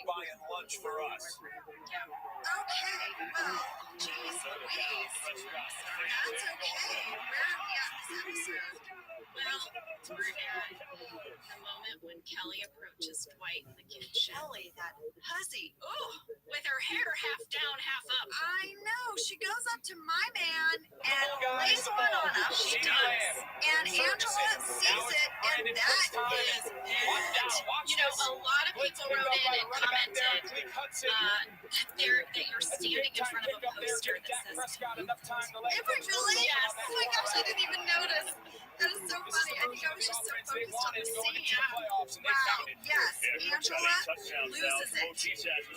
buying lunch for us. Okay, well, geez Louise. That's okay. Where are we at this episode? Well, we're at the moment when Kelly approaches Dwight in the kitchen. Kelly, that hussy. Oh, with her hair half down, half up. I know. She goes up to my man and lays one on him. She does. And Angela sees it, and that is it. You know, a lot of people wrote in and commented that you're standing in front of a poster that says Am I really? Yes. Oh my gosh, I didn't even notice. That is so funny. I think I was just so focused on the scene. Wow. Yes, Angela loses it.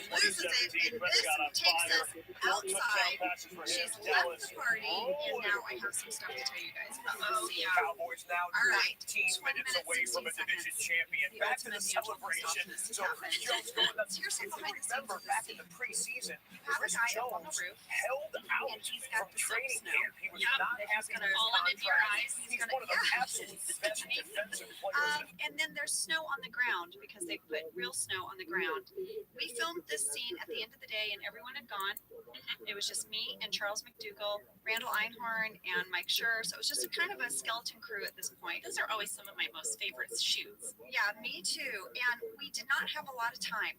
And this takes us outside. She's left the party, and now I have some stuff to tell you guys about Oh, this. yeah. Cowboys now All right. 19 minutes away from a division champion. The Back to the ultimate Angela celebration. Post So office Chris Jones going up. Here's some If you behind the scenes remember of back this in the scene. preseason, You have a Chris guy up on the Jones roof, held out and he's got from the training snow. camp. He was Yep. not He's happy gonna with his fall into your contract. eyes. He's gonna- one of the yeah. absolute best defensive players. And then there's snow on the ground because they put real snow on the ground. We filmed this scene at the end of the day, and everyone had gone. It was just me and Charles McDougall, Randall Einhorn, and Mike Schur. So it was just a kind of a skeleton crew at this point. Those are always some of my most favorite shoots. Yeah, me too. And we did not have a lot of time.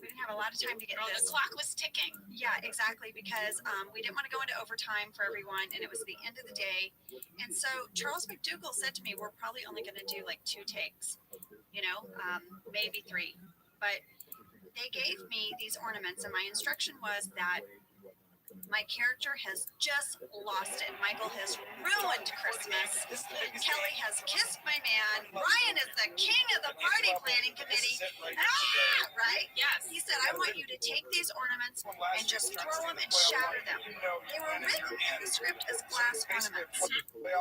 We didn't have a lot of time to get Oh, the this. clock was ticking. Yeah, exactly, because we didn't want to go into overtime for everyone, and it was the end of the day. And so Charles McDougall said to me, we're probably only going to do like 2 takes, maybe 3. But they gave me these ornaments, and my instruction was that my character has just lost it. Michael has ruined Christmas. Kelly has kissed my man. Ryan is the king of the party planning committee. Right? Yes. He said, I want you to take these ornaments and just throw them and shatter them. They were written in the script as glass ornaments. They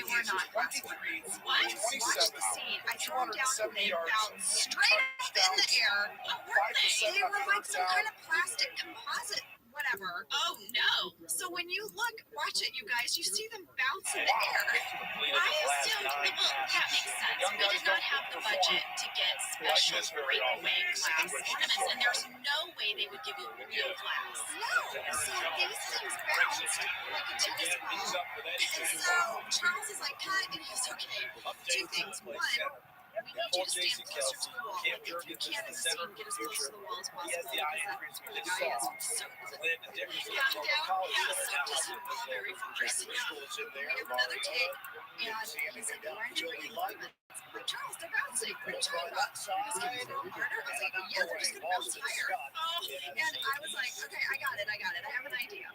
were not glass ornaments. Watch the scene. I throw them down and they bounce straight up in the air. What were they? They were like some kind of plastic composite, whatever. Oh, no. So when you look, watch it, you guys, you see them bounce in the air. I assumed, well, that makes sense. We did not have the budget to get special breakaway glass ornaments, and there's no way they would give you real glass. No, so these things bounced like a tennis ball. And so Charles is like, cut, and he's okay. 2 things. One, we need you to stand closer to the wall. Like if you can in the scene, get as close to the wall as possible. Because that guy is so doesn't fall very far. So we have another take, and he's like, why aren't you bringing ornaments? I'm like, Charles, they're bouncing. What are you talking about? He's like, throw them harder? I was like, yeah, they're just going to bounce higher. And I was like, okay, I got it. I have an idea.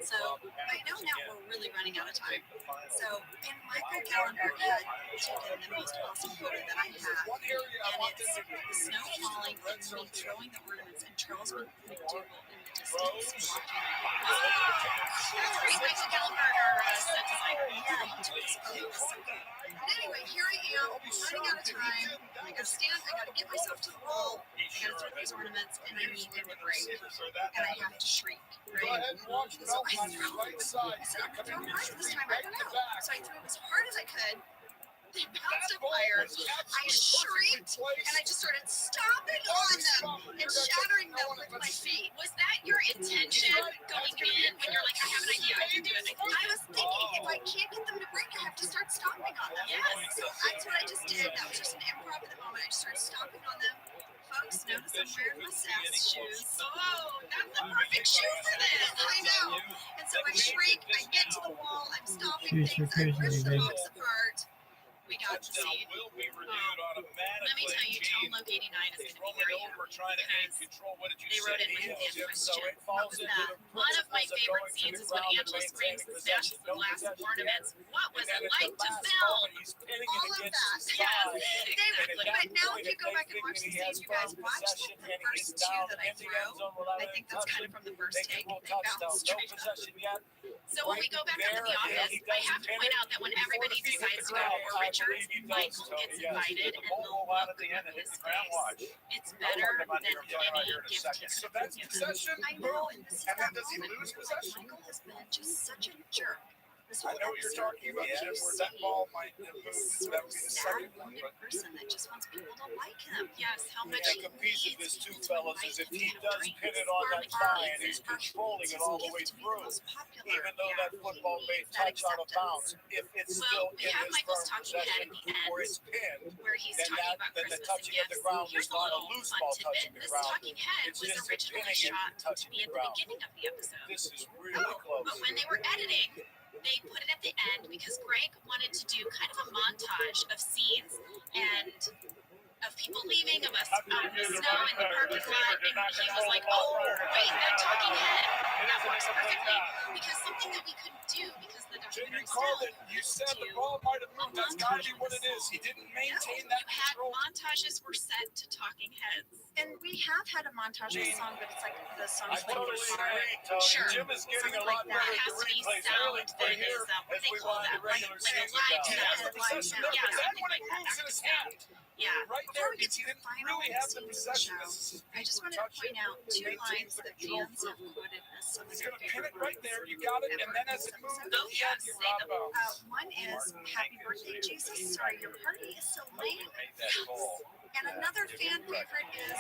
So I know now we're really running out of time. So in my calendar had taken the most awesome photo that I have, and it's the snow falling and me throwing the ornaments and Charles McDougall in the distance watching. That's great. Michael Gellenberger, set designer. Yeah, he took this photo. It was so good. But anyway, here I am, running out of time. I gotta get myself to the wall. I gotta throw these ornaments, and I need them to break. And I have to shriek, right? So I threw them. I said, I'm gonna throw them higher this time. I don't know. So I threw them as hard as I could. They bounced up higher. I shrieked, and I just started stomping on them and shattering them with my feet. Was that your intention going in when you're like, I have an idea, I can do it? I was thinking, if I can't get them to break, I have to start stomping on them. Yes. So that's what I just did. That was just an improv at the moment. I just started stomping on them. Folks, notice I'm wearing my sass shoes. Oh, that's the perfect shoe for this. I know. And so I shriek, I get to the wall, I'm stomping things, I rip the box apart. We got the scene. Let me tell you, Tone Loc 89 is going to be very happy because they wrote in with a question. What was that? One of my favorite scenes is when Angela screams and smashes the glass ornaments. What was it like to film? All of that. Yes, But now if you go back and watch the scenes, you guys watch the first 2 that I throw. I think that's kind of from the first take. They bounce straight up. So when we go back up to the office, I have to point out that when everybody decides to go for Richard, Michael gets invited, and the look on his face, it's better than any gift giver can give. I know, and this is that moment. Michael has been just such a jerk this I whole know what you're episode, talking about, if you Jim, where that see ball might have this moved. sort That of would be the sad, second one. wounded person that just wants people to like him. Yes, how much And the piece of this too, fellas, is if he does pin it on that thigh and he's controlling it all the way through, even though that football may touch on a bounce, if it's still we in have his Michael's firm talking head possession at the or end it's pinned, where he's then talking about then the Christmas and touching of the gifts. ground Here's is a not a little loose fun ball tidbit. touching the This ground. talking head It's was just originally pinning it shot and to touching be the at the ground. beginning of the episode. This is really close. But when they were editing, they put it at the end because Greg wanted to do kind of a montage of scenes and of people leaving, of us out in the snow in the parking lot, and he was like, "Oh, wait, that talking head that works perfectly," because something that we couldn't do because the Jim, documentary you called style. it. You said the ball might have moved. That's got to be what it is. He didn't maintain that You had control. montages were set to talking heads. And we have had a montage of a song, but it's like the I song's playing totally guitar. agree, Tony. Sure. Jim is getting a Something lot like better that. It at has the to be replays. sound Really, that right is, here, what do as they we call wind that? the regular Like a season live down. He has the sound. possession there, Yeah, but then something when like it that. moves in Has his to sound. hand, Yeah. right Before there, we get means he to the didn't final really have the scene of the possession. show, This is his I just wanted to touch point it, out two maintains lines the that control fans have through. quoted as some of He's their going to pin favorite it right lines there. You got it. And ever then in as this it moves, episode. Oh, yeah, yes, you're say out them. of bounds. One is Happy Birthday, Jesus. Sorry, your party is so lame. Made that ball. And another fan favorite is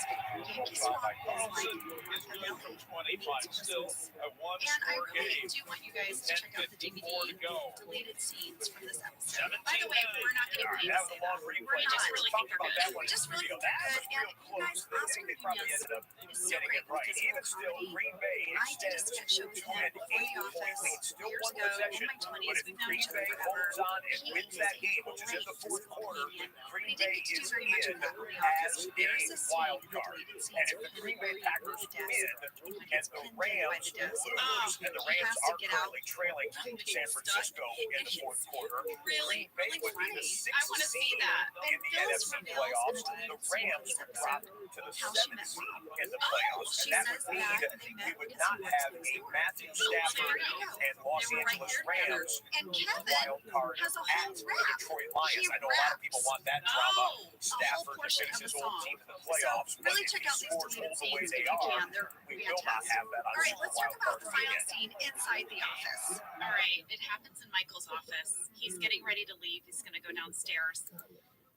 Yankee Swamp is like Is good from 20, Pete's but still Christmas. a And I one-score really game. do want you guys to check out the 10:54 to DVD go. deleted scenes from this episode. By the way, we're not getting paid to That was say a that. long replay. We just really think they're About good. that one We just in really studio. think they're That was good. real And you close. guys, I Oscar think they probably Munoz ended up is so getting great it right. with Even physical still, comedy. Green Bay I did a extends sketch show with to him an in the 8-point office lead. Still years one ago in possession. my 20s. But if We've known Green each other Bay forever. holds on and He wins is that a game, which is in the great fourth physical quarter, comedian. Green He Bay didn't get to do is very much in of that in the as office. There is a a scene wild in the card. deleted And scenes if the of him Green Bay where he Packers the desk. win, and the Rams lose, and the He Rams has to are get out. currently trailing San Francisco in the fourth quarter, Really, Green Bay really would be the funny. sixth I want to see seed that. in the Phyllis NFC reveals playoffs. in a deleted The scene Rams from would this drop episode to the how she met seventh seed Bob. in the Oh, playoffs. She And that says would mean that they we met would because not he works have next a door. Matthew Oh, well, there Stafford you go. and Los They were right Angeles there together. Rams And Kevin wild card has a at whole the rap. Detroit Lions. He I know a lot of people raps. want that drama. Oh, Stafford to portion finish of his a old song. team in the So playoffs. But really if check he out these scores deleted all the way scenes they if you are, can. They're we will not fantastic. have that All right, let's talk wild about card the final weekend. scene inside the office. all right. It happens in Michael's office. He's getting ready to leave. He's going to go downstairs.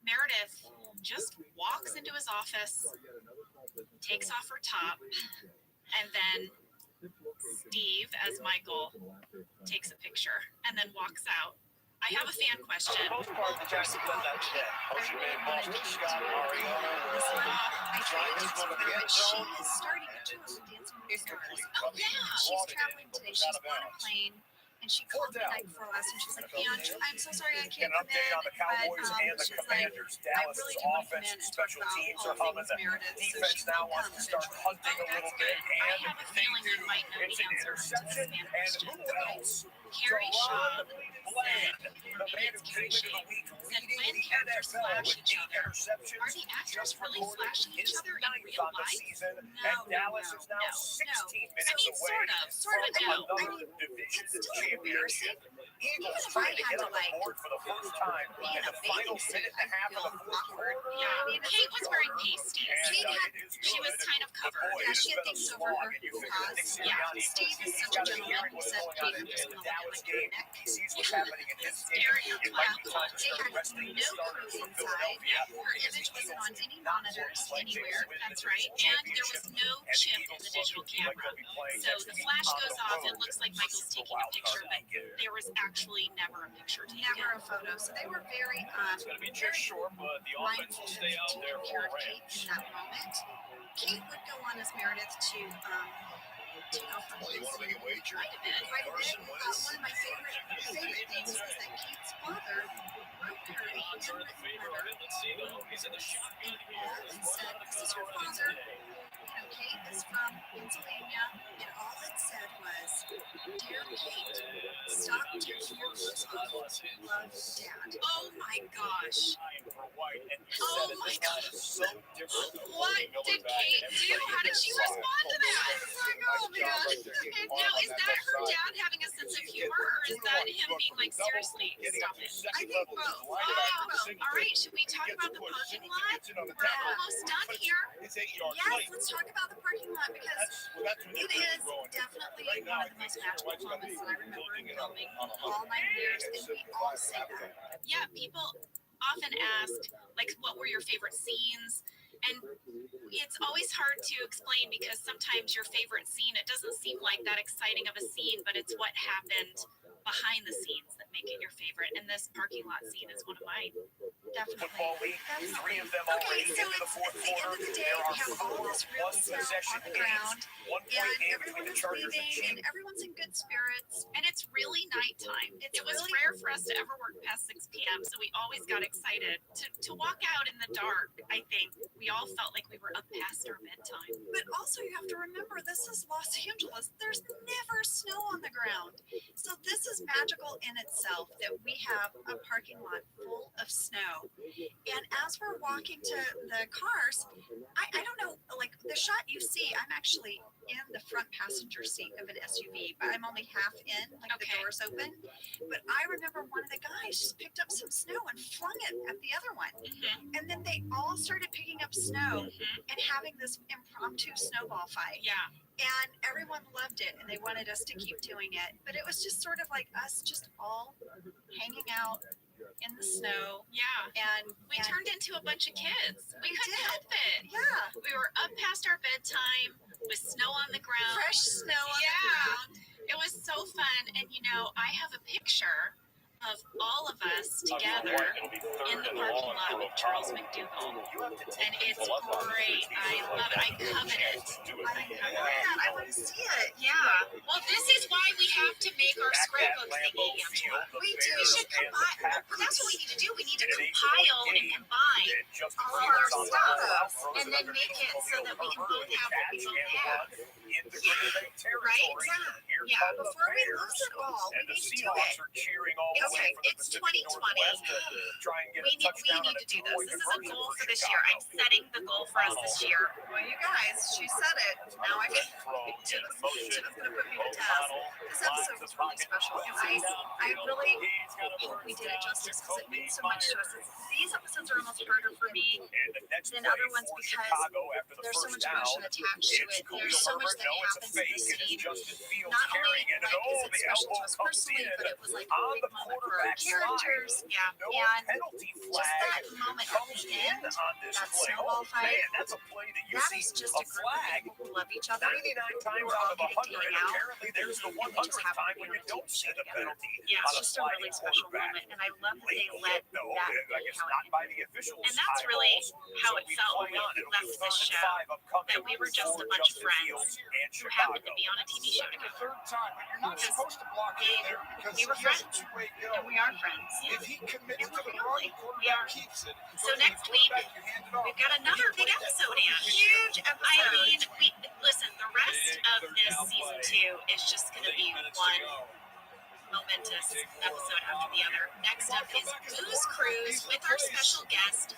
Meredith just walks into his office, takes off her top, and then Steve, as Michael, takes a picture and then walks out. I have a fan question. For the most part, the Jackson done that today. Ocean Man, Boston, Scott, Mariota, This one, I tried to Giants text go to her, the end but she zone. is starting a tour with Dancing with the Stars. Oh, yeah. She's traveling today. She's on a plane. And she called me Fourth night before last and she's like, Ange, I'm so sorry I An can't come update in. on the Cowboys but, and the she's like, Commanders. I Dallas's really do want to come offense in and and talk special about teams all are humming. things Meredith. So Defense she now will wants come to start eventually. hunting Oh, a that's little bit, good. I and have a they feeling do. you might know It's the an answer to this interception, fan and question. who else? Carrie Shaw Bland, said, the man who Carrie came into Shaw the week said leading when the characters NFL flash with each 8 other, interceptions. are the actors Just really recorded flashing each his other in ninth real on the life? season, No, and Dallas no, is now no, 16 I minutes mean, away sort of from do. another division it's still championship. Eagles Even if trying I to had get to, on the like, board for the first time be in in a the final bathing suit, minute and a half I'd of the feel fourth awkward. quarter. Yeah, I mean, it's Kate was wearing pasties. And, Kate had- it is She was good. kind of But covered. boy, Yeah, it she has had been a things over slog, her and you figure that Nick paws. Sirianni, Steve is he's such a got a gentleman. hearing He what's said going on Kate in was the gonna look Dallas like her game. neck. He sees what's happening in his game. It might be time to They start had resting the no starters crew from inside. Philadelphia. Her image wasn't on any monitors anywhere. That's right. And there was no chip in the digital camera. So the flash goes off. It looks like Michael's taking a picture, but there was actually never a picture taken. Never a photo. So they were very It's going to be just short, but the offense will stay out there taking for care of Rams. Kate in that moment. Kate would go on as Meredith to take off her Well, you want to make a wager? quite a bit. One of my favorite things was that Kate's father wrote her a handwritten letter Let's see though. He's in the shotgun here. and said, "This is her father. You know, Kate is from Pennsylvania," and all it said was, "Dear Kate, stop taking your clothes off. Love, Dad." Oh my gosh. Oh my God! So different. What did Kate do? How did she respond to that? Oh, man. Now, is that her dad having a sense of humor, or is that him being like, seriously, stop it? I think both. Oh, all right. Should we talk about the parking lot? We're almost done here. It's 8 yards Yes, late. let's talk about the parking lot because it is definitely one of the most magical moments that I remember in filming all 9 years, and we all say that. Yeah, people often ask, like, what were your favorite scenes? And it's always hard to explain because sometimes your favorite scene, it doesn't seem like that exciting of a scene, but it's what happened behind the scenes that make it your favorite. And this parking lot scene is one of mine. Definitely. Football league, 3 of them already Okay, so into the it's fourth at the end quarter. of the day, There we are have all 4 this real snow one-possession on the games. ground, 1 point and game everyone between the is Chargers and leaving, Chiefs. and everyone's in good spirits. And it's really nighttime. It was really- rare for us to ever work past 6 p.m., so we always got excited. To walk out in the dark, I think we all felt like we were up past our bedtime. But also, you have to remember, this is Los Angeles. There's never snow on the ground. So this is magical in itself that we have a parking lot full of snow. And as we're walking to the cars, I don't know, like the shot you see, I'm actually in the front passenger seat of an SUV, but I'm only half in, like the Okay. doors open. But I remember one of the guys just picked up some snow and flung it at the other one. And then they all started picking up snow and having this impromptu snowball fight. Yeah. And everyone loved it and they wanted us to keep doing it. But it was just sort of like us just all hanging out in the snow. Yeah. And We turned into a bunch of kids. We couldn't did. help it. yeah, We were up past our bedtime with snow on the ground. fresh snow on Yeah. the ground. It was so fun. And I have a picture of all of us together in the parking lot with Charles McDougall. And it's great. I love it. I covet it. I want to see it. Yeah. Well, this is why we have to make our scrapbook thingy, Angela. We do. We should combine. That's what we need to do. We need to compile and combine all of our stuff and then make it so that we can both have what we both have. Right? Yeah. Before we lose it all, we And the need to do Seahawks it. are cheering all the way Okay, from the it's Pacific 2020. Northwest to try and get We a touchdown need on a to do this. two-point This is a conversion goal for for this year. I'm Chicago. setting the goal for us this year. Well, you guys, she said it. Now I can. Throw in motion. Jenna's gonna put me to task. This episode was really special. I really hope we did it justice because it means so much to us. These episodes are almost harder for me than other ones because there's so much emotion attached to it. There's so much that happens in the scene. Not only like is it special to us personally, but it was like a big moment for our characters. Yeah. And just that moment at the end, that snowball fight, That's a play that you that see is just a a group of flag people who love each other. 99 times We're all out of getting to 100, hang and out. apparently there's the And we just 100th happen time to when be you on a don't TV see show the together. penalty Yeah, on It's a just a really sliding special quarterback. moment, and I love that they Legal let hit, though, that I guess count. not by the officials. And that's really how So it we felt play when on. we It'll left be this 3rd and show, 5 upcoming that we were just for a bunch of Justin friends Fields and who happened to Chicago. be on a TV show together. Third time, but you're not Because supposed to block it in there because we were he has a friends. two-way go. And we are friends. If he commits And to we're the run, family. the We are. quarterback keeps it. If he So goes to the next week, quarterback, you hand it off. We've got another big episode in. Huge episode. I mean, listen, the rest of this season 2 is just going to be one momentous episode after the other. Next up is Booze Cruise with our special guest,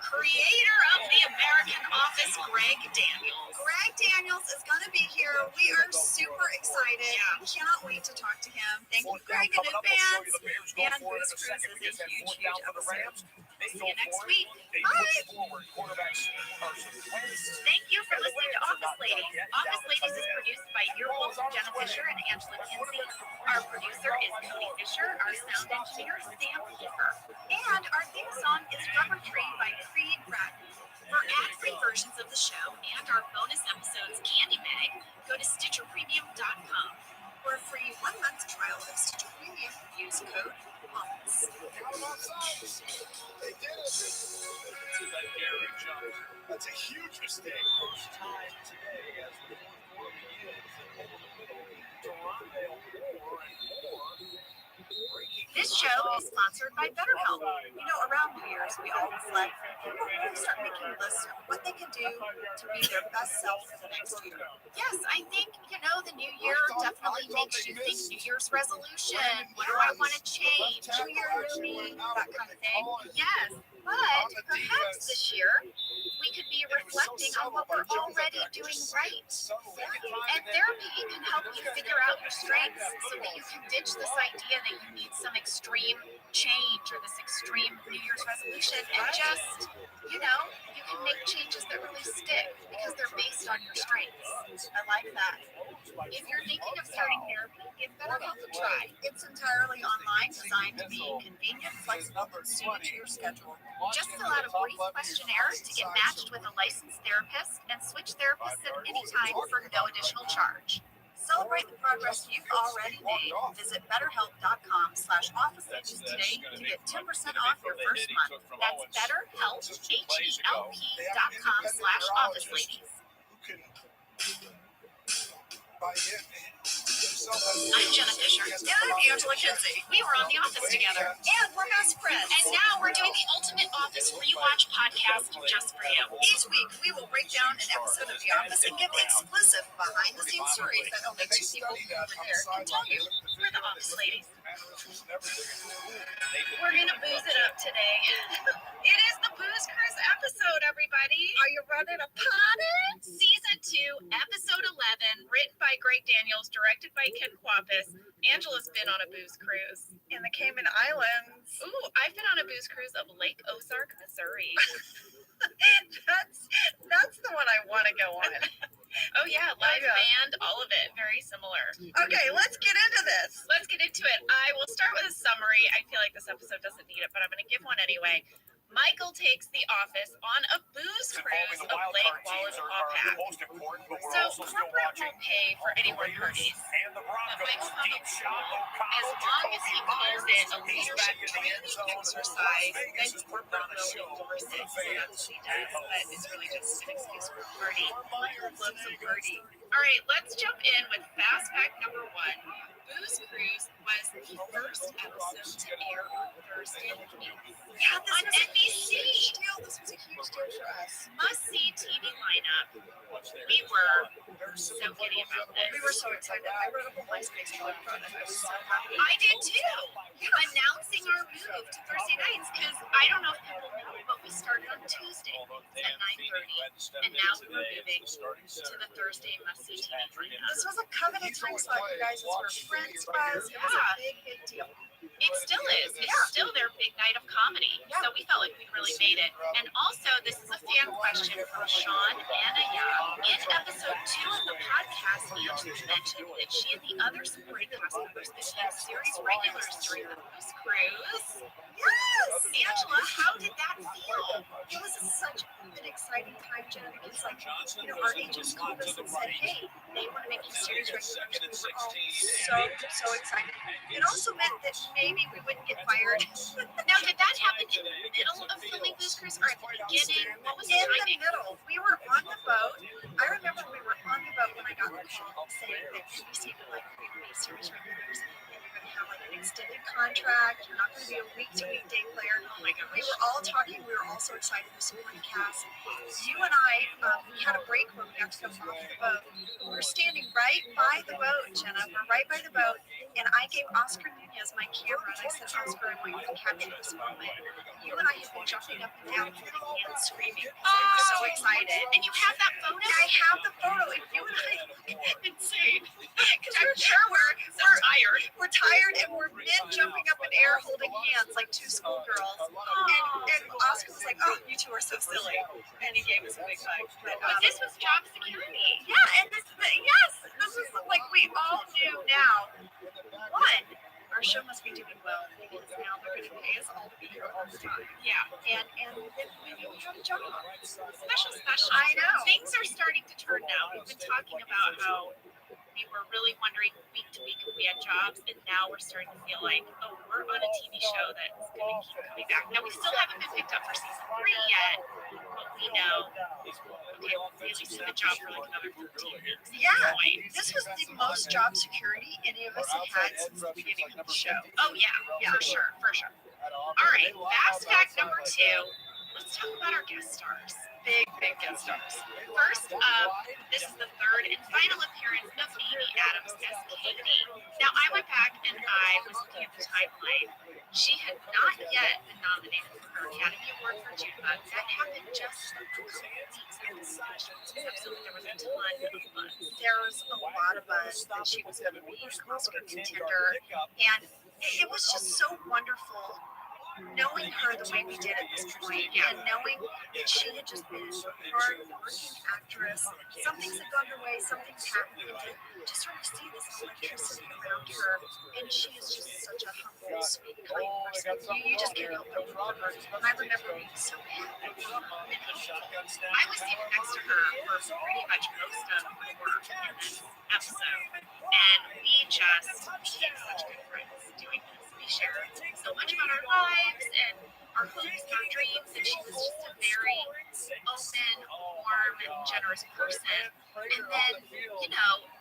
creator of the American Office, Greg Daniels. Greg Daniels is going to be here. We are super excited. Yeah. We cannot wait to talk to him. Thank you, Fourth down Greg, in coming up. We'll show you advance. the Bears go And for it in Booze a Cruise second. is We just a had huge, fourth down huge for the episode. Rams. They See go you next for it. week. They Bye. push forward. Quarterbacks Carson Wentz. Thank you for listening to Office Ladies. Office Ladies is produced by Earwolf, Jenna Fisher, and Angela Kinsey. Our producer is Cody Fisher. Our sound engineer is Sam Kiefer. And our theme song is Rubber Tree by Creed Bratton. For ad-free versions of the show and our bonus episodes Candy Mag, go to StitcherPremium.com. For a free 1-month trial of Stitcher Premium, use code OFFICE. They did it. That's a huge mistake. First time today as the fourth quarter begins. And over the middle, Toronto more and more. This show is sponsored by BetterHelp. You know, around New Year's, we always let people really start making lists of what they can do to be their best self for the next year. Yes, I think, the new year definitely makes you think New Year's resolution. What do I want to change? New year, new me, that kind of thing. Yes, but perhaps this year we could be reflecting on what we're already doing right. And therapy can help you figure out your strengths so that you can ditch this idea that you need some extreme change or this extreme New Year's resolution, and just, you can make changes that really stick because they're based on your strengths. I like that. If you're thinking of starting therapy, give BetterHelp a try. It's entirely online, designed to be convenient, flexible, and suited to your schedule. Just fill out a brief questionnaire to get matched with a licensed therapist and switch therapists at any time for no additional charge. Celebrate the progress you've already made. Visit BetterHelp.com/OfficeLadies today to get 10% off your first month. That's BetterHelp, HELP.com/OfficeLadies. I'm Jenna Fisher. And I'm Angela Kinsey. We were on The Office together. And we're best friends. And now we're doing the Ultimate Office Rewatch podcast just for you. Each week, we will break down an episode of The Office and give exclusive behind-the-scenes stories that only two people over there can tell you. We're the Office Ladies. We're going to booze it up today. It is the Booze Cruise episode, everybody. Are you ready to party? Season 2, episode 11, written by Greg Daniels, directed by Ken Kwapis. Angela's been on a booze cruise. In the Cayman Islands. Ooh, I've been on a booze cruise of Lake Ozark, Missouri. That's the one I want to go on. Oh yeah, live band, all of it, very similar. Okay, let's get into this. Let's get into it. I will start with a summary. I feel like this episode doesn't need it, but I'm going to give one anyway. Michael takes the office on a booze cruise of Lake Wallace-Paw. So corporate won't pay for any more parties, but Michael has as long as he calls it a leadership training exercise, then corporate will endorse it. So that's what he does, but it's really just an excuse for a party. Michael loves a party. All right, let's jump in with fast fact number 1. Booze Cruise was the first episode to air on Thursday evenings. Yeah, on NBC. This was a huge deal for us. Must-see TV lineup. We were so giddy about this. We were so excited. I wrote a whole MySpace blog about it. I was so happy. I did too. Announcing our move to Thursday nights, because I don't know if people know, but we started on Tuesday at 9:30, and now we're moving to the Thursday must-see TV lineup. This was a coveted time slot, you guys. It's where Friends was. It was a big deal. It still is. It's still their big night of comedy. So we felt like we really made it. And also, this is a fan question from Sean Anaya. In episode 2 of the podcast, Angela mentioned that she and the other supporting cast members became series regulars during the Booze Cruise. Yes! Angela, how did that feel? It was such an exciting time, Jen, because our agents called us and said, hey, they want to make you series regulars. We were all so excited. It also meant that maybe we wouldn't get fired. Now, did that happen in the middle of filming Booze Cruise or at the beginning? What was the timing? In the middle. We were on the boat. I remember we were on the boat when I got the call saying that NBC would like we would be series regulars. You're going to have an extended contract. You're not going to be a week-to-week day player. Oh my gosh. We were all talking. We were all so excited. The supporting cast. You and I, we had a break where we got to come off the boat. We're standing right by the boat, Jenna. We're right by the boat. And I gave Oscar Nunez my camera, and I said, Oscar, I want you to capture this moment. You and I have been jumping up and down, holding hands, screaming. I'm so excited. And you have that photo? I have the photo, and you and I look insane. Because I'm sure we're tired. We're tired, and we're mid-jumping up in air, holding hands like two schoolgirls. And Oscar was like, oh, you two are so silly. And he gave us a big hug. But this was job security. Yeah, and this was like we all knew now. One, our show must be doing well because now they're going to pay us all to be here all the time. Yeah, and we knew how to job. Special. I know. Things are starting to turn now. We've been talking about how we were really wondering week to week if we had jobs, and now we're starting to feel like, oh, we're on a TV show that's going to keep coming back. Now, we still haven't been picked up for season 3 yet, but we know, okay, we'll really see the job for like another 13 weeks. Yeah, this was the most job security any of us have had since the beginning of the show. Oh, yeah, for sure. All right, fast fact number 2. Let's talk about our guest stars. big guest stars. First up, this is the third and final appearance of Amy Adams as Katie. Now, I went back and I was looking at the timeline. She had not yet been nominated for her Academy Award for June. That happened just a couple weeks after the episode. There was a ton of buzz. There was a lot of buzz that she was going to be an Oscar contender, and it was just so wonderful knowing her the way we did at this point, and knowing that she had just been a hard-working actress. Some things had gone her way, some things hadn't. Just sort of see this electricity around her, and she is just such a humble, sweet, kind person. You just can't help but love her. And I remember being so happy. I was seated next to her for pretty much most of my work in this episode, and we just became such good friends doing this. We shared so much about our lives and our hopes and our dreams, and she was just a very open, warm, and generous person. And then,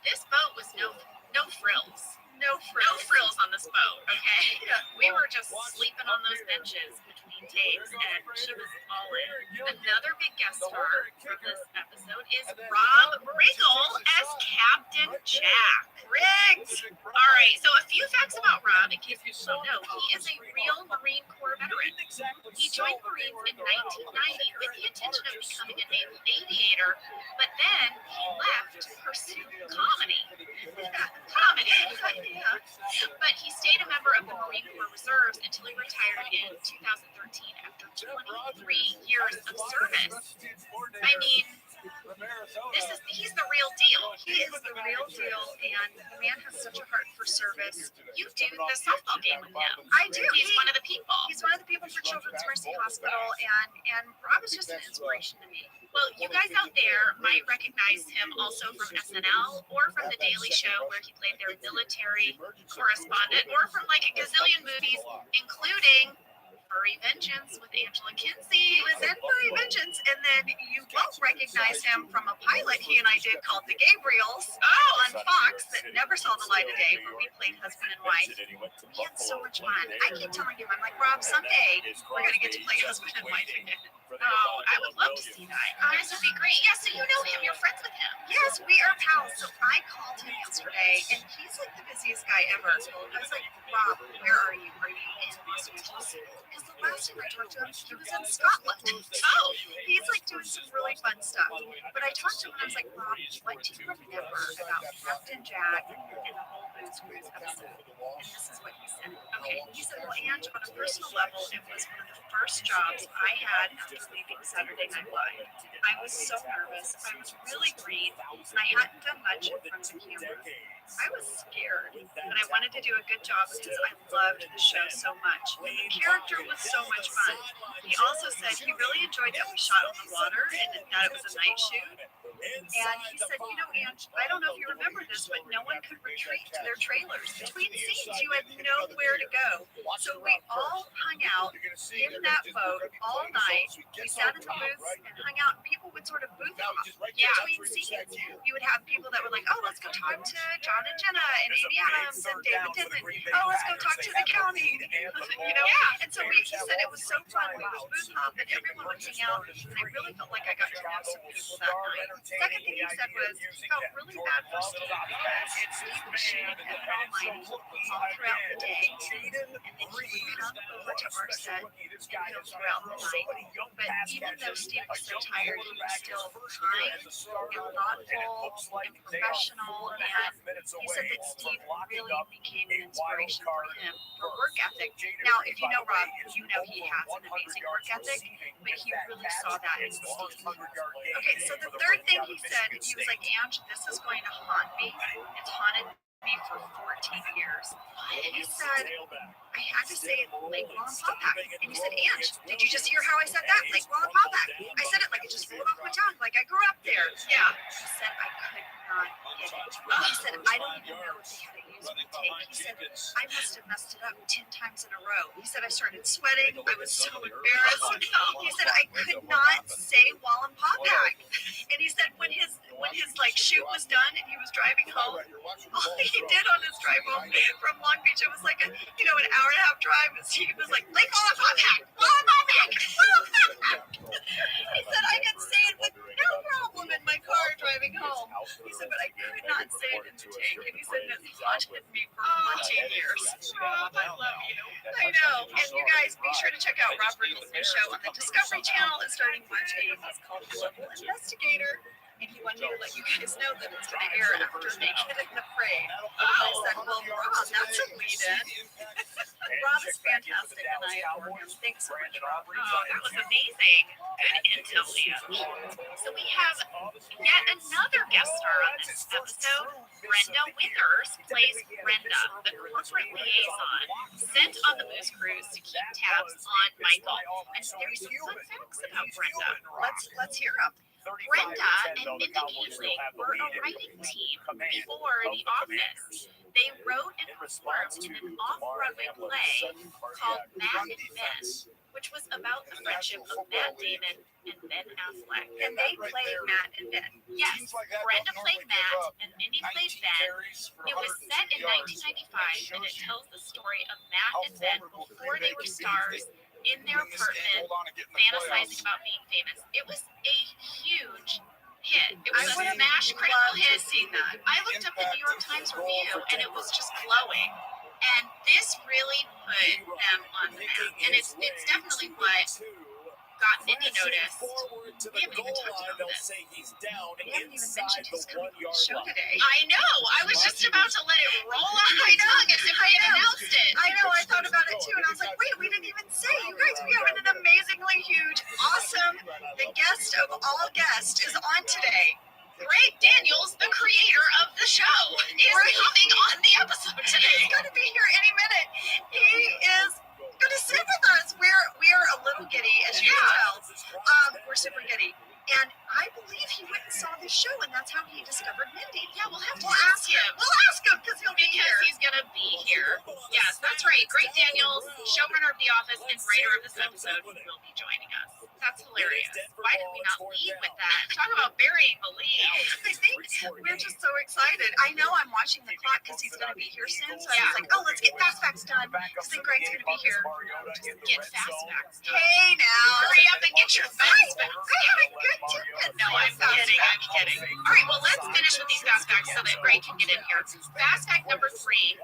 this boat was no frills. No frills on this boat, okay? We were just sleeping on those benches between takes, and she was all in. Another big guest star from this episode is Rob Riggle as Captain Jack. Rigged! All right, so a few facts about Rob, in case you don't know. He is a real Marine Corps veteran. He joined Marines in 1990 with the intention of becoming a naval aviator, but then he left to pursue comedy. But he stayed a member of the Marine Corps Reserves until he retired in 2013 after 23 years of service. I mean, he's the real deal. He is the real deal, and the man has such a heart for service. You do the softball game with him. I do. He's one of the people. He's one of the people for Children's Mercy Hospital, and Rob is just an inspiration to me. Well, you guys out there might recognize him also from SNL or from The Daily Show, where he played their military correspondent, or from like a gazillion movies, including Furry Vengeance with Angela Kinsey. He was in Furry Vengeance, and then you won't recognize him from a pilot he and I did called The Gabriels on Fox that never saw the light of day, where we played husband and wife. We had so much fun. I keep telling him, I'm like, Rob, someday we're going to get to play husband and wife again. Oh, I would love to see that. This would be great. Yeah, so you know him. You're friends with him. Yes, we are pals. So I called him yesterday, and he's like the busiest guy ever. I was like, Rob, where are you? Are you in Los Angeles? Because the last time I talked to him, he was in Scotland. Oh, he's like doing some really fun stuff. But I talked to him, and I was like, Rob, what do you remember about Captain Jack and the whole Booze Cruise episode? And this is what he said. Okay, he said, well, Ange, on a personal level, it was one of the first jobs I had after leaving Saturday Night Live. I was so nervous. I was really green, and I hadn't done much in front of the camera. I was scared, but I wanted to do a good job because I loved the show so much. And the character was so much fun. He also said he really enjoyed that we shot on the water and that it was a night shoot. And he said, Ange, I don't know if you remember this, but no one could retreat to their trailers. Between scenes, you had nowhere to go. So we all hung out in that boat all night. We sat in the booths and hung out, and people would sort of booth hop between scenes. You would have people that were like, oh, let's go talk to John and Jenna and Amy Adams and David Denman. Oh, let's go talk to the county. And so he said it was so fun. We would booth hop, and everyone would hang out. And I really felt like I got to know some people that night. Second thing he said was he felt really bad for Steve because Steve was shooting at Almighty all throughout the day, and then he would come over to our set and film throughout the night. But even though Steve was so tired, he was still kind and thoughtful and professional, and he said that Steve really became an inspiration for him for work ethic. Now, if you know Rob, you know he has an amazing work ethic, but he really saw that in Steve. Okay, so the third thing he said, he was like, Ange, this is going to haunt me. It's haunted me for 14 years. And he said, I had to say Lake Wallenpaupack. And he said, Ange, did you just hear how I said that? Lake Wallenpaupack. I said it like it just rolled off my tongue, like I grew up there. Yeah. He said, I could not get it. He said, I don't even know if they had a usable take. He said, I must have messed it up 10 times in a row. He said, I started sweating. I was so embarrassed. He said, I could not say Wallenpaupack. And he said, when his like shoot was done and he was driving home, all he did on his drive home from Long Beach, it was like an hour and a half drive, and he was like, Lake Wallenpaupack, Wallenpaupack, Wallenpaupack. He said, I could say home. He said, but I could not say it in the tank. And he said it haunted me for 14 years. Rob, I love you. I know. And you guys, be sure to check out Rob Riddle's new show on the Discovery Channel. It's starting March 8th. It's called Global Investigator. And he wanted me to let you guys know that it's going to air after Naked and Afraid. I said, well, Rob, that's a lead-in. Rob is fantastic, and I adore him. Thanks so much, Rob. Oh, that was amazing. Good intel, Leah. So we have yet another guest star on this episode. Brenda Withers plays Brenda, the corporate liaison, sent on the booze cruise to keep tabs on Michael. And there's some fun facts about Brenda. Let's hear them. Brenda and Mindy Kaling were a writing team before The Office. They wrote and performed in an off-Broadway play called Matt and Ben, which was about the friendship of Matt Damon and Ben Affleck. And they played Matt and Ben. Yes, Brenda played Matt and Mindy played Ben. It was set in 1995 and it tells the story of Matt and Ben before they were stars in their apartment, fantasizing about being famous. It was a huge hit. It was a smash critical hit. Seen that. I looked up the New York Times review and it was just glowing. And this really put them on the map. And it's definitely what got Mindy noticed. We haven't even talked about this. We haven't even mentioned his coming on the show today. I know. I was just about to let it roll off my tongue as if I had announced it. I know, I thought about it too, and I was like, wait, we didn't even say. You guys, we have an amazingly huge, awesome, the guest of all guests is on today. Greg Daniels, the creator of the show, is coming on the episode today. He's going to be here any minute. He is going to sit with us. We're a little giddy, as you can tell. We're super giddy. And I believe he went and saw this show, and that's how he discovered Mindy. Yeah, we'll have to ask him. We'll ask him because he'll be here. He's going to be here. Yes, that's right. Greg Daniels, showrunner of The Office and writer of this episode, will be joining us. That's hilarious. Why did we not lead with that? Talk about burying the lead. I think we're just so excited. I know I'm watching the clock because he's going to be here soon. So I was like, oh, let's get fast facts done because then Greg's going to be here. Get fast facts. Hey, now. Hurry up and get your fast facts. I had a good tidbit. No, I'm kidding. I'm kidding. All right, well, let's finish with these fast facts so that Greg can get in here. Fast fact number 3.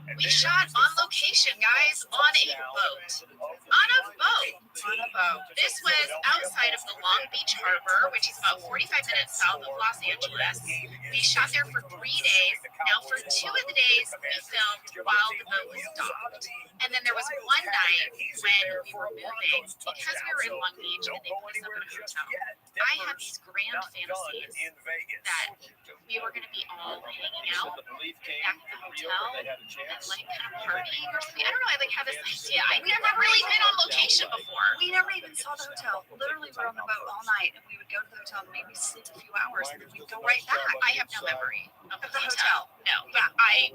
We shot on location, guys, on a boat. On a boat. This was outside of the Long Beach Harbor, which is about 45 minutes south of Los Angeles. We shot there for 3 days. Now, for 2 of the days, we filmed while the boat was docked. And then there was one night when we were moving, because we were in Long Beach and they put us up in a hotel. I had these grand fantasies that we were going to be all hanging out back at the hotel and like kind of partying or something. I don't know. I like have this idea. I've never really been on location before. We never even saw the hotel. Literally, we were on the boat all night, and we would go to the hotel and maybe sleep a few hours, and then we'd go right back. I have no memory of the hotel. No, but I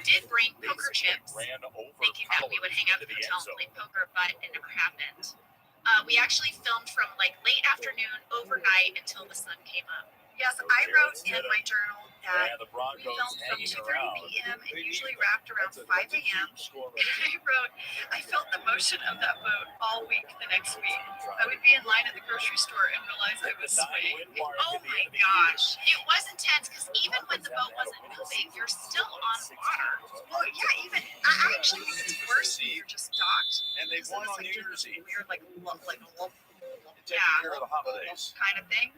did bring poker chips, thinking that we would hang out at the hotel and play poker, but it never happened. We actually filmed from like late afternoon, overnight until the sun came up. Yes, I wrote in my journal that we filmed from 2:30 p.m. and usually wrapped around 5 a.m. And I felt the motion of that boat all week the next week. I would be in line at the grocery store and realize I was swaying. Oh my gosh. It was intense because even when the boat wasn't moving, you're still on water. Well, yeah, even, I actually think it's worse when you're just docked. And they won on New Year's Eve. Weird, like Taking care of the holidays. Kind of thing.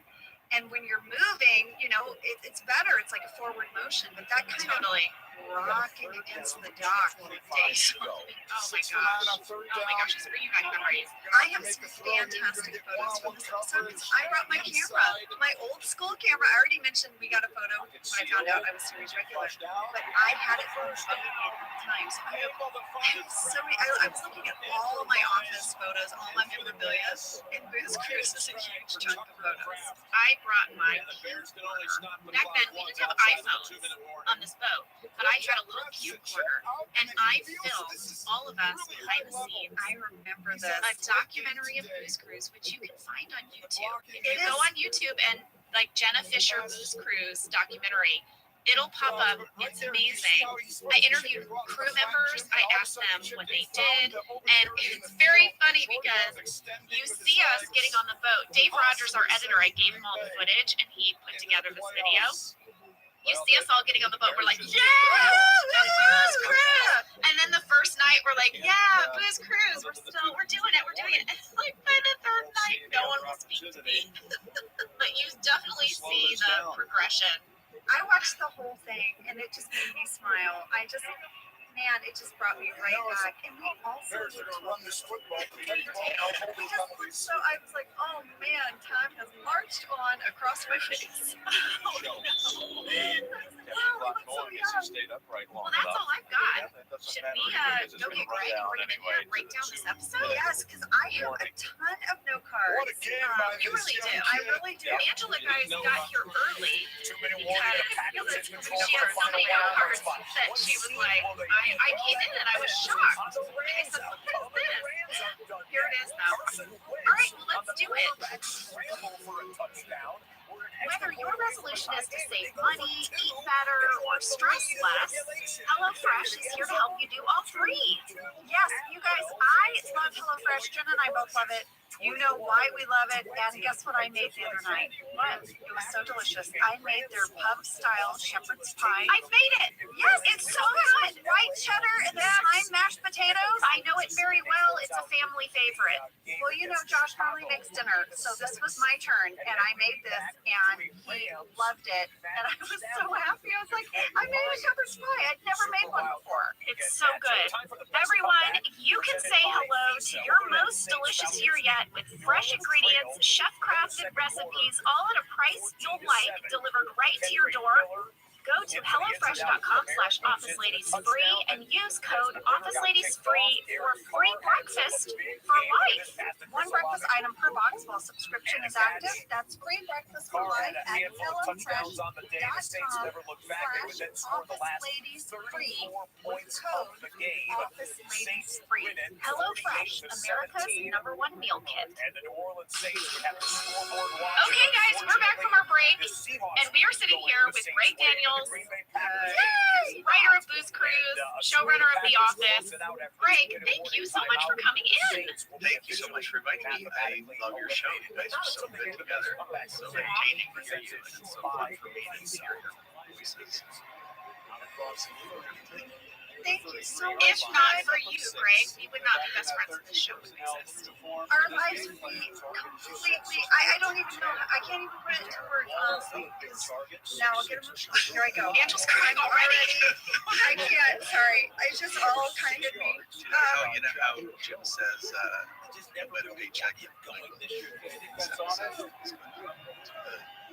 And when you're moving, you know, it's better. It's like a forward motion, but that kind of rocking against the dock for days. Oh my gosh, it's bringing back memories. I have some fantastic photos from this episode because I brought my camera, my old school camera. I already mentioned we got a photo when I found out I was series regular, but I had it from at the time. So I have so many. I was looking at all of my office photos, all my memorabilia, and Booze Cruise is a huge chunk of photos. I brought my camcorder. Back then, we didn't have iPhones on this boat, but I had a little camcorder, and I filmed all of us behind the scenes. I remember this. A documentary of Booze Cruise, which you can find on YouTube. If you go on YouTube and like Jenna Fisher Booze Cruise documentary, It'll pop up. It's amazing. I interviewed crew members. I asked them what they did. And it's very funny because you see us getting on the boat. Dave Rogers, our editor, I gave him all the footage and he put together this video. You see us all getting on the boat. We're like, yeah, the Booze Cruise. And then the first night, we're like, yeah, Booze Cruise. We're doing it. And like by the third night, no one will speak to me. But you definitely see the progression. I watched the whole thing and it just made me smile. It just brought me right back. And we also so I was like, oh man, time has marched on across my face. Oh no. Well, that's all I've got. Should we go get Greg and we're gonna break down this episode? Yes, because I have a ton of note cards. You really do. I really do. Angela guys got here early because she had so many note cards that she was like, I came in and I was shocked. I said, what is this? Here it is though. All right, well, let's do it. Whether your resolution is to save money, eat better, or stress less, HelloFresh is here to help you do all three. Yes, you guys, I love HelloFresh. Jen and I both love it. You know why we love it. And guess what I made the other night? What? It was so delicious. I made their pub-style shepherd's pie. I made it. Yes, it's so good. White cheddar and thyme mashed potatoes. I know it very well. It's a family favorite. Well, you know, Josh normally makes dinner, so this was my turn, and I made this, and he loved it, and I was so happy. I was like, I made a shepherd's pie. I'd never made one before. It's so good. Everyone, you can say hello to your most delicious year yet with fresh ingredients, chef-crafted recipes, all at a price you'll like, delivered right to your door. Go to HelloFresh.com/OfficeLadiesFree and use code OfficeLadiesFree for free breakfast for life. One breakfast item per box while subscription is active. That's free breakfast for life at HelloFresh.com/OfficeLadiesFree with code OfficeLadiesFree. HelloFresh, America's #1 meal kit. Okay, guys, we're back from our break, and we are sitting here with Greg Daniels, writer of Booze Cruise, showrunner of The Office. Greg, thank you so much for coming in. Thank you so much for inviting me. I love your show. You guys are so good together. It's so entertaining to hear you, and it's so fun for me to hear your voices. Thank you so much. If not for you, Greg, we would not be best friends if this show would exist. Our lives would be completely, I don't even know, I can't even put it into words. Now I'll get emotional. Here I go. Angel's crying already. I can't, sorry. I just all kind of me. You know how Jim says, with a paycheck,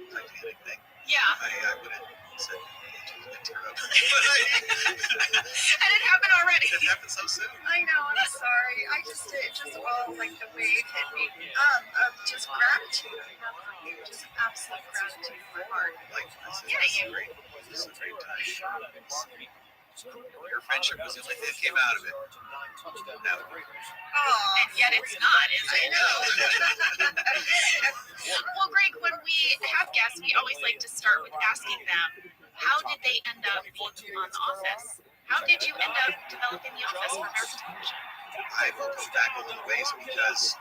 Titanic thing. Yeah. I would have said, And it happened already. It happened so soon. I know, I'm sorry. It just all like the wave hit me. Of just gratitude. Just absolute gratitude in my heart. Like, this is a great time. Your friendship was the only thing that came out of it. No. Oh, and yet it's not, is it? I know. Well, Greg, when we have guests, we always like to start with asking them, how did they end up being on The Office? How did you end up developing The Office for American television? I will go back a little ways because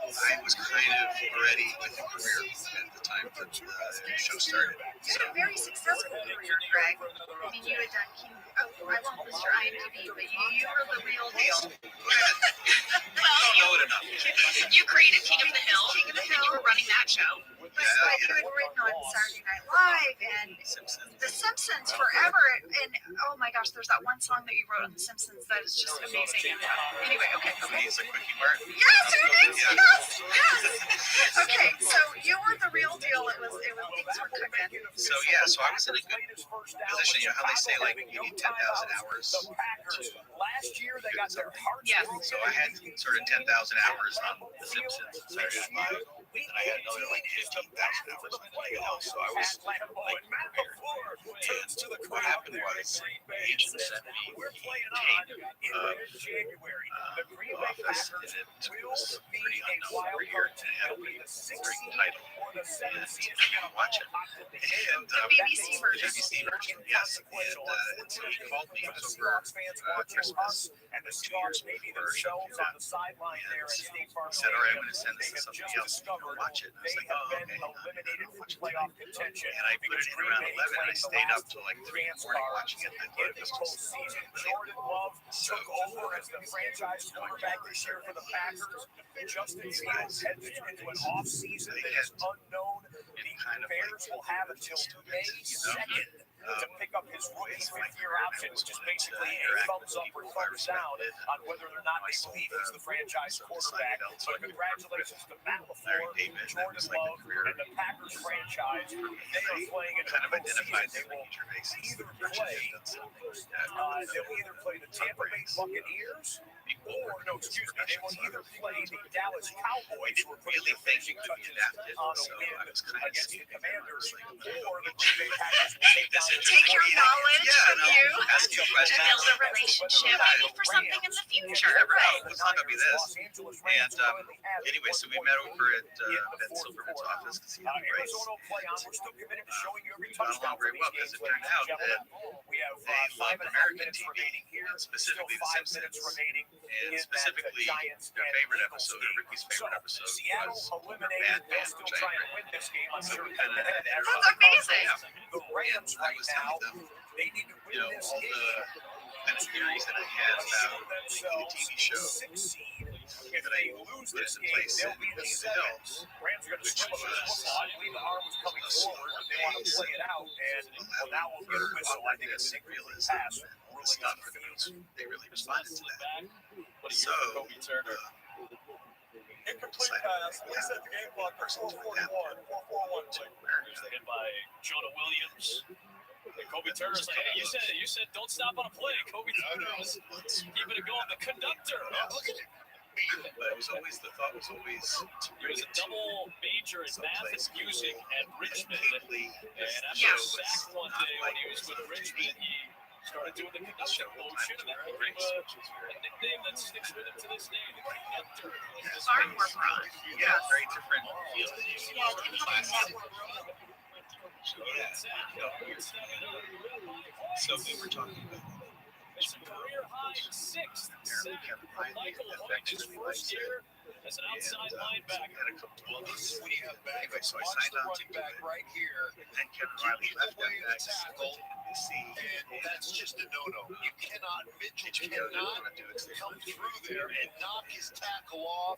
I was kind of already with a career at the time that the show started. You had a very successful career, Greg. I mean, you had done King. Oh, I won't list your IMDb, but you were the real deal. Go ahead. Well, Know it enough. you created King of the Hill, King of the and you Hill. were running that show. But like you had written on Saturday Night Live and The Simpsons forever. And oh my gosh, there's that one song that you wrote on The Simpsons that is just amazing. Anyway, okay. He's a quickie mark. Yes, your name's yes. Okay, so you were the real deal. It was things were cooking. So yeah, so I was in a good position. You know how they say like you need 10,000 hours to. Yes. So I had sort of 10,000 hours on The Simpsons, Saturday Night Live, And I had another like 15,000 hours on it. So I was like prepared. And what happened was the agent sent me a tape of the office, and it was pretty unknown, pretty weird, and it had a pretty great title. And I watch it. And The BBC version. BBC version, yes. And so he called me over Christmas, and the 2 years before our show came out. And he said, all right, I'm going to send this to somebody else. You can watch it. And I was like, oh, okay. I'll watch it. And I put it in around 11, and I stayed up till like 3 in the morning watching it. I thought it was just unbelievable. So, over as the franchise quarterback this year for the Packers. Justin Fields heads into an off-season that is unknown. The Bears will have until May 2nd to pick up his rookie fifth-year option, which is basically a thumbs up or thumbs down on whether or not they believe he's the franchise quarterback. So congratulations to Matt LaFleur, Jordan Love, and the Packers franchise. They are playing in kind of the season. identified They the will major bases. either play the Tampa Bay Buccaneers, or they will either play the Dallas Cowboys, who are Really putting finishing thinking to be touches adapted, on a so win I was kind of against the seeing Commanders, like, or the Green Bay Packers will take this on the Take your knowledge from you ask you questions. to build a relationship, maybe for something in the future, right? It's not gonna be this. And anyway, so we met over at Ben Silverman's office because he had a race. We got along very well because it turned out that they loved American TV, and specifically The Simpsons, and specifically their favorite episode, or Ricky's favorite episode, was Mad Men, which I read. So we kind of had that. That's amazing. The Rams I right was now, telling them, they need to you know, win this all game. the kind of theories that I had about making a TV show If that I they lose put this into game, place they'll in be the Kings and seventh. Hills, Rams are going to which strip was football. I believe the arm was coming forward, but they want to play it out, and well, that will be a whistle. I think it's a realism pass. and stuff for those. They really responded to that. So, Incomplete pass. We set the game clock for 4:41. 4:41. Hit by Jonah Williams. And Kobe Turner's like, hey, you said don't stop on a play. Kobe Turner was keeping it going. The conductor. Look at it. But it was always, the thought was always to It was a double major in math and music at Richmond. completely, And after Yeah. a sack one day when he was with Richmond, he started doing the conduction motion, and that became a nickname that sticks with him to this day. The conductor. Far more broad. yeah, very different feel. Yeah, it didn't have a network. So we were talking about It's a career high 6th sack for Michael Hoyt his first year as an outside linebacker. had a couple of these. Anyway, so I signed on to do it. right here. And then Kevin Riley left that back to NBC. And that's just a no-no. You cannot, Mitchell You know, cannot want to do it. come through there and knock his tackle off.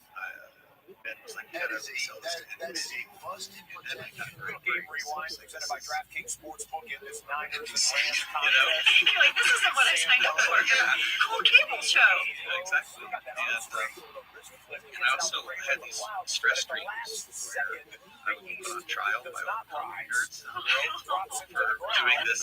Ben was like, That "Better is sell this to a must. And then I got very Game rewind presented by DraftKings Sportsbook in this Niners and Rams You know, contest. You're like, this isn't what I signed up for. Cool cable show. exactly. And I also had these stress dreams where I was put on trial by all the comedy nerds in the world for doing this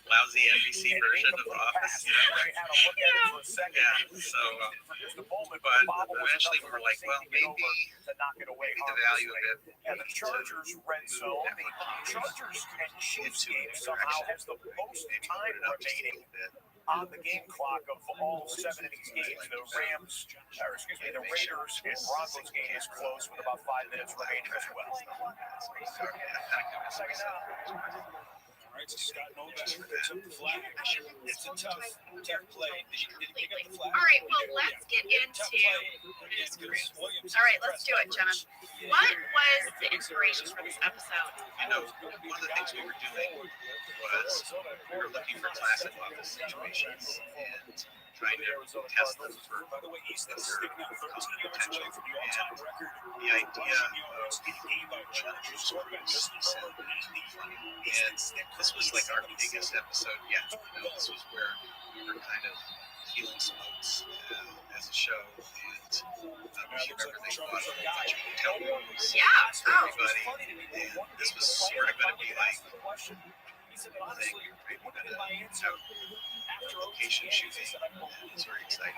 lousy NBC version of Office. You know? Yeah, so, but eventually we were like, well, maybe the value of it And the Chargers red zone, the Chargers and Chiefs game somehow has the most time remaining on the game clock of all 7 of these games. The Raiders and Broncos game is close with about 5 minutes remaining as well. All right, so Scott Novak picks up the flag. It's a tough play. Did you get the flag? All right, well, let's get into. All right, let's do it, Jenna. What was the inspiration for this episode? You know, one of the things we were doing was we were looking for classic Office situations and trying to test them for By the way, East is their sticking out 13 common yards potential. away from the all-time record. The idea of Game by Chargers quarterback Justin Herbert. and this was like our biggest episode yet. You know, this was where we were kind of healing some oats as a show, and if you remember, they bought a whole bunch of hotel rooms Yeah. for Oh. everybody, and this was sort of going to be like the thing. Maybe we're going to have location shooting. It was very exciting.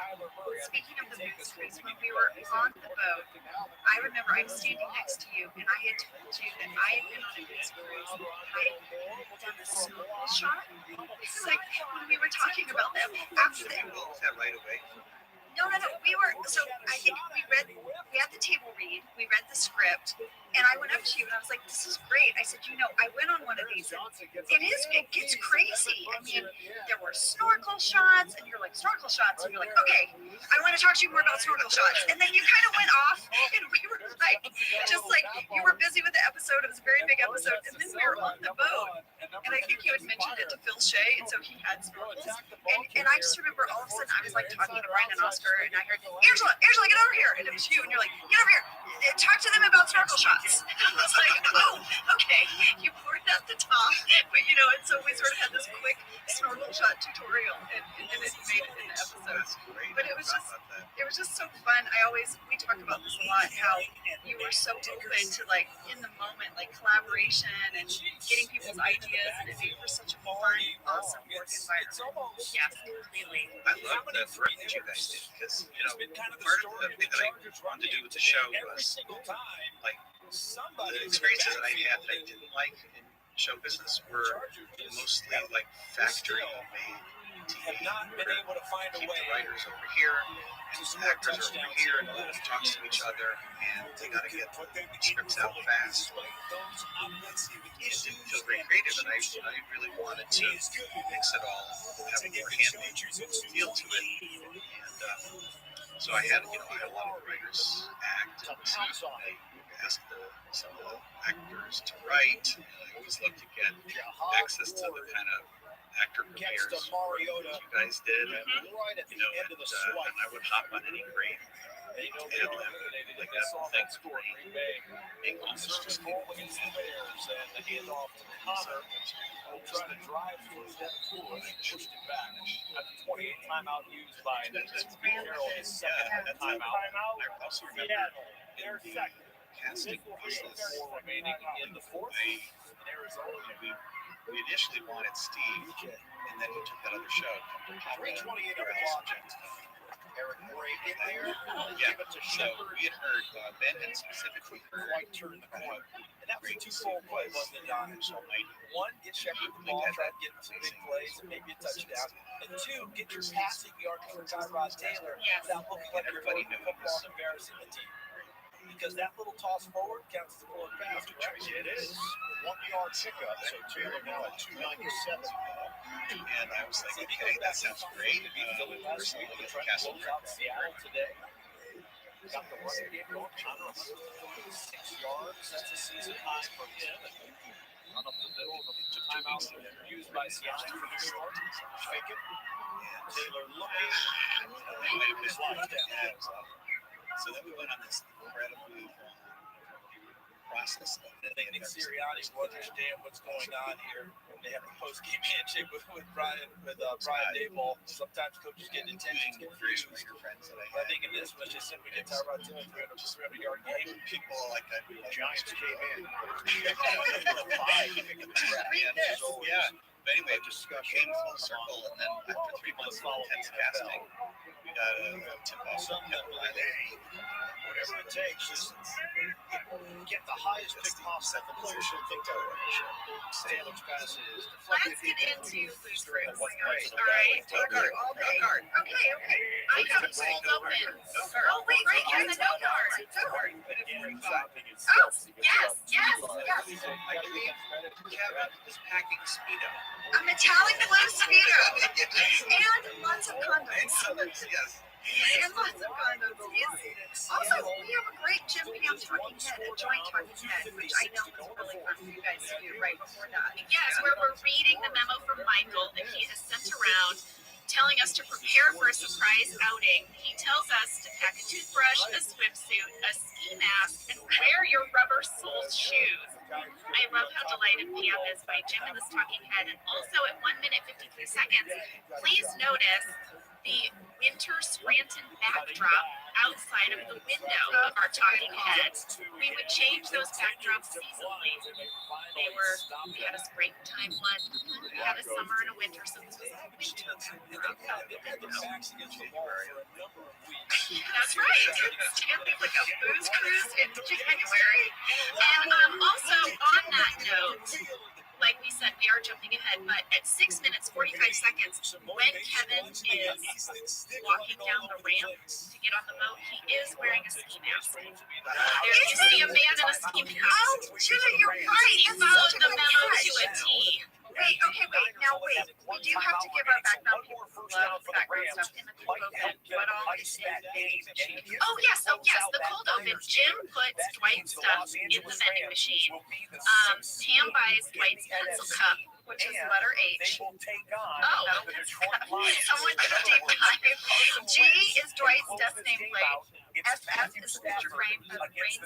Speaking of the big screens, when we were on the boat, I remember I was standing next to you, and I had told you that I had been on a big cruise. I had done a snorkel shot. It's like when we were talking about that after Did that. you both that right away? No. We were, so I think we had the table read, we read the script, and I went up to you and I was like, this is great. I said, I went on one of these. It gets crazy. I mean, there were snorkel shots, and you're like, snorkel shots, and you're like, okay, I want to talk to you more about snorkel shots. And then you kind of went off, and we were like, just like, you were busy with the episode. It was a very big episode, and then we were on the boat. And I think you had mentioned it to Phil Shea, and so he had snorkels. And I just remember all of a sudden I was like talking to Brian and Oscar, and I heard, Angela, get over here. And it was you, and you're like, get over here. Talk to them about snorkel shots. And I was like, oh, okay. You poured at the top. But, and so we sort of had this quick snorkel shot tutorial, and then it made it in the episode. That's great. But it was just so fun. We talk about this a lot, how you were so open to, like, in the moment, like, collaboration and getting people's ideas, and it made for such a fun, awesome work environment. Yeah, completely. I love the work that you guys did because, part of the thing that I wanted to do with the show was, like, the experiences that I had that I didn't like in show business were mostly like factory-made TV, where keep the writers over here and the actors are over here, and nobody talks to each other, and they got to get the scripts out fast. It didn't feel very creative, and I really wanted to mix it all, have a more handmade feel to it, and so I had a lot of the writers act, and I asked some of the actors to write, and I always love to get access to the kind of actor premieres that you guys did, and I would hop on any crate and like that whole thing for being almost just trying to drive through that pool and pushed it back. After 28 timeout used by Carroll, his second timeout. I also remember Their second. casting process. Four remaining in the fourth. In Arizona. We initially wanted Steve, and then we took that other show. 328 of the clock. Eric Gray in there. Yeah, so we had heard Ben had specifically heard White turn the corner. And that was a two-fold play, wasn't it, Don? One, get Shepard the ball, try to get some big plays and maybe a touchdown. And two, get your passing yards for Tyrod Taylor without looking like everybody knew football and embarrassing the team. Because that little toss forward counts as a forward pass. It is 1 yard pickup, so Taylor now at 297. and I was like, okay, that sounds great. Personally, the Castle Seattle today. Got the running game going. 6 yards. That's a season high for him. Run up the middle of the timeout used by Seattle for New York. Fake it. Taylor looking. They might have been slide down. So then we went on this incredibly long process. I think Sirianni will understand what's going on here. They have a post-game handshake with Brian Daboll. Sometimes coaches get intentions confused. I think in this one, it's just simply get Tyrod Taylor 300-yard game. People like that. Giants came in. Yeah. But anyway, just came full circle, and then after 3 months of intense casting, we got a tip-off from Kevin Riley. Whatever it takes, just get the highest pick possible. The players should think that way. Stanley's passes. Let's get into loose Straight rules. one All right. right. Guard. Okay. I have the polls open. Oh, wait, right here's the no guard. Oh, yes. I believe Kevin is packing a Speedo. A metallic blue Speedo. And lots of condoms. Yes. And lots of condoms. Also, we have a great Jim Pam talking head, a joint talking head, which I know was really fun for you guys to do right before that. Yes, where we're reading the memo from Michael that he has sent around telling us to prepare for a surprise outing. He tells us to pack a toothbrush, a swimsuit, a ski mask, and wear your rubber-soled shoes. I love how delighted Pam is by Jim in this talking head. And also at 1 minute 53 seconds, please notice we winter Scranton backdrop outside of the window of our talking head. We would change those backdrops seasonally. We had a springtime one, we had a summer and a winter, so this was a winter backdrop. That's right. Stanley like a booze cruise in January. And also on that note, like we said, we are jumping ahead, but at 6 minutes 45 seconds, when Kevin is walking down the ramp to get on the boat, he is wearing a ski mask. There you see a man in a ski mask. Oh, Jenna, you're right. He followed the memo to a T. Wait, okay, wait. Now, wait. We do have to give our background people who love background stuff in the cold open. What all is in the vending machine? Oh, yes, the cold open. Jim puts Dwight's stuff in the vending machine. Pam buys Dwight's pencil cup, which is letter H. Oh, someone did a deep dive. G is Dwight's desk nameplate. FF is a picture frame of Rain's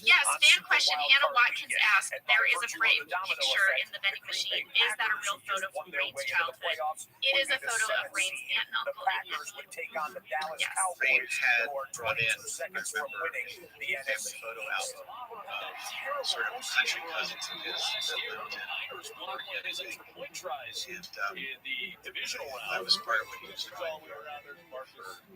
Yes, fan question. Hannah Watkins asked, there is a framed picture in the vending machine. Is that a real photo from Rain's childhood? It is a photo of Rain's aunt and uncle. Yes. Rain had brought in, I remember, a photo album of sort of country cousins of his that lived in Oregon, I think. And that was part of what he was trying for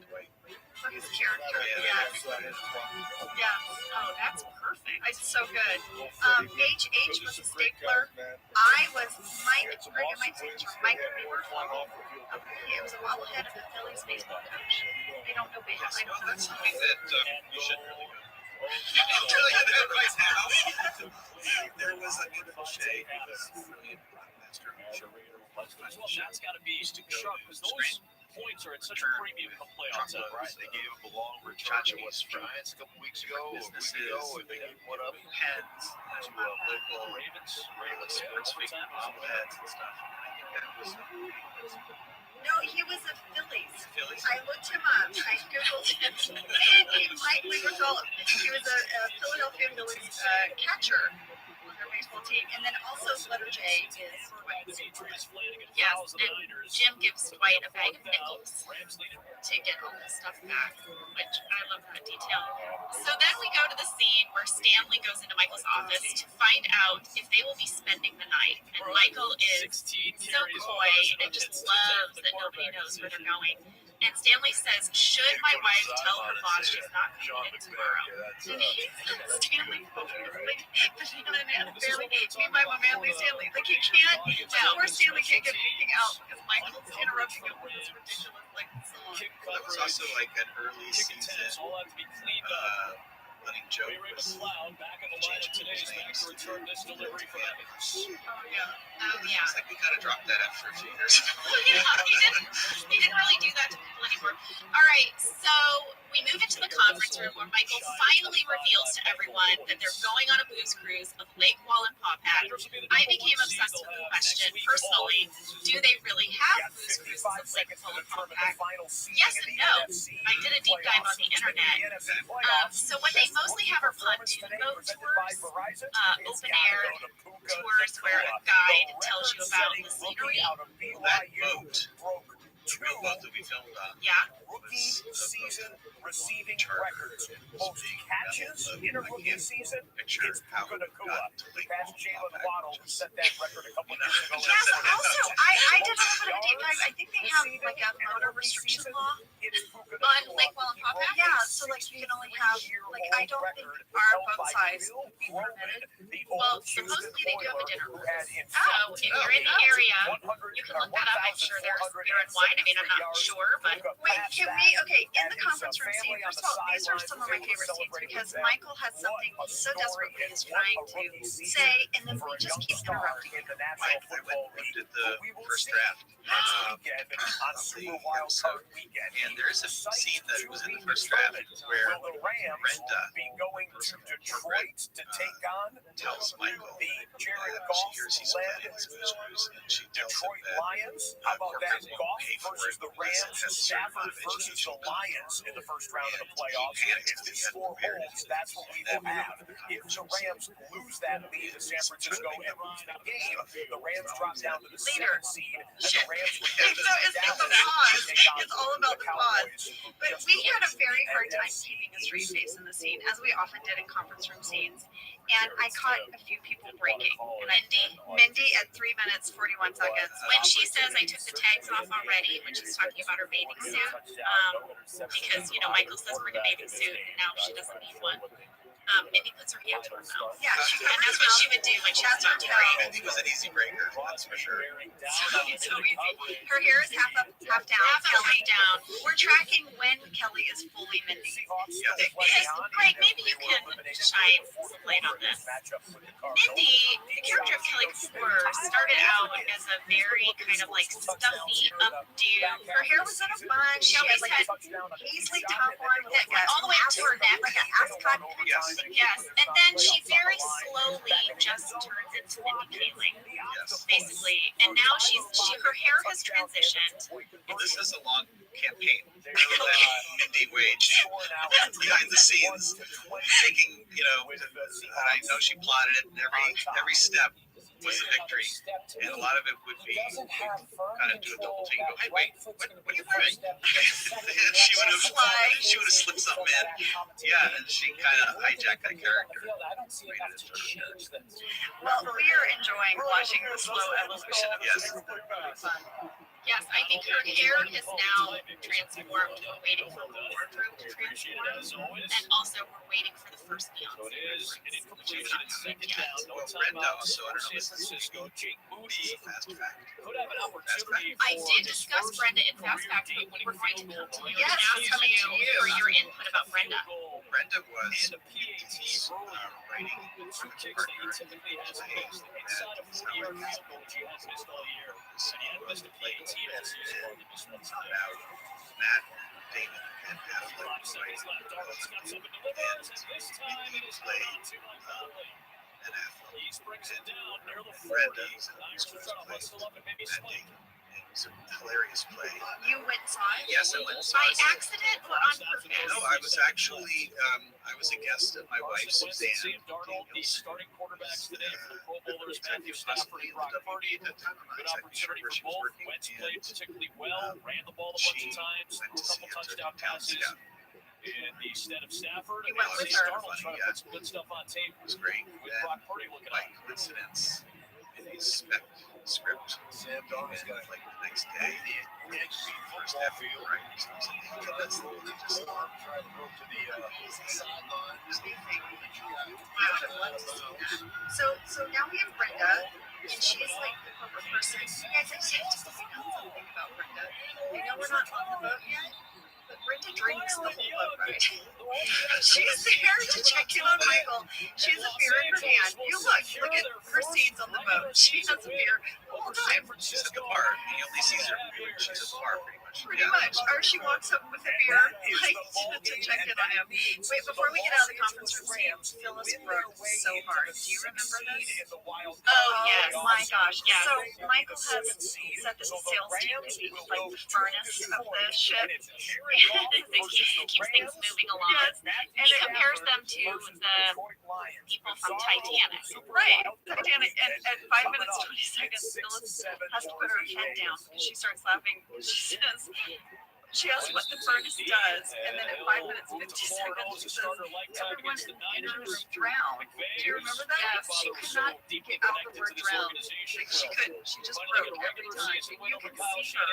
Dwight. For his character, yes. Yeah. Oh, that's perfect. It's so good. HH was a stapler. I was Mike teacher, Michael Weaver. It was a bobblehead of the Phillies baseball coach. They don't know baseball. I don't know. That's something that you should really go. You can really do it right now. There was a beautiful shade. He was a brilliant master. That's got to be sharp because those points are at such a premium come playoff time, right? They gave him a long return to the Giants a couple weeks ago, or a week ago, and they gave one up Pens to local Ravens sports figure bobbleheads and stuff. And I think that was No, he was a Phillies. Phillies. I looked him up. I googled him. Mike Weaver told him he was a Philadelphia Phillies catcher on their baseball team, and then also letter J is Dwight. Yes, and Jim gives Dwight a bag of nickels to get all this stuff back, which I love that detail. So then we go to the scene where Stanley goes into Michael's office to find out if they will be spending the night. And Michael is so coy and just loves that nobody knows where they're going. And Stanley says, should my wife tell her boss she's not coming in tomorrow? And he says, Stanley, like, barely me by my manly Stanley. Like, he can't, poor Stanley can't get anything out because Michael's interrupting him with this ridiculous, like, song. That was also like an early season running joke. Back on the line today's back to return this delivery from Evans. Oh, yeah. It's like we kind of dropped that after a few years. He didn't really do that to people anymore. All right, so we move into the conference room where Michael finally reveals to everyone that they're going on a booze cruise of Lake Wall and Pawpack. I became obsessed with the question, personally, do they really have booze cruises of Lake Wall and Pawpack? Yes and no. I did a deep dive on the internet. So what they mostly have are pontoon boat tours, open air tours where a guide tells you about the scenery. That boat, the real boat that we filmed on, Yeah. Rookie season receiving records. Most catches in a rookie season. picture It's how Puka it Nakua. got to Lake Past Jalen Waddle Just- set that record a couple years ago. Yes, also, I did a little bit of a deep dive. I think they have like a motor restriction law On Lake Wall and Pawpack? Yeah, so like you can only have, like, I don't think our boat size would be permitted. Well, supposedly they do have a dinner cruise. So Oh, if you're in the area, you can look that up. I'm sure there's beer and wine. I mean, I'm not sure, but Wait, can we, okay, in the conference room scene, first of all, these are some of my favorite scenes because Michael has something so desperately he's trying to say, and then we just keep interrupting him. I went and looked at the first draft on Super Wild Card Weekend. and there is a scene that was in the first draft where Will the Rams Brenda be going to Detroit to take on tells Michael the Jared she Goff hears he's led planning this booze cruise, and she tells him Detroit that Lions? How about that? corporate won't Goff pay versus the Rams, Stafford versus the Lions in the first round of the playoffs. If this score holds, that's what we will have. If the Rams lose that lead to San Francisco and lose that game, the Rams drop down to the 7th seed, and the Rams would go to It's the pause. It's all about the pause. But we had a very hard time keeping a straight face in the scene, as we often did in conference room scenes. And I caught a few people breaking. Mindy at 3 minutes 41 seconds. When she says I took the tags off already, when she's talking about her bathing suit, because Michael says bring a bathing suit, and now she doesn't need one. Mindy puts her hand to her mouth. Yeah, and that's what she would do when she was not married. Mindy was an easy breaker, that's for sure. So easy. Her hair is half up, half down. Half up, Kelly half down. We're tracking when Kelly is fully Mindy. Because, Greg, maybe you can shine some light on this. Mindy, the character of Kelly Kapoor, started out as a very kind of like stuffy, updo. Her hair was in a bun. She She had always like had a paisley top on that went all the way up to her neck. like an ascot. Yes, and then she very slowly just turns into Mindy Kaling, Yes. basically. And now her hair has transitioned. Well, this is a long campaign that Mindy waged behind the scenes, taking, and I know she plotted it, and every step was a victory, and a lot of it would be kind of do a double take and go, hey, wait, what are you wearing? And she would have slipped something in. Yeah, and she kind of hijacked that character. Well, we are enjoying watching the slow evolution of Yes. this. Yes, I think her hair is now transformed. We're waiting for the wardrobe to transform. And also, we're waiting for the first Beyonce reference, which is not coming yet. Well, Brenda also, I don't know, this is a fast fact. I did discuss Brenda in Fast Fact, but we're going to come to you Yes, and ask coming to you you. for your input about Brenda. Brenda was writing for the partner in about Matt Damon and Affleck writing and Mindy played an Affleck and Brenda was played Matt Damon. It was a hilarious play. You went and saw it? Yes, I went and saw By it. accident or on purpose? No, I was actually I was a guest at my wife Suzanne Daniels' executive husband in the WB at that time. I'm not exactly sure where she was working, and she went to see her downtown Scout. You went with her. Funny, yeah. It was great. And by coincidence, in a spec script came in like the next day. First half of the writers, I was like, hey, that's just So now we have Brenda, and she's like the corporate person. You guys have to find out something about Brenda. I know we're not on the boat yet, but Brenda drinks the whole boat ride. She's there to check in on Michael. She has a beer in her hand. You look at her scenes on the boat. She has a beer the whole time. she's at the bar. He only sees her when she's at the bar, pretty much. Pretty much. Or she walks up with a beer, like, to check in on him. Wait, before we get out of the conference room, Phyllis broke so hard. Do you remember this? Oh, yes. Oh my gosh. Yeah. So Michael has said that the sales team could be like the furnace of the ship. It keeps things moving along. Yes. He compares them to the people from Titanic. Right. Titanic. And at 5 minutes 20 seconds, Phyllis has to put her head down because she starts laughing. She asks what the furnace does, and then at 5 minutes 50 seconds, she says, everyone in her room drowned. Do you remember that? Yes. She could not get out the word drown. Like, she couldn't. She just broke every time. You can see her,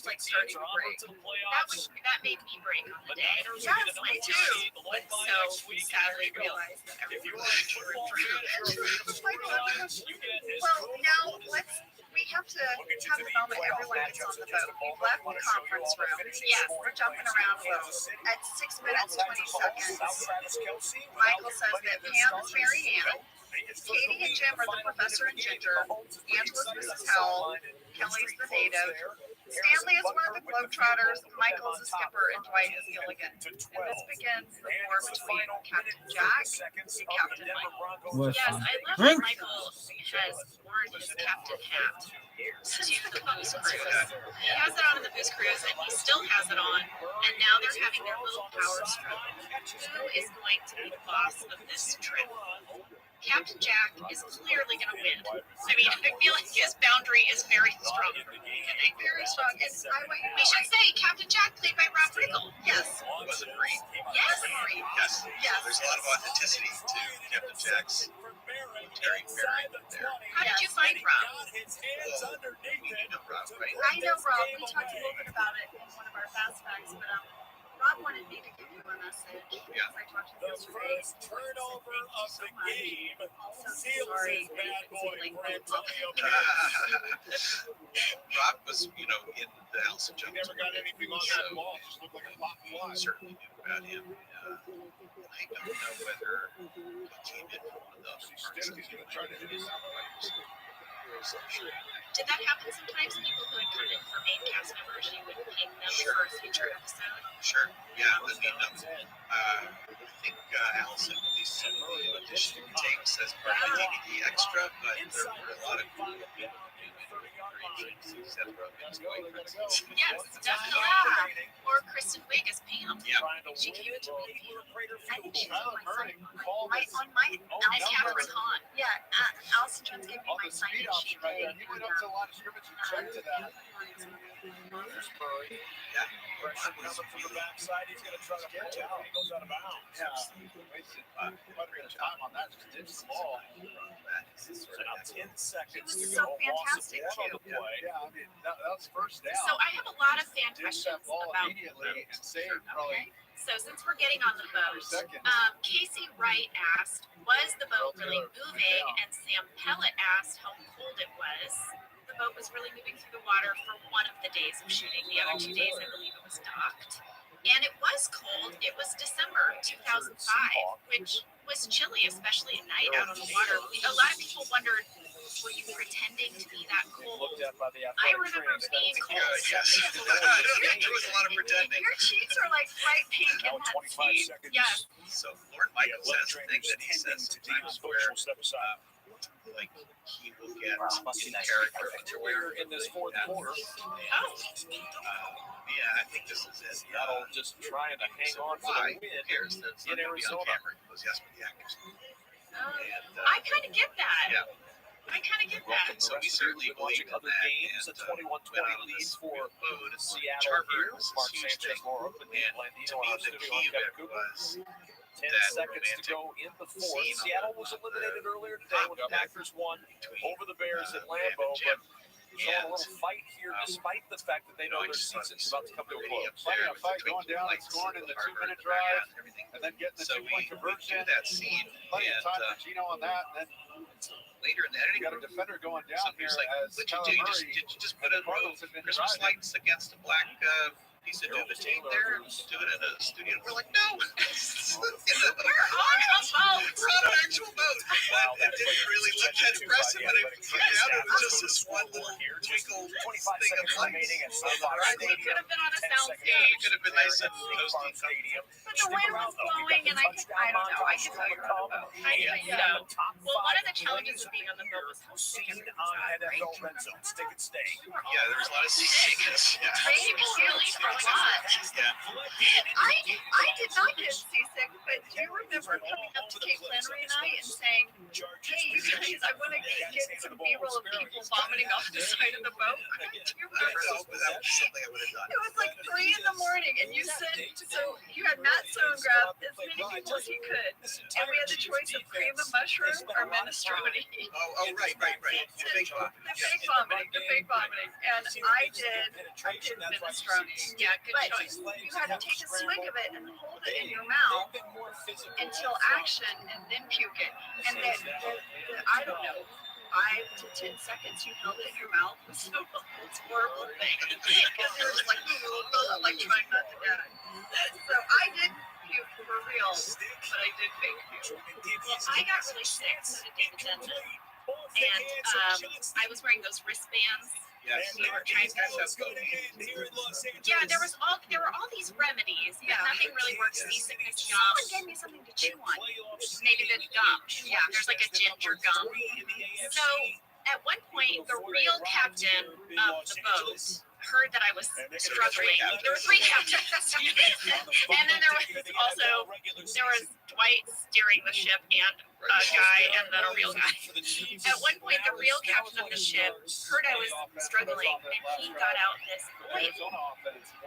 like, starting to break. That made me break on the day. Yes, me too. But so we sadly realized that everyone Well, now we have to have a moment everyone gets on the boat. We've left the conference room. Yes, we're jumping around a little. At 6 minutes 20 seconds, Michael says that Pam is Mary Ann, Katie and Jim are the professor and Ginger, Angela's Mrs. Howell, Kelly's the native, Stanley is one of the Globetrotters, Michael's a skipper, and Dwight is Gilligan. And this begins the war between Captain Jack and Captain Michael. Yes, I love that Michael has worn his captain hat. Since the Booze Cruise. He has it on in the Booze Cruise, and he still has it on. And now they're having their little power struggle. Who is going to be the boss of this trip? Captain Jack is clearly going to win. I mean, I feel like his boundary is very strong. Very strong. And We should say Captain Jack played by Rob Riggle. yes, Was it Marine? Yes. Yes. Yes. There's a lot of authenticity to Captain Jack's Terry Barry there. How did you find Rob? Well, we know Rob, right? I know Rob. We talked a little bit about it in one of our fast facts, but Rob wanted me to give you a message. Yeah. I talked to him yesterday. Turnover of the game. Also, Seals sorry his that bad you boy couldn't see Brent Link Rob was, in the Allison Jones. Never got anything on that ball. Just looked like a pop fly. Certainly knew about him. I don't know whether he came in from one of the other He's parts. going to try to do something. Did that happen sometimes? People who had come in for main cast members, you would ping them for a future episode? Sure. Yeah. I think Allison released some of the audition tapes as part of the DVD extra, but there were a lot of cool people Yes, definitely. Or Kristen Wiig as Pam. Yeah. She came into the movie. I think she's on my side. On my and Catherine Hahn. Yeah, Allison Jones gave me my sign-in sheet today. He went up to a lot of scrimmage and checked to that. Yeah. Pressure coming from the backside. He's going to try to pull it out. He goes out of bounds. Wasted time on that. Just ditched the ball. So now 10 seconds He was to so go. fantastic, Lost the ball on the play. Yeah, I mean, that was first down. So I have a lot of fan Ditched questions that ball about. immediately and saved probably So since we're getting on the boat, seconds. Casey Wright asked, "Was the boat really moving?" And Sam Pellet asked how cold it was. The boat was really moving through the water for one of the days of shooting. The other 2 days, I believe it was docked. And it was cold. It was December 2005, which was chilly, especially at night out on the water. A lot of people wondered, were you pretending to be that cold? Looked at by the I remember being cold. Yes. There was a lot of pretending. Your cheeks are like bright pink Now and that 25 heat. seconds. Yes. So Lord Michaels has a thing that he says sometimes where, Step aside. like, he will get in character to where in this fourth quarter. Oh. yeah, I think this is it. That'll just trying to hang on for Why? the win. Who cares? That's in not going to be on Arizona. camera. He goes, yes, but the actors. And, I kind of get that. yeah. I kind of get that. Welcome So the we rest of certainly you watching believe in other that, games. and, A 21-20 went on lead this for boat and Seattle Charter here. was a Mark huge Sanchez, thing. Laura Open, And Blandino to on me, our the studio key on of it Kevin Cooper. was 10 that seconds to romantic go in the fourth. scene Seattle on was the eliminated earlier today when the Packers won between over the Bears at Rav Lambeau, and Jim. but showing a little fight here despite the fact that they know I their just thought season's this about to come to a really close. up there with the Fight twinkling going down and lights, scoring in the harbor, 2-minute the drive, background, and everything. and then getting the So two-point we do conversion. that scene, Plenty of and time for Gino on that, and then later in the you editing got a room, defender going down here somebody's like, as "What'd you Kyler do? Murray Did you just put a row Cardinals have of been Christmas driving. lights against a black piece of Novocaine there and do it in a studio?" We're like, "No, We're on a boat. we're on an actual boat." Wow, It didn't really look that impressive, but it turned out it was just this one little twinkle 25 thing of seconds remaining at lights. SoFi We Stadium. could have been on a 10 sound seconds. stage. It could have been nice and State toasty. Farm Stadium. But the wind was blowing, and I don't know. I could tell you about the boat. I think so. Well, one of the challenges of being on the boat was how sick Seen everything on was, right? NFL Red Zone. Stick and stay. Yeah, there was a lot of seasickness. Yeah. Rain really for a lot. Yeah. I did not get seasick, but do you remember coming up to Kate Flannery and I and saying, "Hey, you guys, I want to get some B-roll of people vomiting off the side of the boat"? Do you remember? No, but that was something I would have done. It was like 3 in the morning, and you said, so you had Matt Stone grab as many people as he could, and we had the choice of cream and mushroom or minestrone. Oh, right. The fake vomiting, and I did minestrone. Yeah, good But choice. you had to take a swig of it and hold it in your mouth until action and then puke it. And then, I don't know, 5 to 10 seconds you held it in your mouth was the most horrible thing. Because you were just like trying not to die. So I did puke for real, but I did fake puke. Well, I got really sick, so did David Denton. And I was wearing those wristbands. Yes. We were trying to there were all these remedies, but nothing really works. Seasickness gum. Someone gave me something to chew on. Maybe the gum. Yeah, there's like a ginger gum. So At one point, the real captain of the boat heard that I was struggling. There were 3 captains, and then there was Dwight steering the ship and a guy and then a real guy. At one point, the real captain of the ship heard I was struggling, and he got out this oil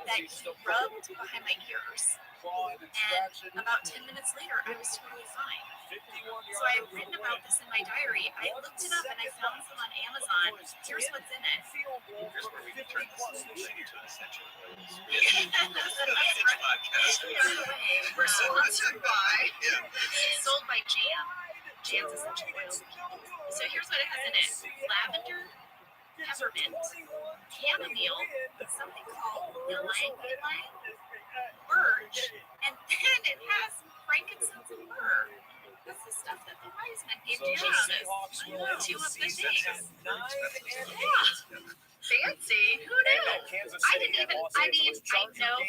that he rubbed behind my ears. And about 10 minutes later, I was totally fine. So I had written about this in my diary. I looked it up and I found some on Amazon. Here's what's in it. Here's where we can turn this into an essential oils. We're sponsored by, sold by Jam. Jam's essential oils. So here's what it has in it: lavender, peppermint, chamomile, something called ylang-ylang, birch, and then it has frankincense and myrrh. That's the stuff that the wise men gave to Jesus. 2 of the things. Yeah. Fancy. Who knew? I know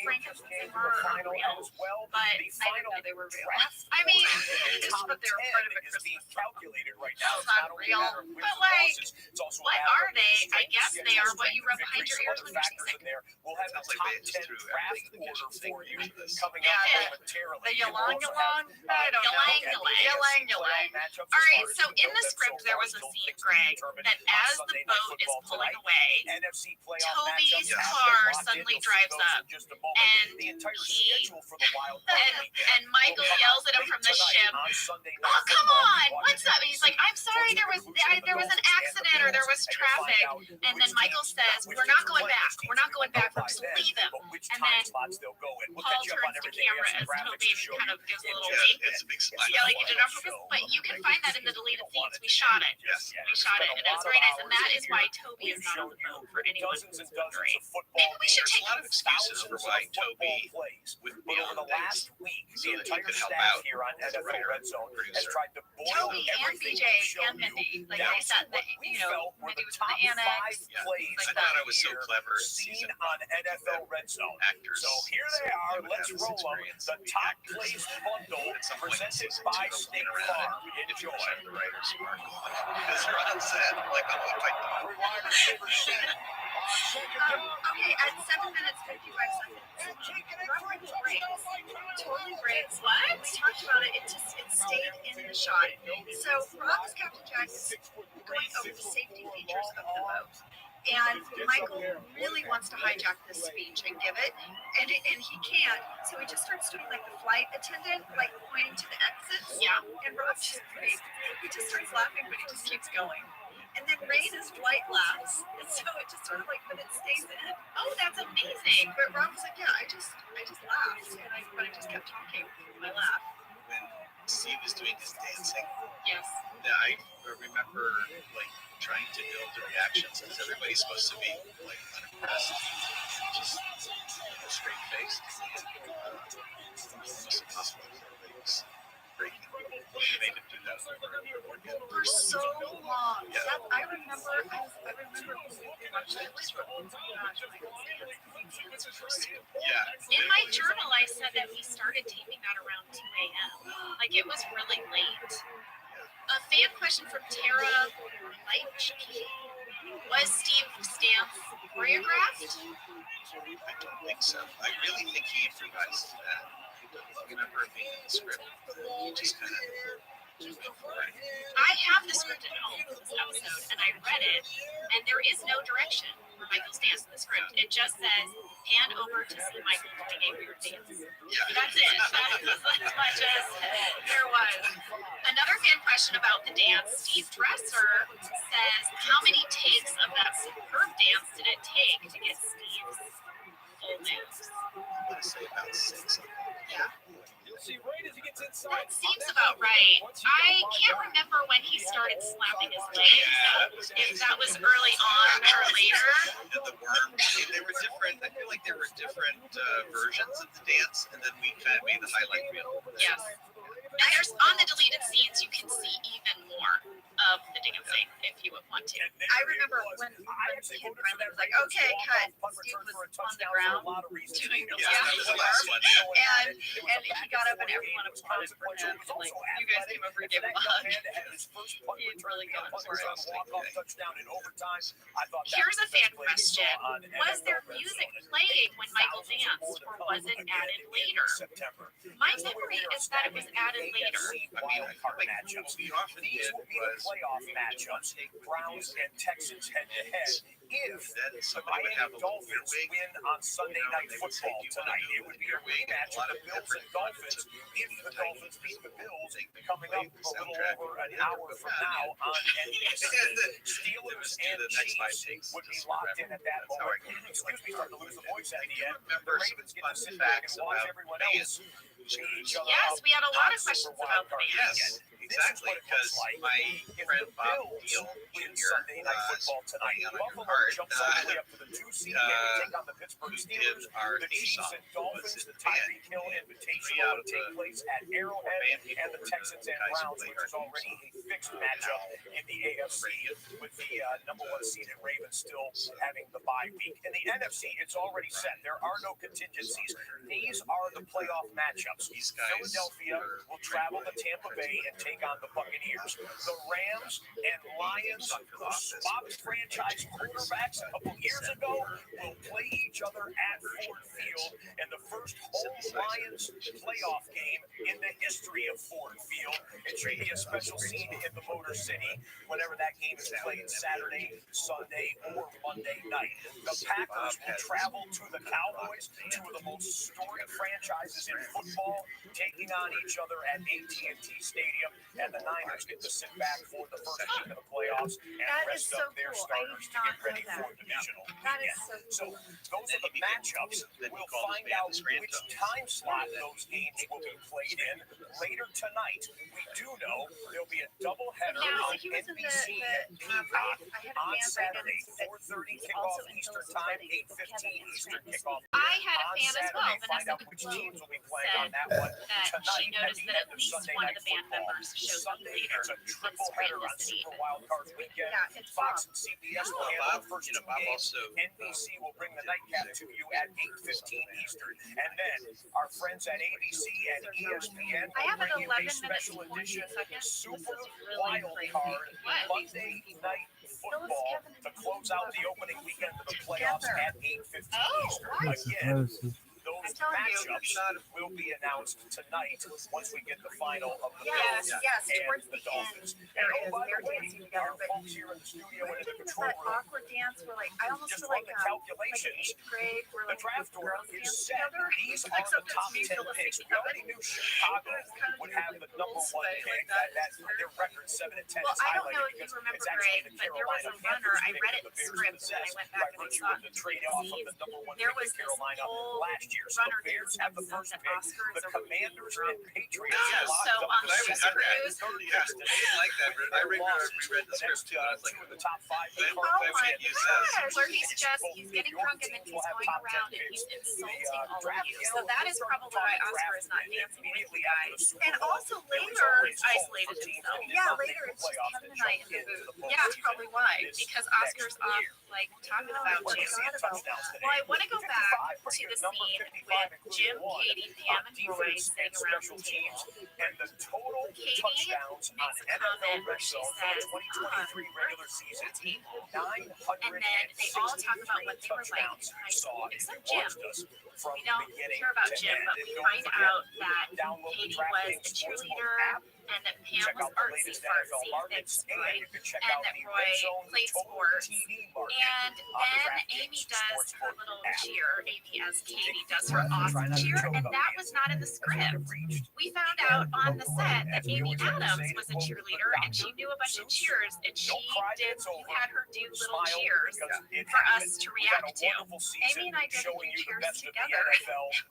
frankincense and myrrh are real, but I didn't know they were real. I mean, but they're part of a Christmas right now. That's not real. But like, what are they? I guess they are what you rub behind your ears when you're seasick. We'll have the Sounds like top they just 10 threw draft everything in the order kitchen for you sink into this. coming Yeah. up momentarily. The ylang-ylang? I don't know. Ylang-ylang. All right, so in the script there was a scene, Greg, that as the boat is pulling away, Toby's car suddenly drives up, and and Michael yells at him from the ship, "Oh, come on, what's up?" And he's like, "I'm sorry, there was an accident or there was traffic." And then Michael says, "We're not going back. We're not going back. We're just leave him." And then Paul turns to camera as Toby kind of gives a little wink. It's a big slide. Yeah, like you did on purpose, but you can find that in the deleted scenes. We shot it. Yes. We shot it, and it was very nice. And that is why Toby is not on the boat, for anyone who's wondering. Maybe we should take a lot of excuses for why Toby would be on this, The so that he entire could help staff out here on as a NFL writer, Red Zone has producer. tried to boil Toby and everything BJ we've shown and Mindy, you like down they said to that, what we you know, felt were Mindy the was in top the annex. 5 plays I like thought that I was so here clever in seen season on 1 NFL Red Zone. actors. So here they so are. they would Let's have this roll them. experience The of being top actors. plays bundle At some point in presented season by 2, State get around Farm. it. If Enjoy. you're some of the writers who aren't because they're on set, like, oh, what do I do? Okay, at 7 minutes 55 seconds, Rob breaks. Totally breaks. What? We talked about it. It stayed in the shot. So Rob as Captain Jack is going over the safety features of the boat. And Michael really wants to hijack this speech and give it, and he can't. So he just starts doing like the flight attendant, like pointing to the exits. Yeah. And Rob's just great. He just starts laughing, but he just keeps going. And then Rain is flight laughs, and so it just sort of like, but it stays in. Oh, that's amazing. But Rob was like, yeah, I just laughed, but I just kept talking. I laughed. When Steve was doing his dancing, Yes. I remember like trying to build the reactions because everybody's supposed to be like unimpressed, just straight faced. Almost impossible. Everybody was breaking. You made him do that over and over again. For so long. Yeah. Yep, I remember watching it just Yeah. In my journal, I said that we started taping that around 2 a.m. Like it was really late. A fan question from Tara Leitchke. Was Steve Stamps choreographed? I don't think so. I really think he improvised that. I remember it being in the script, but he just kind of went for it. I have the script at home for this episode, and I read it, and there is no direction for Michael's dance in the script. It just says, pan over to see Michael doing a weird dance. Yeah. That's it. That's as much as there was. Another fan question about the dance, Steve Dresser says, how many takes of that superb dance did it take to get Steve's full moves? I'm going to say about 6. Yeah. You'll see right as he gets inside. That seems about right. I can't remember when he started slapping his legs. If that was early on or later. And the worms, they were different. I feel like there were different versions of the dance, and then we kind of made the highlight reel. Yes. And there's on the deleted scenes, you can see even more. of the dancing if you would want to. I remember when Kid finally was like, okay, cut. Steve was on the ground doing the and he got up and everyone applauded for him. And, like, you guys came over and gave him a hug. He's really going for it. Here's a fan question. Was there music playing when Michael danced, or was it added later? My memory is that it was added later. I mean, we often did was playoff matchups, Browns and Texans head to head. If then the somebody would have Miami a little Dolphins earwig, win on Sunday Night Football tonight, it would be a rematch of the Bills and Dolphins if the Dolphins beat the Bills coming up a little over an hour from now on NBC. Steelers and Chiefs would be locked in at that moment. Excuse me, starting to lose the voice at the end. The Ravens get to sit back and watch everyone else beat each other Yes, up. we had a lot of questions about the band. yes, exactly, because my friend Bob Deal Jr. Sunday Night Football tonight. playing on a new Buffalo card, jumps all the way up to the 2 seed game to take on the Pittsburgh we Steelers. did our The theme Chiefs song. and Dolphins, the Tyreek Hill Invitational will take place at Arrowhead, and the Texans and Browns, which is already a fixed matchup in the AFC, with the number 1 seeded Ravens still having the bye week. In the NFC, it's already set. There are no contingencies. These are the playoff matchups. These guys Philadelphia will travel to Tampa Bay and take on the Buccaneers. The Rams and Lions, who swapped franchise quarterbacks a couple years ago, will play each other at Ford Field in the first home Lions playoff game in the history of Ford Field. It should be a special scene in the Motor City whenever that game is played Saturday, Sunday, or Monday night. The Packers will travel to the Cowboys, two of the most storied franchises in football, taking on each other at AT&T Stadium, and the Niners get to sit back for the first week of the playoffs and That is rest so up their cool. I starters did to not get ready know for that. divisional That is weekend. so So cool. those are the matchups. We'll find out which time slot those games will be played in later tonight. We do know there'll be a doubleheader Now, on he was in NBC and I Peacock had a on fan right Saturday, now that 4:30 he's kickoff also in Eastern Phyllis's time, wedding with 8:15 Kevin Eastern and kickoff. I had a On fan as well, Saturday, find Vanessa out which McClone, teams will be playing on said that one that she tonight at noticed the that end at of least Sunday one of Night the band Football. members shows up Sunday, later it's a in triple header on Synchronicity. Super Wild Card Weekend. Yeah, it's Fox Bob. and CBS will Well, handle Bob, the first two Bob games. also NBC will bring the nightcap to you at 8:15 Eastern. And then our friends at ABC and ESPN I have will an bring you 11 a special minute 20 edition seconds. Super This is really Wild crazy. Card What? Monday Night Football to close out the opening weekend of the playoffs at 8:15 Oh, Eastern. Again, those I'm telling you. matchups will be announced tonight once we get the final of the Yes, Bills yes, and towards the the Dolphins. end, there And is. by the They're way, dancing together, our but folks here in the studio and in the doing control that room, awkward dance where, like, I almost just feel run like the calculations. 8th grade where, The like, draft order girls is dance set. together. These are the top 10 picks. We already knew Chicago would have the number 1 pick. That's their record 7-10. Well, is I don't know highlighted if you because remember, it's actually Greg, the but there was a Carolina runner. I Panthers read pick it that in the the Bears script and I possess went by back and I virtue saw of the trade off of the number 1 there pick was in this Carolina whole last year. So runner the Bears have the first that pick. Oscar The is a Commanders really and Patriots Yeah, locked so up on the I the read that. cruise, Yeah, I didn't like that. I reread the script too. I was like, two of the top 5 Oh my use God, where he's getting drunk and then he's going around and he's insulting all of you. So that is probably why Oscar is not dancing with you guys. And also later, Isolated himself. yeah, later it's just Kevin and I in the booth. Yeah, that's probably why. Because Oscar's off, like, talking about Jim. Well, I want to go back to the scene with Jim, Katie, Pam, and Roy sitting around the table. And the total Katie touchdowns on makes a comment where she says, the 2023 regular season, table. 960 And then they all talk about what they were like in high school, except Jim. We don't hear about Jim, but we find out that Katie was a cheerleader and that Pam was artsy fartsy, thanks Roy, and that Roy played sports. And then Amy does her little cheer, Amy as Katie does her awesome cheer, and that was not in the script. We found out on the set that Amy Adams was a cheerleader and she knew a bunch of cheers and she had her do little cheers for us to react to. Amy and I did a few cheers together.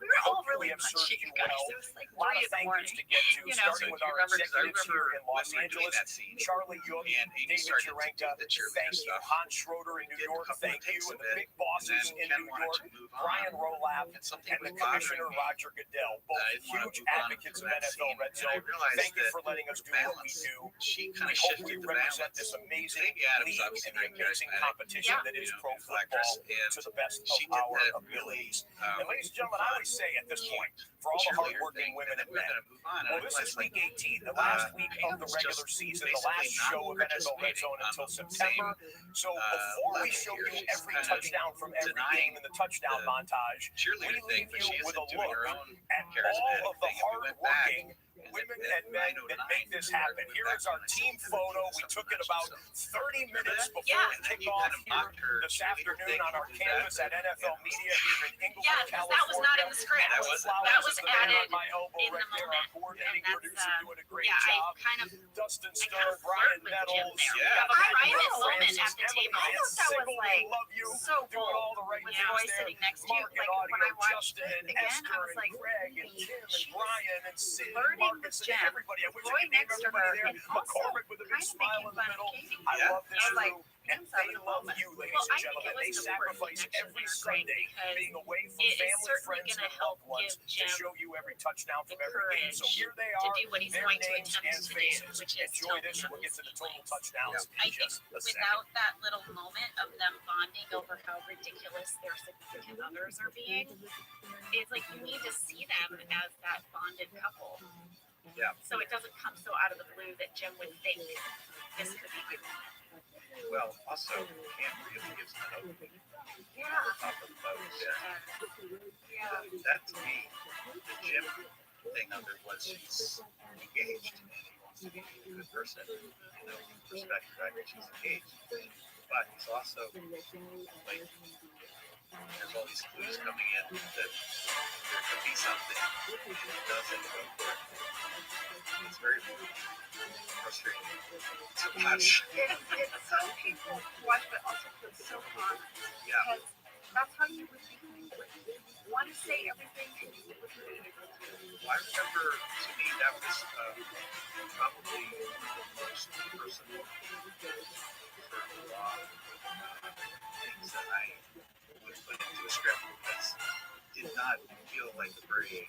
We were all really punchy, you guys. It was like 3 in the morning. You know, starting with our remember executives here in Los when we were doing Angeles. that scene, Charlie Young, and Amy David started to Jurenka, do the cheerleader thank you. stuff. Hans Schroeder in New Did a York, couple thank of takes you. of And the it, big bosses and in Ken New wanted York, to move on, Brian Rolap, and something and was the Commissioner bothering me. Roger Goodell, both I didn't want to huge move on advocates from of that NFL scene, Red and I Zone. realized Thank you that for letting us the do what we balance, do. she kind We of hope we shifted the represent balance. this amazing Amy Adams league obviously and the very amazing charismatic, competition that you is know, pro beautiful actress, football to and the best of she did our that abilities. really, And ladies and gentlemen, I always say at this point, for all the cheerleader hardworking thing, women and and then we were men, going to move on. And well, I this realized, is like, week 18, the last week Pam of the was regular just season, the last basically show not of NFL Red participating Zone on until the September. So before we level show here. you She's every kind of touchdown from every denying game in the touchdown the montage, we cheerleader thing, leave but you she with isn't a doing look her own at all charismatic of the thing. And we went back, hardworking women and men that make this happen. Here is our team photo. We took it about 30 minutes before Yeah. kickoff here this afternoon on our campus at NFL Media here in Inglewood, Yeah, because California. that was not in the script. That was added on my elbow in the right there. Our moment. coordinating And producer that's, doing a great yeah, job. I kind of Dustin flirt Stern, Brian with Jim Nettles. there. Yeah. We have a I private know. moment at the Emily table. I thought that was, Sickle, like, we love you. so Doing all the bold. right With things Roy there. sitting next to you. Mark and Like, when audio, I watched Justin it and again, Esther I was and like, Greg and Tim and she's Brian and Sid and flirting Marcus with and Jen. everybody. I wish I Roy could name next to everybody her, there. and also McCormick with a big kind of smile in making the fun of middle. Katie. I Yeah. love this I was like, crew. And they love you, ladies Well, and I think gentlemen. it was They an important sacrifice connection every there, Greg, Sunday because being away from it is family, certainly friends, gonna and help loved ones give to Jim show you every touchdown from the every game. So courage here they to are, do what he's their going to names attempt and to do, faces. which is Enjoy tell this, and we'll get to the total touchdowns I in think just a second. without that little moment of them bonding over how ridiculous their significant others are being, it's like you need to see them as that bonded couple. Yeah. So it doesn't come so out of the blue that Jim would think this could be my moment. Well, also, Cam really gives the hope. Yeah. Top of the boat there. Yeah. That to me, the Jim thing of it was she's engaged and he wants to be a good person. You know, respect the fact that she's engaged. But he's also like, there's all these clues coming in that there could be something, and he doesn't go for it. It's very frustrating to watch. It's so painful to watch, but also feels so honest. Yeah. Because that's how you would be. You want to say everything and you wouldn't be able to. Well, I remember, to me, that was probably the most personal, sort of raw things that I would put into a script, because it did not feel like a very,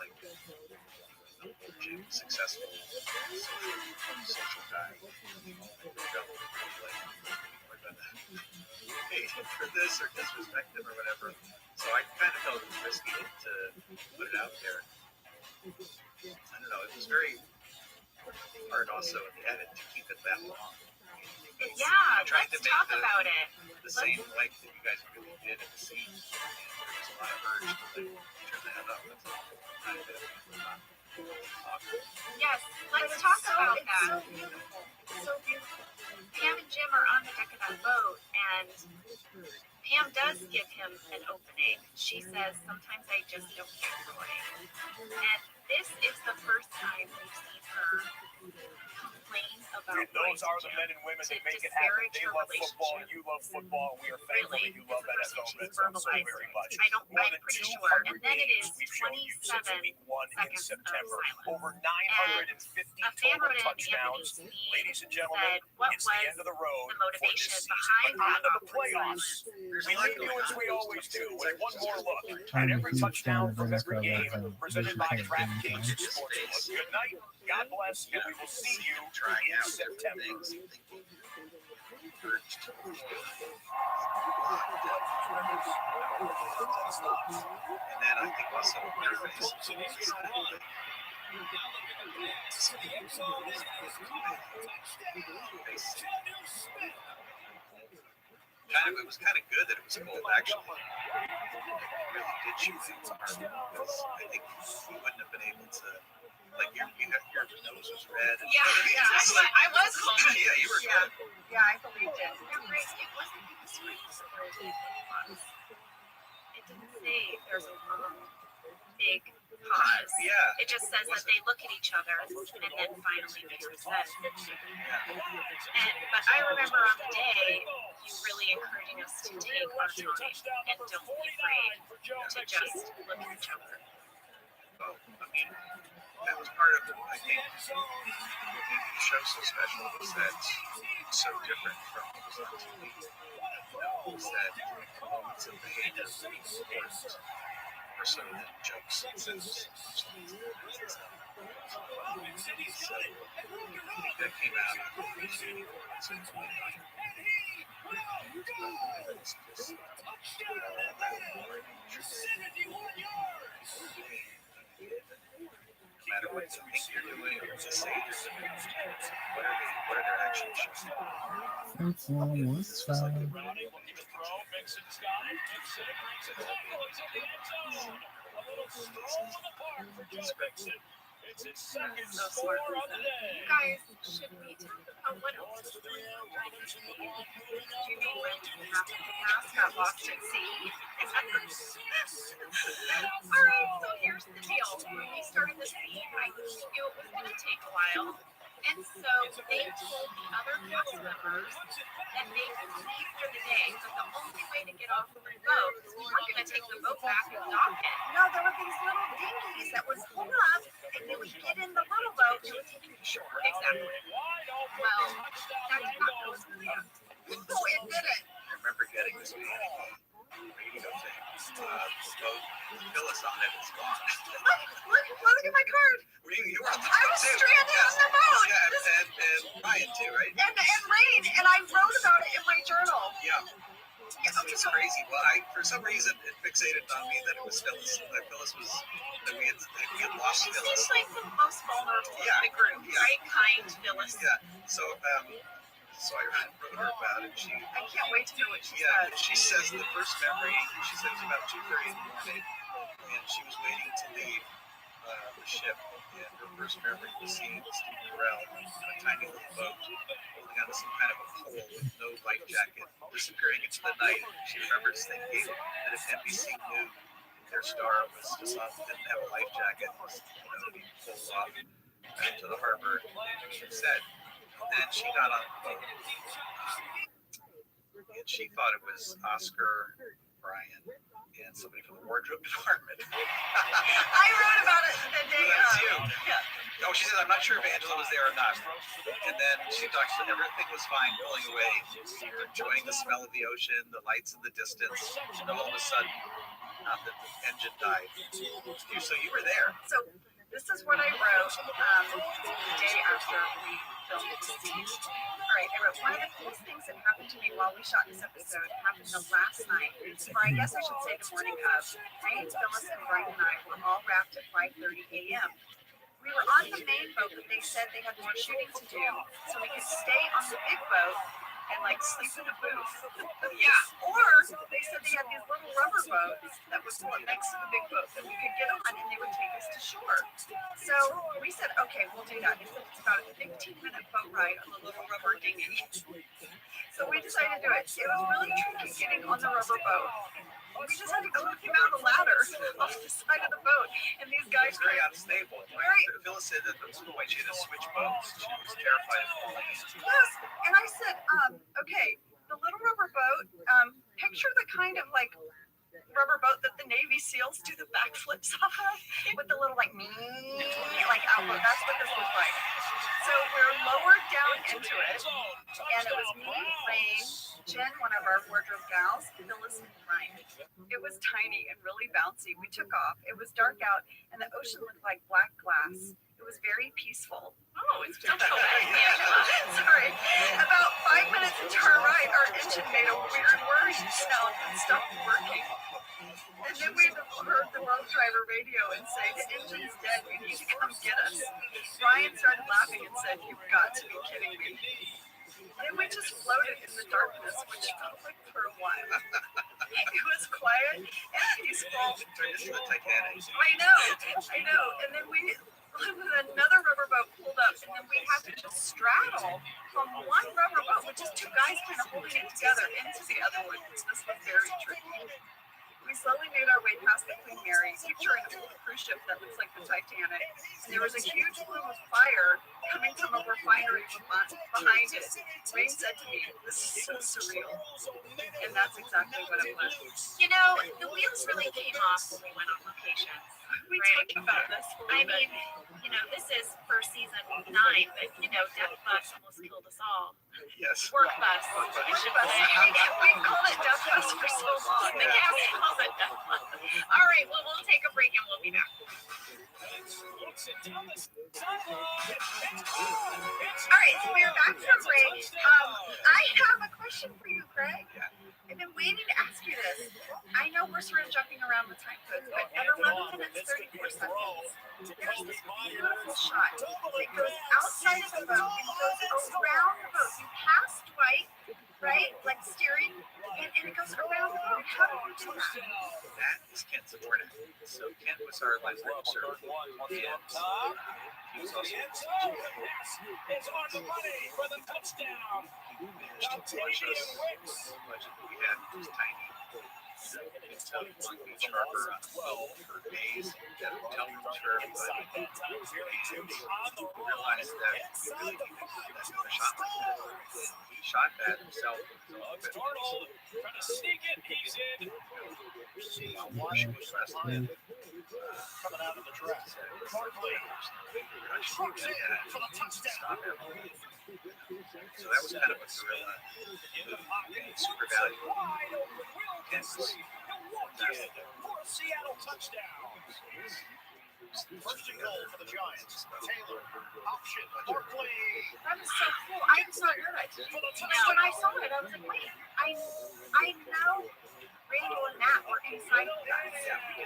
like, Jim, successful social guy. We're gonna pay him for this or disrespect him or whatever. So I kind of felt it was risky to put it out there. I don't know. It was very hard also in the edit to keep it that long. Yeah, Trying let's to make talk about it. the same length that you guys really did in the scene. And there was a lot of urge to turn that up. That's all. Kind of awkward. Yes, But let's it's talk so, about it's that. so beautiful. It's so beautiful. Pam and Jim are on the deck of that boat, and Pam does give him an opening. She says, sometimes I just don't get Roy. And this is the first time we've seen her complain about And those Roy are to the Jim. men and women To that make it happen. disparage They her love football, and relationship. you love football, and we are thankful Really, that you love is the NFL first time she's Red Zone so verbalized very it. much. I'm More than pretty 200 sure. And then it games is we've shown you since 27 week 1 in seconds of September. silence. Over 950 A fan total wrote in touchdowns. Anthony's Ladies and feed, gentlemen, said, what it's was the end of the road the for motivation this season. behind But on that to the awkward playoffs. silence? We leave you as we always do with one more look at every touchdown from every game presented by DraftKings Sportsbook. Good night, God bless, and we will see you Trying in out September. things, thinking, urged to and then I think also your face. It was kind of good that it was cold, actually. It really did shoot things hard, because I think you wouldn't have been able to, like, your nose was red. And I was cold. Yeah, you were good. Yeah, I believed it. It wasn't in the script where it was. It didn't say there's a long, big pause. Yeah. It just says that they look at each other and then finally make a sense. But I remember on the day, you really encouraging us to take our time and don't be afraid to just look at each other. Oh, I mean, that was part of it. I think what made the show so special was that it's so different from what was on TV. Was that moments of behavior that was important more so than jokes and sentences. So that came out of the no matter what you think you're doing or what you say you're doing, what are their actions? It's almost fine. It's his second score of the day. Guys, should we talk about what else is going on right now? Do you mean when Half got lost at sea? All right, so here's the deal. When we started this meeting, I knew it was going to take a while. And so they told the other cast members that they could leave for the day, but the only way to get off the boat is we weren't going to take the boat back and dock it. No, there were these little dinghies that would pull up, and they would get in the little boat and it would take them to shore. Exactly. Well, that did not go as planned. No, it didn't. I remember getting this radio thing. The boat, Phyllis on it is gone. Look at my card. You were on the I was too. stranded on the boat. Yeah, and Ryan too, right? And rain, and I wrote about it in my journal. Yeah. It's crazy. Well, for some reason, it fixated on me that it was Phyllis. That Phyllis was, that we had lost She Phyllis. seems like the most vulnerable in the group, right? Kind Phyllis. Yeah. So I wrote her about it. I can't wait to know what she Yeah, says. she says the first memory, she said it was about 2:30 in the morning, and she was waiting to leave the ship, and her first memory was seeing Steve Carell in a tiny little boat, holding onto some kind of a pole with no life jacket, disappearing into the night. She remembers thinking that if NBC knew their star was just didn't have a life jacket, was being pulled off back to the harbor, she said. And then she got on the boat, and she thought it was Oscar, Brian, and somebody from the wardrobe department. I wrote about it the day That's you. Yeah. Oh, she said, I'm not sure if Angela was there or not. And then she talks to everything was fine, pulling away, enjoying the smell of the ocean, the lights in the distance, and all of a sudden, the engine died. So you were there. So this is what I wrote the day after we filmed the scene. All right, I wrote, one of the coolest things that happened to me while we shot this episode happened the last night, or I guess I should say the morning of. Rain, Phyllis, and Brian and I were all wrapped at 5:30 a.m. We were on the main boat, but they said they had more shooting to do, so we could stay on the big boat and sleep in a booth. Yeah, or they said they had these little rubber boats that would pull up next to the big boat that we could get on and they would take us to shore. So we said, okay, we'll do that. They said it's about a 15-minute boat ride on the little rubber dinghy. So we decided to do it. It was really tricky getting on the rubber boat. We just had to go climb out a ladder off the side of the boat, and these guys It's very unstable. Phyllis said that at some point she had to switch boats. She was terrified of falling in. Yes, and I said, okay, the little rubber boat, picture the kind of rubber boat that the Navy SEALs do the backflips off of, with the little outboat. That's what this looked like. So we're lowered down into it, and it was me, Rain, Jen, one of our wardrobe gals, Phyllis, and Ryan. It was tiny and really bouncy. We took off. It was dark out, and the ocean looked like black glass. It was very peaceful. Oh, it's still Sorry. About 5 minutes into our ride, our engine made a weird whirring sound and stopped working. And then we heard the boat driver radio and say, the engine's dead, we need to come get us. Ryan started laughing and said, you've got to be kidding me. Then we just floated in the darkness, which felt like for a while. It was quiet and peaceful. Turned into the Titanic. I know. And then another rubber boat pulled up, and then we had to just straddle from one rubber boat, which is two guys kind of holding it together, into the other one. This was very tricky. We slowly made our way past the Queen Mary, picturing an old cruise ship that looks like the Titanic, and there was a huge plume of fire coming from a refinery behind it. Rain said to me, "This is so surreal," and that's exactly what it was. You know, the wheels really came off when we went on location. We Right. talked about this. I mean, you know, this is for season 9, but you know, Death Bus almost killed us all. Yes. Work bus. We called it Death Bus for so long. The gas calls it Death Bus. All right, well, we'll take a break and we'll be back. All right, so we are back from break. I have a question for you, Craig. I've been waiting to ask you this. I know we're sort of jumping around the time codes, but at 11 minutes 34 seconds, there's this beautiful shot. It goes outside of the boat and goes around the boat. You pass Dwight, right? Like steering, and it goes around the boat. How do you do that? That is Kent Zabornik. So Kent was our last producer. He was also It's on the money for the touchdown. budget that we had was tiny. It's a Long Beach Harbor for days at a hotel room for everybody. And we realized that we really needed that another shot like that. He shot that himself. Arnold trying to sneak it. He's in. Washington was wrestling. Coming out of the track. Barkley strokes in for the touchdown. So that was kind of a guerrilla move. Super valuable. And Seattle touchdown. First and goal for the Giants. Taylor, option, Barkley. That is so cool. I did not know that. When I saw it, I was like, wait, I know Randall and Matt were inside of guys,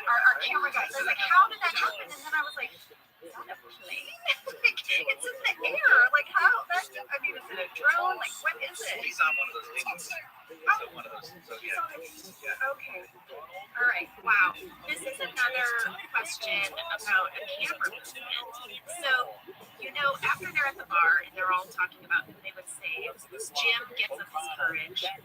our camera guys. I was like, how did that happen? And then I was like, is that a plane? Like, it's in the air. Like, how? That's, I mean, is it a drone? Like, what is it? he's on one of those things. So one of those. So yeah. Okay. All right. Wow. This is another question about a camera movement. So, you know, after they're at the bar and they're all talking about who they would save, Jim gets up his courage and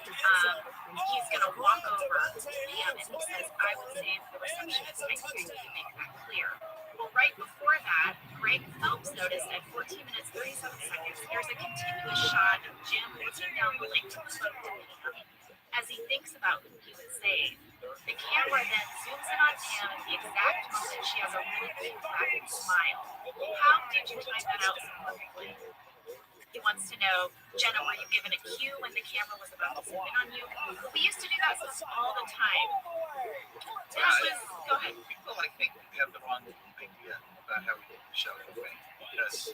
he's going to walk over to Pam and he says, I would save the receptionist. I think you make that clear. Well, right before that, Greg Phelps noticed at 14 minutes 37 seconds, there's a continuous shot of Jim looking down the length of the boat to Pam as he thinks about who he would save. The camera then zooms in on Pam at the exact moment she has a really big laughing smile. How did you time that out so perfectly? He wants to know, Jenna, were you given a cue when the camera was about to zoom in on you? We used to do that stuff all the time. That was, go ahead. People, I think, have the wrong idea about how we do the show anyway. Because,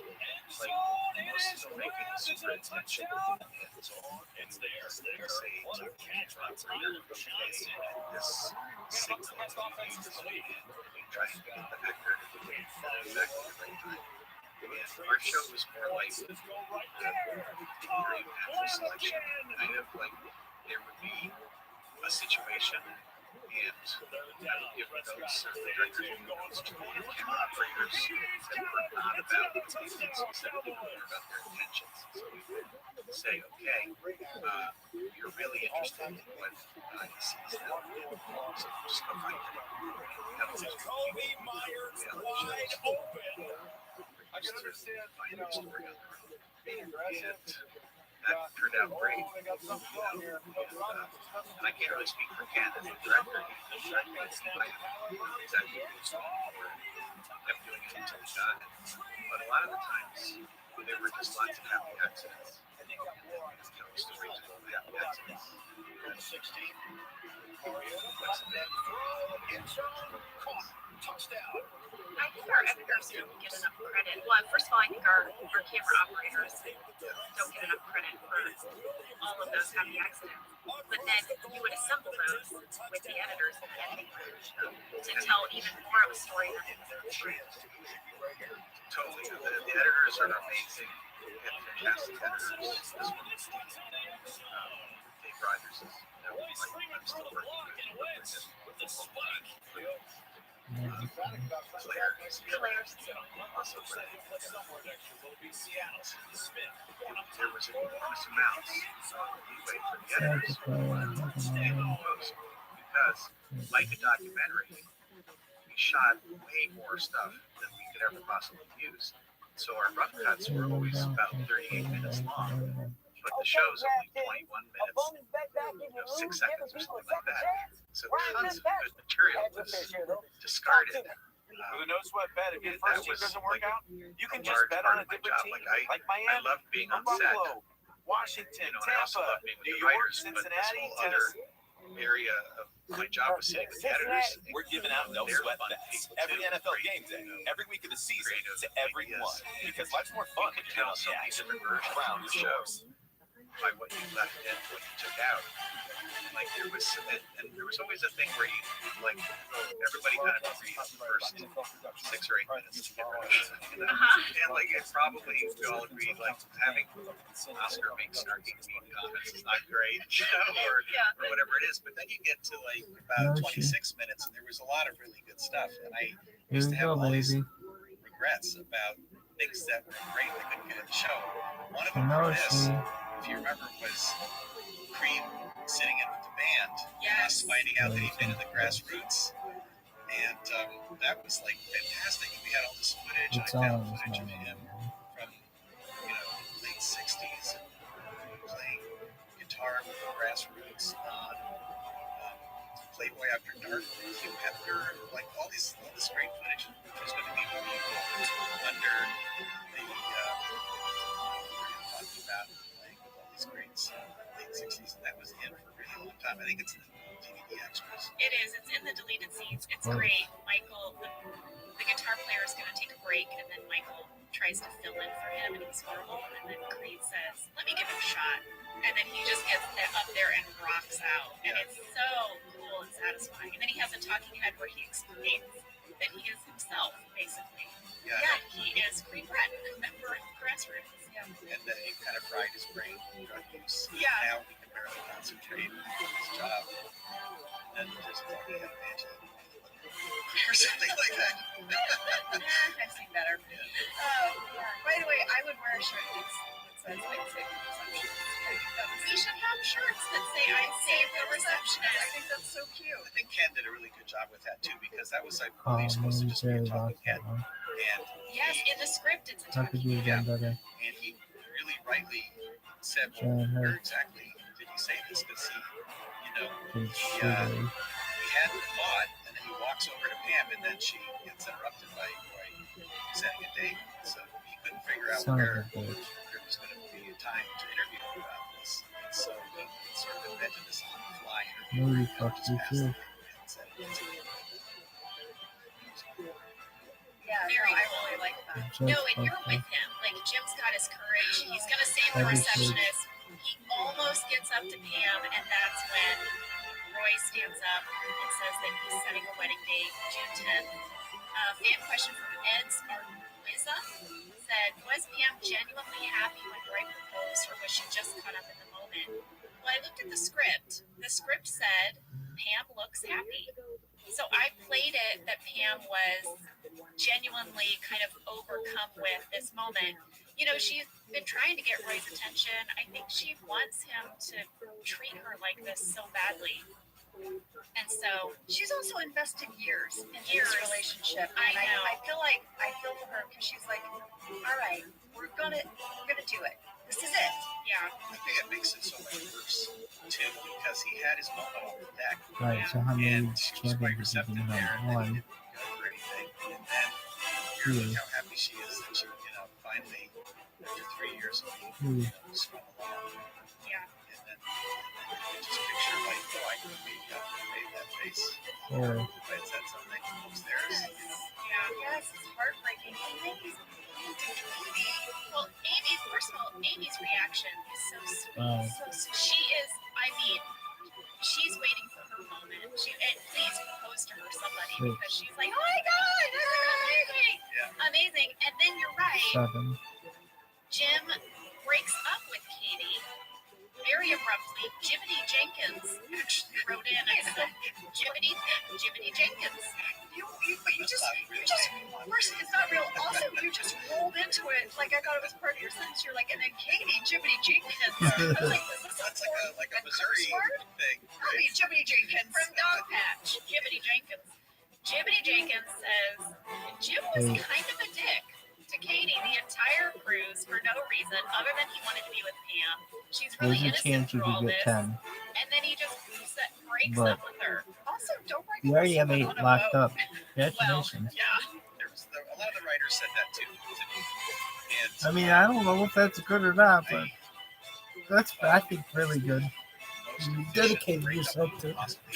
like, most filmmaking is super intentional. And there's a camera operator this signal trying to get the actor to do exactly the right time. And our show was more like very natural selection. Kind of like there would be a situation and I would give notes or the director would give notes to the camera operators that were not about the movements, specifically more about their intentions. So we would say, okay, you're really interested in what he sees now. So just go find it. Jacoby Myers wide open. I can understand, you know, being aggressive. That turned out great. And I can't really speak for Ken as a director. He directed exactly what he kept doing it until he got it. But a lot of the times, there were just lots of happy accidents. Stories of happy accidents. 16. What's the name? Touchdown. I think our editors don't get enough credit. Well, first of all, I think our camera operators don't get enough credit for all of those happy accidents. But then you would assemble those with the editors and the editing to tell even more of a story than Totally. The editors are amazing. We have fantastic editors. This one is Dave Rogers. I'm still working with him. Claire. Also great. There was an enormous amount of leeway for the editors and the post because, like a documentary, we shot way more stuff than we could ever possibly use. So our rough cuts were always about 38 minutes long, but the show's only 21 minutes, 6 seconds or something like that. So tons of good material was discarded. With a no sweat bet, if your that first team was doesn't work like out, you can a just large bet part on a of my different job. team. Like Miami, I loved being on set, Buffalo, Washington, and I also Tampa, loved being with New the York, writers, but this Cincinnati, whole other Tennessee. area of my job was sitting with the editors. We're giving out no They're sweat fun bets people, every too. NFL Great, game day, every week of the season, creative to everyone. ideas. Because life's more fun when You you get tell on so the many action. different versions Crown of is the show yours. by what you left in, what you took out. Like there was, and there was always a thing where you like everybody kind of agreed the first 6 or 8 minutes to get rid of it, you know? And like it probably we all agreed like having Oscar make snarky mean comments is not great, you know, or whatever it is. But then you get to like about 26 minutes, and there was a lot of really good stuff. And I Here used we to have go, all these baby. regrets about things that were great that couldn't get in the show. One of I them know for this, she. if you remember, was Cream sitting in with the band, Yes. finding out that he'd been in the grassroots, and that was like fantastic. We had all this footage. It's I found on this footage of moment. him from late '60s and playing guitar with the grassroots on Playboy After Dark, Hugh Hefner, like all this great footage, which was going to be under the talking about playing with all these greats late '60s, and that was in for a really long time. I think it's in the DVD extras. It is. It's in the deleted scenes. It's great. Michael, the guitar player is going to take a break, and then Michael tries to fill in for him, and he's horrible. And then Creed says, "Let me give it a shot." And then he just gets up there and rocks out, and it's so cool and satisfying. And then he has a talking head where he explains that he is himself, basically. Yeah. He is Creed Brett, a member of Grassroots. Yeah. And then he kind of fried his brain with drug use. Yeah. Now he can barely concentrate on his job. And just thought he had magic. Or something like that. I've seen better. By the way, I would wear a shirt that says "I save the receptionist." We should have shirts that say "I save the receptionist." I think that's so cute. I think Ken did a really good job with that too, because that was, I Oh, believe, supposed to man, just be a very talking lost head. that one. And Yes, in the script it's a How could talking you have done better? and he really rightly said, Showing well, her. where exactly did he say this? Because he, Pretty he sugary. hadn't thought, and then he walks over to Pam, and then she gets interrupted by setting a date. So he couldn't figure out Son of where a bitch. there was going to be a time to interview him about this. And so he sort of invented this on the fly interview. Maybe Just fuck you passed too. it and said, "It's okay." Yeah, Very I cool. really like that. Just No, and you're fuck with him. Like Jim's got his courage. He's gonna save the Every receptionist. He almost gets up to Pam, and that's when Roy stands up and says that he's setting a wedding date, June 10th. Fan question from Ed Spartanwiza said, "Was Pam genuinely happy when Roy proposed, or was she just caught up in the moment?" Well, I looked at the script. The script said Pam looks happy. So I played it that Pam was genuinely kind of overcome with this moment. She's been trying to get Roy's attention. I think she wants him to treat her like this so badly. And so She's also invested years in Years. this relationship. I And know. I feel for her because she's like, all right, we're gonna do it. This is it. yeah, I think it makes it so much worse too, because he had his moment on the deck, Right, so how many and she was quite champions did receptive you there, have? and then he One. didn't go for anything. And then hear Two. how happy she is that she, finally, after 3 years of Two. swung along, yeah. and then you just picture like, oh, I could have made that face Four. if I had said something upstairs. Yeah. Yes, it's heartbreaking. And Amy's Well, first of all, Amy's reaction is so sweet. Five. She is, she's waiting for her moment. And please propose to her, somebody, Six. because she's like, oh my God, this is amazing. Yeah. Amazing. And then you're right. 7. Jim breaks up with Katie very abruptly. Jiminy Jenkins actually wrote in and said, Jiminy Jenkins. First, it's not real. Also, you just rolled into it like I thought it was part of your sentence. You're like, and then Katie, Jiminy Jenkins. I was like, is this That's like a curse Missouri word? thing, I mean, Jiminy Jenkins. From Dog Patch, Jiminy Jenkins. Jiminy Jenkins says, Jim was kind of a dick to Katie. dating the entire cruise for no reason other than he wanted to be with Pam. She's There's really a chance innocent you through all could get this, 10. and then he just breaks But up with her. Also, don't break you up with already have someone 8 on a locked boat. up. Congratulations. Yeah. A lot of the writers said that too. And I mean, I don't know if that's good or not, but that's, I think, really good. You dedicated yourself to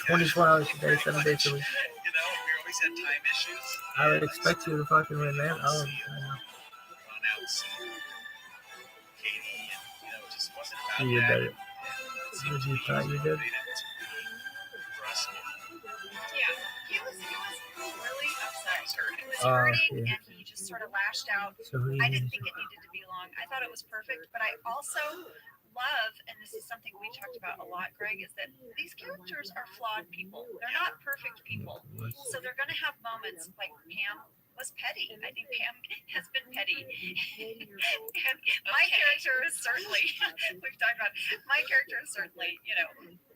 24 hours a day, 7 days a week. we always had time issues. I would expect you to fucking win that. Oh, Gone out and see Katie, and it just wasn't about you that. did it. As you thought you did. Yeah, he was really upset. He was Oh, hurting, yeah. and he just sort of lashed out. So who I you didn't think it needed to be long. I thought it was perfect, but I also love, and this is something we talked about a lot, Greg, is that these characters are flawed people. They're not perfect people. So they're going to have moments like Pam was petty. I think Pam has been petty. And my character is certainly, we've talked about, my character is certainly,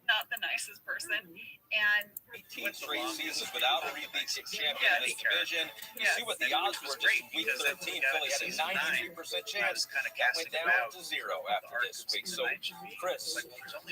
not the nicest person. And 18 straight seasons without a repeat champion in this division. You see what the odds were just in week 13. Philly had a 93% chance. That went down to 0 after this week. So, Chris,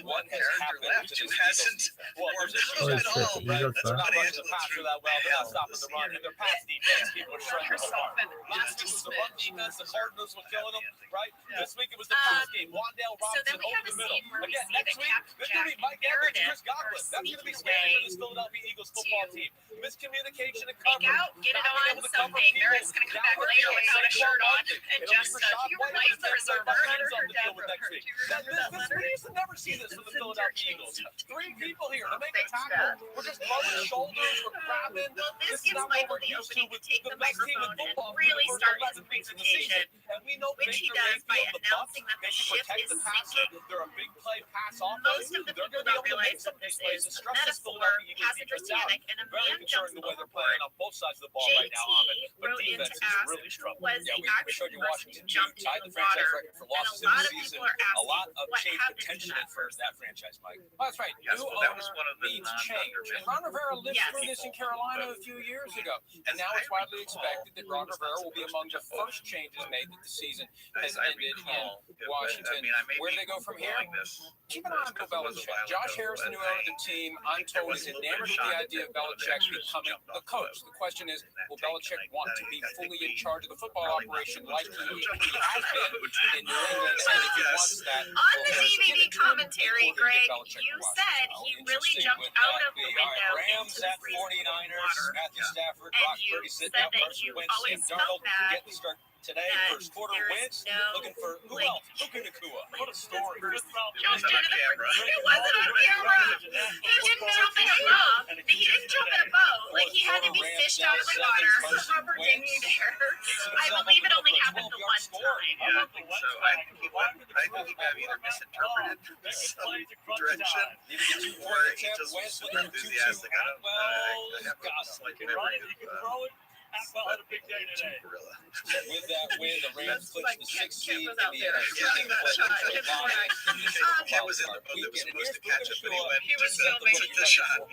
what has happened to this Eagles? Well, there's Oh, issues shit, at all, the right? Eagles They're not suck. running the passer that well. They're not stopping the run. And their pass defense, people are shredding them apart. Last week was the run defense. The Cardinals were killing them, right? This week it was the pass game. Wandale So then Robinson we have over a the middle. scene where we Again, see next the week, Captain there's going to be Jack Mike Evans, narrative Chris Godwin. That's going to be scary for this Philadelphia Eagles football team. Miscommunication and Make coverage. out, get it Not being on able to cover something. people Meredith's going to come back later without a shirt on and It'll be just Rashad you White like with the the reserve Buccaneers letter. on the deal with next week. Do you remember that letter? We used to never see this with the Philadelphia Eagles. 3 people here to make a tackle. We're just throwing shoulders. We're grabbing. Well, this This is gives not what Michael we're the used opening to take with the best team in microphone and football for really the first start his 11 weeks of the season. presentation, And we know which he Baker does by Mayfield, the announcing Bucs, that the they can ship protect is the passer. sinking. They're a big play pass offense. Most of the They're people going to be don't able to make realize some that this plays is to a stress this metaphor, Philadelphia Eagles passenger's defense out. panic, and a Very man jumps concerning the way they're playing on both sides of the ball right JT now, Ahmed. But wrote in to defense is ask really who struggling. was Yeah, the we showed actual you person Washington who jumped tied into the the franchise water, record for and a losses in lot the of people season. are A asking lot of what change happened to potential that for person. that franchise, Mike. Oh, that's right. Yes, New well, that was owner one of the needs change. non-Thunder And Ron Rivera lived Yes. through this in Carolina a few years ago. And now it's widely expected that Ron Rivera will be among the first changes made that the season has ended in Washington. Where do they go from here? Keep an eye on Bill Belichick. Josh Harris, the new owner of the team, I'm told is enamored with the idea of Belichick becoming the coach. The question is, will Belichick want to be fully in charge of the football operation like he has been in New England? And if he wants that, On the DVD commentary, Greg, you said he really jumped out of the window Rams into the at freezing 49ers, water. Matthew Stafford, And Brock you Purdy sitting said out, that Carson you Wentz, always Sam felt Darnold bad getting the start today. that First quarter there is wins. no, Looking for who like, else? Puka Nacua. What a story. Jumped into the It wasn't on camera. He didn't jump in a boat. He didn't jump in a boat. Like he had to be fished out of the water. Rubber dinghy there. I believe it only happened the one time. Yeah, I think so. I think he may have either misinterpreted some direction or he just was super enthusiastic. I have a slight memory of gorilla. With that win, the Rams clinched the 6th seed in the Yeah, NFC. Ken was in the boat that was supposed to catch us, but he was took the shot.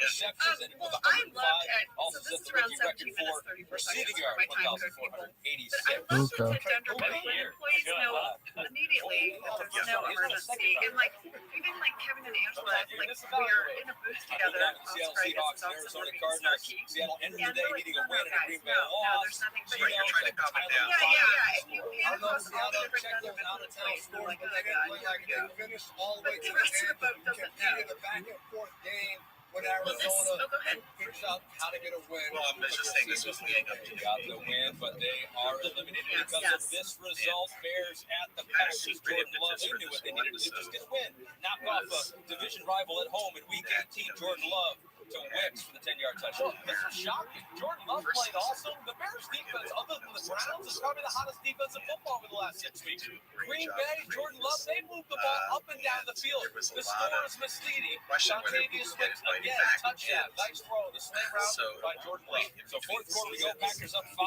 Well, I loved it. So this is around 17 minutes, 34 seconds for my time code people. But I love Luka. that Denver Medical employees know immediately that there's no emergency. And like, even like Kevin and Angela, like we were in a booth together. Seattle Sorry, this Seahawks, is also Arizona being Cardinals. snarky. Seattle ended the And day they're like, needing no, a win and a guys, Green Bay no, loss. there's nothing. But you're trying to calm it down. Yeah. And you pan across all the different Denver employees. You're like, oh my God, here we go. Finished all the way But to the rest of the boat end. doesn't Competed know. a back and forth game when Well, this, Arizona go ahead. figured out how to get a win. Well, I'm just saying this was leading up to Got the win, but they are eliminated Yes, because yes. of this result. Bears at the Packers. Jordan Love, they knew what they needed to do. Just get a win. Knock off a division rival at home in Week 18. Jordan Love to Wicks for the 10-yard touchdown. This is shocking. Jordan Love played awesome. The Bears defense, other than the Browns, is probably the hottest defense in football over the last 6 weeks. Green Bay, Jordan Love, they moved the ball up and down the field. The score is misleading. question whether we Dontavius can get Wicks his money again, back. touchdown. Nice throw. The slant route So, by Jordan Love. So fourth quarter we go. Packers up 5.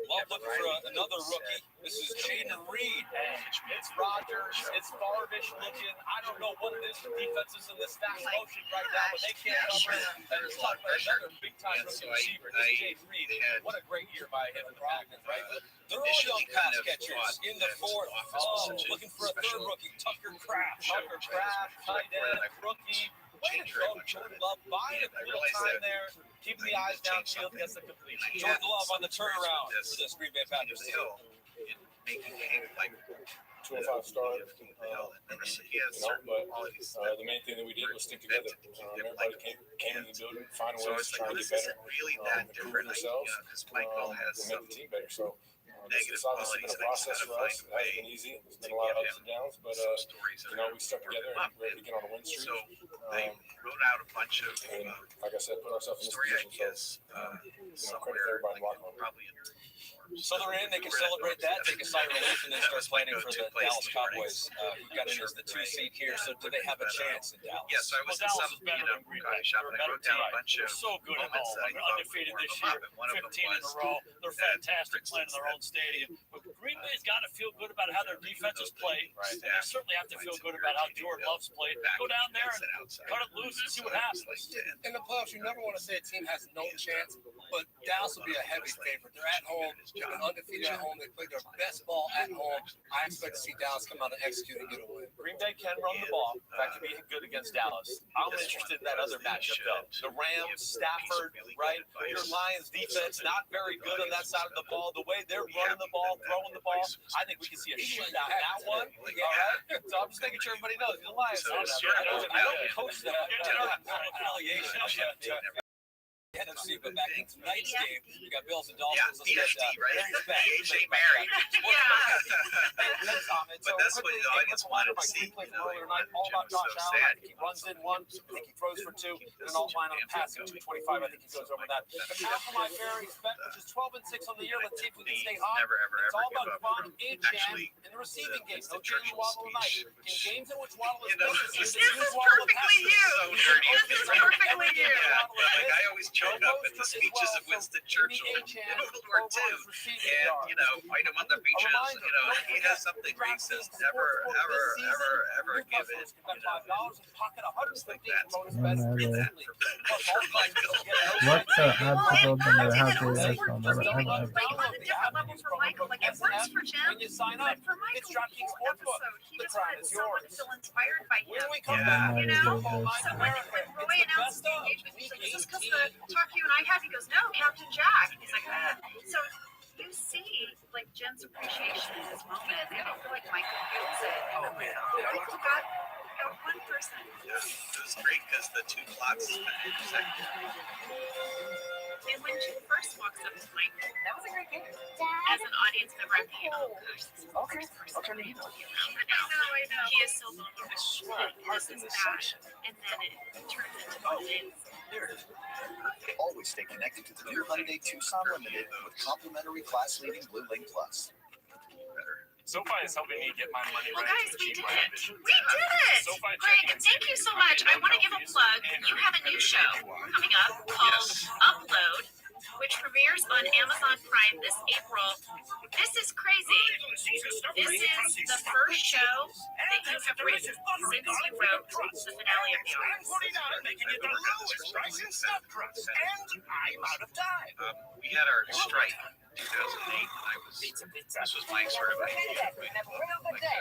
Love looking for another rookie. This is Jaden Reed. It's Rodgers. It's Farvish looking. I don't know what it is. The defense is in this fast motion right now, but they can't cover. there's a lot of pressure. Big time And so receiver, I Jade Reed. had What a great year by him in the Packers, right? They're all initially young kind pass of catchers thought in the that fourth. offense was such a Looking for a third special rookie, Tucker Kraft. show, Tucker Kraft, tight end, rookie. Way to go, Jordan Love, buying a little time there, keeping the eyes downfield, gets the completion. Jordan Love on the turnaround for this Green Bay Packers team. in making him like 205 star. he has certain qualities that The main thing that we did was stick together. meant to keep him Everybody likable. came in the building, find So ways it's to like, try well, and this get better, isn't really that improve different, themselves, because Michael has to some make the team better. So negative it's obviously been qualities, a and I just process gotta for us. find a It hasn't way been easy. There's to been a lot of give ups and downs, but some stories that we stuck together and we're ready to get on a win streak. So I wrote out a bunch of And like I said, put ourselves in this story position. ideas So somewhere, everybody like, walk on. probably in your forms. So they're in, they can celebrate that, take a sigh of relief, and then start planning for the Dallas Cowboys. He got in as the 2 seed here, so do they have a chance in Dallas? Yes, I was in some, coffee shop, and I wrote down a bunch of so good at moments home. that I They're thought undefeated would this warm year, them up, and one of them 15 in a was row. They're that, fantastic for playing in instance, their own stadium. But Green Bay's got to feel good about how their defenses play. And they certainly have to feel good about how Jordan Love's played. Go down there and cut it loose and see what happens. In the playoffs, you never want to say a team has no chance, but Dallas will be a heavy favorite. They're at home, they're undefeated at home. They played their best ball at home. I expect to see Dallas come out and execute and get a win. Green Bay can run the ball. That could be good against Dallas. I'm interested in that other matchup, though. The Rams, Stafford, right? Your Lions defense, not very good on that side of the ball. The way they're running the ball, throwing the ball, I think we can see a shootout in that one. All right? So I'm just making sure everybody knows. The Lions, I don't coach them. I don't have no affiliation. NFC, but back in tonight's game, we got Bills and Dolphins. Yeah, PhD, right? PhD married. But that's what the audience wanted to see. All about Josh Allen. I think he runs in one. I think he throws for two. And an alt line on the passing 225. I think he goes over that. But after my very bet, which is 12-6 on the year, let's see if we can stay hot. It's all about Devon Achane in the receiving game. No Jalen Waddle tonight. In games in which Waddle is missing, This is perfectly you. This is perfectly you. Like I always choke up at the speeches of Winston Churchill in World War II, and fight him on the beaches. He has something racist ever given. What's the absolute number? How to do this one? Like on a different level for Michael, like it works for Jim, When you sign but up, for Michael, it's DraftKings each Sportsbook. episode, he The just crown wanted is someone to yours. feel inspired by When him. we come Yeah. back, You know? this. So when Roy announced the engagement, he's like, is this because the talk you and I had? He goes, no, Captain Jack. He's like, so you see, like, Jim's appreciation in this moment, and I feel like Michael feels it. Oh, man. You got one person. Yeah, it was great because the two plots kind of intersected. And when Jim first walks up to Michael, that was a great game. As an audience member, I'm thinking, oh gosh, this is the first person I know. I know. He is so vulnerable. This is bad. And then it turns into what it is. Always stay connected to the new Hyundai Tucson Limited with complimentary class-leading Blue Link Plus. SoFi is helping me get my money Well, right guys, to we achieve did my it. ambitions. We did it. SoFi Greg, checking thank you so much. I want to give a plug. You have a new show coming up called Upload, which premieres on Amazon Prime this April. This is crazy. This is the first show that you have written since you wrote the finale of The Office. We had our strike in 2008, and this was my sort of idea.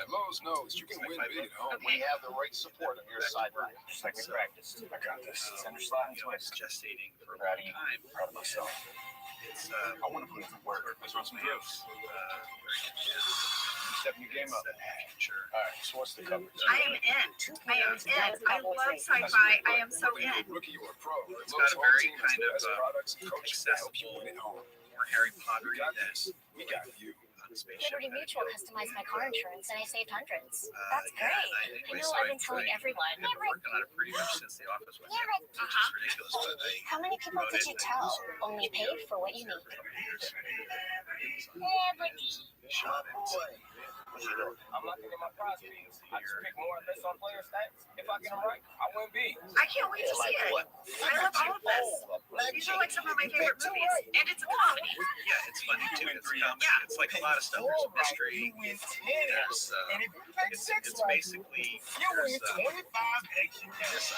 Lowe's knows you can win big at home when you have the right support on your sideline. Just like we practiced. I got this. Center slide and I was twist. gestating for a long time. Proud of myself. It's I want to put it to work. Let's run some drills. Stepping your game up. Sure. All right, so what's the coverage? I am in. I am in. I love sci-fi. I am so in. Rookie or pro. It's got a very kind of products and coaches to help you accessible, win at home. more Harry Potter than We got you. on the spaceship. Liberty Mutual customized my car insurance and I saved hundreds. That's great. I know I've been telling everyone. I've been working on it pretty much since the office went down, which is ridiculous, but How many people wrote did it you tell? Only paid for what you for need. a couple of years. Shot it. I'm not picking my prize beans. I just pick more of this on player stats. If I get them right, I win big. I can't wait to see it. I love all of this. These are like some of my favorite movies, and it's a comedy. Yeah, it's funny too. It's it's like a lot of stuff. There's mystery. There's it's basically there's this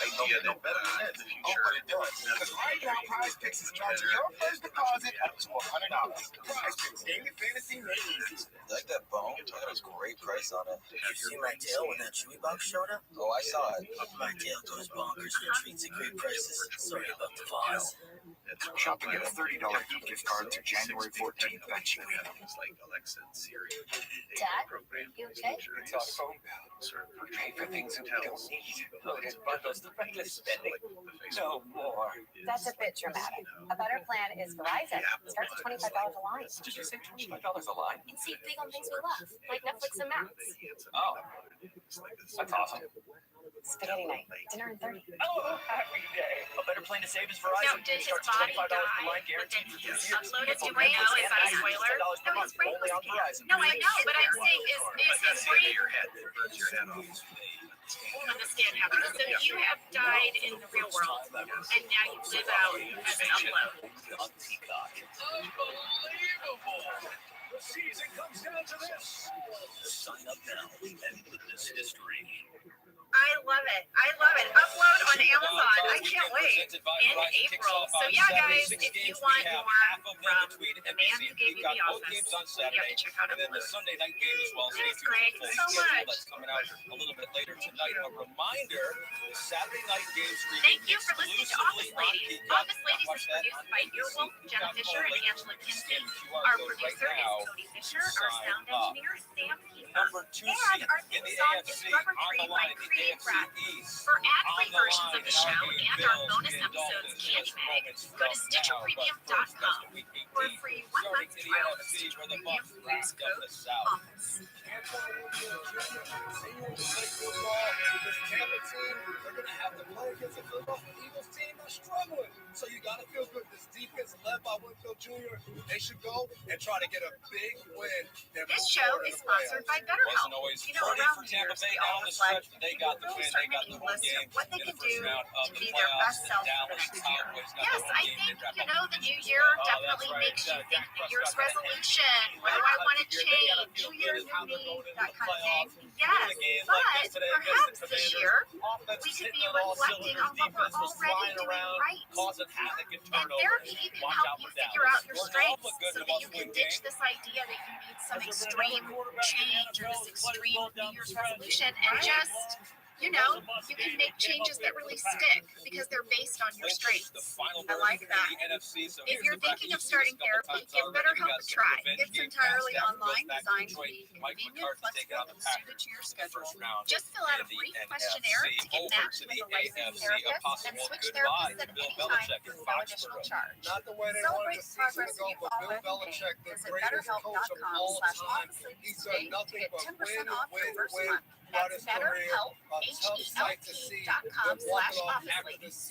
idea that in the future. Because right now, Prize Picks is charging your first deposit up to $100. Prize Picks, gaming fantasy made easy. Like that bone? That was a great price on it. Did you see my tail when that chewy box showed up? Oh, I saw it. My tail goes bonkers for treats at great prices. Sorry about the pause. Shopping at a $30 gift card through January 14th. Bet you win. Things like Alexa and Siri. Dad, you okay? It's our phone bill. We pay for things that we don't need. Loaded bundles, the reckless spending. No more. That's a bit dramatic. A better plan is Verizon. It starts at $25 a line. Did you say $25 a line? And see big on things we love, like Netflix and Max. Oh, that's awesome. Spaghetti night, dinner in 30. Oh, happy day. A better plan to save is Verizon. Now, did his Starts body $25 per die, line, but guaranteed then for 2 he years. uploaded It's to only it now? Is that a $97 spoiler? per No, his month, brain only was on Verizon. No, I know, but I'm saying is his brain your head. It burns your head off. understand how this. So you have died in the real world, and now you live out as an upload. Unbelievable! The season comes down to this. Sign up now and witness history. I love it. I love it. Upload on Amazon. I can't wait. In April. So yeah, guys, if you want more from the man who gave you the office, you have to check out And then the Upload. Sunday night game as well. Thanks, Greg, so much. That's coming out a little bit later tonight. A reminder, the Saturday night game streaming Thank you for listening to Office Ladies. Office Ladies is produced by Earwolf, Jenna Fisher, and Angela Kinsey. Our producer is Cody Fisher. Our sound engineer is Sam Keefer. Number 2 And our theme song is Rubber Tree by Creative Rap. For ad-free versions of the show and our bonus episodes, Candy Mag, go to StitcherPremium.com for a free 1-month trial of Stitcher Premium. Use code OFFICE. This Tampa team, they're going to have to play against a Philadelphia Eagles team that's struggling. So you got to feel good. This defense led by Winfield Jr., they should go and try to get a big win. This show is sponsored by BetterHelp. You know, around the years, we all reflect and people start making lists of what they can do to be their best self for the next year. Yes, I think, the new year definitely makes you think New Year's resolution. What do I want to change? New year, new me, that kind of thing. Yes, but perhaps this year, we could be reflecting on what we're already doing right. And therapy can help you figure out your strengths so that you can ditch this idea that you need some extreme change or this extreme New Year's resolution and just, you can make changes that really stick because they're based on your strengths. I like that. If you're thinking of starting therapy, give BetterHelp a try. It's entirely online, designed to be convenient, flexible, and suited to your schedule. Just fill out a brief questionnaire to get matched with a licensed therapist and switch therapists at any time with no additional charge. Celebrate the progress you've already made. Visit BetterHelp.com/OfficeLadiesToday to get 10% off your first month. That's BetterHelp, HELP.com/OfficeLadies.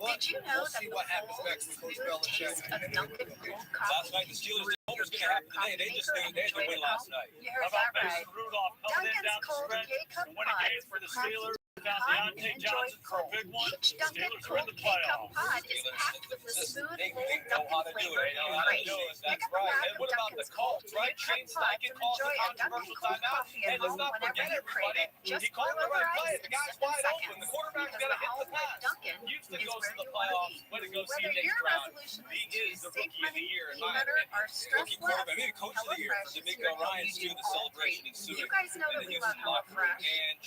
Did you know that the full smooth taste of Dunkin' cold coffee Last night the Steelers didn't know what was going to happen today. They just knew they had to win last night. You heard that right. Dunkin's cold K-Cup pods for the are crafted Steelers. to be hot and enjoy cold. Each Dunkin' cold K-Cup pod is packed with the smooth, cold Dunkin' flavor you crave. Pick up a rack of Dunkin's cold K-Cup pods and enjoy a Dunkin' cold coffee at home whenever you crave it. Just pour over ice in 7 seconds. Because the home with Dunkin' is where you want to be. Whether your resolution is to save money, be better, or stress less, HelloFresh is here to help you do all three. You guys know that we love HelloFresh. Been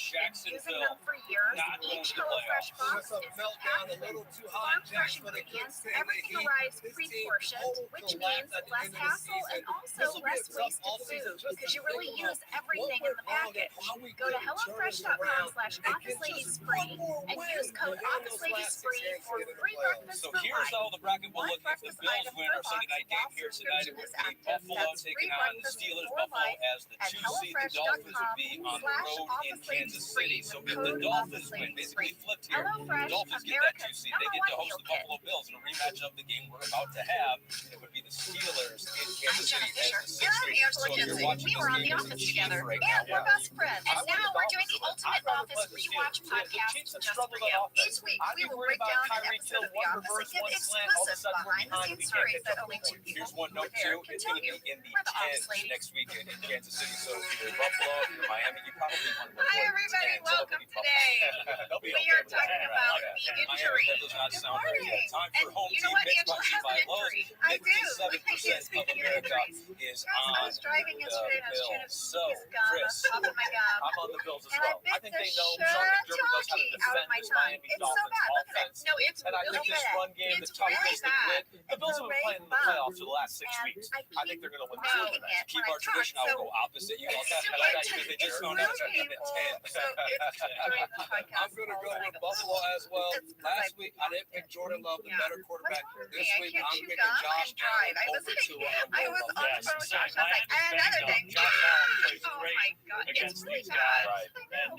using them for years. Each HelloFresh box is packed with farm-fresh ingredients. Everything arrives pre-portioned, which means less hassle and also less wasted food because you really use everything in the package. Go to HelloFresh.com/OfficeLadiesFree and use code OfficeLadiesFree for free breakfast So for here's life. how the bracket will One look if the breakfast Bills item win per our Sunday box night game while here tonight. It subscription would is be active. Buffalo That's taking free on the breakfast Steelers. for Buffalo life as the at 2 seed. The Dolphins would be on the road in Kansas City. So if the Dolphins win, basically flipped here, the Dolphins get that 2 seed. They get to host the Buffalo Bills in a rematch of the game we're about to have. It would be the Steelers in Kansas City as the 6th seed. So if you're watching We were on this the game as office a Chief together, right and now, we're best friends. I And wouldn't now we're doing the I'd Ultimate rather Office play the Rewatch Steelers. The podcast Chiefs have just for struggled on you. offense. Each week, I'd we be will worried break down an Kyrie episode Till, of The one Office reverse, and one give slant, all of a exclusive sudden we're behind and behind-the-scenes we can't stories catch that up. only two people Here's one who note were there too. can It's tell going to you. be in the We're the office 10s ladies. next week in Kansas City. So if you're in Buffalo, if you're in Miami, you probably want to Hi everybody, welcome today. We are talking about the injury. Good morning. Time And for home you know team what? mix Angela brought to you has by an Lowe's. injury. I do. 57% of Speaking of America injuries, is guys, I on was driving yesterday and I was chewing Bills. a So, piece of gum, Chris, popping my gum. I'm on the Bills as And I well. I bit think the they know Sean McDermott knows how to shit out of defend my his tongue. Miami It's so Dolphins bad. Look at it. offense. No, it's And I really think this bad. run game, It's the tough really is the bad. grid. The Bills have been playing in the playoffs for the last 6 And weeks. I I think they're going to win the keep Super Bowl. it Keep when I our tradition. talk. I will go opposite you. I'll tell you that because they just found out It's they're really getting painful. 10. So it's during the podcast. I'm going to go with Buffalo as well. Last week, I didn't pick Jordan Love, the better quarterback. This week, I'm picking Josh Allen over Tua. I was on the Yes, phone with same. Josh. I was like, and another thing. Josh Allen plays Oh great my God, it's against really these bad. guys. And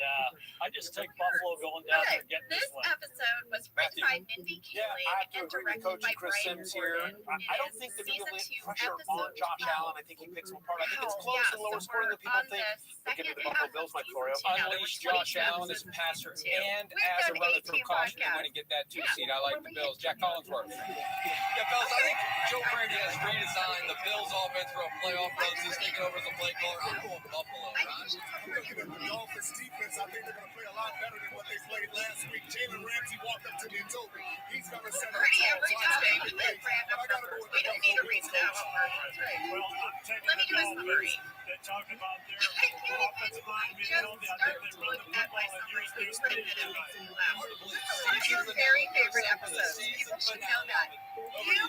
I just take Buffalo going down there and getting This this win. episode was written by Mindy Yeah, Kaling I have to and agree with directed Coach by Chris Brian Sims here. Gordon. I don't It think is they're going to season 2, put pressure episode on Josh 12. Allen. I think he picks him apart. I think it's Oh, close yeah, and lower so scoring than we're people on think. the Give me second the Buffalo half Bills, of my Florio. season 2. Now, there were Unleash Josh 22 Allen as a episodes passer of season 2. and We've as a done runner through 18 caution to podcasts. win and get that 2 Yeah, seed. I like the Bills. Jack Collinsworth. Yeah, fellas, I think Joe Brady has redesigned the Bills offense for a playoff run. He's taking over as a play caller. I'm going Buffalo, I right? think she's Looking at the Dolphins defense, I think they're going to play a lot better than what they played last week. Jalen Ramsey walked up to me and told me he's going to set up pretty tall, every so I time. think they- Random I gotta go numbers. with We the don't need to Buffalo read Bills that coach. one. That's right. Well, I'm taking Let me the do a Dolphins. summary. They talk about their I can't even offensive line just midfield. I think start they to run look the at my football and summary. use their It's speed written in tonight. a one of your very favorite episodes. People should know that. You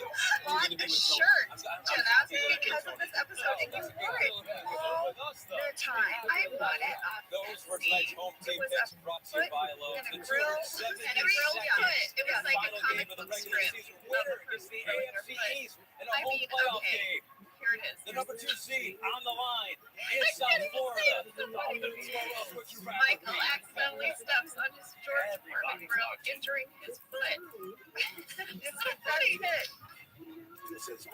bought a shirt to that because of this episode, and you wore it all the time. I bought it off Those were Etsy. tonight's home team It was picks a brought to you foot by Lowe's. and a The grill, 272nd and a grilled foot. It was like a final comic game of the book regular strip. season winner against the AFC East in a I home mean, playoff okay. game. Here it is. The number 2 seed on the line I is South can't even Florida. say it. The Dolphins roll up with your Michael accidentally steps on his George Foreman grill, injuring his foot. It's a funny hit.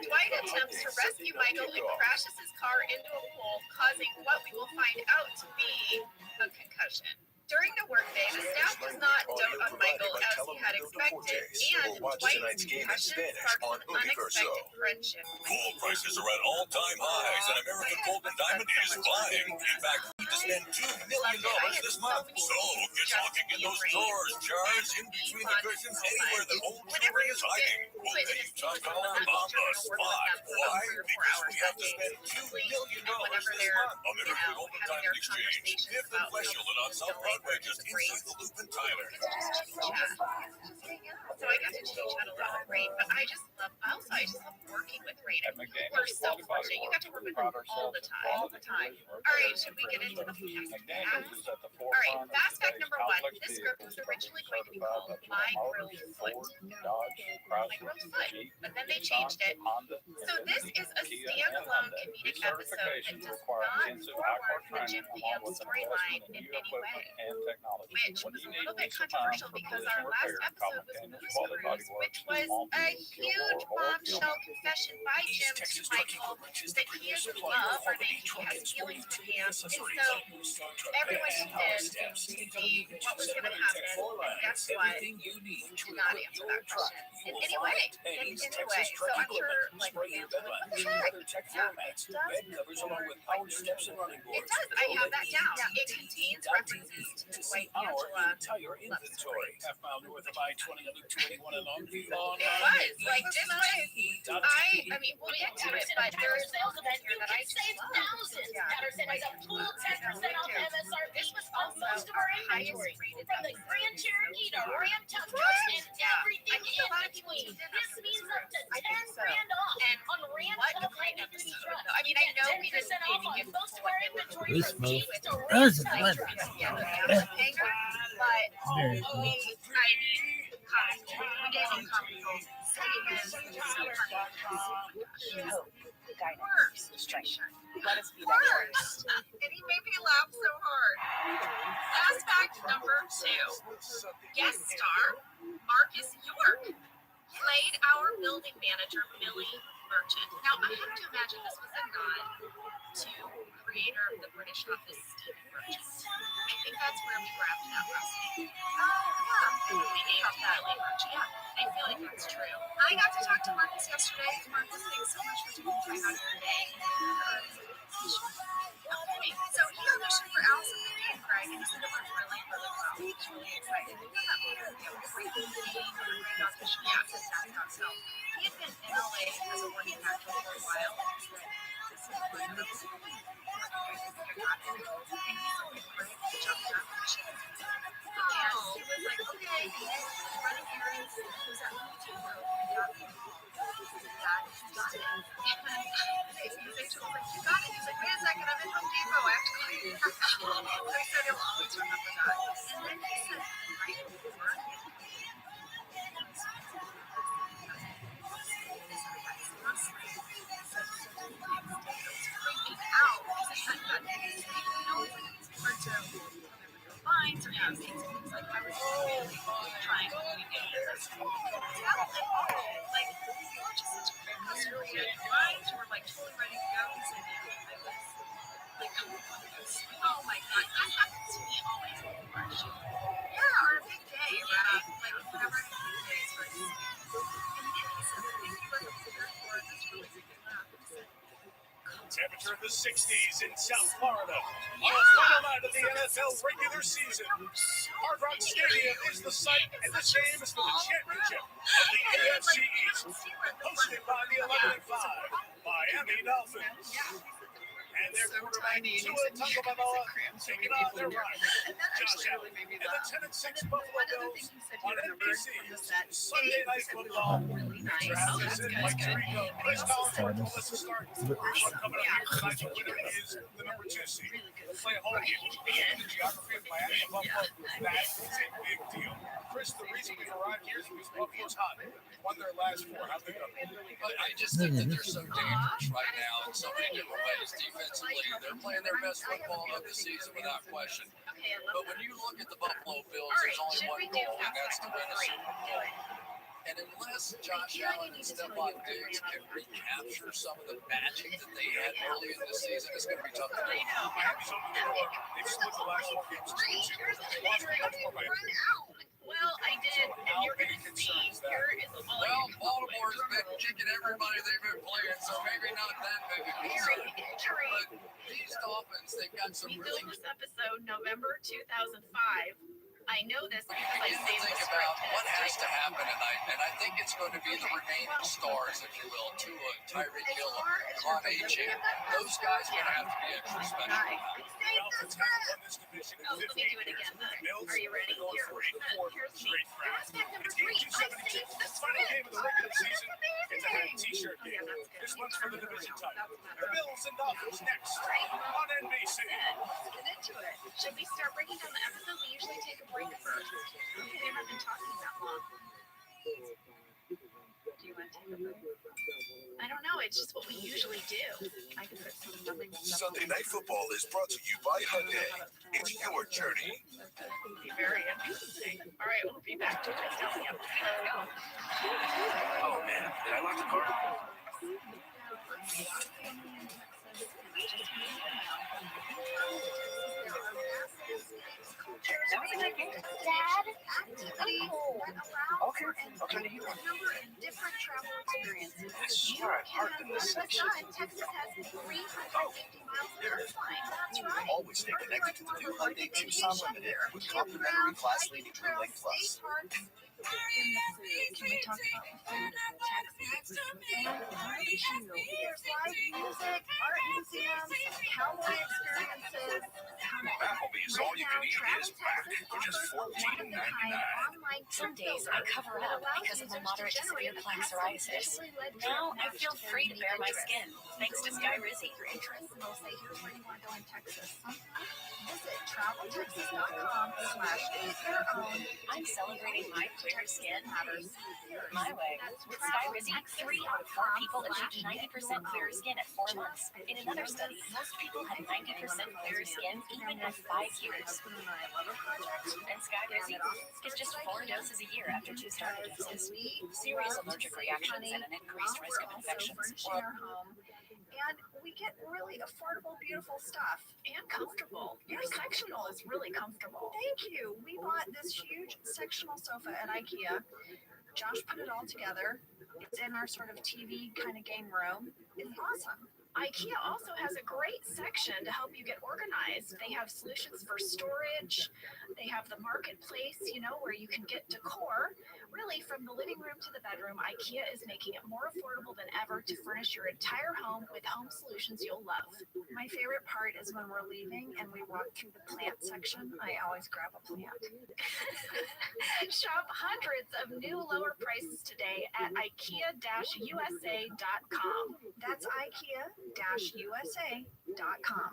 Dwight attempts to rescue Michael and crashes his car into a pool, causing what we will find out to be a concussion. During the workday, the staff does not dote on Michael as he had expected, and Dwight's concussion sparks an unexpected friendship. Gold prices are at all-time highs, and American Gold and Diamond is flying. In fact, we need to spend $2 million this month. So get looking in those drawers, jars, in between the cushions, anywhere that old jewelry is hiding. We'll pay you top dollar on the spot. Why? Because we have to spend $2 million this month. American Gold and Diamond Exchange, 5th and Fleshfield on South Broadway, just inside the loop in Tyler. So I got to chit chat a lot with Rain, but I just love working with Rain. And people are so fortunate. You got to work with them all the time. All right, should we get into the fast? All right, fast fact number 1. This script was originally going to be called My Grilled Foot. My Grilled Foot. But then they changed it. So this is a standalone comedic episode that does not forward the Jim Pam storyline in any way. Which was a little bit controversial because our last episode was Moose Cruise, which was a huge bombshell confession by Jim to Michael that he is in love or that he has feelings for Pam. And so everyone did see what was going to happen. And guess what? Did not answer that question in any way. So I'm sure, like, Pam's like, what the heck? Yeah, it does. It does. I have that down. It contains references to White Angela. Inventory. Half mile north of I-20 on Loop 281 in Longview. It was like this was. I mean, we'll get to it, but there's sales event. here You that I can save love. thousands. Yeah. Patterson is a full 10% off MSRP with most of our inventory. From the Grand Cherokee to Ram Tough Trucks and everything in between. This means up to 10 grand off on Ram Tough heavy-duty trucks. I mean, I know we 10% didn't off even on give most of our inventory This from move. Jeeps to That Ram was a Tough good trucks. Yeah, the hanger, but Very we, cool. I mean, we gave him comments saying this is so worse. Let us be that Worse. And he made me laugh so hard. Fast fact number 2. Guest star Marcus York played our building manager, Millie, merchant. Now, I have to imagine this was a nod to creator of the British Office, Stephen Merchant. I think that's where we grabbed that recipe. Oh, yeah. We ate off that late lunch. Yeah, I feel like that's true. I got to talk to Marcus yesterday. Marcus, thanks so much for taking time out of your day. Okay, so he auditioned for Allison and Craig, and he said it went really, really well. He was really excited. You know that whole great meeting, great audition. Yeah, so he had been in LA as a working actor for a while. This is wonderful. And he said, Craig, jumped up and she was and he was like, okay, running errands. He was at Home Depot. Dad, you got it. And Rachel was like, you got it. He's like, wait a second, I'm in Home Depot. I have to call you back. So I said, he'll always remember that. And then he said, right before freaking out because I hadn't gotten any sleep. You know, it's hard to lines or things like I was really trying to get there. Like, you were just such a great customer. You had lines, you were like totally ready to go. He said, I was like, oh my God, that happens to me always with the rush. Yeah, or a big day, right? Like, whenever I have big days, for instance. And then he said, thank you for the third for this really good laugh. He said, Temperature in the 60s in South Florida. On the final night of the NFL regular season. Hard Rock Stadium is the site, and this game is for the championship of the AFC East. Hosted by the 11-5 Miami Dolphins. And their quarterback, Tua Tagovailoa, taking on their rival, Josh Allen, and the 10-6 Buffalo Bills on NBC. Sunday Night Football. Travis and Mike Tirico, Chris Collins, Melissa Stark. One coming up here tonight, the winner is the number 2 seed. Play a home game. The geography of Miami and Buffalo, that is a big deal. Chris, the reason we've arrived here is because Buffalo's hot. Won their last 4. How'd they go? I just think that they're so dangerous right now in so many different ways. Defensively, they're playing their best football of the season without question. But when you look at the Buffalo Bills, there's only one goal, and that's to win a Super Bowl. And unless Josh Allen and Stephon Diggs can recapture some of the magic that they had early in the season, it's going to be tough to do. Miami's on the door. They've split the last 4 games. Well, I did, and you're going to see, here is all well, Baltimore's been kicking everybody they've been playing, so maybe not that big a concern. But these Dolphins, they've got some we really... filmed this episode November 2005. I know this because I begin to saved think the about script. what has to happen tonight, and I think it's going to be the remaining stars, if you will, Tua, Tyreek Hill, Devon Achane. Those guys are going to have to be extra special tonight. Dolphins haven't won this division in 15 Let me do it again then. Are you ready? Here's me. It's game 272. Final game of the regular season. It's a hat t-shirt game. This one's for the division title. The Bills and Dolphins next on NBC. Get into it. Should we start breaking down the episode? We usually take a break first. We haven't been talking that long. Do you want to take a break? I don't know. It's just what we usually do. I can put some numbing stuff. Sunday Night Football is brought to you by Hyundai. It's your journey. Be very interesting. All right, we'll be back to it. Let's go. Oh man, did I lock the car? Dad, Okay, I'll turn to you. Number and different travel experiences. Sure, hard to miss. Texas has 350 miles of airline. That's right. Always stay connected to the new Hyundai Tucson Limited with complimentary class-leading Blue Link Plus. Can we talk about Texas? And there's live music, art museums, cowboy experiences. Applebee's all you can eat is back for just $14.99. Some days I cover up because of my moderate to severe plaque psoriasis. Now I feel free to bare my skin, thanks to Sky Rizzy. Your interests, and they'll say, here's where you want to go in Texas. Visit traveltexas.com/choose-your-own. I'm celebrating my clear skin my way. With Sky Rizzy, 3 out of 4 people achieved 90% clearer skin at 4 months. In another study, most people had 90% clearer skin even at 5 years. And Sky Rizzy is just $4.99 4 doses a year after 2 starter doses. Serious allergic reactions and an increased risk of infections. Furnishing our home. And we get really affordable, beautiful stuff. And comfortable. Your sectional is really comfortable. Thank you. We bought this huge sectional sofa at IKEA. Josh put it all together. It's in our sort of TV kind of game room. It's awesome. IKEA also has a great section to help you get organized. They have solutions for storage. They have the marketplace, where you can get decor. Really, from the living room to the bedroom, IKEA is making it more affordable than ever to furnish your entire home with home solutions you'll love. My favorite part is when we're leaving and we walk through the plant section. I always grab a plant. Shop hundreds of new lower prices today at IKEA-USA.com. That's IKEA-USA.com.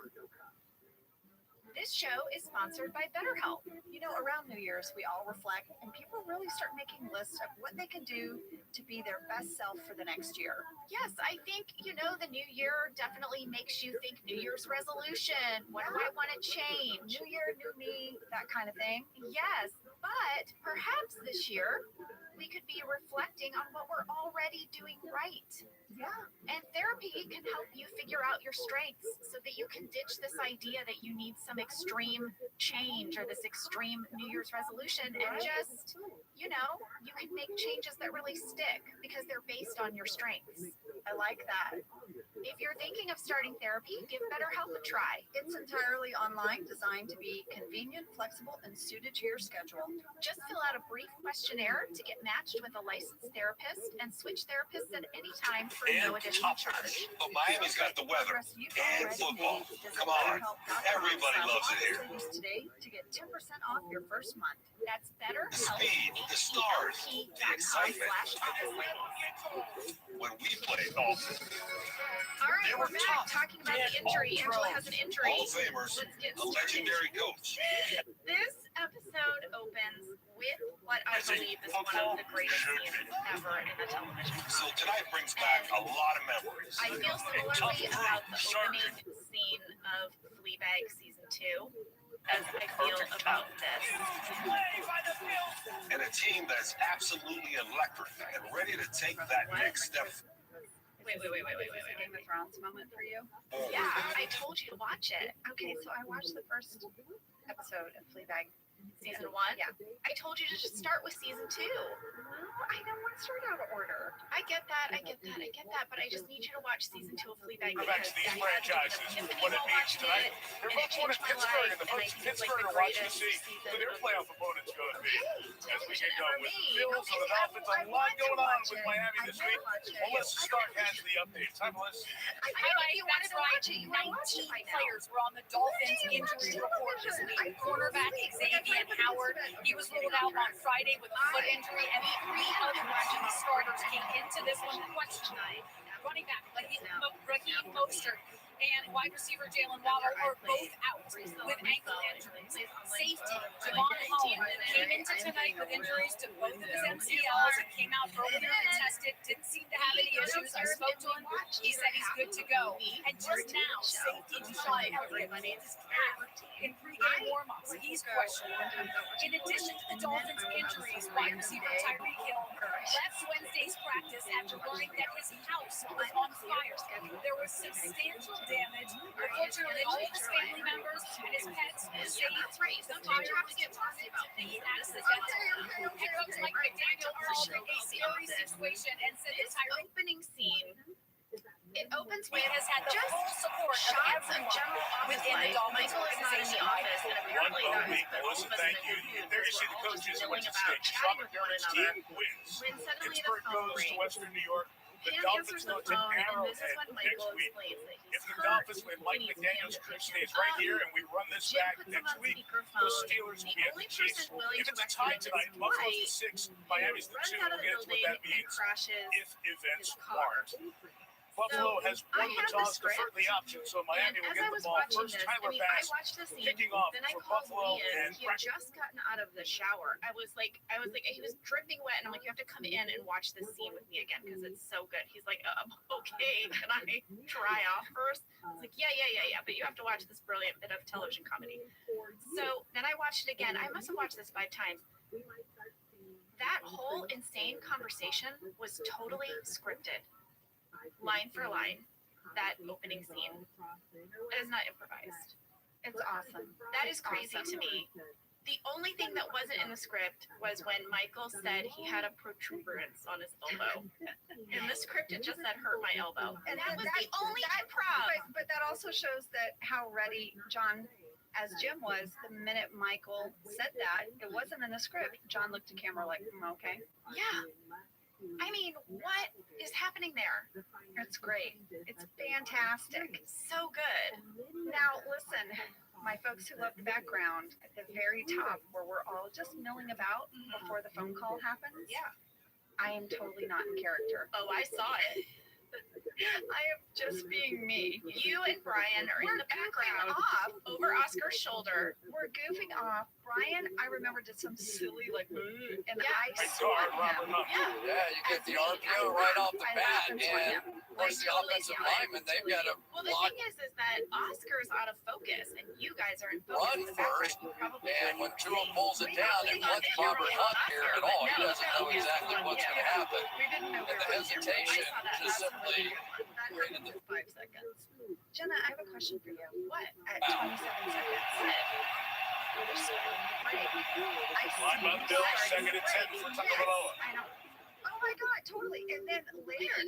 This show is sponsored by BetterHelp. Around New Year's, we all reflect, and people really start making lists of what they can do to be their best self for the next year. Yes, I think, the new year definitely makes you think New Year's resolution. What do I want to change? New year, new me, that kind of thing. Yes, but perhaps this year we could be reflecting on what we're already doing right. Yeah. And therapy can help you figure out your strengths so that you can ditch this idea that you need some extreme change or this extreme New Year's resolution and just, you can make changes that really stick because they're based on your strengths. I like that. If you're thinking of starting therapy, give BetterHelp a try. It's entirely online, designed to be convenient, flexible, and suited to your schedule. Just fill out a brief questionnaire to get matched with a licensed therapist and switch therapists at any time for no additional charge. But Miami's got the weather and football. Come on, everybody loves it here. Today to get 10% off your first month. That's BetterHelp. The speed, the stars, the excitement. When we play golf. All right, we're back talking about the injury. Angela has an injury. Hall of Famers, a legendary coach. This episode opens with what I believe is one of the greatest scenes ever in the television. So tonight brings back a lot of memories. I feel similarly about the opening scene of Fleabag season 2 as I feel about this. And a team that's absolutely electric and ready to take that next step. Wait. Game of Thrones moment for you? Yeah, I told you to watch it. Okay, so I watched the first episode of Fleabag. Season 1? Yeah. I told you to just start with season 2. No, I don't want to start out of order. I get that, but I just need you to watch season 2 of Fleabag. Go back to these franchises, what it means tonight. They're both one of Pittsburgh, and the folks in Pittsburgh are watching to see who their playoff opponent's going to be. As we get going with the Bills and the Dolphins, a lot going on with Miami this week. Melissa Stark has the updates. Hi, Melissa. I know you wanted to watch it. You 19 players were on the Dolphins injury report this week. Cornerback Xavier Howard, he was ruled out on Friday with a foot injury, and 3 other Washington starters came into this one questionable. Running back Raheem Mostert and wide receiver Jalen Waddle are both out with ankle injuries. Safety Javon Holland came into tonight with injuries to both of his MCLs and came out earlier and tested. Didn't seem to have any issues. I spoke to him. He said he's good to go. And just now, safety Deshaun Elliott landed his calf in pregame warm-ups. He's questionable. In addition to the Dolphins' injuries, wide receiver Tyreek Hill left Wednesday's practice after learning that his house was on fire. There was substantial damage. Unfortunately, all of his family members and his pets were safe. The fire was contained. The accident. Head coach Mike McDaniel called it a scary situation and said the Tyreek opening scene. It opens with has had the just full support of shots of everyone general office within the life. Dolphins Michael is not in the office, and apparently that was Melissa, all of us thank in you. the booth. There you see the We're all coaches just went milling to about, state. chatting with one Robert another. team wins. When suddenly the Pittsburgh phone goes to rings. Western New York. The Pam Dolphins answers go the to phone, and this is Arrowhead when next Michael week. explains that If he's the hurt. Dolphins win, Mike He needs McDaniel's bandage. crew stays right here, and we run this Jim back puts him next on week. speakerphone. The Steelers The will be at only the Chiefs. person willing If to it's a tie recognize tonight, his Buffalo's the wife 6, Miami's the runs 2. out of the We'll get to what building that and means crashes if events his car. warrant. Buffalo has I won the have the toss, script, deferred the option, so Miami and will as I get was the ball watching first. this, Tyler I Bass watched the scene. kicking off Then I for called Buffalo, Ian. and He had just gotten out of the shower. I was like, he was dripping wet, and I'm like, you have to come in and watch this scene with me again because it's so good. He's like, okay, can I dry off first? I was like, yeah, but you have to watch this brilliant bit of television comedy. So then I watched it again. I must have watched this 5 times. that whole insane conversation was totally scripted, line for line. That opening scene, it is not improvised. It's awesome. That is crazy to me. The only thing that wasn't in the script was when Michael said he had a protuberance on his elbow. In the script, it just said hurt my elbow. And that was the only improv. But that also shows that how ready John, as Jim was, the minute Michael said that, it wasn't in the script. John looked at camera like, okay. Yeah. I mean, what is happening there? It's great. It's fantastic. So good. Now, listen, my folks who love the background, at the very top where we're all just milling about before the phone call happens. Yeah. I am totally not in character. Oh, I saw it. I am just being me. You and Brian are in the background off over Oscar's shoulder. We're goofing off. Brian, I remember, did some silly, like, and Yeah. I swat him. Yeah, you get the RPO right off the bat, and of course the offensive lineman, they've got to Well, the block, thing is that Oscar's out of focus, and you guys are in focus. run first, and when Tua pulls it down, it lets Robert Hunt hear it all. He doesn't know exactly what's going to happen, We didn't know and the hesitation just simply That created the 5 seconds. Jenna, I have a question for you. What? At 27 seconds. You're so great. I Line up, Bill, second and 10 for Tagovailoa. I know. Oh my God, totally. And then later,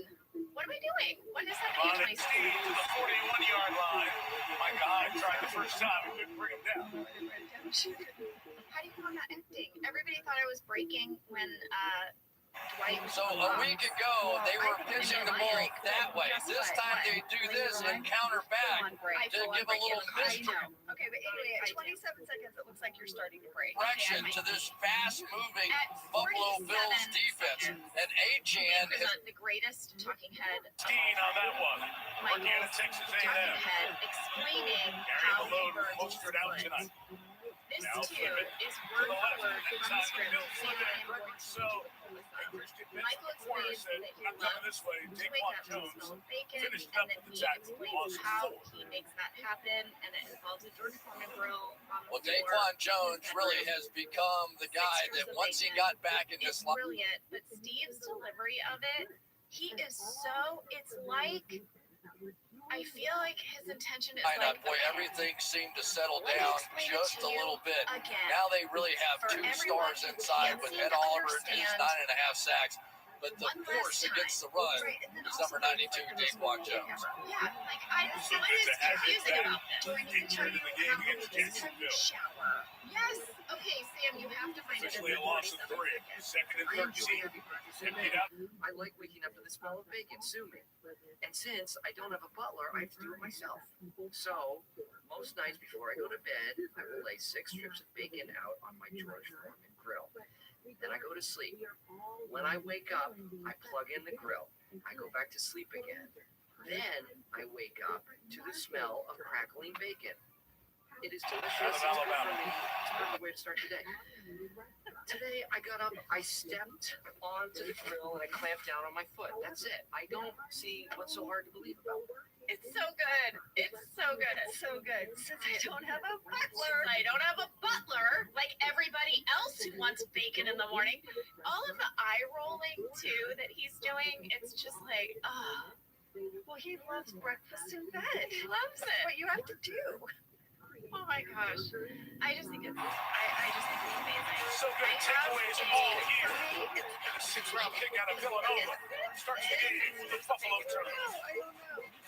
What am I doing? What is that? On and Steve to the 41-yard line. Micah Hyde tried the first time, he couldn't bring him down. How do you know I'm not emptying? Everybody thought I was breaking when Dwight was So a week ago, they were pitching the ball that way. This time they do this and counter back to give a little I know. Okay, but anyway, at 27 seconds, it looks like you're starting to break. misdirection to this fast-moving Buffalo Bills defense. And Achan Believe it or is not, the greatest talking head Skiing on that one. Indiana, Texas talking A&M. head explaining Carrying how the load he with burns his Mostert out foot. tonight. This Now too flip it is to word the for left. word from the Inside script. Bill So flip I it. am going to So, pull this up. Christian Michael Benson corner explains said, that he I'm coming this way. to Take wake Juan up his Jones. own bacon, Finished and up then with the he tackle. explains Lost how 4. he makes that happen, and it involves a Jordan Foreman grill on the well, floor. Daquan Jones really has become the guy that once he got back in this It's brilliant, but Steve's delivery of it, it's like, I feel like his intention is lineup, like, boy, okay, everything seemed to settle let me down explain it just to a you little bit. again. Now they really have For two everyone stars who inside can't with seem Ed to Oliver and his understand 9.5 sacks. But the one force last against the time. run Right, and then is also number 92, Daquan Jones. Yeah, like So what it's is a hazard confusing back. about this? Do I need to tell you Into the game how against to Jacksonville. shower? Yes. Okay, Sam, you have to find it. Officially a loss of 3. Second and 13. Emptied out. I like waking up to the smell of bacon soothing. And since I don't have a butler, I have to do it myself. So, most nights before I go to bed, I will lay 6 strips of bacon out on my George Foreman grill. Then I go to sleep. When I wake up, I plug in the grill. I go back to sleep again. Then I wake up to the smell of crackling bacon. It is delicious. It's good for me. It's a perfect way to start the day. Today I got up, I stepped onto the grill, and I clamped down on my foot. That's it. I don't see what's so hard to believe about it. It's so good. It's so good. It's so good. Since I don't have a butler. I don't have a butler like everybody else who wants bacon in the morning. All of the eye rolling too that he's doing, it's just like, oh. Well, he loves breakfast in bed. He loves That's it. what you have to do. Oh my gosh. I just think it's amazing. So good takeaways all here. It's And a 6th-round pick out of Villanova starts the game for the Buffalo Bills.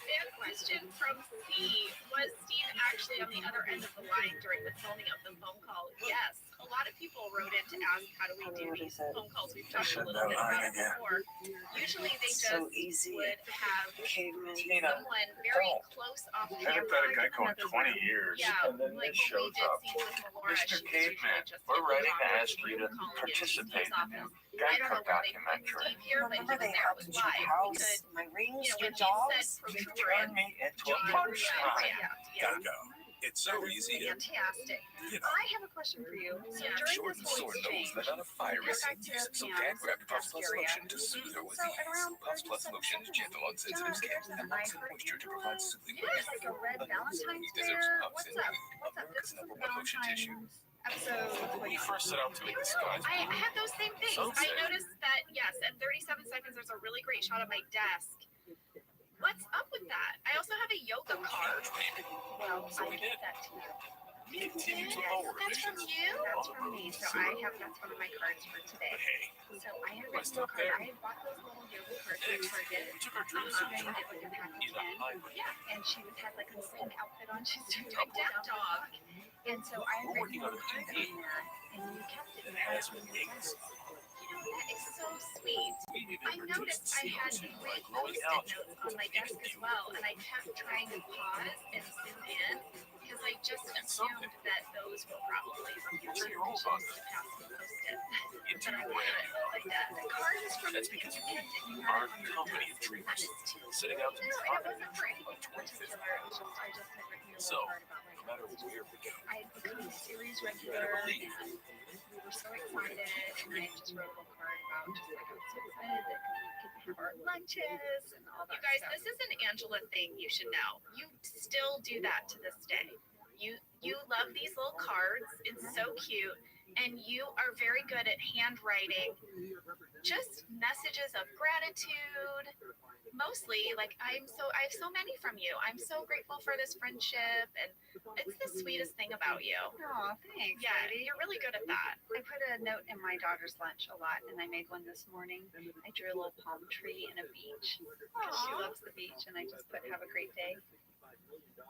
Fan question from C. Was Steve actually on the other end of the line during the filming of the phone call? Yes. A lot of people wrote in to ask how do we do these phone calls. We've talked a little bit about it before. Usually they just would have someone very close off camera. I've had a guy going 20 years, Yeah, and then like this when we shows did up. scenes with Melora, Mr. she was Caveman, usually just we're in the ready to office, ask you to calling in participate Steve's in the office. Guy I don't know Cook why they put documentary. Steve here, but he was there. It was live. We could, my rings, you know, your when he said dogs. You protuberance, turned me into a punch line. Gotta go. It's so easy to, fantastic. you know. I have a question for you. So Yeah. during Short this and whole sore exchange, nose let out a fire your as bacteria so pans, Dad grabbed Puffs Plus bacteria. lotion to soothe her with So ease. at around Puffs Plus 37 lotion is gentle on sensitive skin and John, lots I of heard moisture to you provide do soothing Yes, relief. like a red Valentine's He deserves bear. hugs What's and up? relief. What's up? This America's is #1 lotion tissue. Valentine's. episode. When you first set out to make this guy, I had those same things. I noticed that, yes, at 37 seconds, there's a really great shot of my desk. What's up with that? I also have a yoga card. Well, I gave that to you. we continue to lower That's from emissions. you? That's from me. So that's one of my cards for today. Hey, So I had a Why little stop card. there? I had bought those little yoga cards at Target. we took our dreams And and I turned did like a pack of in a 10. hybrid. Yeah. And she had like a same outfit on. She's doing My like death down dog. And so I We're written working on a a card DVD. in there, and you kept it. It has wings. You know, that is so sweet. We need I to noticed reduce I had CO2 by big growing post-it algae. notes on my desk as well, and I kept trying to pause and zoom in because I just assumed that those were probably from Turn YouTube your roll on. to pass the post-it. Into But I your wanted brand. it like that. The card is from That's you. because You we kept it. You are had it on a your company of desk. dreamers, That is too setting out to No, be it wasn't for by anything 2050. particular. It was just I just had written a So, little card about no like matter where we go, I had become a series you regular, better believe and we were so excited. And I just wrote a little card about just like I was so excited that we could have our lunches and all that. You guys, stuff. this is an Angela thing you should know. You still do that to this day. You love these little cards. It's so cute. And you are very good at handwriting just messages of gratitude. Mostly, like I have so many from you. I'm so grateful for this friendship, and it's the sweetest thing about you. Oh, thanks. Yeah, lady. you're really good at that. I put a note in my daughter's lunch a lot, and I made one this morning. I drew a little palm tree and a beach because she Aw. loves the beach, and I just put "Have a great day."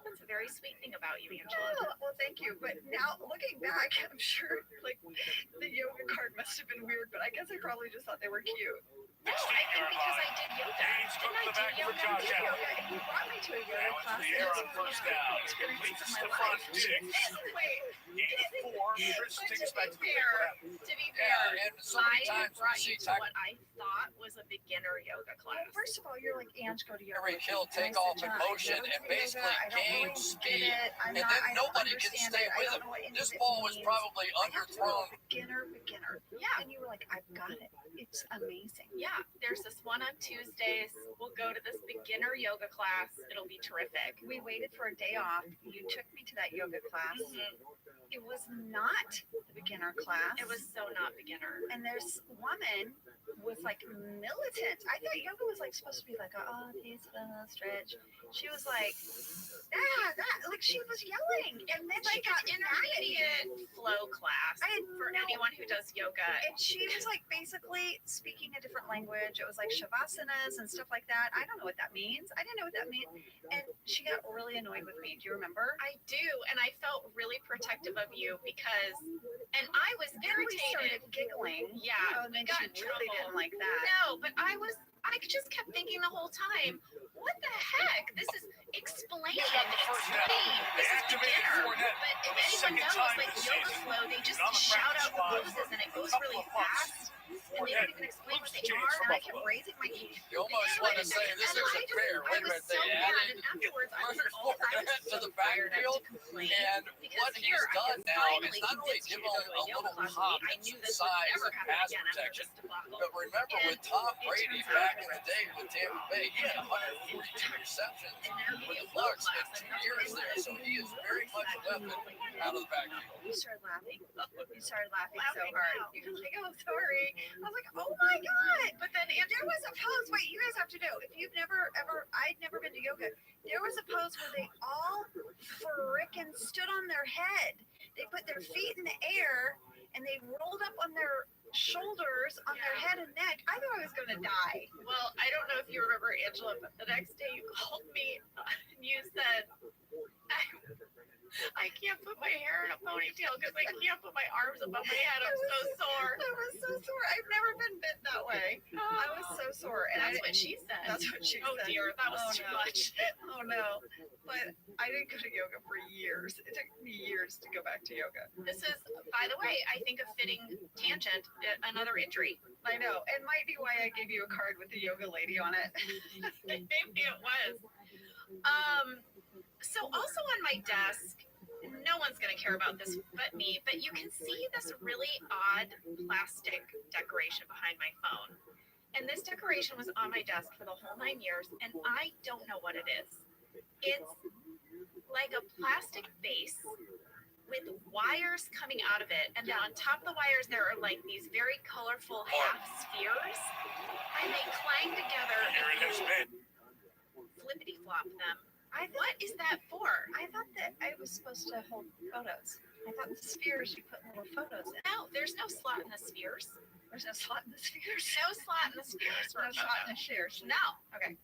That's a very sweet thing about you, Angela. Oh, well, thank you. But now looking back, I'm sure like the yoga card must have been weird, but I guess I probably just thought they were cute. No, I think because I did yoga. James, go to Didn't the I back do for yoga? Josh Allen. Yoga, and you brought me to a yoga Now class. into the air on first down. It's complete to Stephon Diggs. Wait, Gain of 4. Chris, But take to us back be to the fair, pick. to be Yeah, fair, and so many I times we brought see you to what I thought was a beginner yoga class. well, first of all, you're like, Ange, go to yoga. Every kill, And I take said, off "John, in I've motion never and been to yoga. basically I don't gain really speed, get it. and then I don't nobody can understand stay it. I with don't him. know what any This of it ball was means. probably I have to go underthrown. beginner. Yeah. And you were like, I've got it. It's amazing. Yeah, there's this one on Tuesdays. We'll go to this beginner yoga class. It'll be terrific. We waited for a day off. You took me to that yoga class. Mhm. It was not the beginner class. It was so not beginner. And this woman was like militant. I thought yoga was like supposed to be like, oh, peaceful stretch. She was like, like she was yelling. And then she Like got an mad at me. intermediate flow class I had for no- anyone who does yoga. And she was like basically speaking a different language. It was like shavasanas and stuff like that. I don't know what that means. I didn't know what that meant. And she got really annoyed with me. Do you remember? I do, and I felt really protective of you because, and I was Then we started irritated. giggling. Yeah, And we then got she in really trouble. didn't like that. No, but I just kept thinking the whole time, what the heck? This is explain, got the first down. explain. They This is activated beginner. Fournette But for if the anyone second knows, time like this yoga season. flow, they just On the shout out practice squad the poses and it for a goes couple really of months. fast. And they don't Fournette even explain what moves they James are. And I kept Buffalo. raising my hand. You almost want to say this isn't fair. Wait a minute, they added And afterwards, I was Fournette to so the fired backfield, to complain. and Because what he's here I done can now finally is not only convince give you him to go to a yoga little class with pop me. I in knew some this would size never and happen pass again after protection. this debacle. But remember, And with Tom it Brady turns back out in the day with Tampa Bay, he had 142 receptions in their with the video flow Bucs in class, 2 years there, so he is very much a weapon out of the backfield. You started laughing. You started laughing so Laughing hard. now. You were like, oh, sorry. I was like, oh my God. But then There was a pose. Wait, you guys have to know. If you've never ever, I'd never been to yoga. There was a pose where they all frickin' stood on their head. They put their feet in the air and they rolled up on their shoulders, on their head and neck. I thought I was gonna die. Well, I don't know if you remember, Angela, but the next day you called me and you said, I can't put my hair in a ponytail because I can't put my arms above my head. I'm so sore. I was so sore. I've never been bit that way. I was so sore. And That's I, what she said. That's what she Oh said. dear, that was Oh, too no. much. Oh no. But I didn't go to yoga for years. It took me years to go back to yoga. This is, by the way, I think a fitting tangent, another injury. I know. It might be why I gave you a card with the yoga lady on it. Maybe it was. So also on my desk, no one's going to care about this but me, but you can see this really odd plastic decoration behind my phone. And this decoration was on my desk for the whole 9 years, and I don't know what it is. It's like a plastic base with wires coming out of it, and then on top of the wires there are like these very colorful half spheres, and they clang together. Here it has been. Flippity flop them. What is that for? I thought that I was supposed to hold photos. I thought the spheres you put little photos in. No, there's no slot in the spheres. There's no slot in the spheres. No slot in the spheres. No slot in the spheres. No. Okay.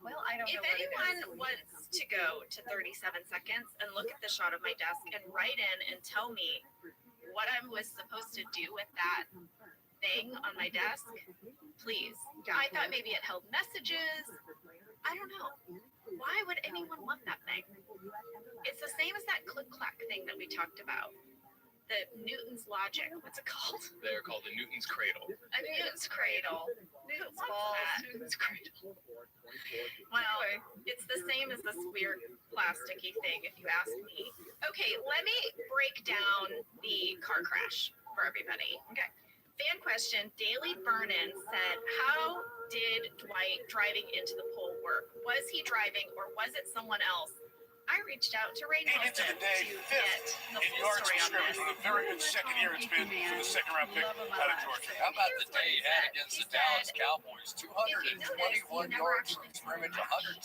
Well, I don't know. If what anyone it is. wants to go to 37 seconds and look at the shot of my desk and write in and tell me what I was supposed to do with that thing on my desk, please. I thought maybe it held messages. I don't know. Why would anyone want that thing? It's the same as that click-clack thing that we talked about. The Newton's logic. What's it called? They're called the Newton's cradle. A Newton's cradle. Newton's What's balls, that? Newton's cradle. Well, it's the same as this weird plasticky thing, if you ask me. Okay, let me break down the car crash for everybody. Okay. Fan question, Daily Burn-In said, how did Dwight driving into the pole work? Was he driving or was it someone else? I reached out to Ray And into Nelson the day, to fifth get the in full yards story per on scrimmage. this. What a very good second year it's been for the second round pick out of Georgia. How about the day he had against the Dallas Cowboys? 221 yards from scrimmage, 179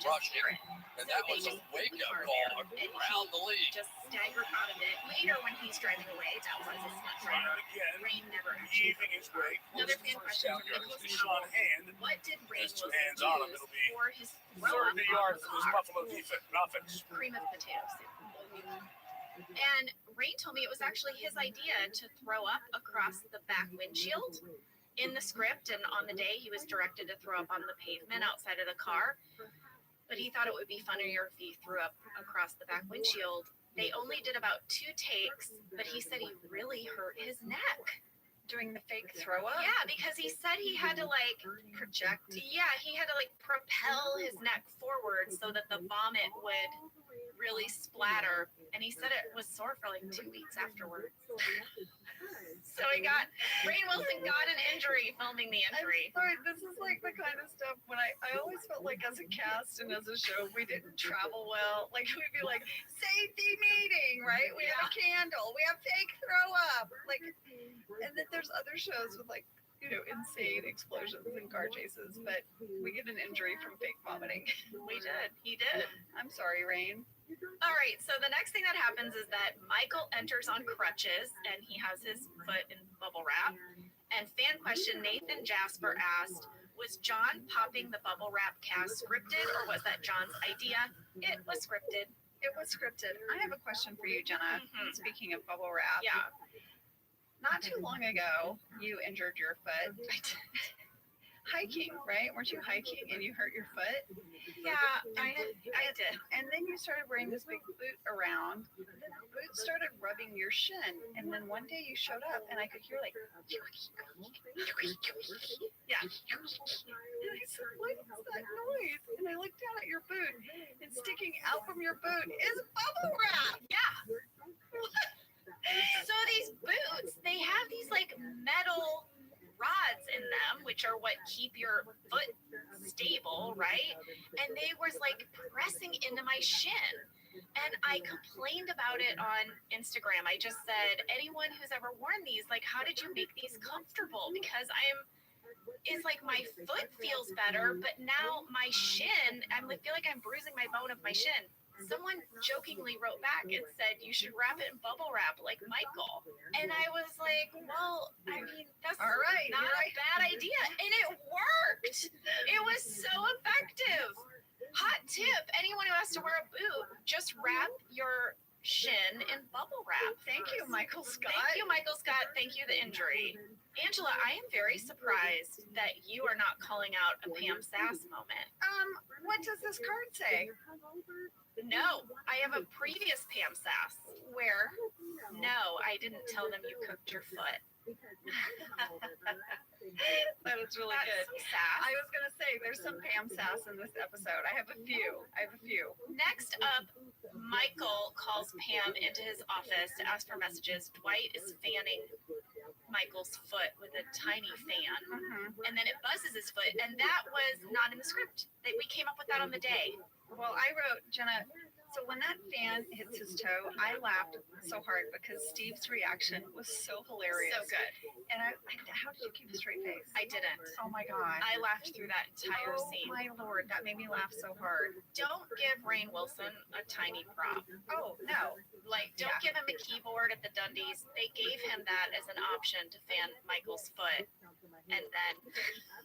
rushing, and that was a wake-up call around the league. Just staggered out of it. Later, when he's driving away, that was a stunt driver. Rain never achieved. Leaving his way. Another fan question from Nicholas Deshaun Hand. What did Rain Has two Wilson hands on him. use It'll be for his third throw-up of the on yard the for this car? Buffalo defense. Offense. Cream of potato soup. And Rain told me it was actually his idea to throw up across the back windshield. In the script and on the day, he was directed to throw up on the pavement outside of the car. But he thought it would be funnier if he threw up across the back windshield. They only did about 2 takes, but he said he really hurt his neck. Doing the fake throw up? Yeah, because he said he had to like Project. Yeah, he had to like propel his neck forward so that the vomit would really splatter. And he said it was sore for like 2 weeks afterwards. So Rain Wilson got an injury filming the injury. Sorry, this is like the kind of stuff when I always felt like as a cast and as a show, we didn't travel well. Like we'd be like, safety meeting, right? We have a candle, we have fake throw up. Like, and then there's other shows with like, you know, insane explosions and car chases, but we get an injury from fake vomiting. He did. I'm sorry, Rain. All right, so the next thing that happens is that Michael enters on crutches and he has his foot in bubble wrap. And fan question Nathan Jasper asked, was John popping the bubble wrap cast scripted or was that John's idea? It was scripted. It was scripted. I have a question for you, Jenna. Speaking of bubble wrap. Yeah. Not too long ago, you injured your foot. Hiking, right? Weren't you hiking and you hurt your foot? Yeah, I did. And then you started wearing this big boot around. Then the boot started rubbing your shin. And then one day you showed up and I could hear like, yeah. And I said, what is that noise? And I looked down at your boot and sticking out from your boot is bubble wrap. Yeah. So these boots, they have these like metal rods in them, which are what keep your foot stable, right? And they was like pressing into my shin. And I complained about it on Instagram. I just said, anyone who's ever worn these, like, how did you make these comfortable? Because it's like my foot feels better, but now my shin, I feel like I'm bruising my bone of my shin. Someone jokingly wrote back and said, you should wrap it in bubble wrap like Michael. And I was like, well, I mean, that's all right, not a bad idea. And it worked. It was so effective. Hot tip, anyone who has to wear a boot, just wrap your shin in bubble wrap. Thank you, Michael Scott. Thank you, Michael Scott. Thank you, the injury. Angela, I am very surprised that you are not calling out a Pam Sass moment. What does this card say? No, I have a previous Pam Sass. Where? No, I didn't tell them you cooked your foot. That was really That's good. Sass. I was gonna say there's some Pam Sass in this episode. I have a few. Next up, Michael calls Pam into his office to ask for messages. Dwight is fanning Michael's foot with a tiny fan, and then it buzzes his foot, and that was not in the script. We came up with that on the day. Well, I wrote, Jenna, So when that fan hits his toe, I laughed so hard because Steve's reaction was so hilarious. So good. And how did you keep a straight face? I didn't. Oh my God. I laughed through that entire scene. Oh my Lord, that made me laugh so hard. Don't give Rainn Wilson a tiny prop. Oh, no. Like, don't give him a keyboard at the Dundies. They gave him that as an option to fan Michael's foot. And then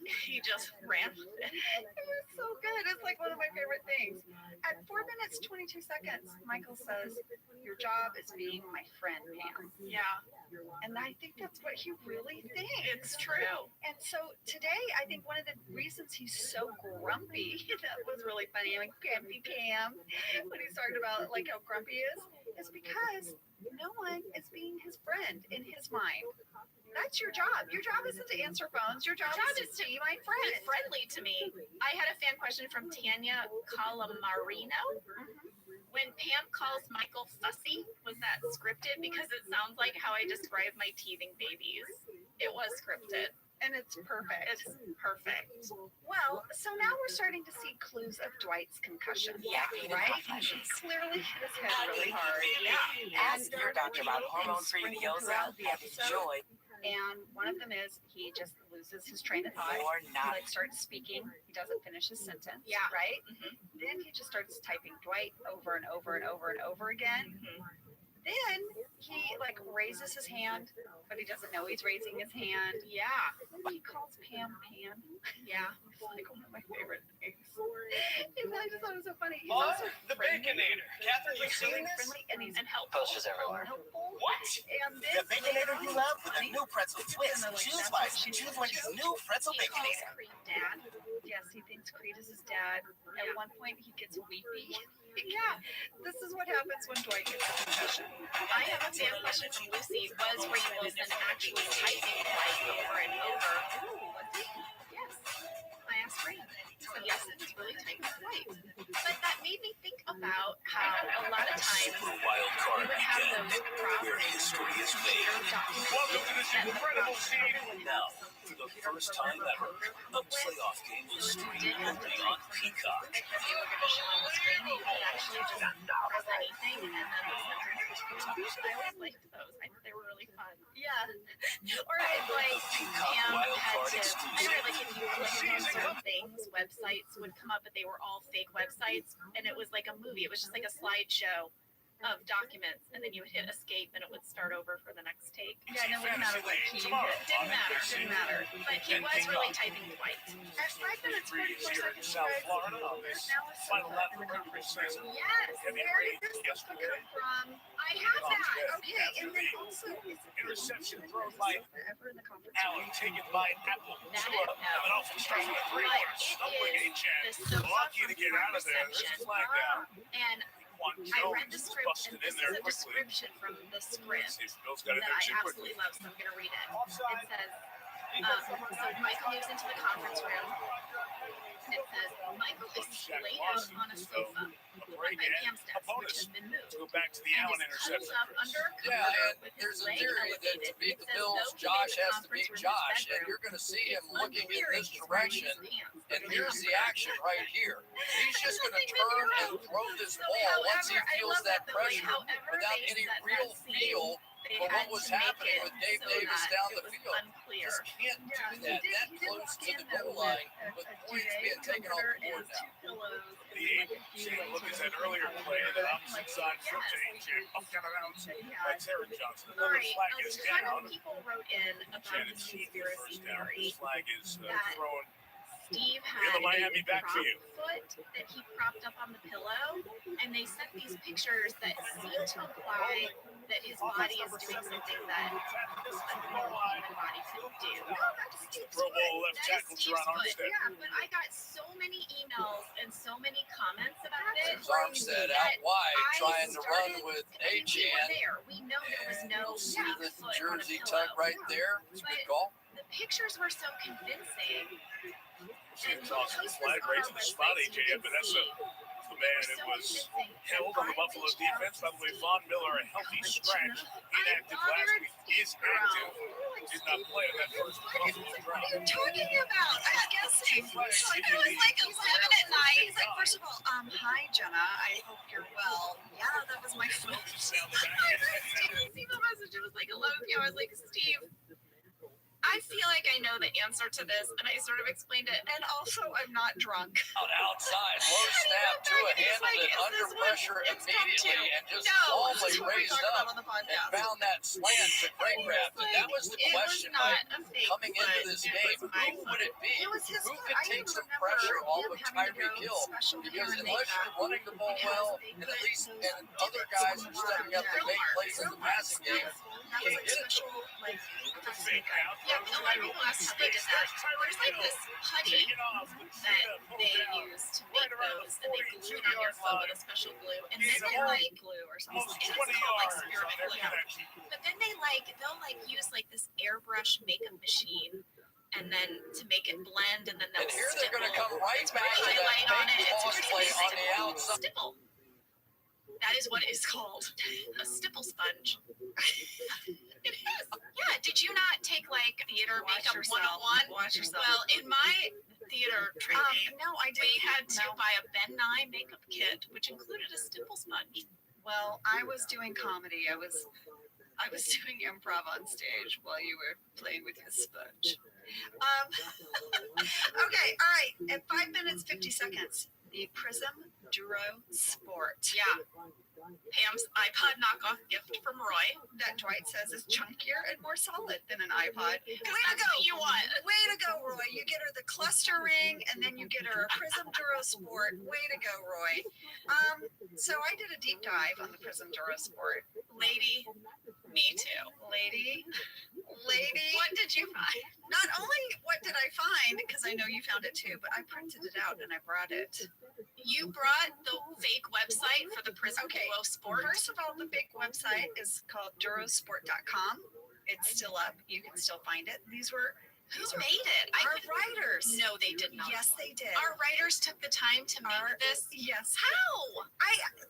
he just ran with it. It was so good. It's like one of my favorite things. At 4 minutes, 22 seconds, Michael says, your job is being my friend, Pam. Yeah. And I think that's what he really thinks. It's true. And so today, I think one of the reasons he's so grumpy, that was really funny. I'm like, grumpy Pam, when he's talking about like how grumpy he is because no one is being his friend in his mind. That's your job. Your job isn't to answer phones. Your job is to be my friend. Be friendly to me. I had a fan question from Tanya Calamarino. When Pam calls Michael fussy, was that scripted? Because it sounds like how I describe my teething babies. It was scripted. And it's perfect. It's perfect. Well, so now we're starting to see clues of Dwight's concussion. Yeah, right? He clearly hit his head really hard. Yeah. Ask your doctor about hormone-free Yoza and enjoy. And one of them is he just loses his train of thought. Or not. He starts speaking. He doesn't finish his sentence. Yeah. Right? Mm-hmm. Then he just starts typing Dwight over and over and over and over again. Mm-hmm. Then he like raises his hand, but he doesn't know he's raising his hand. Yeah. He calls Pam Pam. Yeah. It's like one of my favorite things. I just thought it was so funny. He's On also the Baconator. Catherine, you've seen this? friendly and he's And helpful. Posters everywhere. helpful. What? And The this Baconator you love with a new pretzel twist. Choose wisely. Choose Wendy's new pretzel He calls Baconator. Creed Dad. Yes, he thinks Creed is his dad. At Yeah. one point, he gets weepy. Yeah, this is what happens when Dwight gets a concussion. I have a fan question from Lucy. Was Rainn Wilson actually typing Dwight over and over? Yes. I asked Rainn. So yes, it was really typing Dwight. But that made me think about how a lot of times we Wild card would have weekend, those where properties history is made. Welcome to this incredible scene. Now, for the first time ever, a playoff game will stream only on Peacock. because they were going to show on the screen, you could actually just press anything and then the sentence would come up. I always liked those. I thought they were really fun. Yeah. Or if like The Peacock Pam Wild had Card to, I exclusive. don't know, like if you clicked on certain things, websites would come up, but they were all fake websites, and it was like a movie. It was just like a slideshow of documents, and then you would hit escape, and it would start over for the next take. Yeah, and it wouldn't matter what key you Tomorrow hit. on Didn't matter. NBC. But he was really typing Dwight. At 5 minutes, 44 Here in seconds, South guys, Florida on there's this now a final sofa lap in the of regular conference season. room. Yes. Heavy Where rain did this sofa yesterday. come from? I have that. Okay, and then also, is it Interception thrown by forever in the conference Allen, room? taken by Apple. That Tua, I and know. then off the start of the But three-quarter. it Stumbling is chance. the sofa Lucky to get from out of there. There's a reception. flag down. And Juan I read the Jones script, busted and in this is there a quickly. description from the script See if Bill's got it that there I too quickly. absolutely love, so I'm going to read it. Offside. It says, so Michael moves into the conference room. It says, Michael is laid out on a sofa A on break my and Pam's desk, which opponents. has been moved. Let's go back to the And Allen is interception. cuddled up under a Yeah, comforter and with his there's a leg theory that to elevated. beat It the says, Bills, though he Josh made the has to conference beat room his Josh, and bedroom, you're going to see him it's looking in unclear this if he's wearing his direction. pants And under here's the comforter. action right here. He's just going to Nothing that turn you and wrote. throw this So, ball once he however, I feels love that that, though, like, pressure however without they any set real that scene, feel they for had what was to make happening it with Dave so Davis that down it the was field. unclear. Just can't do Yeah, that he that did close walk to in, the though, goal line a with points duvet being taken off comforter the board and now. 2 pillows. The same look as that earlier play, that opposite side foot change and up and around by Taryn Johnson. All Another right, flag a is ton down. of people wrote in about Shannon the Sheep with conspiracy first down. theory This flag is that thrown. Steve We have had a Miami a back for prop you. foot that he propped up on the pillow, and they sent these pictures that seem to imply that his body is doing something that a normal human body could do. No, that's Steve's Pro Bowl foot. left That is tackle Steve's Teron foot. Armstead. Yeah, but I got so many emails and so many comments about it. There's Armstead out wide trying to run with We were Achan. there. We know there was no See Steve's the foot on a jersey pillow. tuck right there. It's a good call. The pictures were so convincing. Shane tossing the flag right to the spot, AJ, but that's the man that was held on the Buffalo defense. By the way, Von Miller, a healthy scratch, inactive last week, is active. did not play on that first What are you talking about? I was guessing. So it was like 11 at night. He's like, first of all, hi Jenna. I hope you're well. Yeah, that was my phone. I sent Steve a message. It was like 11 p.m. I was like, Steve, I feel like I know the answer to this, and I sort of explained it. And also, I'm not drunk. Outside, low snap to a handled it under pressure immediately and just calmly raised up and found that slant to great craft. And that was the question, right? Coming into this game, who would it be? Who could take some pressure off of Tyreek Hill? Because unless you're running the ball well, and at least and other guys are stepping up to make plays in the passing game, you can't get it to them. Yeah, a lot of people ask how they did that. There's like this putty that they use to make those, and they glue it on your foot with a special glue, and then they like glue or something. It is called like spearmint glue. But then they'll use like this airbrush makeup machine, and then to make it blend, and then they'll here they're going to come right back to that fake boss play on the outside. Stipple. That is what it is called, a stipple sponge. It is. Yeah. Did you not take like theater makeup 101? Watch yourself. Well, in my theater training, no, I didn't. We had to buy a Ben Nye makeup kit, which included a stipple sponge. Well, I was doing comedy. I was doing improv on stage while you were playing with your sponge. Okay, all right. At 5 minutes 50 seconds, the Prism Duro Sport. Yeah. Pam's iPod knockoff gift from Roy. That Dwight says is chunkier and more solid than an iPod. Way to go! You want? Way to go, Roy! You get her the cluster ring, and then you get her a Prism Duro Sport. Way to go, Roy! So I did a deep dive on the Prism Duro Sport. Lady, me too. Lady. What did you find? Not only what did I find, because I know you found it too, but I printed it out and I brought it. You brought the fake website for the Prism Duro Sport? First of all, the fake website is called durosport.com. It's still up. You can still find it. Who made it? Our writers. No, they did not. Yes, they did. Our writers took the time to make this? Yes. How?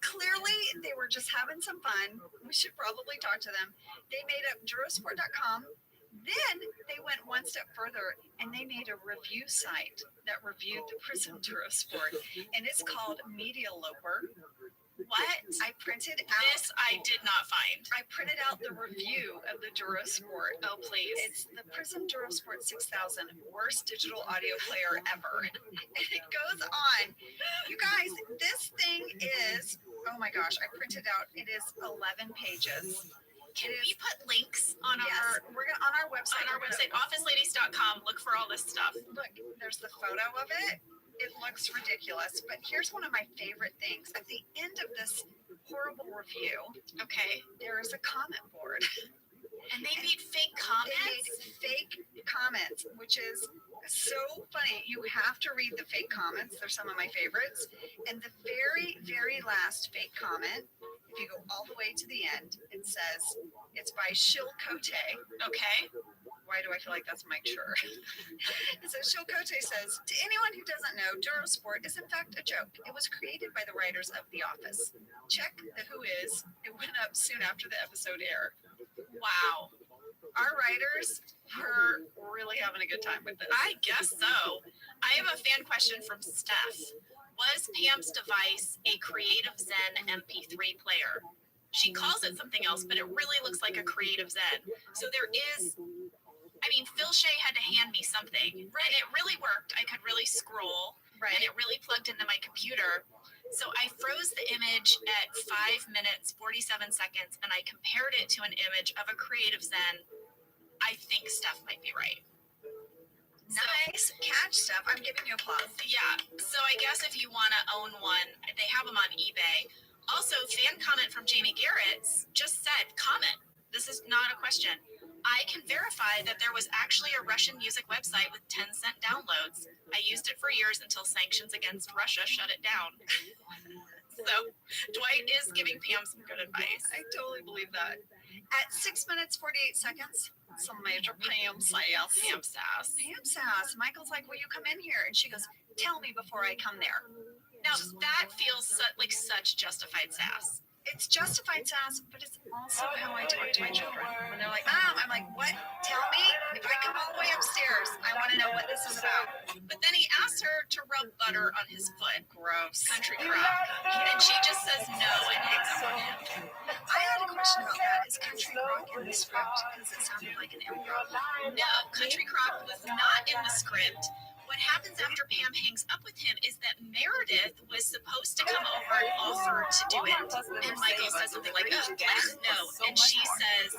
Clearly, they were just having some fun. We should probably talk to them. They made up durosport.com. Then they went one step further and they made a review site that reviewed the Prism Duro Sport, and it's called Media Loper. What? I printed out. This I did not find. I printed out the review of the Duro Sport. Oh, please. It's the Prism Duro Sport 6000, worst digital audio player ever. And it goes on. You guys, this thing is, oh my gosh, I printed out, it is 11 pages. Can we put links on on our website? On our website, officeladies.com. Look for all this stuff. Look, there's the photo of it. It looks ridiculous, but here's one of my favorite things. At the end of this horrible review, okay, there is a comment board. And they made fake comments? They made fake comments, which is so funny. You have to read the fake comments. They're some of my favorites. And the very, very last fake comment, if you go all the way to the end, it says, it's by Shil Kote. Okay. Why do I feel like that's Mike Schur? And so Shil Kote says, to anyone who doesn't know, Durosport is in fact a joke. It was created by the writers of The Office. Check the Who Is. It went up soon after the episode aired. Wow. Our writers are really having a good time with this. I guess so. I have a fan question from Steph. Was Pam's device a Creative Zen MP3 player? She calls it something else, but it really looks like a Creative Zen. So there is, I mean, Phil Shea had to hand me something, and it really worked. I could really scroll, and it really plugged into my computer. So I froze the image at 5 minutes, 47 seconds, and I compared it to an image of a Creative Zen. I think Steph might be right. Nice catch, Steph. I'm giving you applause. Yeah. So I guess if you want to own one, they have them on eBay. Also, fan comment from Jamie Garrett just said, comment. This is not a question. I can verify that there was actually a Russian music website with 10-cent downloads. I used it for years until sanctions against Russia shut it down. So Dwight is giving Pam some good advice. I totally believe that. At 6 minutes, 48 seconds, some major Pam sass. Pam sass. Pam sass. Michael's like, will you come in here? And she goes, tell me before I come there. Now, that feels like such justified sass. It's justified sass, but it's also how I talk to my children. When they're like, Mom, I'm like, what? Tell me if I come all the way upstairs. I want to know what this is about. But then he asks her to rub butter on his foot. Gross. Country crock. And she just says no and hangs up on him. I had a question about that. Is country crock in the script? Because it sounded like an improv. No, country crock was not in the script. What happens after Pam hangs up with him is that Meredith was supposed to come over and offer to do it. And Michael says something like, oh, please, no. And she says,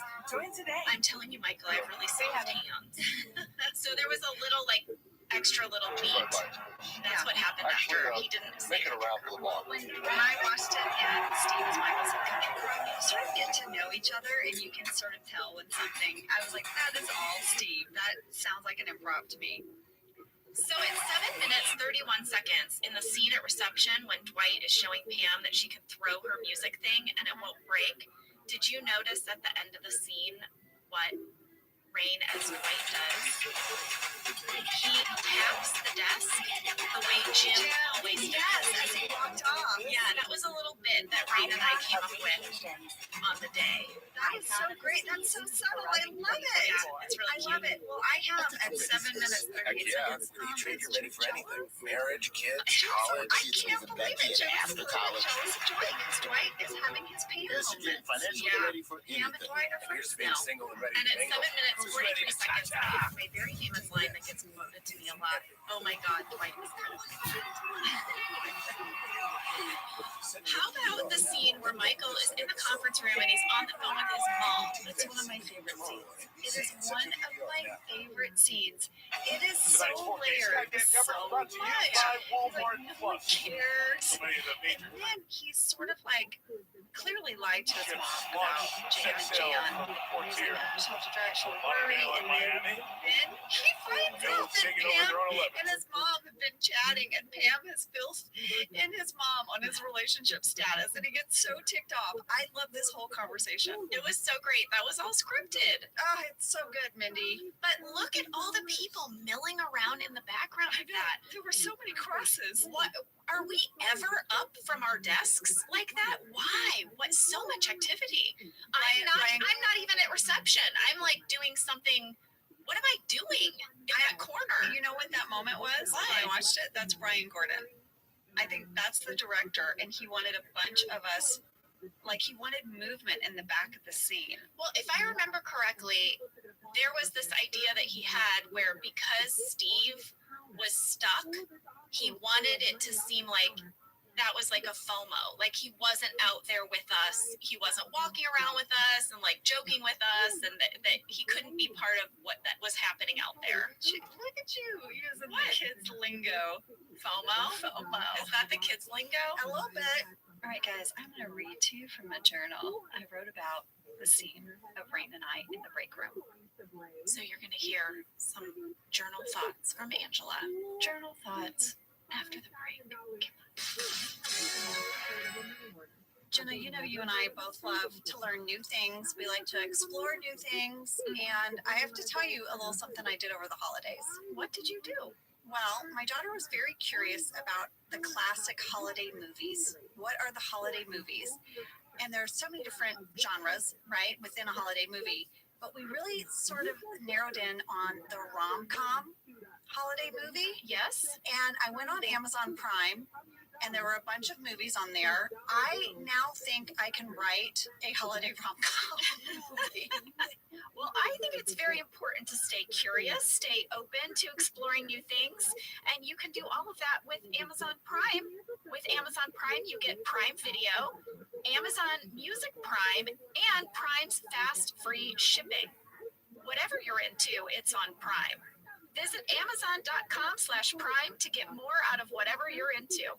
I'm telling you, Michael, I have really soft hands. So there was a little, like, extra little beat. That's what happened after he didn't say it. When I watched it and Steve was Michael said country crock, you sort of get to know each other and you can sort of tell when something, I was like, that is all Steve. That sounds like an improv to me. So it's 7 minutes, 31 seconds in the scene at reception when Dwight is showing Pam that she can throw her music thing and it won't break. Did you notice at the end of the scene what Rain as Dwight does? He taps the desk the way Jim always does. As he walked off. Yeah, that was a little bit that Rain and I came up with on the day. That is so great. That's so subtle. I love it. Yeah, it's really I love it. Well, I have at 7 minutes 38 seconds. You think you're ready for anything? Marriage, kids, college. I can't believe it. Joe's Dwight, because Dwight is having his Pam moment. Financially ready for Pam and Dwight are Here's first being now. single and ready And to at 7 mingle. minutes, 43 seconds, I have a very famous line that gets quoted to me a lot. Oh my God, Dwight was kind of How about the scene where Michael is in the conference room and he's on the phone with his mom? It's one of my favorite scenes. It is one of my favorite scenes. It is so layered, so much. Like, no one cares. And then he's sort of like clearly lied to his mom about Jim and Jan using the shelter direction worry. And then he finds out that Pam and his mom have been chatting and Pam has filled in his mom on his relationship status and he gets so ticked off. I love this whole conversation. It was so great. That was all scripted. Oh, it's so good, Mindy. But look at all the people milling around in the background of that. There were so many crosses. What are we ever up from our desks like that? Why? What so much activity? I'm not even at reception. I'm like doing something. What am I doing in that corner? You know what that moment was? When I watched it, that's Brian Gordon. I think that's the director, and he wanted a bunch of us, like he wanted movement in the back of the scene. Well, if I remember correctly, there was this idea that he had where because Steve was stuck, he wanted it to seem like that was like a FOMO. Like he wasn't out there with us. He wasn't walking around with us and like joking with us and that he couldn't be part of what that was happening out there. Look at you using the kids lingo. FOMO? FOMO. Is that the kids lingo? A little bit. All right, guys, I'm going to read to you from a journal I wrote about the scene of Rain and I in the break room. So you're going to hear some journal thoughts from Angela. Journal thoughts after the break. Jenna, you know you and I both love to learn new things. We like to explore new things. And I have to tell you a little something I did over the holidays. What did you do? Well, my daughter was very curious about the classic holiday movies. What are the holiday movies? And there's so many different genres, right, within a holiday movie. But we really sort of narrowed in on the rom-com holiday movie. Yes. And I went on Amazon Prime, and there were a bunch of movies on there. I now think I can write a holiday rom-com movie. Well, I think it's very important to stay curious, stay open to exploring new things, and you can do all of that with Amazon Prime. With Amazon Prime, you get Prime Video, Amazon Music Prime, and Prime's fast free shipping. Whatever you're into, it's on Prime. Visit Amazon.com/Prime to get more out of whatever you're into.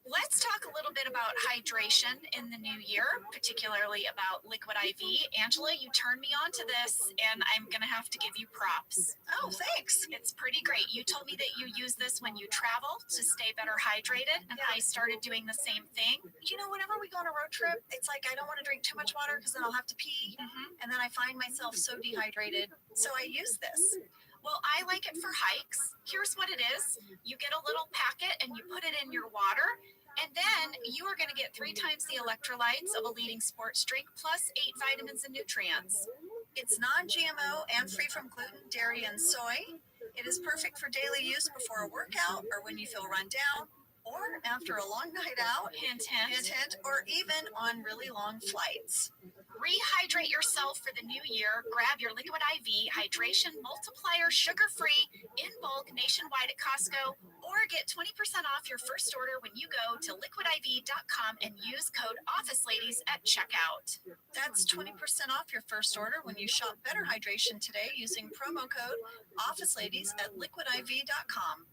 Let's talk a little bit about hydration in the new year, particularly about Liquid IV. Angela, you turned me on to this, and I'm going to have to give you props. Oh, thanks. It's pretty great. You told me that you use this when you travel to stay better hydrated, and I started doing the same thing. You know, whenever we go on a road trip, it's like I don't want to drink too much water because then I'll have to pee, and then I find myself so dehydrated. So I use this. Well, I like it for hikes. Here's what it is. You get a little packet and you put it in your water, and then you are going to get 3 times the electrolytes of a leading sports drink plus 8 vitamins and nutrients. It's non-GMO and free from gluten, dairy, and soy. It is perfect for daily use before a workout or when you feel run down or after a long night out, Hint, hint. hint, hint, or even on really long flights. Rehydrate yourself for the new year. Grab your Liquid IV Hydration Multiplier sugar-free in bulk nationwide at Costco, or get 20% off your first order when you go to liquidiv.com and use code OfficeLadies at checkout. That's 20% off your first order when you shop Better Hydration today using promo code OfficeLadies at liquidiv.com.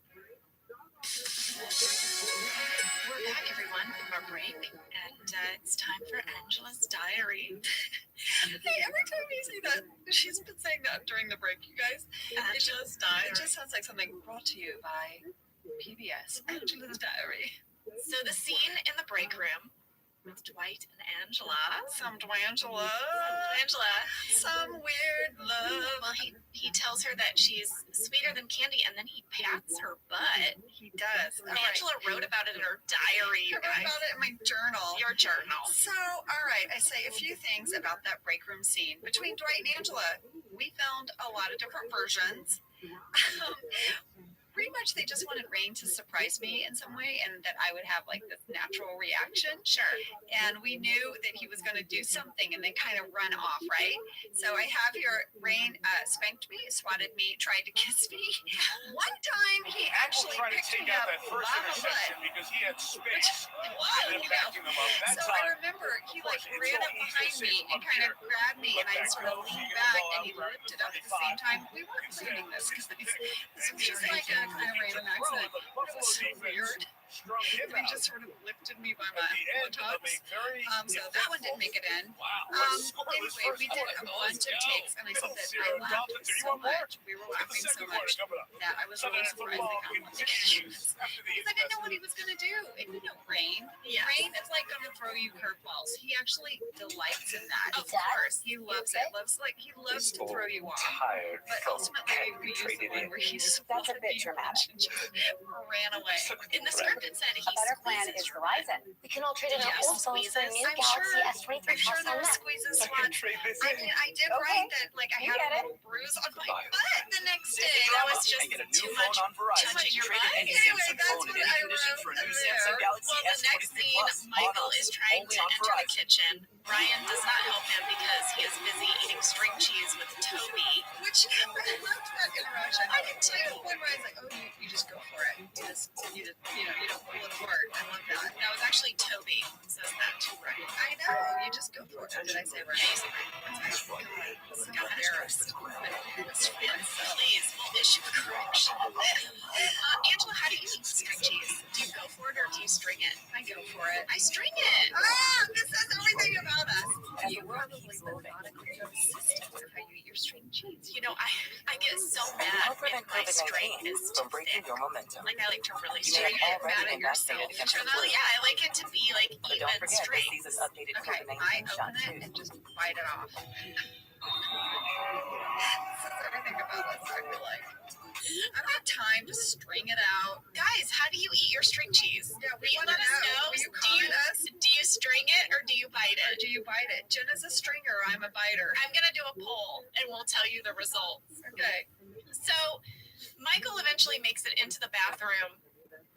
We're back, everyone, from our break, and it's time for Angela's diary. Hey, every time you say that, she's been saying that during the break, you guys. Angela's diary. It just sounds like something brought to you by PBS. Angela's diary. So the scene in the break room with Dwight and Angela. Some Dwiangela. Some weird love. Well, he tells her that she's sweeter than candy, and then he pats her butt. He does. Angela wrote about it in her diary. I wrote about it in my journal. Your journal. So, all right, I say a few things about that break room scene. Between Dwight and Angela, we found a lot of different versions. Pretty much they just wanted Rain to surprise me in some way and that I would have like this natural reaction. Sure. And we knew that he was going to do something and then kind of run off, right? So I have here, Rain spanked me, swatted me, tried to kiss me. One time he actually picked me up by my butt. Because he had space. So I remember he like ran up behind me and kind of grabbed me and I sort of leaned back and he lifted up at the same time. We weren't planning this because this was just like a kind of random accident. It was so weird. They just sort of lifted me by my buttocks. So that one didn't make it in. Anyway, we did a bunch of takes, and I said that I laughed so much. We were laughing so much that I was really surprised they got one to because I didn't know what he was going to do. And you know, Rain is like going to throw you curveballs. He actually delights in that. Of course. He loves it. He loves to throw you off. But ultimately, we used the one where he swatted me and just ran away. In the script, it said he squeezes is Verizon. We can all trade in our old phones for a new I'm Galaxy sure S23 there Plus were squeezes. I mean, I did Okay. write that, like, I had a little bruise on my butt the next day. That was just too much touching your butt. Anyway, that's what I wrote there. Well, the next scene, Michael is trying to enter the kitchen. Ryan does not help him because he is busy eating string cheese with Toby. Which, I loved that interaction. I did too. One where I was like, oh, you just go for it. You don't pull it apart. I love that. That was actually Toby who says that to Ryan. I know. You just go for it. Did I say right? Got embarrassed. Please, we'll issue a correction. Angela, how do you eat string cheese? Do you go for it or do you string it? I go for it. I string it. This says everything about us. You probably methodically consistent with how you eat your string cheese. You know, I get so mad if my string is too thick. Like, I like to really string it. Mad at yourself. Well, yeah, I like it to be like even straight. Okay, I open it and just bite it off. Says everything about us, I feel like. I don't have time to string it out. Guys, how do you eat your string cheese? Yeah, we Will you want to let us know. know? Will you comment us? Do you string it or do you bite Or it? do you bite it? Jen is a stringer. I'm a biter. I'm gonna do a poll and we'll tell you the results. Okay. So Michael eventually makes it into the bathroom,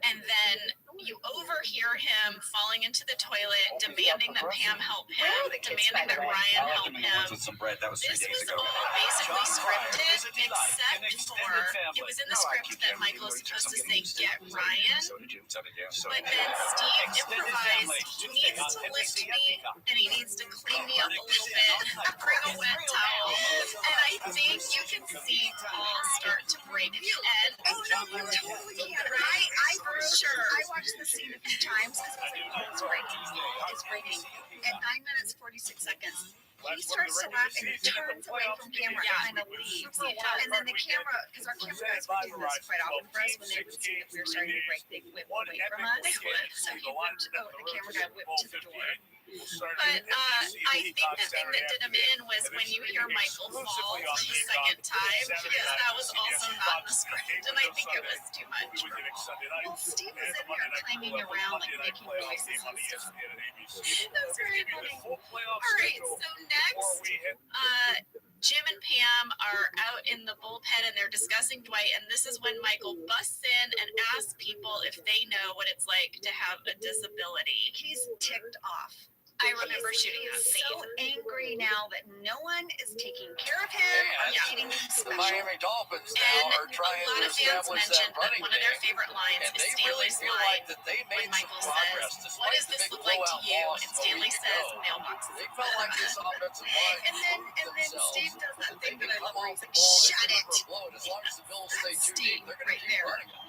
and then you overhear him falling into the toilet, demanding that Pam help him, demanding that Ryan help him. Some bread. That was 3 This days was ago. all basically scripted, except for it was in the script that Michael was supposed to say, "Get Ryan," but then Steve improvised. He needs to lift me and he needs to clean me up a little bit, bring a wet towel, and I think you can see balls start to break at the end. Oh no, you totally can. I for sure. I watched the scene a few times because I was like, oh, it's breaking. It's breaking. At 9 minutes 46 seconds, he starts to laugh and he turns away from camera and kind of leaves. And then the camera, because our camera guys would do this quite often for us when they would see that we were starting to break, they whip away from us. So he whipped, the camera guy whipped to the door. But I think the thing that did him in was when you hear Michael fall for the second time, because that was also not in the script, and I think it was too much. Well, Steve was in here clanging around, like making noises and stuff. That was very funny. All right, so next, Jim and Pam are out in the bullpen and they're discussing Dwight, and this is when Michael busts in and asks people if they know what it's like to have a disability. He's ticked off. I remember shooting that He's scene. so angry now that no one is taking care of him or treating him The special. Miami Dolphins now And are trying a lot to of fans establish mentioned that that running one of their game, favorite lines and is they really Stanley's feel line like that they when made some Michael progress says, despite "What does the this big look like to blowout you?" loss And a Stanley week says, ago. "Mailboxes." They felt like this offensive line And then themselves. Steve does that They thing can that I come love where off he's the like, ball and shut deliver it. a blow, and as long as the Bills stay That's too Steve deep, they're going to right keep there. running it.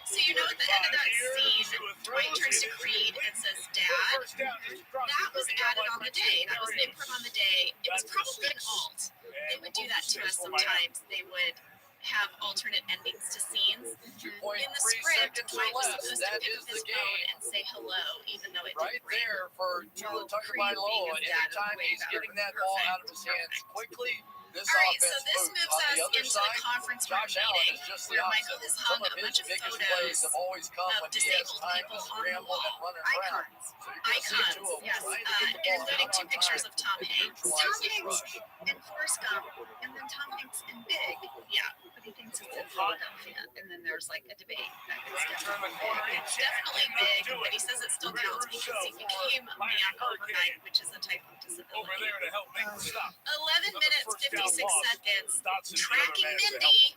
So you know at the end of that scene, Dwight turns to Creed and says, "Dad." That was added on the day. That was an input on the day. It was probably an alt. They would do that to us sometimes. They would have alternate endings to scenes. In the script, Dwight was supposed to pick up his phone and say hello, even though it Right didn't ring. there for Tua Tagovailoa. Anytime he's getting that ball out of his hands quickly, this All right, so offense this moves. moves On the us other into side, the conference room Josh Allen meeting is just the where opposite. Michael has Some hung of a his bunch of biggest plays photos have always come of when he has disabled time to people on the scramble wall. and run around. Icons. So you're going to see Icons, Tua yes, trying to get the ball including out two on pictures time of Tom and Hanks. Tom neutralize this Hanks rush. and Forrest Gump, and then Tom Hanks in Big. Yeah. But he thinks it's in Philadelphia, and then there's like a debate that it's definitely big. It's definitely big, but he says it still counts because he became a man overnight, which is a type of disability. 11 minutes, 56 seconds. Tracking Mindy.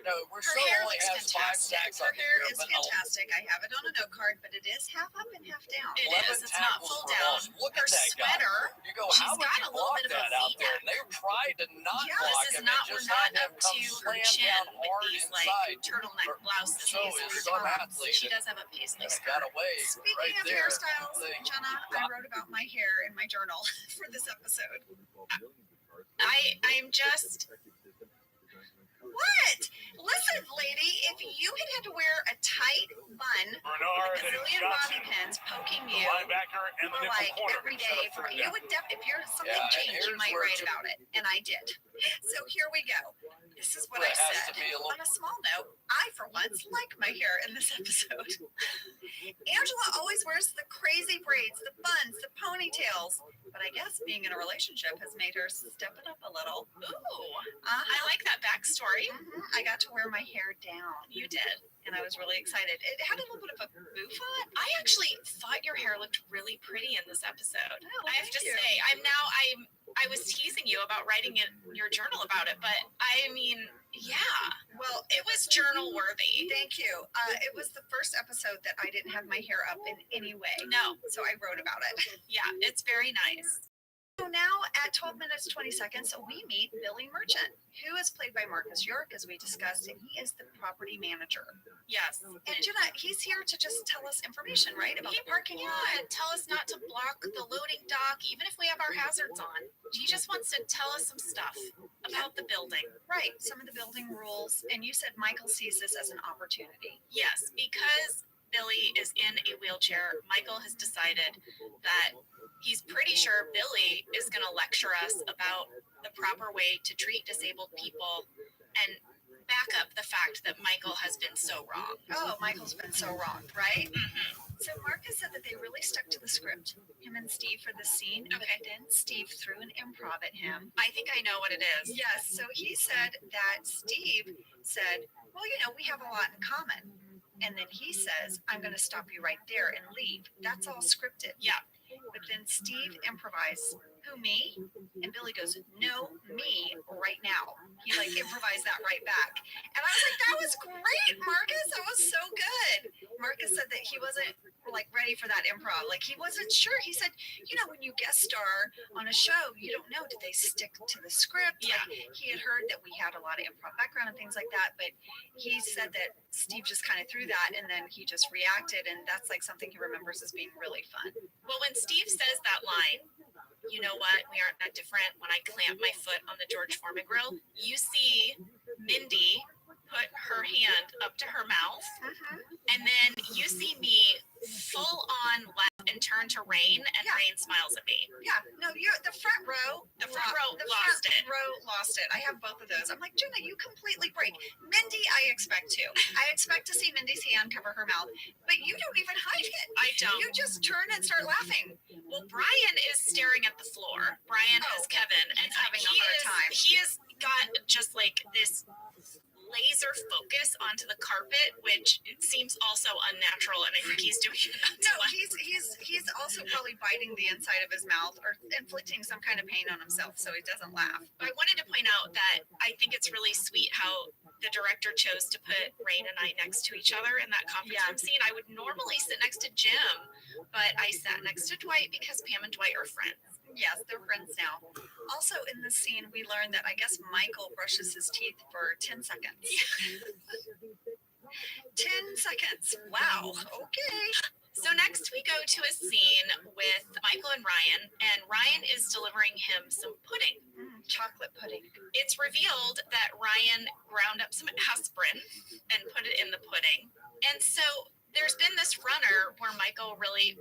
No, we're Her still hair only looks has 5 fantastic. sacks Her on the hair year, is but fantastic. I have it on a note card, but it is half up and half down. It 11 is. It's not tackles full for down. loss. Look Her at that guy. sweater, You go, she's how would got you a little block bit of a that out there? And they tried to not Yeah, block this is him. not, and we're just not had him up come to her slam chin down with hard these inside. like turtleneck blouses. So These is are some tops. athlete. She does have a paisley And skirt. got away Speaking right of there. hairstyles, Thing. Jenna, I wrote about my hair in my journal for this episode. I'm just. What? Listen, lady, if you had to wear a tight bun with a gazillion bobby pins poking you for like every day, you would if you're something changed, you might write about it, and I did. So here we go. This is what I said. On a small note, I for once like my hair in this episode. Angela always wears the crazy braids, the buns, the ponytails. But I guess being in a relationship has made her step it up a little. Ooh, I like that backstory. I got to wear my hair down. You did. And I was really excited. It had a little bit of a boof on it. I actually thought your hair looked really pretty in this episode. Oh, I have to thank you. say, I was teasing you about writing in your journal about it, but I mean, yeah. Well, it was journal worthy. Thank you. It was the first episode that I didn't have my hair up in any way. No. So I wrote about it. Yeah, it's very nice. So now at 12 minutes, 20 seconds, we meet Billy Merchant, who is played by Marcus York, as we discussed, and he is the property manager. Yes. And Jenna, he's here to just tell us information, right? About the parking lot. And tell us not to block the loading dock, even if we have our hazards on. He just wants to tell us some stuff about the building. Right. Some of the building rules. And you said Michael sees this as an opportunity. Yes, because Billy is in a wheelchair, Michael has decided that he's pretty sure Billy is going to lecture us about the proper way to treat disabled people and back up the fact that Michael has been so wrong. Oh, Michael's been so wrong, right? Mm-hmm. So Marcus said that they really stuck to the script, him and Steve, for this scene. Okay. But then Steve threw an improv at him. I think I know what it is. Yes. So he said that Steve said, well, you know, we have a lot in common. And then he says, I'm going to stop you right there and leave. That's all scripted. Yeah. But then Steve improvised, who, me? And Billy goes, no, me, right now. He like improvised that right back. And I was like, that was great, Marcus. That was so good. Marcus said that he wasn't like ready for that improv. Like he wasn't sure. He said, you know, when you guest star on a show, you don't know, did they stick to the script? Yeah. Like, he had heard that we had a lot of improv background and things like that. But he said that Steve just kind of threw that and then he just reacted. And that's like something he remembers as being really fun. Well, when Steve says that line, you know what, we aren't that different. When I clamp my foot on the George Foreman grill, you see Mindy put her hand up to her mouth, and then you see me full on laugh and turn to Rain, and Rain smiles at me. Yeah, no, you're the front row. The front row lost it. Row lost it. I have both of those. I'm like, Jenna, you completely break. Mindy, I expect to. I expect to see Mindy's hand cover her mouth, but you don't even hide it. I don't. You just turn and start laughing. Well, Brian is staring at the floor. Brian is Kevin, and having a hard time. He has got just like this laser focus onto the carpet, which it seems also unnatural, and I think he's doing it. No, he's also probably biting the inside of his mouth or inflicting some kind of pain on himself so he doesn't laugh. I wanted to point out that I think it's really sweet how the director chose to put Rain and I next to each other in that conference room scene. I would normally sit next to Jim, but I sat next to Dwight because Pam and Dwight are friends. Yes, they're friends now. Also, in this scene, we learned that I guess Michael brushes his teeth for 10 seconds. 10 seconds. Wow. Okay. So next we go to a scene with Michael and Ryan is delivering him some pudding. Chocolate pudding. It's revealed that Ryan ground up some aspirin and put it in the pudding. And so there's been this runner where Michael really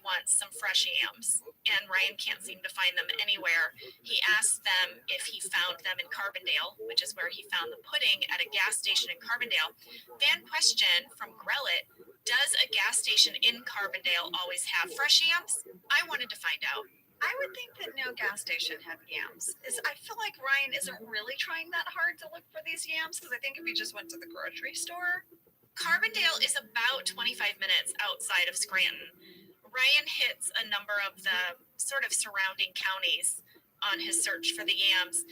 wants some fresh yams, and Ryan can't seem to find them anywhere. He asked them if he found them in Carbondale, which is where he found the pudding at a gas station in Carbondale. Fan question from Grellet: does a gas station in Carbondale always have fresh yams? I wanted to find out. I would think that no gas station had yams. I feel like Ryan isn't really trying that hard to look for these yams, because I think if he just went to the grocery store. Carbondale is about 25 minutes outside of Scranton. Ryan hits a number of the sort of surrounding counties on his search for the yams.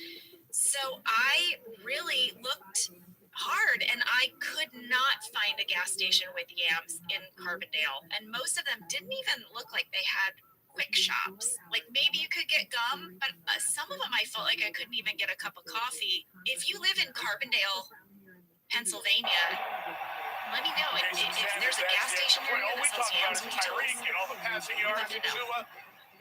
So I really looked hard and I could not find a gas station with yams in Carbondale. And most of them didn't even look like they had quick shops. Like maybe you could get gum, but some of them I felt like I couldn't even get a cup of coffee. If you live in Carbondale, Pennsylvania, let me know if there's a gas station near you that sells yams. Would you tell us? And all the passing yards in Tua.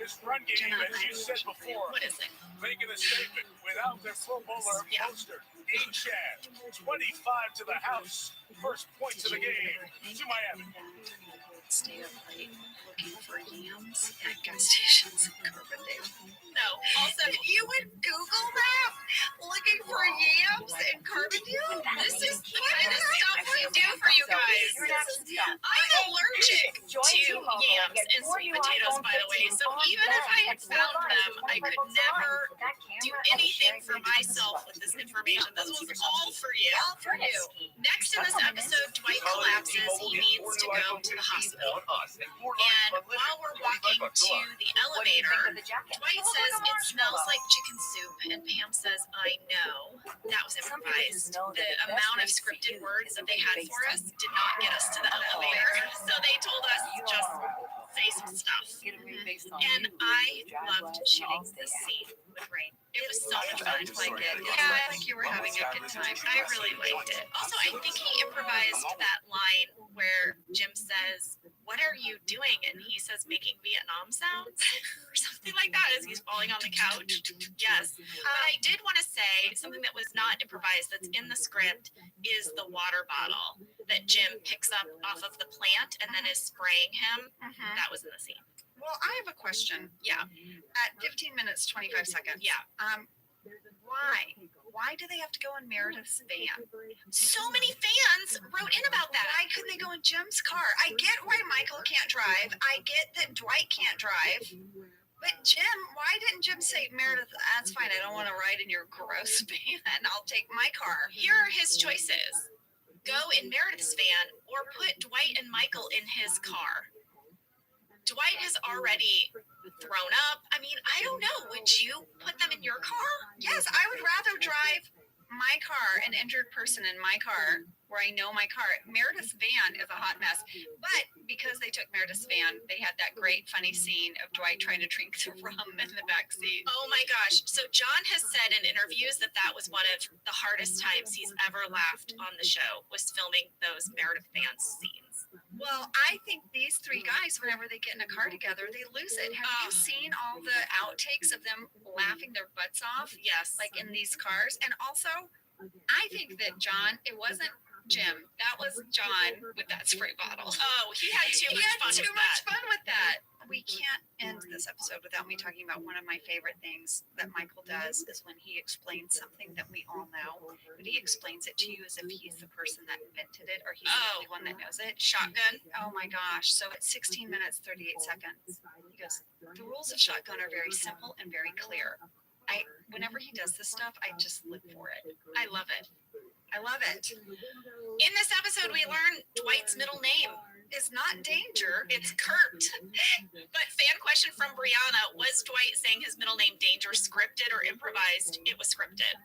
His run game, as you said before, what is it? Making a statement without their Pro Bowler poster. A-Chad, 25 to the house. First point to the game to Miami. Stay up late looking for yams at gas stations in Carbondale. No, also you would Google that looking for yams in Carbondale. This is the kind of stuff we do for you guys. I'm allergic to yams and sweet potatoes, by the way. So even if I had found them, I could never do anything for myself with this information. This was all for you. All for you. Next in this episode, Dwight collapses. He needs to go to the hospital. And while we're walking to the elevator, Dwight says it smells like chicken soup, and Pam says, I know. That was improvised. The amount of scripted words that they had for us did not get us to the elevator, so they told us just say some stuff. And I loved shooting this scene with Rain. It was so much fun. Like it. Yeah, I think you were having a good time. I really liked it. Also, I think he improvised that line where Jim says, what are you doing? And he says, making Vietnam sounds or something like that as he's falling on the couch. Yes. But I did want to say something that was not improvised that's in the script is the water bottle that Jim picks up off of the plant and then is spraying him. That was in the scene. Well, I have a question. Yeah. At 15 minutes, 25 seconds. Yeah. Why? Why do they have to go in Meredith's van? So many fans wrote in about that. Why couldn't they go in Jim's car? I get why Michael can't drive. I get that Dwight can't drive. But Jim, why didn't Jim say, Meredith, that's fine. I don't want to ride in your gross van. I'll take my car. Here are his choices. Go in Meredith's van or put Dwight and Michael in his car. Dwight has already thrown up. I mean, I don't know. Would you put them in your car? Yes, I would rather drive my car, an injured person in my car, where I know my car. Meredith's van is a hot mess. But because they took Meredith's van, they had that great, funny scene of Dwight trying to drink the rum in the backseat. Oh my gosh. So John has said in interviews that that was one of the hardest times he's ever laughed on the show, was filming those Meredith van scenes. Well, I think these three guys, whenever they get in a car together, they lose it. Have you seen all the outtakes of them laughing their butts off? Yes. Like in these cars. And also, I think that John, it wasn't Jim. That was John with that spray bottle. Oh, he had too much fun with that. We can't end this episode without me talking about one of my favorite things that Michael does is when he explains something that we all know, but he explains it to you as if he's the person that invented it or he's the only one that knows it. Shotgun. Oh my gosh. So it's 16 minutes, 38 seconds. He goes, the rules of shotgun are very simple and very clear. Whenever he does this stuff, I just live for it. I love it. I love it. In this episode, we learn Dwight's middle name is not Danger, it's Kurt. But fan question from Brianna, was Dwight saying his middle name Danger scripted or improvised? It was scripted.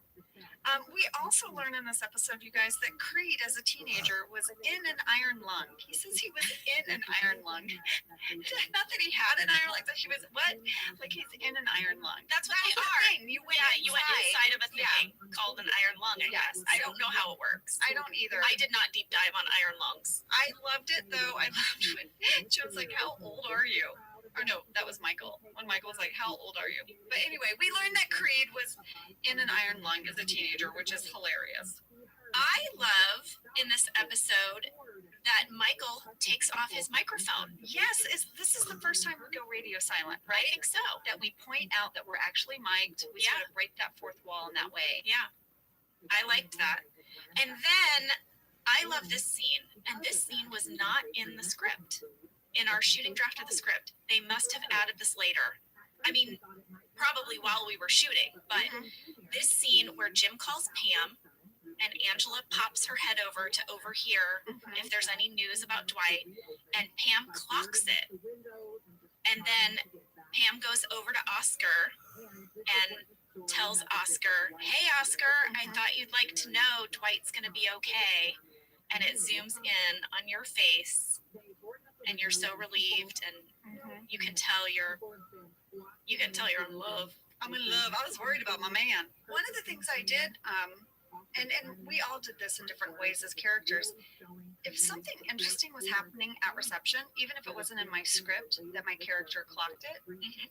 We also learn in this episode, you guys, that Creed as a teenager was in an iron lung. He says he was in an iron lung. Not that he had an iron lung, that he was what? Like he's in an iron lung. That's what they are. You went inside of a thing called an iron lung, I guess. I don't know how it works. I don't either. I did not deep dive on iron lungs. I loved it though. I loved when Jim's like, how old are you? Or no, that was Michael. When Michael was like, how old are you? But anyway, we learned that Creed was in an iron lung as a teenager, which is hilarious. I love in this episode that Michael takes off his microphone. Yes, this is the first time we go radio silent, right? I think so. That we point out that we're actually mic'd. We sort of break that fourth wall in that way. Yeah. I liked that. And then I love this scene. And this scene was not in the script. In our shooting draft of the script, they must have added this later. I mean, probably while we were shooting, but this scene where Jim calls Pam and Angela pops her head over to overhear if there's any news about Dwight, and Pam clocks it. And then Pam goes over to Oscar and tells Oscar, hey, Oscar, I thought you'd like to know Dwight's going to be okay. And it zooms in on your face. And you're so relieved, and you can tell you're in love. I'm in love. I was worried about my man. One of the things I did, and we all did this in different ways as characters. If something interesting was happening at reception, even if it wasn't in my script that my character clocked it,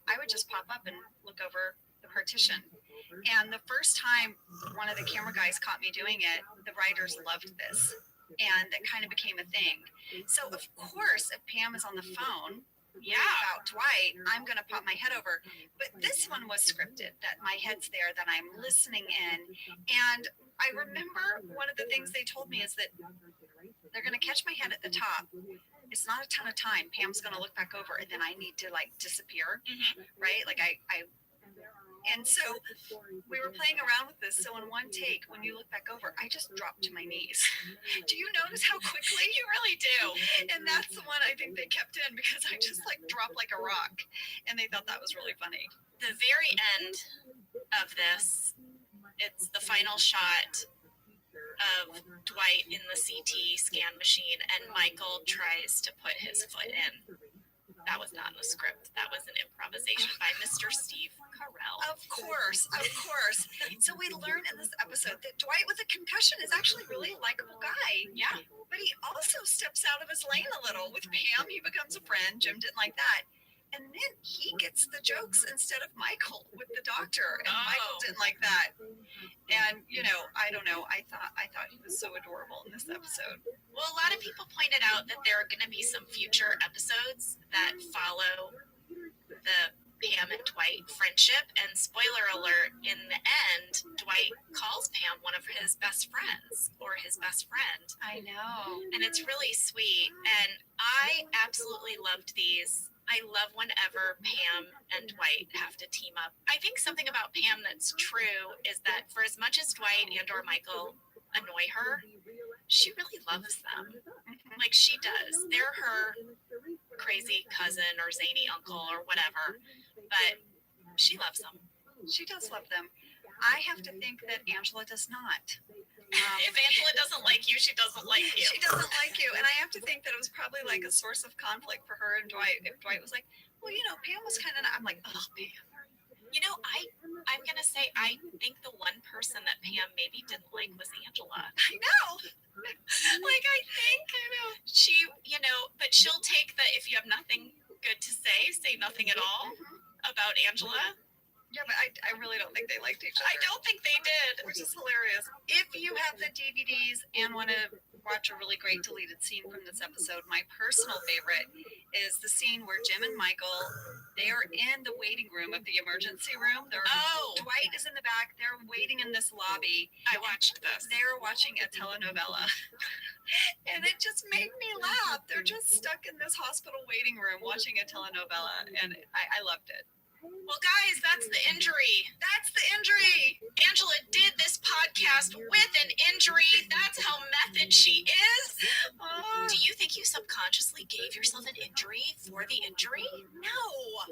I would just pop up and look over the partition. And the first time one of the camera guys caught me doing it, the writers loved this. And it kind of became a thing. So, of course, if Pam is on the phone about Dwight, I'm going to pop my head over. But this one was scripted, that my head's there, that I'm listening in. And I remember one of the things they told me is that they're going to catch my head at the top. It's not a ton of time. Pam's going to look back over, and then I need to, like, disappear, right? Like, and so we were playing around with this. So in one take, when you look back over, I just dropped to my knees. Do you notice how quickly? You really do. And that's the one I think they kept in because I just like dropped like a rock. And they thought that was really funny. The very end of this, it's the final shot of Dwight in the CT scan machine, and Michael tries to put his foot in. That was not in the script. That was an improvisation by Mr. Steve Carell. Of course, of course. So we learn in this episode that Dwight with a concussion is actually really a likable guy. Yeah. But he also steps out of his lane a little. With Pam, he becomes a friend. Jim didn't like that. And then he gets the jokes instead of Michael with the doctor. And Michael didn't like that. And, you know, I don't know. I thought he was so adorable in this episode. Well, a lot of people pointed out that there are going to be some future episodes that follow the Pam and Dwight friendship. And spoiler alert, in the end, Dwight calls Pam one of his best friends or his best friend. I know. And it's really sweet. And I absolutely loved these. I love whenever Pam and Dwight have to team up. I think something about Pam that's true is that for as much as Dwight and or Michael annoy her, she really loves them. Like she does. They're her crazy cousin or zany uncle or whatever, but she loves them. She does love them. I have to think that Angela does not. If Angela doesn't like you, she doesn't like you. She doesn't like you. And I have to think that it was probably like a source of conflict for her and Dwight. If Dwight was like, well, you know, Pam was kind of, I'm like, oh, Pam. You know, I'm going to say, I think the one person that Pam maybe didn't like was Angela. I know. Like, I think, she, you know, but she'll take the, if you have nothing good to say nothing at all about Angela. Yeah, but I really don't think they liked each other. I don't think they did, which is hilarious. If you have the DVDs and want to watch a really great deleted scene from this episode. My personal favorite is the scene where Jim and Michael, they are in the waiting room of the emergency room. Dwight is in the back. They're waiting in this lobby. I watched this. They're watching a telenovela. And it just made me laugh. They're just stuck in this hospital waiting room watching a telenovela. And I loved it. Well, guys, that's the injury. That's the injury. Angela did this podcast with an injury. That's how method she is. Do you think you subconsciously gave yourself an injury for the injury? No.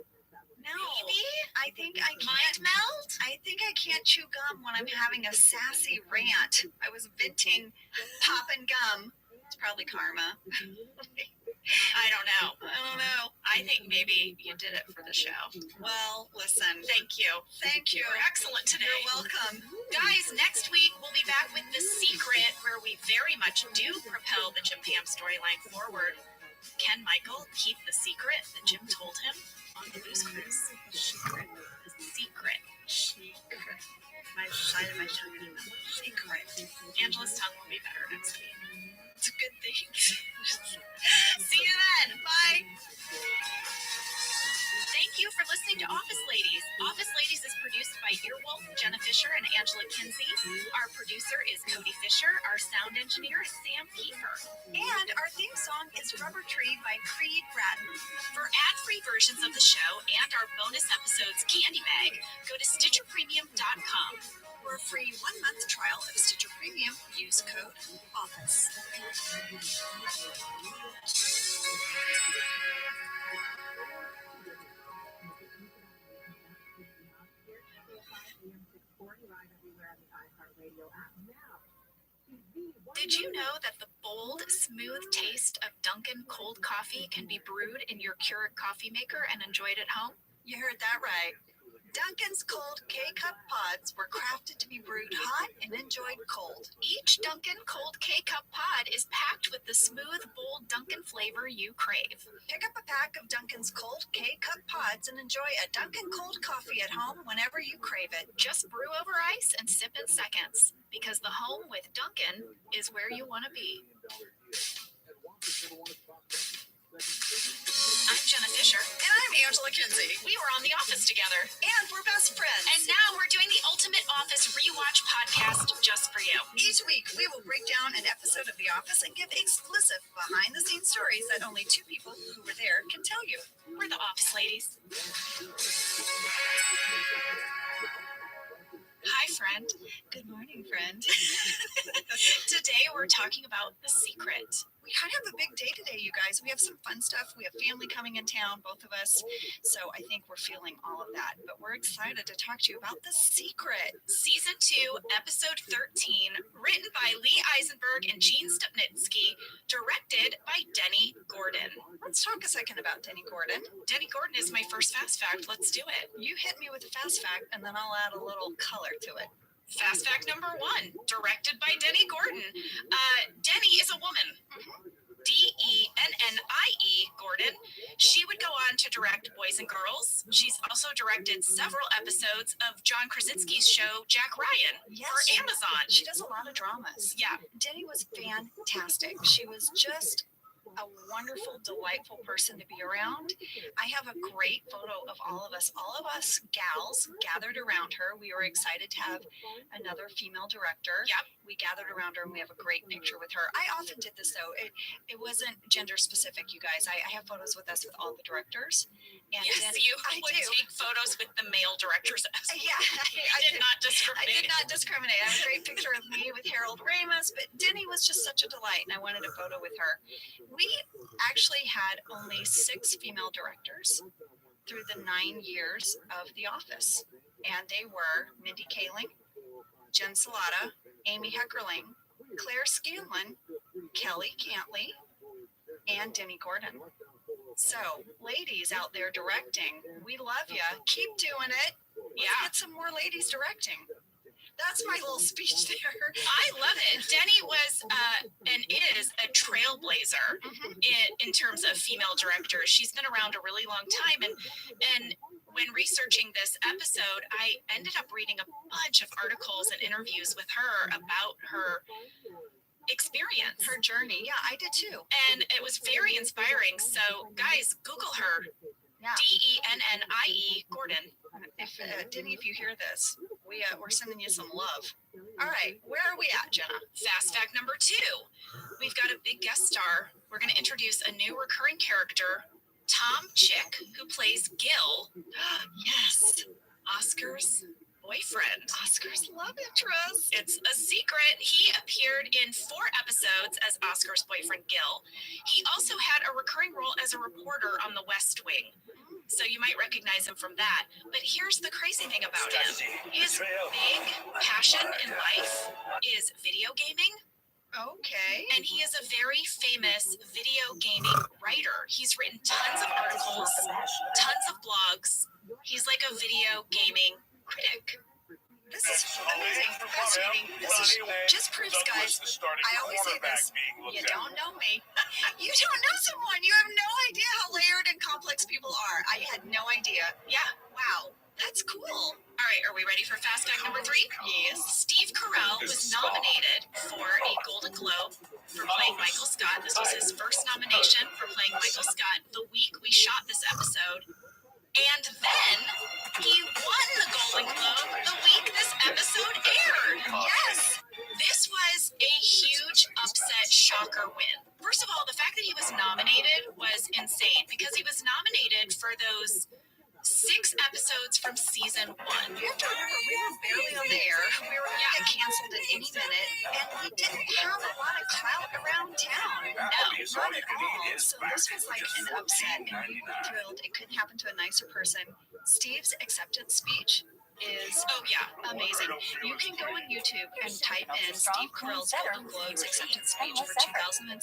Maybe? I think I can't. Mind meld? I think I can't chew gum when I'm having a sassy rant. I was venting, popping gum. It's probably karma. I don't know. I think maybe you did it for the show. Well, listen. Thank you. You were excellent today. You're welcome. Guys, next week we'll be back with The Secret, where we very much do propel the Jim Pam storyline forward. Can Michael keep the secret that Jim told him on the booze cruise? Secret. My side of my tongue in the secret. Angela's tongue will be better next week. It's a good thing. See you then. Bye. Thank you for listening to Office Ladies. Office Ladies is produced by Earwolf, Jenna Fisher, and Angela Kinsey. Our producer is Cody Fisher. Our sound engineer is Sam Kiefer. And our theme song is Rubber Tree by Creed Bratton. For ad-free versions of the show and our bonus episodes candy bag, go to StitcherPremium.com. For a free 1-month trial of Stitcher Premium, use code OFFICE. Did you know that the bold, smooth taste of Dunkin' cold coffee can be brewed in your Keurig coffee maker and enjoyed at home? You heard that right. Dunkin's cold K-Cup pods were crafted to be brewed hot and enjoyed cold. Each Dunkin' cold K-Cup pod is packed with the smooth, bold Dunkin' flavor you crave. Pick up a pack of Dunkin's cold K-Cup pods and enjoy a Dunkin' cold coffee at home whenever you crave it. Just brew over ice and sip in seconds, because the home with Dunkin' is where you want to be. I'm Jenna Fisher. And I'm Angela Kinsey. We were on The Office together. And we're best friends. And now we're doing the Ultimate Office Rewatch podcast just for you. Each week, we will break down an episode of The Office and give exclusive behind-the-scenes stories that only two people who were there can tell you. We're the Office Ladies. Hi, friend. Good morning, friend. Today, we're talking about The Secret. We kind of have a big day today, you guys. We have some fun stuff. We have family coming in town, both of us. So I think we're feeling all of that. But we're excited to talk to you about The Secret. Season 2, Episode 13, written by Lee Eisenberg and Gene Stupnitsky, directed by Denny Gordon. Let's talk a second about Denny Gordon. Denny Gordon is my first fast fact. Let's do it. You hit me with a fast fact, and then I'll add a little color to it. Fast fact number 1, directed by Denny Gordon. Denny is a woman. Dennie Gordon. She would go on to direct Boys and Girls. She's also directed several episodes of John Krasinski's show Jack Ryan for Amazon. She does a lot of dramas. Yeah. Denny was fantastic. She was just a wonderful, delightful person to be around. I have a great photo of all of us gals gathered around her. We were excited to have another female director. Yep. We gathered around her and we have a great picture with her. I often did this though. It wasn't gender specific, you guys. I have photos with us with all the directors. And yes, you would take photos with the male directors. Yeah. I did not discriminate. I did not discriminate. I have a great picture of me with Harold Ramis, but Denny was just such a delight and I wanted a photo with her. We actually had only 6 female directors through the 9 years of The Office. And they were Mindy Kaling, Jen Salata, Amy Heckerling, Claire Scanlon, Kelly Cantley, and Denny Gordon. So, ladies out there directing, we love ya. Keep doing it. Let's get some more ladies directing. That's my little speech there. I love it. Denny was and is a trailblazer in terms of female directors. She's been around a really long time, and when researching this episode, I ended up reading a bunch of articles and interviews with her about her experience. Her journey. Yeah, I did too. And it was very inspiring. So, guys, Google her. Yeah. Dennie Gordon. If Denny, if you hear this, we're sending you some love. All right, where are we at, Jenna? Fast fact number 2. We've got a big guest star. We're going to introduce a new recurring character, Tom Chick, who plays Gil. Yes, Oscar's boyfriend. Oscar's love interest. It's a secret. He appeared in 4 episodes as Oscar's boyfriend, Gil. He also had a recurring role as a reporter on The West Wing. So you might recognize him from that. But here's the crazy thing about him. His big passion in life is video gaming. Okay. And he is a very famous video gaming writer. He's written tons of articles, tons of blogs. He's like a video gaming critic. This is amazing, fascinating. This is just proves, guys. I always say this: you don't know me. You don't know someone. You have no idea how layered and complex people are. I had no idea. Yeah. Wow. That's cool. All right, are we ready for fast fact number 3? Yes. Steve Carell was nominated for a Golden Globe for playing Michael Scott. This was his first nomination for playing Michael Scott the week we shot this episode. And then he won the Golden Globe the week this episode aired. Yes. This was a huge upset shocker win. First of all, the fact that he was nominated was insane because he was nominated for those 6 episodes from season 1. You have to remember, we were barely on the air. We were going to get canceled at any minute, and we didn't have a lot of clout around town. No, not at all. So this was like an upset, and we were thrilled. It couldn't happen to a nicer person. Steve's acceptance speech is amazing. You can go on YouTube and type in Steve Carell's Golden Globes acceptance speech for 2006.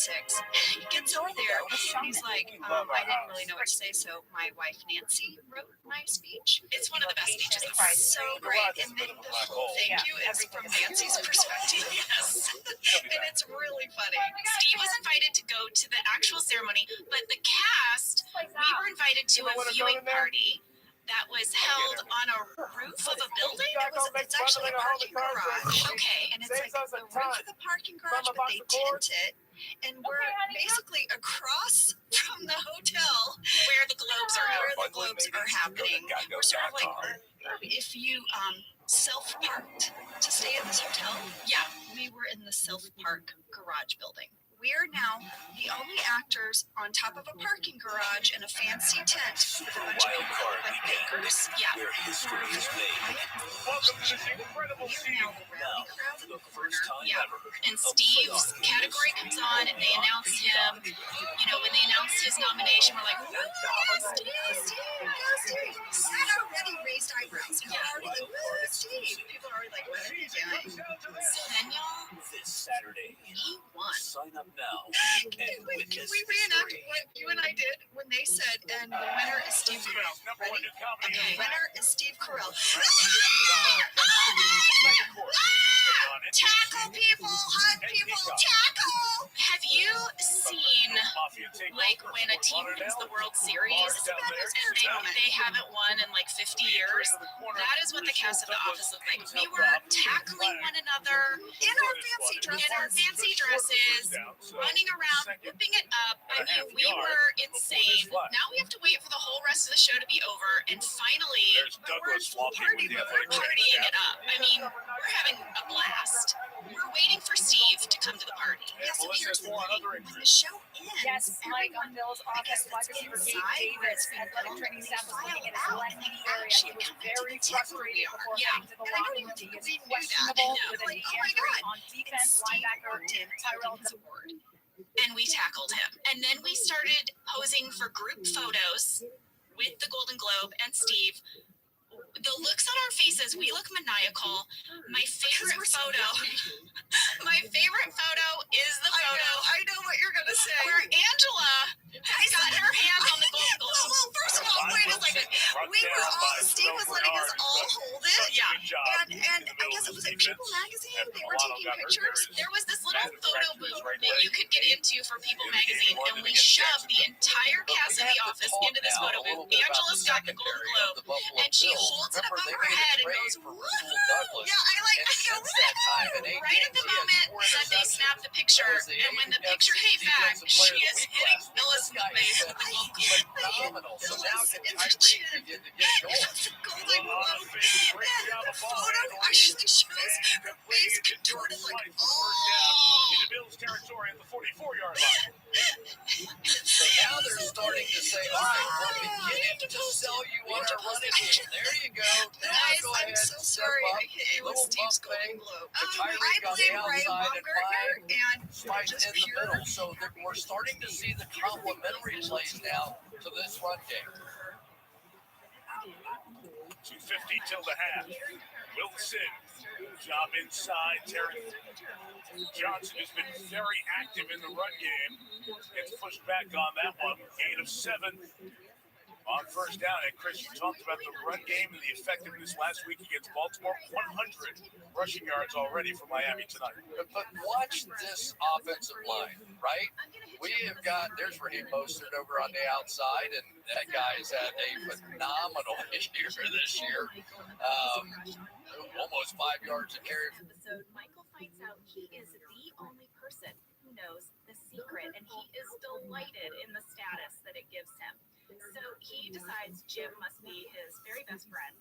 He gets over there and he's like, I didn't really know what to say, so my wife Nancy wrote my speech. It's one of the best speeches ever. It's so great. And then the whole thank you is from Nancy's perspective. Yes. And it's really funny. Steve was invited to go to the actual ceremony, but the cast, we were invited to a viewing party that was held on a roof of a building. It's actually a parking garage. Okay. And it's like the roof of the parking garage, but they tint it. And we're basically across from the hotel where the globes are happening. We're sort of like, if you self-parked to stay in this hotel, we were in the self-park garage building. We are now the only actors on top of a parking garage in a fancy tent with a bunch of people like bakers. Yeah. Where history is made. Welcome to this incredible We are now the rowdy crowd in the corner. Yeah. And Steve's category comes on and they announce him. You know, when they announced his nomination, we're like, Steve. That already raised eyebrows. You're already like, woo, Steve. People are already like, what are you doing? So then, y'all, This Saturday, he won. sign up now. Can we reenact what you and I did when they said, and the winner is Steve Carell? Ready? And the winner is Steve Carell. Tackle people, hug people, tackle! Have you seen, like, when a team wins the World Series and they haven't won in like 50 years? That is what the cast of The Office looked like. We were tackling one another In our fancy dresses, running around, whipping it up. I mean, we were insane. Now we have to wait for the whole rest of the show to be over, and finally, we're partying it up. I mean, we're having a blast. We're waiting for Steve to come to the party. Yes, and here's the thing. When the show ends, Mike on Bill's office, wide receiver Gabe Davis, athletic training staff was looking at his left knee area. He was very frustrated before getting to the locker room. He is questionable with a knee injury on defense. Linebacker Tyrell Award. And we tackled him. And then we started posing for group photos with the Golden Globe and Steve. The looks on our faces, we look maniacal. My favorite photo is the photo. I know what you're going to say. Where Angela has got her hands on the Golden Globe. Well, first of all, wait a second. Steve was letting us all hold it. Yeah. And I guess it was at People Magazine. They were taking pictures. There was this little photo booth that you could get into for People magazine, and we shoved the entire cast of The Office into this photo booth. Angela's got the Golden Globe, and she holds it above her head and goes, "Woo!" Yeah, I go, right at the moment that they snap the picture, and when the picture came back, she is hitting Phyllis in the face with the Golden Globe. So now Phyllis in the chin. It's the Golden Globe. And the photo actually shows her face contorted like, Into Bill's territory at the 44-yard line. So now they're starting to say, all right, we're beginning to sell you on our running game. There you go. Guys, I'm so sorry. I hit you with Steve's Golden Globe. I blame Ryan Baumgartner and Spikes in the middle. So that we're starting to see the complementary plays now to this run game. 2:50 till the half. Wilson, job inside. Terry Johnson has been very active in the run game. Gets pushed back on that one. Gain of 7 on first down. And Chris, you talked about the run game and the effectiveness last week against Baltimore. 100 rushing yards already for Miami tonight. But watch this offensive line, right? We have got, there's Raheem Mostert over on the outside, and that guy's had a phenomenal year this year. Almost 5 yards a carry. Episode, Michael finds out he is the only person who knows the secret, and he is delighted in the status that it gives him. So he decides Jim must be his very best friend,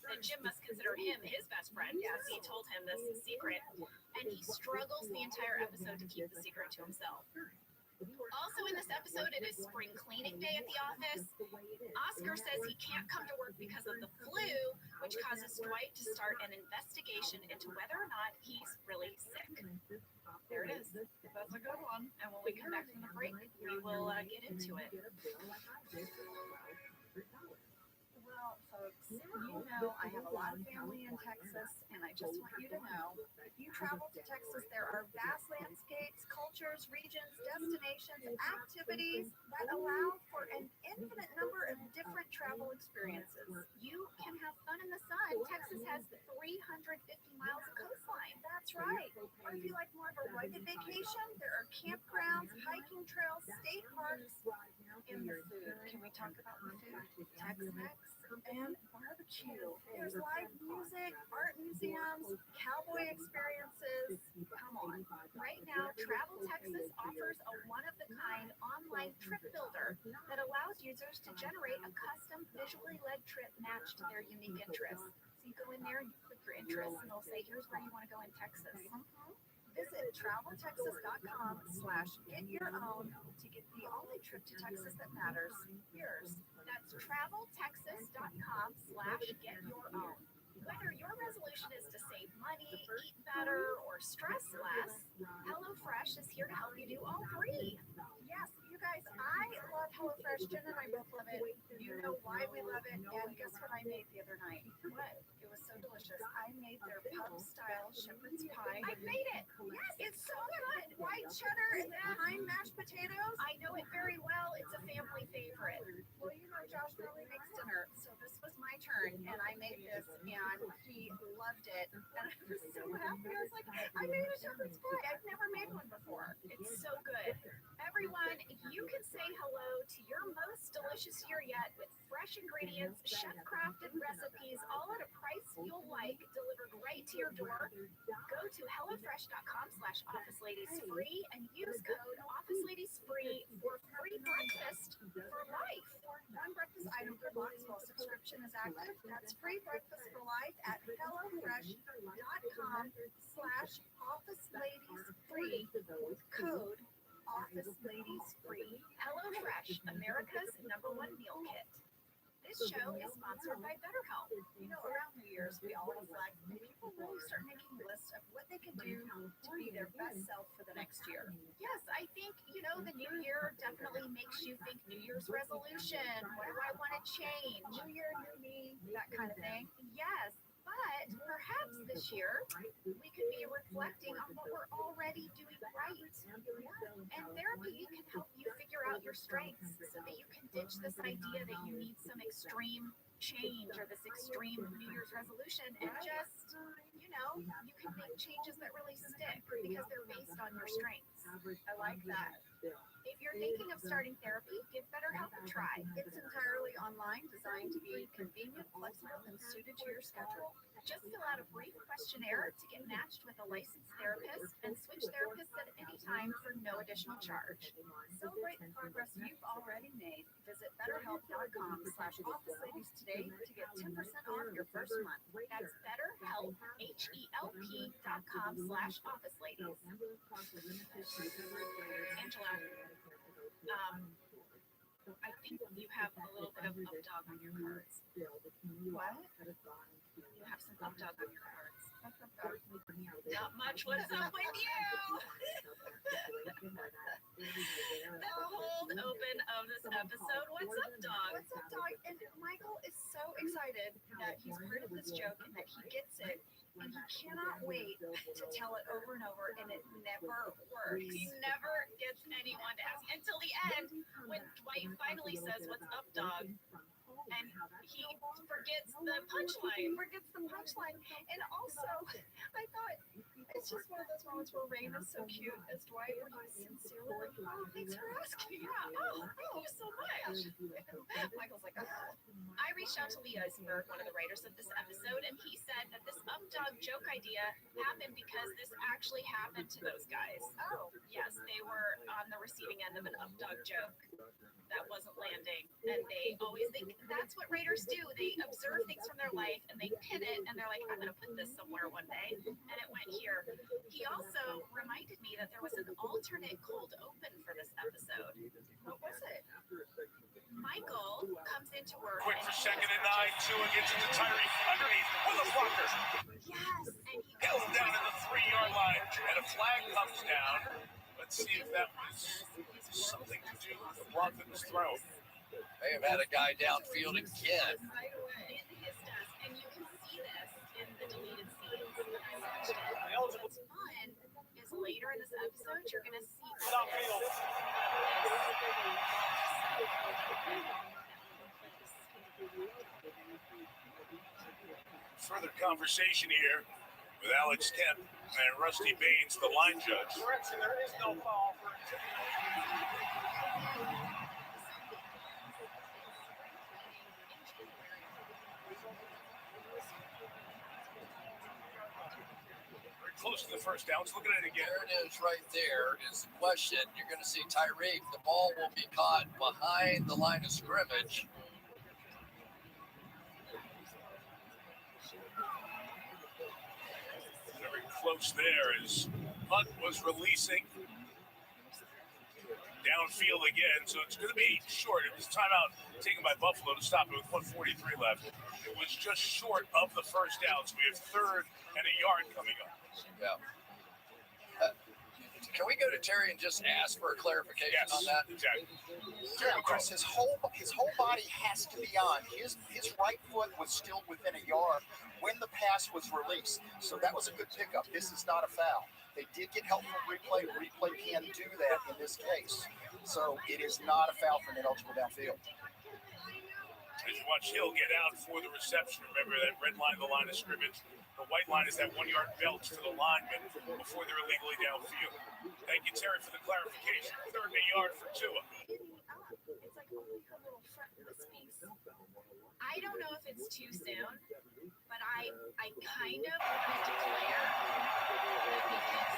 that Jim must consider him his best friend because he told him this secret, and he struggles the entire episode to keep the secret to himself. Also in this episode, it is spring cleaning day at the office. Oscar says he can't come to work because of the flu, which causes Dwight to start an investigation into whether or not he's really sick. There it is. That's a good one. And when we come back from the break, we will get into it. Well, folks, you know I have a lot of family in Texas, and I just want you to know, if you travel to Texas, there are vast landscapes, cultures, regions, destinations, activities that allow for an infinite number of different travel experiences. You can have fun in the sun. Texas has 350 miles of coastline. That's right. Or if you like more of a rugged vacation, there are campgrounds, hiking trails, state parks, and the food. Can we talk about the food? Tex-Mex and barbecue. There's live music, art museums, cowboy experiences. Come on. Right now, Travel Texas offers a one-of-the-kind online trip builder that allows users to generate a custom visually led trip matched to their unique interests. So you go in there and you click your interests, and they'll say, here's where you want to go in Texas. Visit traveltexas.com/get-your-own to get the only trip to Texas that matters, yours. That's traveltexas.com/get-your-own. Whether your resolution is to save money, eat better, or stress less, HelloFresh is here to help you do all three. Yes, you guys, I love HelloFresh. Jen and I both love it. You know why we love it. And guess what I made the other night? What? It was so delicious. I made their pub-style shepherd's pie. I made it. Yes, it's so good. White cheddar and thyme mashed potatoes. I know it very well. It's a family favorite. Well, you know, Josh really makes dinner, so this was my turn, and I made this, and he loved it. And I was so happy. I was like, I made a shepherd's pie. I've never made one before. It's so good. Everyone, you can say hello to your most delicious year yet with fresh ingredients, chef-crafted recipes, all at a price you'll like, delivered right to your door. Go to HelloFresh.com/OfficeLadiesFree and use code OfficeLadiesFree for free breakfast for life. One breakfast item per box while subscription is active. That's free breakfast for life at HelloFresh.com/OfficeLadiesFree with code OfficeLadiesFree. HelloFresh, America's #1 meal kit. This show is sponsored by BetterHelp. You know, around New Year's, we all reflect, and people really start making lists of what they can do to be their best self for the next year. Yes, I think, you know, the new year definitely makes you think New Year's resolution. What do I want to change? New year, new me, that kind of thing. Yes. But perhaps this year we could be reflecting on what we're already doing right. And therapy can help you figure out your strengths so that you can ditch this idea that you need some extreme change or this extreme New Year's resolution and just, you know, you can make changes that really stick because they're based on your strengths. I like that. If you're thinking of starting therapy, give BetterHelp a try. It's entirely online, designed to be convenient, flexible, and suited to your schedule. Just fill out a brief questionnaire to get matched with a licensed therapist and switch therapists at any time for no additional charge. Celebrate the progress you've already made. Visit BetterHelp.com/OfficeLadies today to get 10% off your first month. That's BetterHelp, HELP.com/OfficeLadies. Angela, I think you have a little bit of updog on your cards. What? You have some updog on your cards. Not much. What's up with you? The hold open of this episode. What's up, dog? What's up, dog? And Michael is so excited that he's part of this joke and that he gets it. And he cannot wait to tell it over and over, and it never works. He never gets anyone to ask until the end when Dwight finally says, "What's up, dog?" And he forgets the punchline. And also, I thought it's just one of those moments where Rain is so cute as Dwight, where he's sincerely like, "Oh, thanks for asking." Yeah. Oh, thank you so much. Michael's like, "Oh." I reached out to Lee Eisenberg, one of the writers of this episode, and he said that this updog joke idea happened because this actually happened to those guys. Oh. Yes, they were on the receiving end of an updog joke that wasn't landing, and they always think that's what writers do. They observe things from their life and they pin it, and they're like, "I'm going to put this somewhere one day," and it went here. He also reminded me that there was an alternate cold open for this episode. What was it? Michael comes into work. Quick for second and 9, Tua gets into Tyree underneath with a blocker. Yes, and he Held down at the 3-yard line, and a flag comes down. Let's see if that was something to do with the block that was thrown. May have had a guy downfield again. right away in his desk, and you can see this in the deleted scenes when I watched it. What's fun is later in this episode, you're going to see Further conversation here with Alex Kemp and Rusty Baines, the line judge. Correction, there is no foul for Very close to the first down. Let's look at it again. There it is right there is the question. You're going to see Tyreek. The ball will be caught behind the line of scrimmage. Very close there as Hunt was releasing downfield again, so it's going to be short. It was timeout taken by Buffalo to stop it with 1:43 left. It was just short of the first down, so we have 3rd and a yard coming up. Yeah. Can we go to Terry and just ask for a clarification on that? Exactly. Yeah, Chris, his whole body has to be on. His right foot was still within a yard when the pass was released. So that was a good pickup. This is not a foul. They did get help from replay. Replay can do that in this case. So it is not a foul for an ineligible downfield. As you watch Hill get out for the reception, remember that red line, the line of scrimmage. The white line is that 1-yard belt to the lineman before they're illegally downfield. Thank you, Terry, for the clarification. 3rd and a yard for Tua. It's like only her little front wispies. I don't know if it's too soon, but I kind of want to declare that because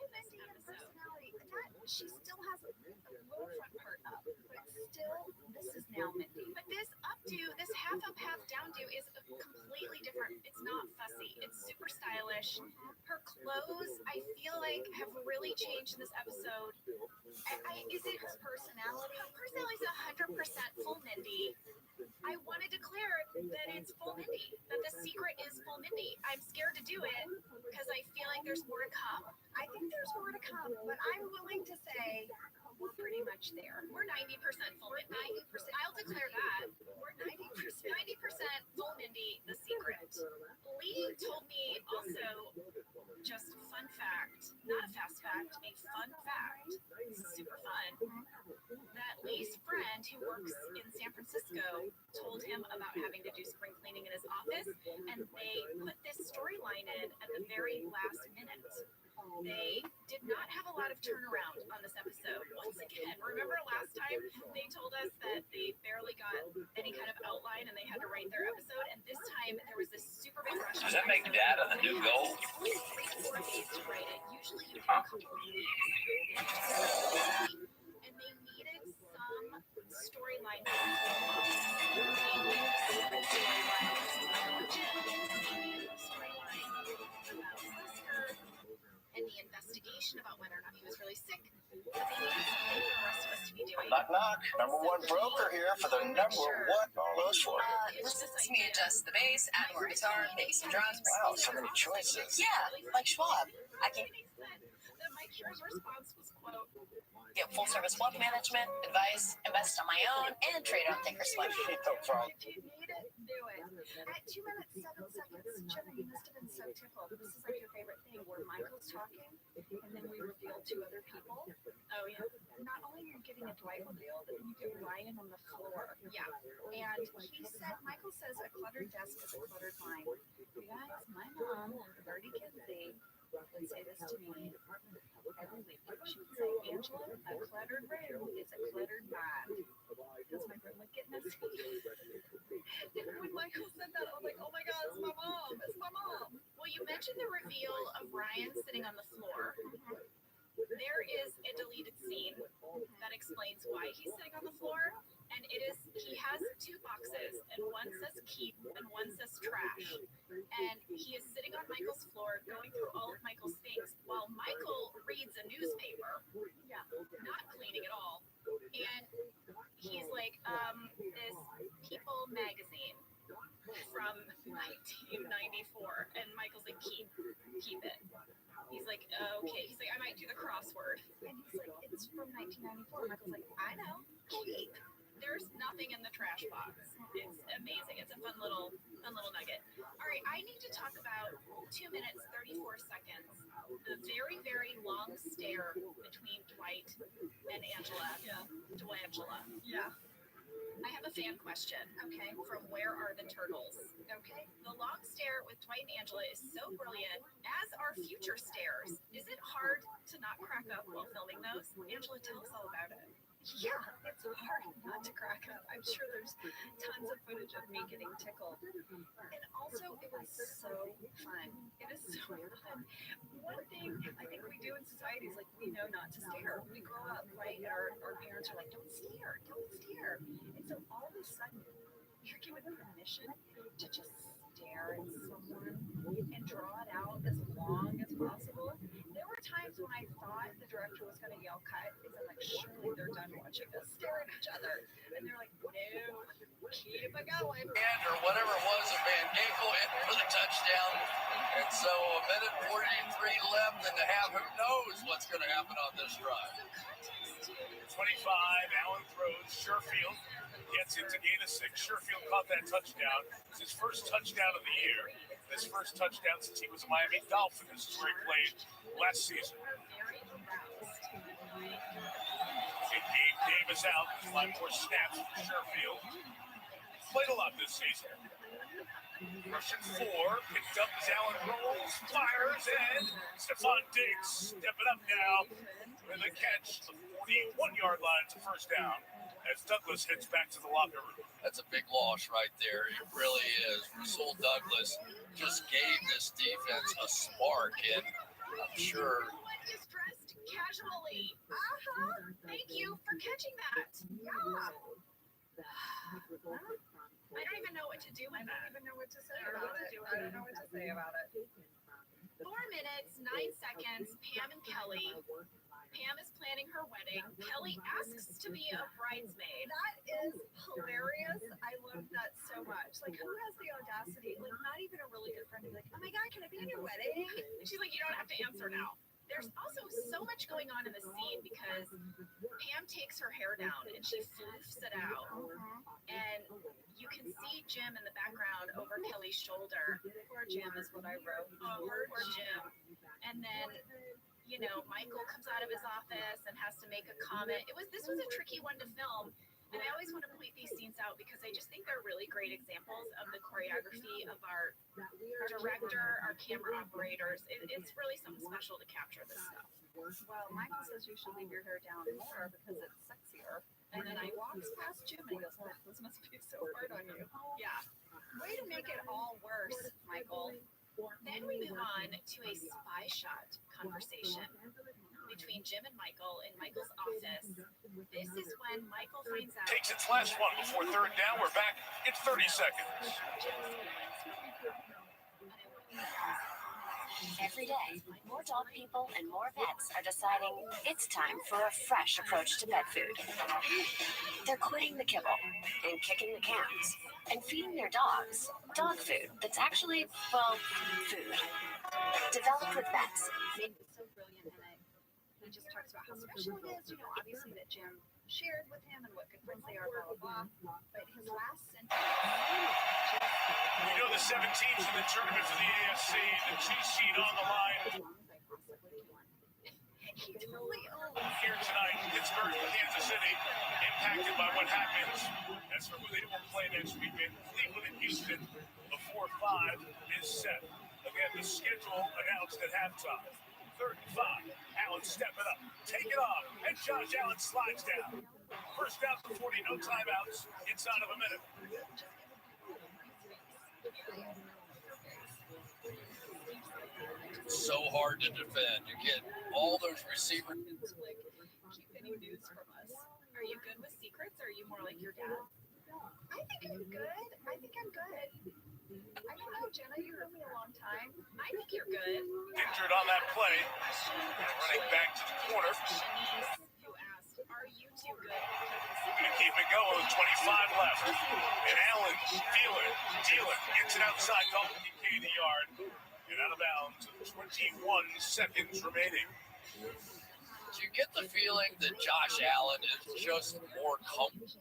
Mindy and personality, that she still has a little front part up, but still, this is now Mindy. But this updo, this half up, half down do is completely different. It's not fussy. It's super stylish. Her clothes, I feel like, have really changed in this episode. Is it her personality? Her personality is 100% full Mindy. I want to declare that it's full Mindy, that the secret is full Mindy. I'm scared to do it because I feel like there's more to come. I think there's more to come, but I'm willing to say we're pretty much there. We're 90% full Mindy. 90%. I'll declare that. We're 90%. 90% full Mindy, the secret. Lee told me also, just fun fact, not a fast fact, a fun fact, super fun, that Lee's friend who works in San Francisco told him about having to do spring cleaning in his office, and they put this storyline in at the very last minute. They did not have a lot of turnaround on this episode. Once again, remember last time they told us that they barely got any kind of outline and they had to write their episode, and this time there was this super big rush. Does that make data the new goal? 3 or 4 days to write it. Usually you have a couple of weeks. And they needed some storyline to pull off. They needed a storyline about Jim. They needed a storyline about Oscar and the investigation about whether or not he was really sick. But they needed something for the rest of us to be doing. Knock, knock. Number one broker here for the number one close for. Listen to me adjust the bass, add more guitar, maybe some drums. Wow, so many choices. Yeah, like Schwab. I can The Mike Schur's response was, quote, get full service wealth management, advice, invest on my own, and trade on Thinkorswim. if you need it, do it. At 2 minutes, 7 seconds, Jenna, you must have been so tickled. This is like your favorite thing where Michael's talking and then we reveal 2 other people. Oh, yeah. Not only are you getting a Dwight reveal, but then you get Ryan on the floor. Yeah. And he said, Michael says a cluttered desk is a cluttered mind. You guys, my mom, Bertie Kinsey, would say this to me every week. She would say, Angela, a cluttered room is a cluttered mind. That's my friend, like, getting us. And when Michael said that, I was like, oh my God, it's my mom. It's my mom. Well, you mentioned the reveal of Ryan sitting on the floor. There is a deleted scene that explains why he's sitting on the floor. And he has 2 boxes, and one says keep and one says trash. And he is sitting on Michael's floor going through all of Michael's things while Michael reads a newspaper. Yeah, not cleaning at all. And he's like, this People magazine from 1994. And Michael's like, keep it. He's like, okay. He's like, I might do the crossword. And he's like, it's from 1994. Michael's like, I know. Keep. There's nothing in the trash box. It's amazing. It's a fun little nugget. All right, I need to talk about 2 minutes, 34 seconds. The very, very long stare between Dwight and Angela. Yeah. Dwight-Angela. Yeah. I have a fan question. Okay. From Where Are the Turtles? Okay. The long stare with Dwight and Angela is so brilliant, as are future stares. Is it hard to not crack up while filming those? Angela, tell us all about it. Yeah, it's hard not to crack up. I'm sure there's tons of footage of me getting tickled. And also, it was so fun. It is so fun. One thing I think we do in society is like, we know not to stare. We grow up, right? Our parents are like, don't stare, don't stare. And so all of a sudden, you're given permission to just stare at someone and draw it out as long as possible. There were times when I thought the director was going to yell cut because I'm like, surely they're done watching us stare at each other. And they're like, no, keep it going. Or whatever it was, a Van Ginkel in for the touchdown. And so a minute 43 left in the half. Who knows what's going to happen on this drive? 25, Allen throws, Sherfield gets it to gain a 6. Sherfield caught that touchdown. It's his first touchdown of the year. His first touchdown since he was a Miami Dolphin. This is where he played last season. And Gabe Davis out. 5 more snaps for Sherfield. Played a lot this season. Russian 4, picked up as Allen rolls, fires, and Stephon Diggs stepping up now with a catch. The 41-yard line to first down as Douglas heads back to the locker room. That's a big loss right there. It really is. Rasul Douglas just gave this defense a spark, and I'm sure. Just dressed casually. Thank you for catching that. Yeah. I don't even know what to do with that. I don't even know what to say about it. I don't know what to say about it. 4 minutes, 9 seconds. Pam and Kelly. Pam is planning her wedding. Kelly asks to be a bridesmaid. That is hilarious. I love that so much. Like, who has the audacity? Like, not even a really good friend to be like, oh my God, can I be in your wedding? And she's like, you don't have to answer now. There's also so much going on in the scene because Pam takes her hair down and she floofs it out. And you can see Jim in the background over Kelly's shoulder. Poor Jim is what I wrote. Oh, poor Jim. And then, Michael comes out of his office and has to make a comment. This was a tricky one to film. And I always want to point these scenes out because I just think they're really great examples of the choreography of our director, our camera operators. It's really something special to capture this stuff. Well, Michael says you should leave your hair down more because it's sexier. And then I walks past Jim and he goes, oh, this must be so hard on you. Yeah. Way to make it all worse, Michael. Then we move on to a spy shot conversation between Jim and Michael in Michael's office. This is when Michael finds out. Takes its last one before third down. We're back in 30 seconds. Every day, more dog people and more vets are deciding it's time for a fresh approach to pet food. They're quitting the kibble and kicking the cans and feeding their dogs dog food that's actually, well, food. Developed with vets. So brilliant in it. He just talks about how special it is, obviously that Jim shared with him and what good friends they are, blah, blah, blah. But his last sentence. We know the 17's in the tournament for the AFC, the cheat sheet on the line. He totally owns. Here tonight, Pittsburgh and Kansas City, impacted by what happens. That's for who they won't play next weekend. Cleveland and Houston, the 4-5 is set. Again, the schedule announced at halftime. 3rd and 5. Allen step it up. Take it off. And Josh Allen slides down. First down to 40. No timeouts. Inside of a minute. So hard to defend. You get all those receivers. Keep any news from us. Are you good with secrets or are you more like your dad? I think I'm good. I don't know, Jenna, you've known me a long time. I think you're good. Injured on that play. Running back to the corner. Shanice, who asked, are you too good? Gonna keep it going with 25 left. And Allen, dealer, gets it outside, Dalton Kincaid the yard. And out of bounds, 21 seconds remaining. Do you get the feeling that Josh Allen is just more comfortable?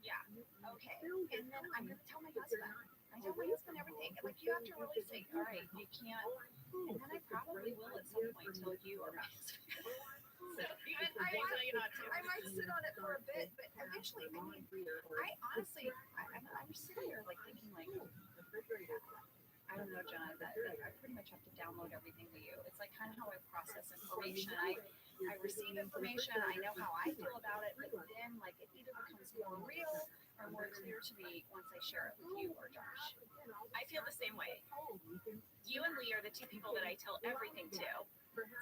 Yeah. Okay. And then I'm going to tell my husband. I tell my husband everything. Like, you have to really say, all right, you can't. And then I probably will at some point tell you or my husband. So even I might sit on it for a bit, but eventually, I honestly, I'm sitting here like thinking like, I don't know, John, that I pretty much have to download everything to you. It's like kind of how I process information. I receive information, I know how I feel about it, but then like it either becomes more real or more clear to me once I share it with you or Josh. I feel the same way. You and Lee are the two people that I tell everything to.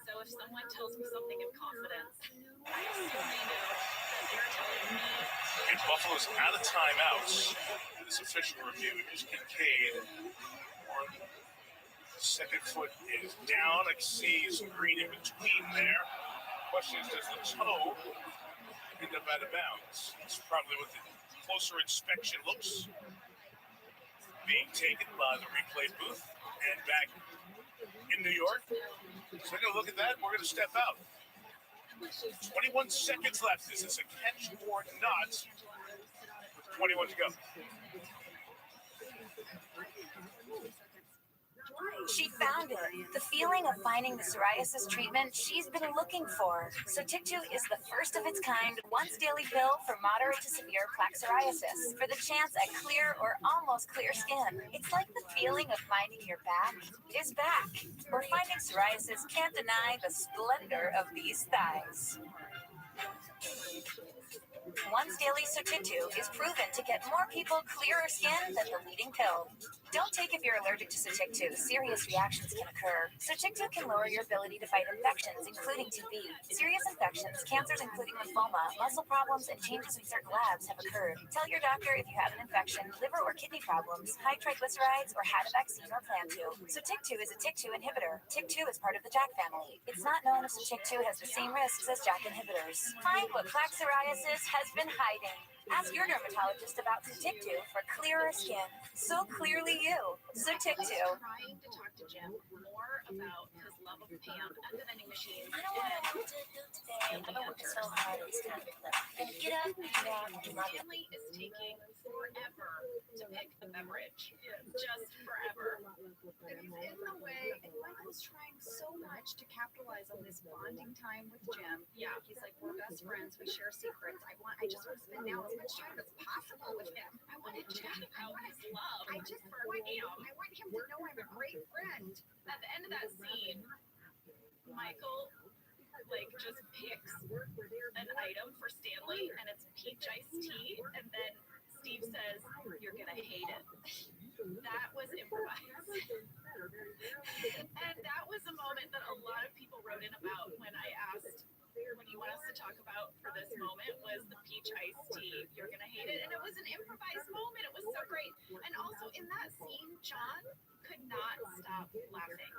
So if someone tells me something in confidence, I assume they know that they're telling me. And Buffalo's out of timeouts. This official review is Kincaid. Second foot is down. I see some green in between there. Question is, does the toe end up out of bounds? It's probably what the closer inspection looks. Being taken by the replay booth and back in New York. So we're going to look at that. We're going to step out. 21 seconds left. Is this a catch or not? 21 to go. She found it. The feeling of finding the psoriasis treatment she's been looking for. Sotyktu is the first of its kind once daily pill for moderate to severe plaque psoriasis for the chance at clear or almost clear skin. It's like the feeling of finding your back is back. Or finding psoriasis can't deny the splendor of these thighs. Once daily Sotyktu is proven to get more people clearer skin than the leading pill. Don't take if you're allergic to Sotyktu. Serious reactions can occur. Sotyktu can lower your ability to fight infections, including TB. Serious infections, cancers including lymphoma, muscle problems, and changes in certain labs have occurred. Tell your doctor if you have an infection, liver or kidney problems, high triglycerides, or had a vaccine or plan to. Sotyktu is a TYK2 inhibitor. TYK2 is part of the JAK family. It's not known if Sotyktu has the same risks as JAK inhibitors. Find what plaque psoriasis has been hiding. Ask your dermatologist about Sotyktu for clearer skin. So clearly you. Sotyktu. I'm trying to talk to Jim more about his love of Pam and the vending machines. I don't want to know what to do today. it's so hard, it's time to live. Then get up, walk, and love it. Stanley is taking forever to pick the beverage. Just forever. And he's in the way, and Michael's trying so much to capitalize on this bonding time with Jim. Yeah. He's like, we're best friends, we share secrets. I just want to spend now as much time as possible with him. I want to chat about his love. I want him to know I'm a great friend. At the end of that scene, Michael just picks an item for Stanley, and it's peach iced tea, and then Steve says, "You're gonna hate it." That was improvised. And that was a moment that a lot of people wrote in about when I asked, what do you want us to talk about for this moment, was the peach iced tea. You're gonna hate it. And it was an improvised moment. It was so great. And also in that scene, John could not stop laughing.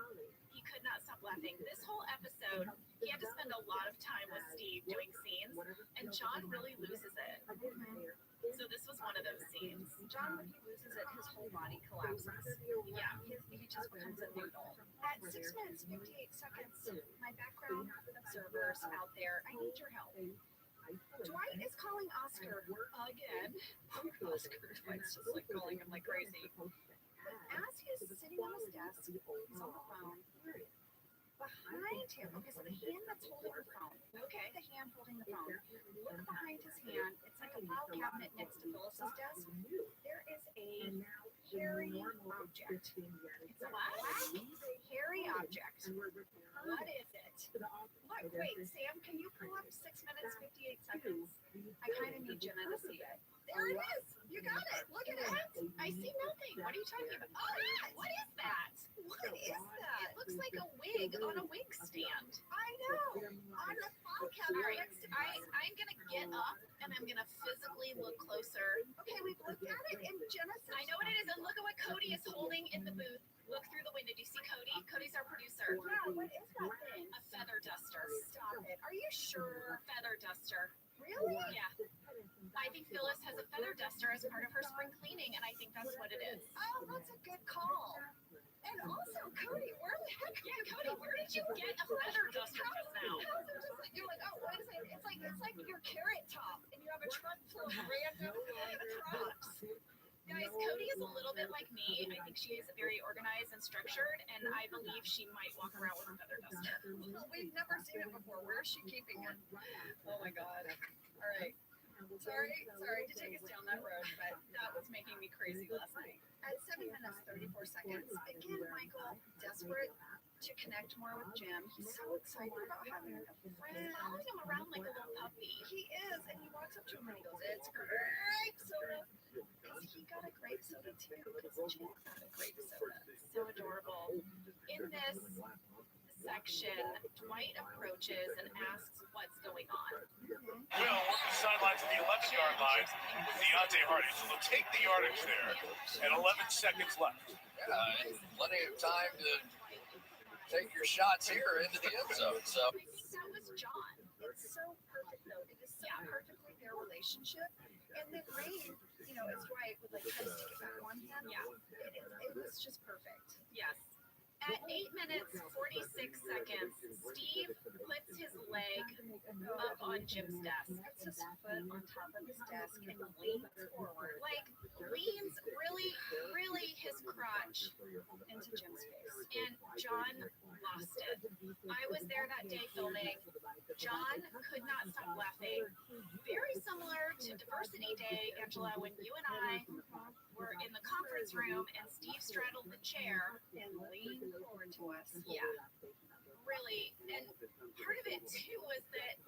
He could not stop laughing. This whole episode, he had to spend a lot of time with Steve doing scenes, and John really loses it. So this was one of those scenes. John, when he loses it, his whole body collapses. Yeah. He just becomes a noodle. At 6 minutes, 58 seconds, my background observers out there, I need your help. Dwight is calling Oscar again. Oscar, Dwight's just calling him like crazy. As he's sitting on his desk, he's on the phone. Behind him, okay, so the hand that's holding the phone. Okay, the hand holding the phone. Look behind his hand. It's like a file cabinet next to Phyllis's desk. There is a hairy object. It's a what? Hairy object. What is it? What? Wait, Sam, can you pull up 6 minutes, 58 seconds? I kind of need Jenna to see it. There it is. You got it. Look at it. I see nothing. What are you talking about? Oh, what is that? What is that? It looks like a wig on a wig stand. I know. On the file cabinet next to I'm going to get up and I'm going to physically look closer. Okay, we've looked at it, and Jenna says, I know what it is. And look at what Cody is holding in the booth. Look through the window. Do you see Cody? Cody's our producer. Yeah, what is that thing? A feather duster. Stop it. Are you sure? Feather duster. Really? Yeah. I think Phyllis has a feather duster as part of her spring cleaning, and I think that's what it is. Oh, that's a good call. And also, Cody, where the heck? Yeah, Cody, where did you get a feather duster just now? How's it just like, you're like, oh, what is it? It's like your carrot top, and you have a trunk full of random props. Guys, Cody is a little bit like me. I think she is very organized and structured, and I believe she might walk around with a feather duster. Well, we've never seen it before. Where is she keeping it? Oh my God. All right. Sorry to take us down that road, but that was making me crazy last night. At 7 minutes, 34 seconds, again, Michael, desperate to connect more with Jim. He's so excited about having a friend. Following him around like a little puppy. He is, and he walks up to him and he goes, "It's grape soda." He got a grape soda too, because Jim got a grape soda. So adorable. In this section, Dwight approaches and asks what's going on. Will work the sidelines of the 11-yard line with Deontay Hardy. So they'll take the yardage there. And 11 seconds left. Plenty of time to take your shots here into the end zone. So I think that was John. It's so perfect, though. It is so perfectly their relationship. And then Rain, as Dwight would like try to stick it back on him. Yeah. It was just perfect. Yes. At 8 minutes, 46 seconds, Steve puts his leg up on Jim's desk. Puts his foot on top of his desk and leans forward. Leans really his crotch Into Jim's face. and John lost it. I was there that day filming. John could not stop laughing. Very similar to Diversity Day, Angela, when you and I were in the conference room and Steve straddled the chair And leaned forward to us. Yeah, really. And part of it too was that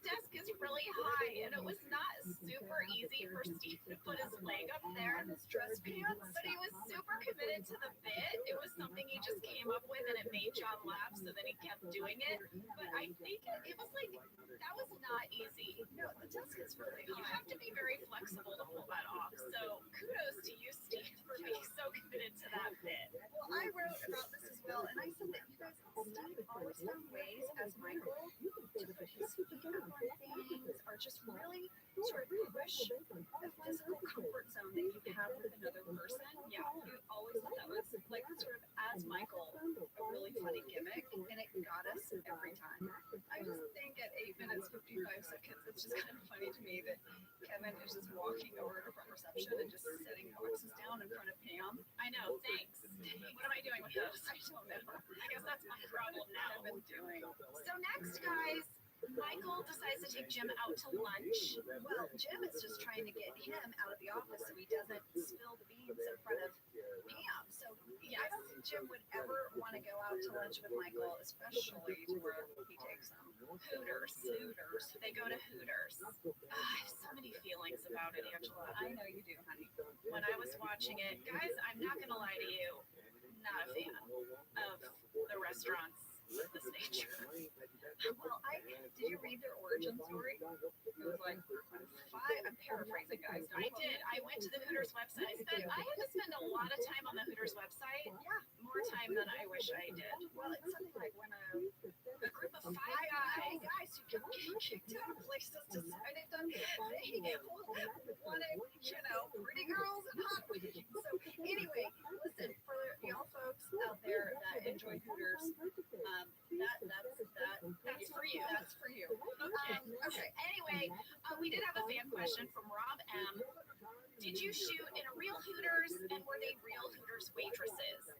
desk is really high, and it was not super easy for Steve to put his leg up there in his dress pants, but he was super committed to the bit. It was something he just came up with, and it made John laugh, so then he kept doing it. But I think it was like, that was not easy. No, the desk is really You high. have to be very flexible to pull that off. So kudos to you, Steve, for being so committed to that bit. Well, I wrote about this as well, and I said that you guys Steve always found ways, as Michael, to put his feet up on things, or just really sort of push the physical comfort zone that you have with another person. Yeah, you always thought that was like sort of as Michael, a really funny gimmick, and it got us every time. I just think at 8 8 minutes, 55 seconds. It's just kind of funny to me that Kevin is just walking over to front reception and just setting boxes down in front of Pam. I know, thanks. What am I doing with those? I don't know. I guess that's my problem now. What I've been doing. So next, guys, Michael decides to take Jim out to lunch. Well, Jim is just trying to get him out of the office so he doesn't spill the beans in front of Pam. So I don't think Jim would ever want to go out to lunch with Michael, especially to where he takes him. Hooters. They go to Hooters. I have so many feelings about it, Angela. I know you do, honey. When I was watching it, guys, I'm not going to lie to you, not a fan of the restaurants of this nature. Well, did you read their origin story? It was like I'm paraphrasing, guys. I did. I went to the Hooters website. I had to spend a lot of time on the Hooters website. Yeah. More time than I wish I did. Well, it's something like when a group of 5 guys who kept getting kicked out of places decided that they wanted, pretty girls and hot women. So anyway, listen, for y'all folks out there that enjoy Hooters, that's for you. That's for you. Okay. Anyway, we did have a fan question from Rob M. Did you shoot in a real Hooters, and were they real Hooters waitresses?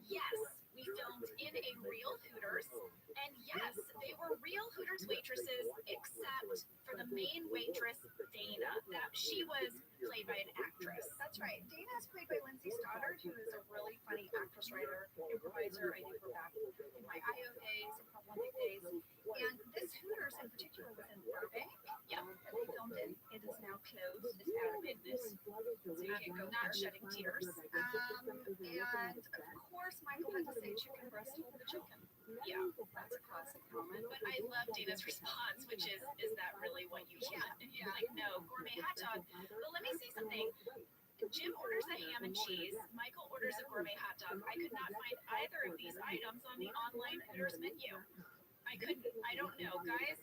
Yes, we filmed in a real Hooters, and yes, they were real Hooters waitresses, except for the main waitress, Dana. She was played by an actress. That's right. Dana is played by Lindsay Stoddard, who is a really funny actress, writer, improviser. I think we're back in my IO days, and Problematic days. And this Hooters in particular was in Burbank. Yeah. And they filmed in. It is now closed. It's out of business. So you can't go Not there. shedding tears. And of course, Michael had to say chicken breast hold the chicken. Yeah. That's a classic comment. But I love Dana's response, which is that really what you want? Yeah. Like, no, gourmet hot dog. But let me say something. Jim orders a ham and cheese. Michael orders a gourmet hot dog. I could not find either of these items on the online Hooters menu. I couldn't. I don't know, guys.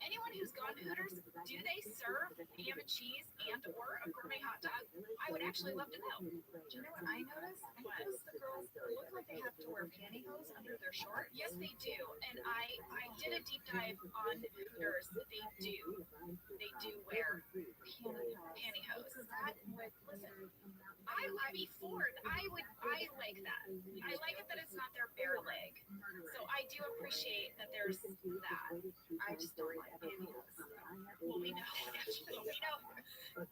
Anyone who's gone to Hooters, do they serve ham and cheese and or a gourmet hot dog? I would actually love to know. Do you know what I noticed? I noticed the girls look like they have to wear pantyhose under their shorts. Yes, they do. And I did a deep dive on Hooters. They do wear pantyhose. That would, listen, I would be for it. I like that. I like it that it's not their bare leg. So I do appreciate that there's that. I just don't like pantyhose. Well, we know.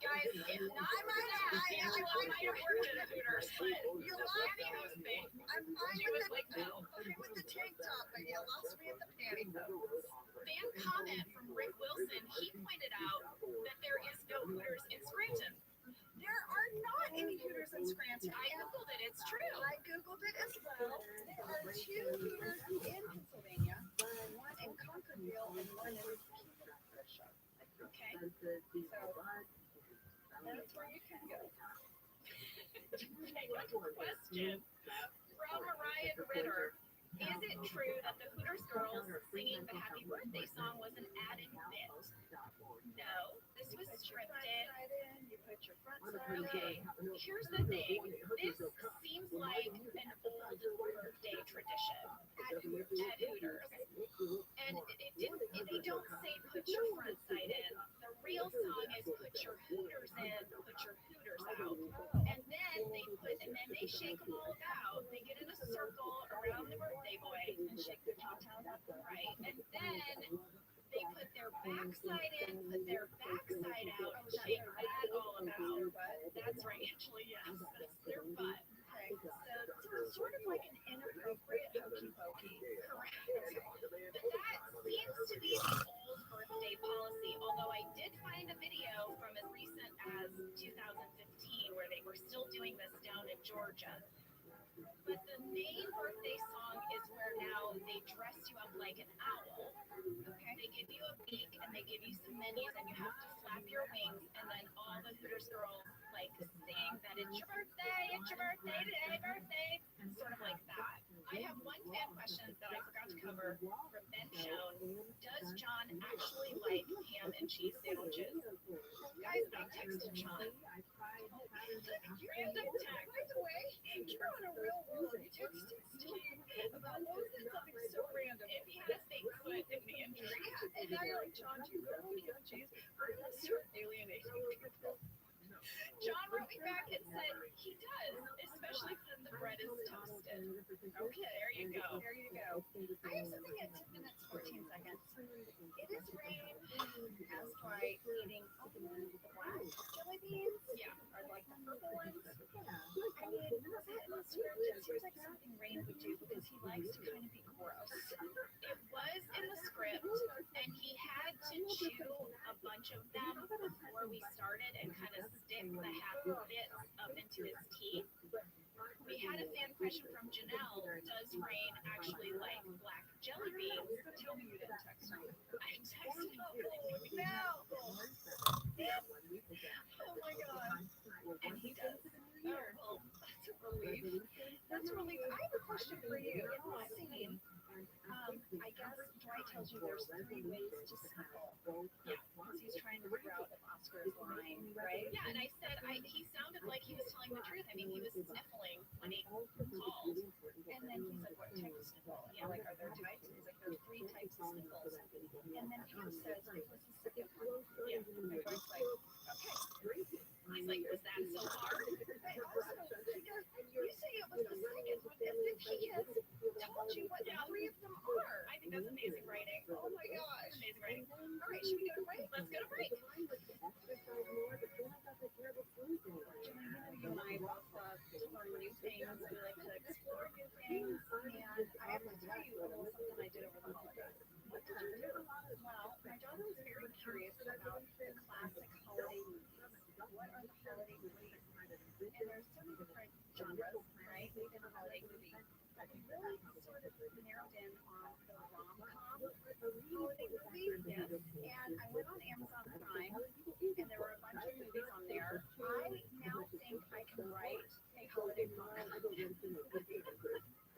Guys, if not I might have worked at a Hooters, but you the lost pantyhose thing. I'm fine She with was like, no. with the tank top, but you lost me at the pantyhose. Fan comment from Rick Wilson. He pointed out that there is no Hooters in Scranton. There are not any Hooters in Scranton. I googled it. It's true. I googled it as well. There are 2 Hooters in Pennsylvania, one in Concordville and one in Patricia. Okay. So that's where you can go. Question from Mariah Ritter. Is it true that the Hooters girls singing the Happy Birthday song was an added bit? No, this was scripted. You put your front side. Okay, here's the thing. This seems like an old birthday tradition at Hooters. And they don't say put your front side in. The real song is put your Hooters in, put your Hooters out. And then they shake them all about. They get in a circle around the birthday boy and shake their tatas up, right? And then they put their backside in, put their backside out, and shake that all about. That's right, actually, yes, that's their butt. Okay, so it's sort of like an inappropriate hokey pokey. Correct. But that seems to be the old birthday policy, although I did find a video from as recent as 2015 where they were still doing this down in Georgia. But the main birthday song is where now they dress you up like an owl. Okay. They give you a beak and they give you some minis and you have to flap your wings, and then all the Hooters girls like sing that it's your birthday today, birthday, sort of like that. I have one fan question that I forgot to cover from Ben Schoen. Does John actually like ham and cheese sandwiches? Guys, I texted John. Random text. By the way, you're on a real roll of texting, Steve. About what was it? Something so random. If he had a fake foot in the injury. And now you're like, John, do you really have cheese? We're going to start alienating people. John wrote me back and said he does, especially when the bread is toasted. Okay, there you go. There you go. I have something at 2 minutes, 14 seconds. It is rain, as Dwight eating black jelly beans. Yeah. Or like the purple ones. I mean, was that in the script? It seems like something Rain would do because he likes to kind of be gross. It was in the script, and he had to chew a bunch of them before we started and kind of stick the half bit up into his teeth. We had a fan question from Janelle. Does Rain actually like black jelly beans? Tell me you didn't text me. I texted him. No. Oh my god. And he does. Oh, well, that's a relief. That's a relief. I have a question for you. In this scene, I guess Dwight tells you there's 3 ways to sniffle. Yeah. Because he's trying to figure out if Oscar is lying, right? Yeah, and I said he sounded like he was telling the truth. I mean, he was sniffling when he called. And then he's like, what type of sniffle? Yeah, like, are there types? He's like, there's 3 types of sniffles. And then Pam says, what was the second one? Yeah. My wife's like, okay. He's like, was that so hard? I also think you say it was the second one as if he has told you what 3 of them are. I think that's amazing writing. Oh my gosh. Amazing writing. All right, should we go to break? Let's go to break. You and I both love to learn new things. We like to explore new things. And I have to tell you a little something I did over the holidays. What did you do? Well, my daughter was very curious about the classic holiday movies. What are the holiday movies? And there's so many different genres, right, within a holiday movie. But we really sort of narrowed in on the rom-com holiday movie. Yes. And I went on Amazon Prime, and there were a bunch of movies on there. I now think I can write a holiday rom-com.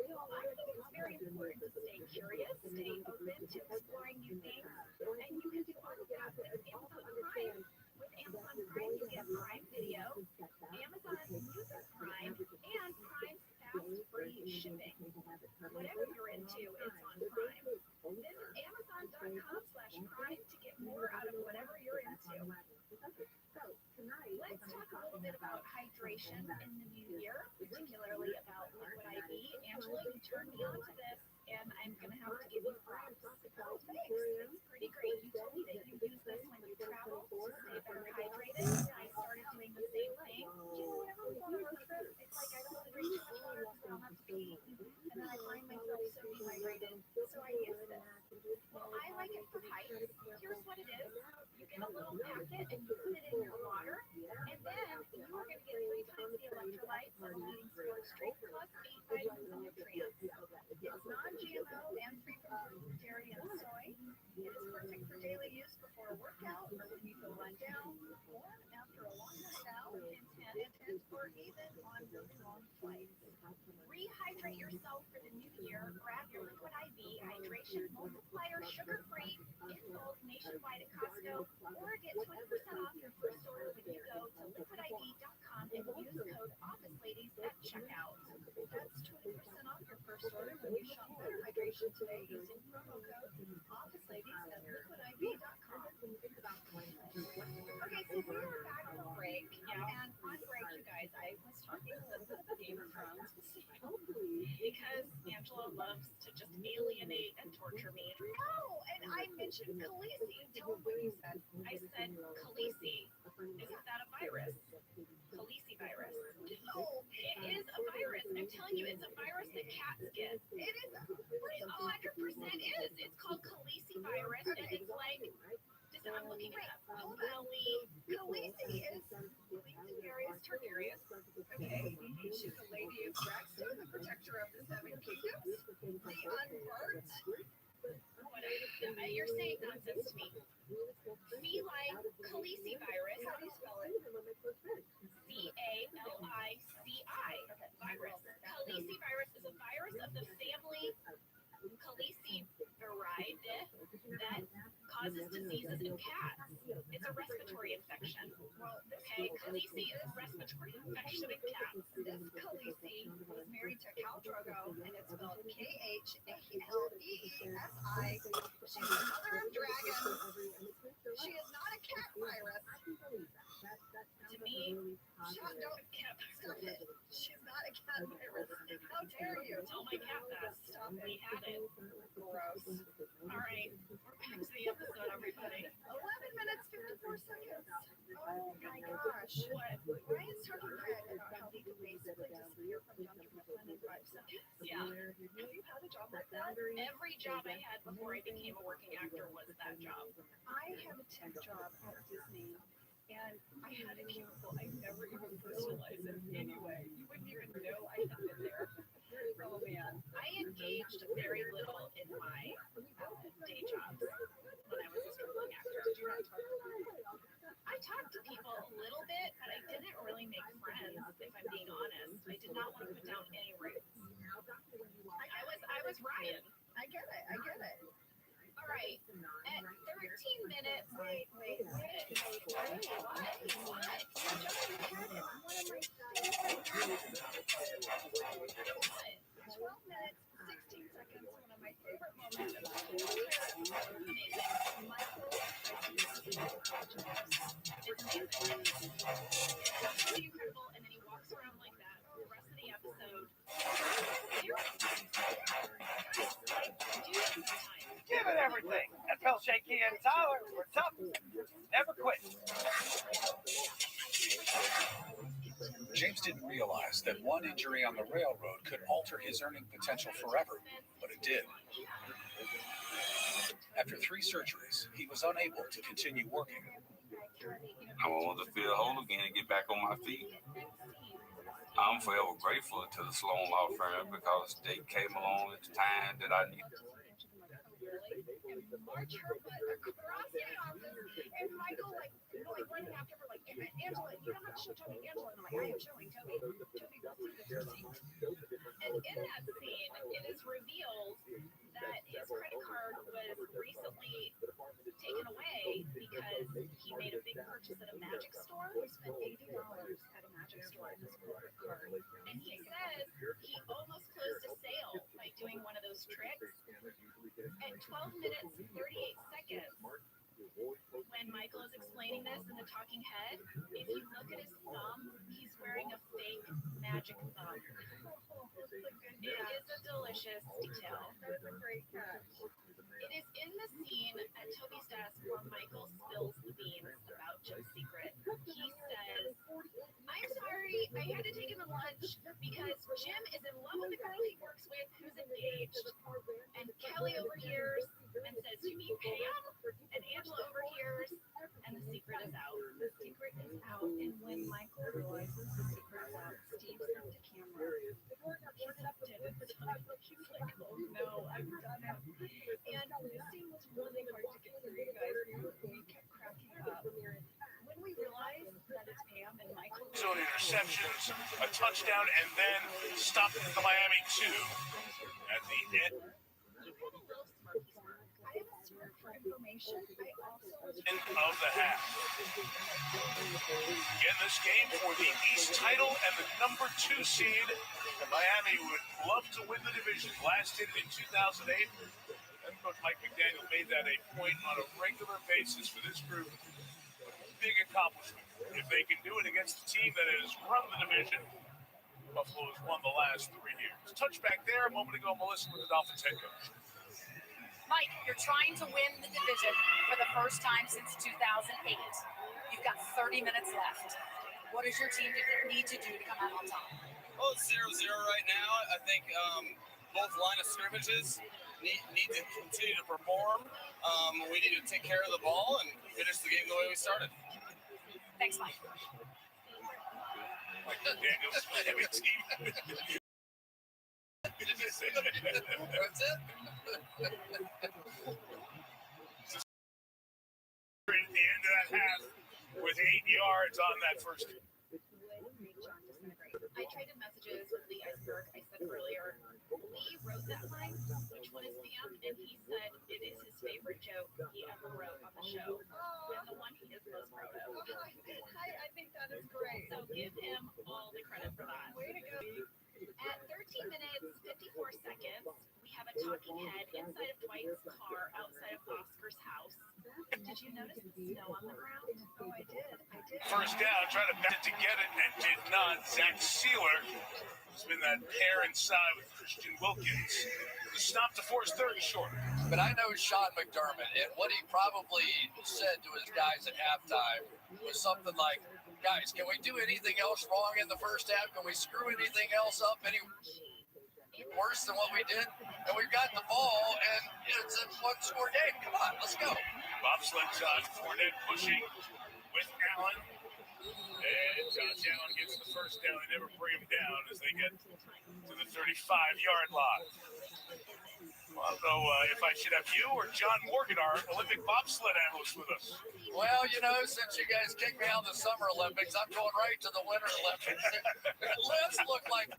Well, I think it's very important to stay curious, stay open to exploring new things, and you can do all of that with Amazon Prime. With Amazon Prime, you get Prime Video, Amazon Music Prime, and Prime Fast Free Shipping. Whatever you're into, it's on Prime. Visit Amazon.com/Prime to get more out of whatever you're into. Let's talk a little bit about hydration in the new year, particularly about liquid IV. Angela, you turned me on to this, and I'm going to have to give you props. Oh, thanks. It's pretty great. You told me that you use this when you travel to stay better hydrated. I started doing the same thing. Whenever we go on a road trip, it's like I don't want to drink too much water because I don't have to pee. And then I find myself so dehydrated. So I use this. Well, I like it for hikes. Here's what it is. You get a little packet and you put it in your water. And then you are going to get 3 times the electrolytes of a leading sports drink plus 8 vitamins and nutrients. It's non-GMO and free from dairy and soy. It is perfect for daily use before a workout or when you feel run down or after a long night out, or even on really long flights. Rehydrate yourself for the new year. Grab your Liquid IV Hydration Multiplier sugar-free in bulk nationwide at Costco, or get 20% off your first order when you go to liquidiv.com and use code OfficeLadies at checkout. That's 20% off your first order when you shop Better Hydration today using promo code OfficeLadies at liquidiv.com. Okay, so we are back on break. Yeah, and on break, you guys, I was talking a little bit about Game of Thrones because Angela loves to just alienate and torture me. Oh, and I mentioned Khaleesi. Tell them what you said. I said Khaleesi. Isn't that a virus? Khaleesi virus. No, it is a virus. I'm telling you, it's a virus that cats get. It is 100% is. It's called Khaleesi virus, and it's like. I'm looking it up. Khaleesi is Targaryen. Okay. She's a lady of Draxter, the protector of the 7 kingdoms. The unburnt. You're saying nonsense to me. Feline Khaleesi virus. How do you spell it? Khalici virus. Khaleesi virus is a virus of the family Khaleesi that causes this disease is in cats. It's a respiratory infection. Okay, Khaleesi is a respiratory infection in cats. This Khaleesi was married to Khal Drogo, and it's spelled Khaleesi. She's the mother of dragons. She is not a cat virus. To me, Shut, don't stop it. She's not a cat virus. How dare you? tell my cat that. Stop We it. had it. Gross. All right, we're back to the episode, everybody. 11 minutes, 54 seconds. Oh my gosh. Ryan's talking about how he could basically disappear from Dr. Mifflin in 5 seconds. Yeah. Have you had a job like that? Every job I had before I became a working actor was that job. I have a temp job at Disney, and I had a cubicle. I never even personalized it anyway. You wouldn't even know I had it there. Oh man. I engaged very little in my day jobs when I was a struggling actor. I talked to people a little bit, but I didn't really make friends, if I'm being honest. I did not want to put down any roots. I was Ryan. I get it. I get it. All right. At 13 minutes. Wait. What? I jumped ahead in one of my favorite 12 minutes, 16 seconds, one of my favorite moments of the whole entire Michael That's really incredible, and then he walks around like that the rest of the episode. Give it everything. That felt shaky and Tyler. We're tough. Never quit. James didn't realize that one injury on the railroad could alter his earning potential forever, but it did. After 3 surgeries, he was unable to continue working. I want to feel whole again and get back on my feet. I'm forever grateful to the Sloan Law Firm because they came along at the time that I needed. March her butt across the office, and Michael running after her Angela, you don't have to show Toby Angela. And I'm like, I am showing Toby. Toby will see this scene. And in that scene, it is revealed that his credit card was recently taken away because he made a big purchase at a magic store. He spent $80 at a magic store in his corporate card. And he says he almost closed a sale by doing one of those tricks. At 12 minutes, 38 seconds, when Michael is explaining this in the talking head, if you look at his thumb, he's wearing a fake magic thumb. It is a delicious detail. That's a great catch. It is in the scene at Toby's desk where Michael spills the beans about Jim's secret. He says, I'm sorry, I had to take him to lunch because Jim is in love with the girl he works with who's engaged. And Kelly overhears and says, you mean Pam? And Angela overhears and the secret is out. The secret is out, and when Michael realizes the secret is out, Steve sent the camera. He left it. He's like, oh no, I've done it. And this scene was really hard to get through, you guys. We kept cracking up. When we realized that it's Pam and Michael. So interceptions, a touchdown, and then stopped the Miami 2 at the end I have a smart for information. I also was of the half. Again, this game for the East title and the number 2 seed. And Miami would love to win the division. Last did it in 2008. And Coach Mike McDaniel made that a point on a regular basis for this group. Big accomplishment. If they can do it against a team that has run the division, Buffalo has won the last 3 years. Touchback there a moment ago, Melissa with the Dolphins head coach. Mike, you're trying to win the division for the first time since 2008. You've got 30 minutes left. What does your team need to do to come out on top? Well, it's 0-0 right now. I think both line of scrimmages need to continue to perform. We need to take care of the ball and finish the game the way we started. Thanks, Mike. Mike McDaniel's Miami team. That's it. At the end of that half with 8 yards on that first. Would make John Jacinto great. I traded messages with Lee Iceberg. I said earlier, Lee wrote that line, which one is spam? And he said it is his favorite joke he ever wrote on the show. And the one he is most proud of. I think that is great. So give him all the credit for that. Way to go. At 13 minutes, 54 seconds, we have a talking head inside of Dwight's car outside of Oscar's house. Did you notice the snow on the ground? Oh, I did. First down, trying to bet to get it and did not. Zach Sealer has been that pair inside with Christian Wilkins. The stop to force third and short. But I know Sean McDermott, and what he probably said to his guys at halftime was something like, guys, can we do anything else wrong in the first half? Can we screw anything else up any worse than what we did? And we've got the ball, and it's a one-score game. Come on, let's go. Bobsled Josh Fournette pushing with Allen. And Josh Allen gets the first down. They never bring him down as they get to the 35-yard line. Well, I don't know if I should have you or John Morgan, our Olympic bobsled analyst, with us. Well, you know, since you guys kicked me out of the Summer Olympics, I'm going right to the Winter Olympics. It does look like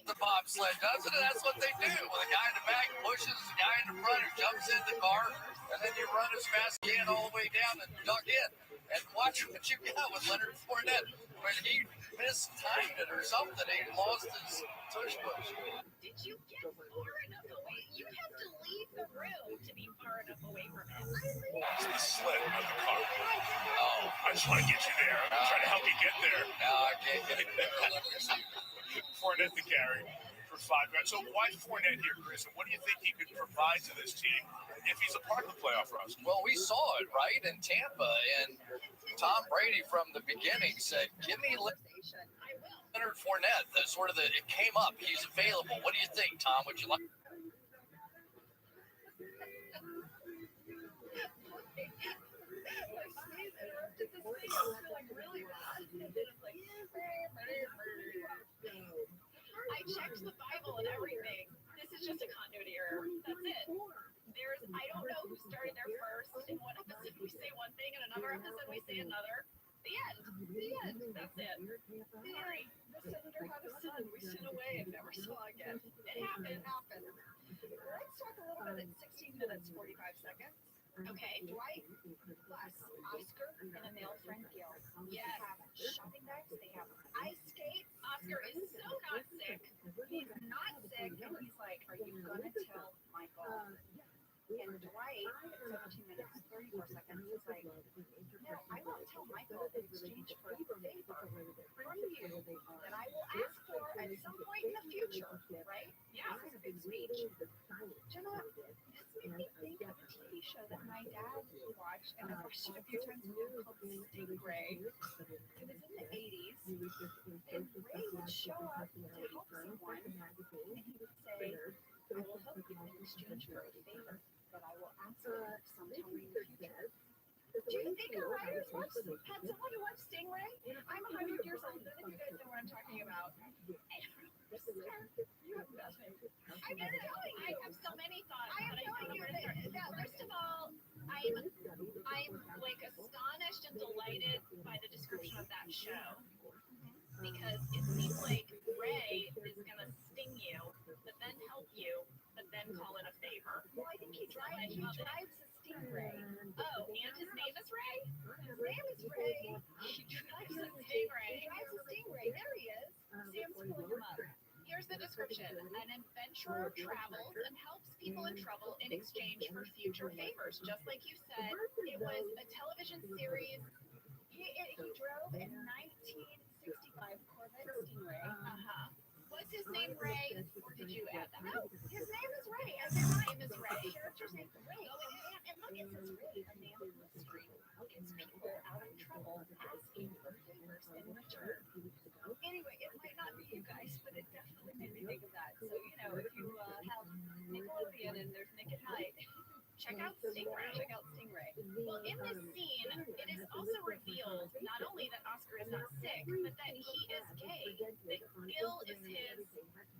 the bobsled, doesn't it? That's what they do. With a guy in the back pushes the guy in the front who jumps in the car, and then you run as fast as you can all the way down and duck in. And watch what you got with Leonard Fournette. When he mistimed it or something, he lost his tush push. Did you get far enough away? You have to leave the room to be far enough away from it. It's the sled, not the car. Oh, I just want to get you there. I'm trying to help you get there. No, I can't get it there. Fournette the carry for 5 yards. So why Fournette here, Chris? And what do you think he could provide to this team if he's a part of the playoff roster? Well, we saw it, right, in Tampa. And Tom Brady from the beginning said, give me Leonard Fournette. It came up. He's available. What do you think, Tom? Would you like? I checked the Bible and everything. This is just a continuity error. That's it. I don't know who started there first. In one episode we say one thing, in another episode we say another. The end. That's it. Sorry. The senator had a son. We sent away and never saw again. It happened. Let's talk a little bit at 16 minutes, 45 seconds. Okay. Dwight plus Oscar and a male friend Gil. Yes. They have shopping bags. They have ice skates. Oscar is so not sick. He's not sick, and he's like, "Are you gonna tell Michael?" And Dwight, at 17 minutes, 34 seconds, is like, "No, I won't tell Michael in exchange for a favor from you that I will ask for at some point in the future." Right? Yeah, this is a big speech. Jenna, this made me think of a TV show that my dad watched, and I've watched it a few times called Stingray. It was in the 80s, and Ray would show up to help someone, and he would say, "I will help you in exchange for a favor that I will ask for sometime in the future." Do you think our writers had someone who watched Stingray? I'm 100 years old. None of you guys know what I'm talking about. You have nothing. I'm just telling you. I have so many thoughts. I am telling you that first of all, I'm like astonished and delighted by the description of that show, because it seems like Ray is gonna sting you, but then help you, but then call it a favor. Well, I think he drives a Stingray. Oh, and his name is Ray? His name is Ray. He drives a Stingray. There he is. Sam's pulling him up. Here's the description. An adventurer travels and helps people in trouble in exchange for future favors. Just like you said, it was a television series. He drove a 1965 Corvette Stingray. Was his name Ray, or did you add that? No, his name is Ray. And his name is Ray. The character's name is Ray. And look, it says Ray, a man on the street. It's people out of trouble asking for favors in return. Anyway, it might not be you guys, but it definitely made me think of that. So, you know, if you have Nickelodeon and there's Nick at Night, check out Stingray. Well, in this scene, it is also revealed not only that Oscar is not sick, but that he is gay. That Gil is his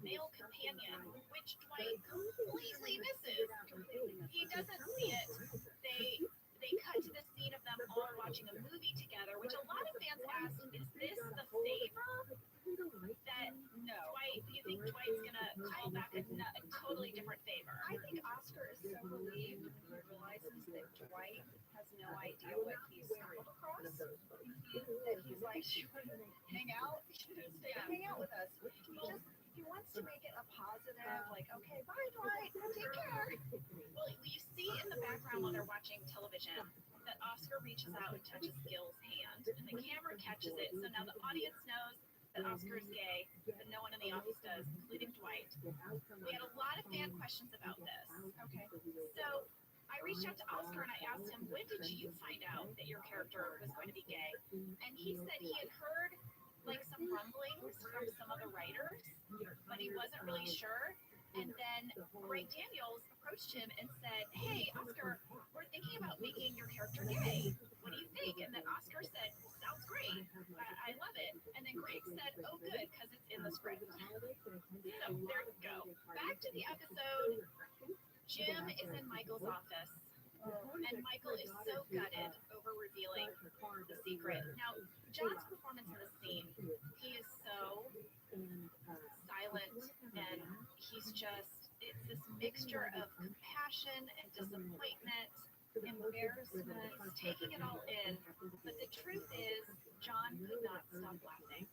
male companion, which Dwight completely misses. He doesn't see it. They cut to the scene of them all watching a movie together, which a lot of fans asked, is this the favor? has no idea what he's stumbled across. And he's like, "You want to hang out? Stay and hang out with us." He wants to make it a positive, like, "Okay, bye, Dwight. Take care." Well, you see in the background while they're watching television that Oscar reaches out and touches Gil's hand, and the camera catches it. So now the audience knows that Oscar is gay, but no one in the office does, including Dwight. We had a lot of fan questions about this. Okay. So I reached out to Oscar and I asked him, when did you find out that your character was going to be gay? And he said he had heard like some rumblings from some of the writers, but he wasn't really sure. And then Greg Daniels approached him and said, "Hey, Oscar, we're thinking about making your character gay. What do you think?" And then Oscar said, "Sounds great. I love it." And then Greg said, "Oh, good, because it's in the script." So there you go. Back to the episode. Jim is in Michael's office, and Michael is so gutted over revealing the secret. Now, John's performance in the scene, he is so silent, and he's just, it's this mixture of compassion and disappointment, embarrassment, taking it all in. But the truth is, John could not stop laughing.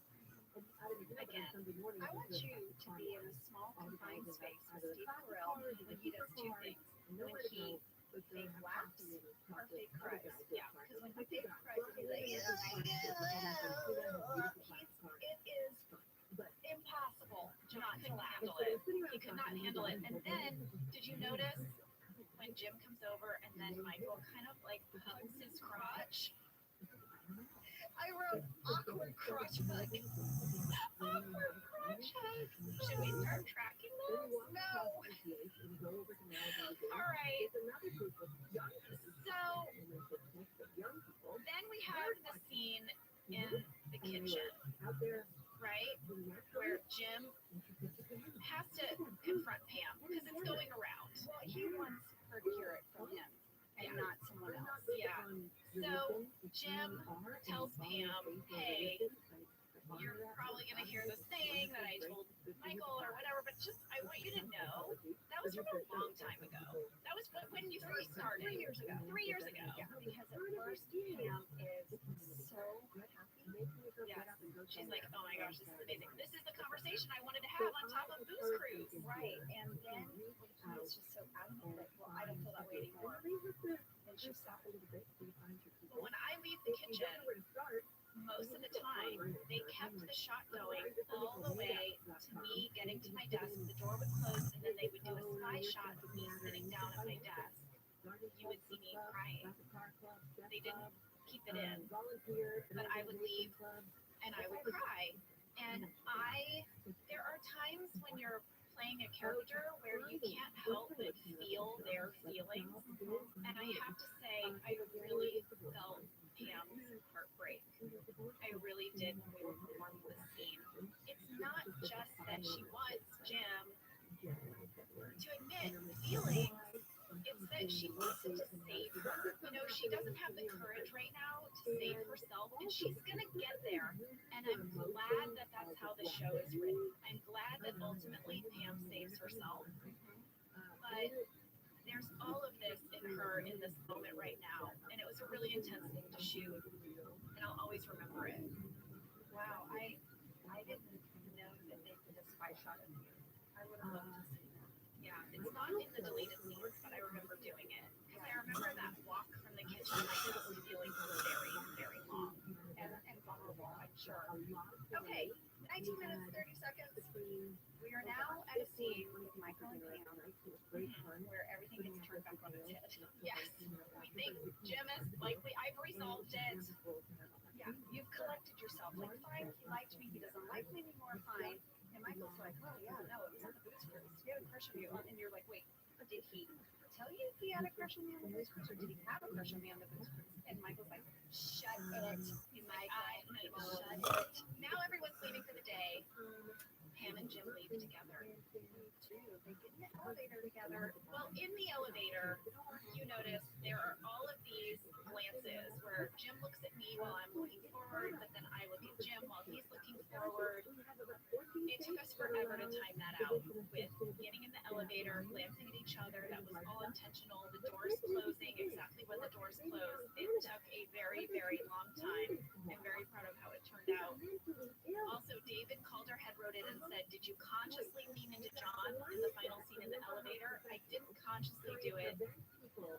Again, I want you to be in a small confined space with Steve Carell when he does two things. When he fake laughs or fake cries. Yeah, because when he fake cries, he's like, it is impossible not to handle it. He could not handle it. And then, did you notice when Jim comes over and then Michael kind of like hugs his crotch? I wrote awkward crotch hug. Awkward crotch hug. Should we start tracking those? No. All right. So then we have the scene in the kitchen, right? Where Jim has to confront Pam because it's going around. Well, he wants her to hear it from him and not someone else. Yeah. So Jim tells Pam, "Hey, you're probably going to hear the saying that I told Michael or whatever, but just, I want you to know, that was from a long time ago. That was when you first started. 3 years ago. 3 years ago. Yeah, because at first Pam is so happy. Yeah. She's like, "Oh my gosh, this is amazing. This is the conversation I wanted to have on top of Booze Cruise." Right, and then he's just so adamant, like, "Well, I don't feel that way anymore." And she stopped. But when I leave the kitchen, most of the time, they kept the shot going all the way to me getting to my desk. The door would close, and then they would do a spy shot of me sitting down at my desk. You would see me crying. They didn't keep it in, but I would leave and I would cry. And there are times when you're playing a character where you can't help but feel their feelings. And I have to say, I really felt Pam's heartbreak. I really did when we were performing this scene. It's not just that she wants Jim to admit feelings, it's that she wants him to save her. You know, she doesn't have the courage right now to save herself, and she's gonna get there. And I'm glad that that's how the show is written. I'm glad that ultimately Pam saves herself. But there's all of this in her in this moment right now, and it was a really intense thing to shoot, and I'll always remember it. Wow, I didn't know that they did a spy shot of you. I would have loved to see that. Yeah, it's not in the deleted scenes, but I remember doing it because I remember that walk from the kitchen like just feeling very, very long And vulnerable, I'm sure. Okay, 19 minutes, 30 seconds. We are now at a scene with Michael and Pam where everything gets turned back on its head. yes, we think Jim is likely. I've resolved it. Yeah, you've collected yourself. Like, fine, he liked me, he doesn't like me anymore, fine. And Michael's like, "Oh yeah, no, it was on the Booze Cruise. He had a crush on you." And you're like, "Wait, did he tell you he had a crush on me on the Booze Cruise, or did he have a crush on me on the Booze Cruise?" And Michael's like, "Shut it, He's like, Michael, shut it." Now everyone's leaving for the day. Pam and Jim leave together. They get in the elevator together. Well, in the elevator, you notice there are all of these glances poses where Jim looks at me while I'm looking forward, but then I look at Jim while he's looking forward. It took us forever to time that out with getting in the elevator, glancing at each other. That was all intentional. The doors closing exactly when the doors closed. It took a very, very long time. I'm very proud of how it turned out. Also, David Calderhead wrote in and said, did you consciously lean into John in the final scene in the elevator? I didn't consciously do it.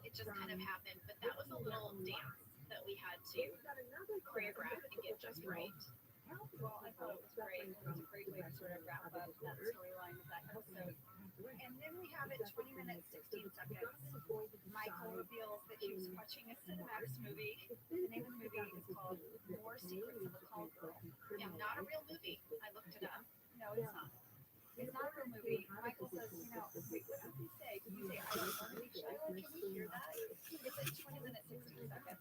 It just kind of happened, but that was a little dance that we had to choreograph and get just right. Well, I thought it was great. It was a great way to sort of wrap up that storyline of that episode. And then we have it 20 minutes, 16 seconds. Michael reveals that he was watching a Cinemax movie. The name of the movie is called More Secrets of a Call Girl. Yeah, not a real movie. I looked it up. No, it's not. It's not a real movie. Michael says, wait, what did he say? Did he say, I don't want to be Shiloh? Can we hear that? It's like 20 minutes, 16 seconds.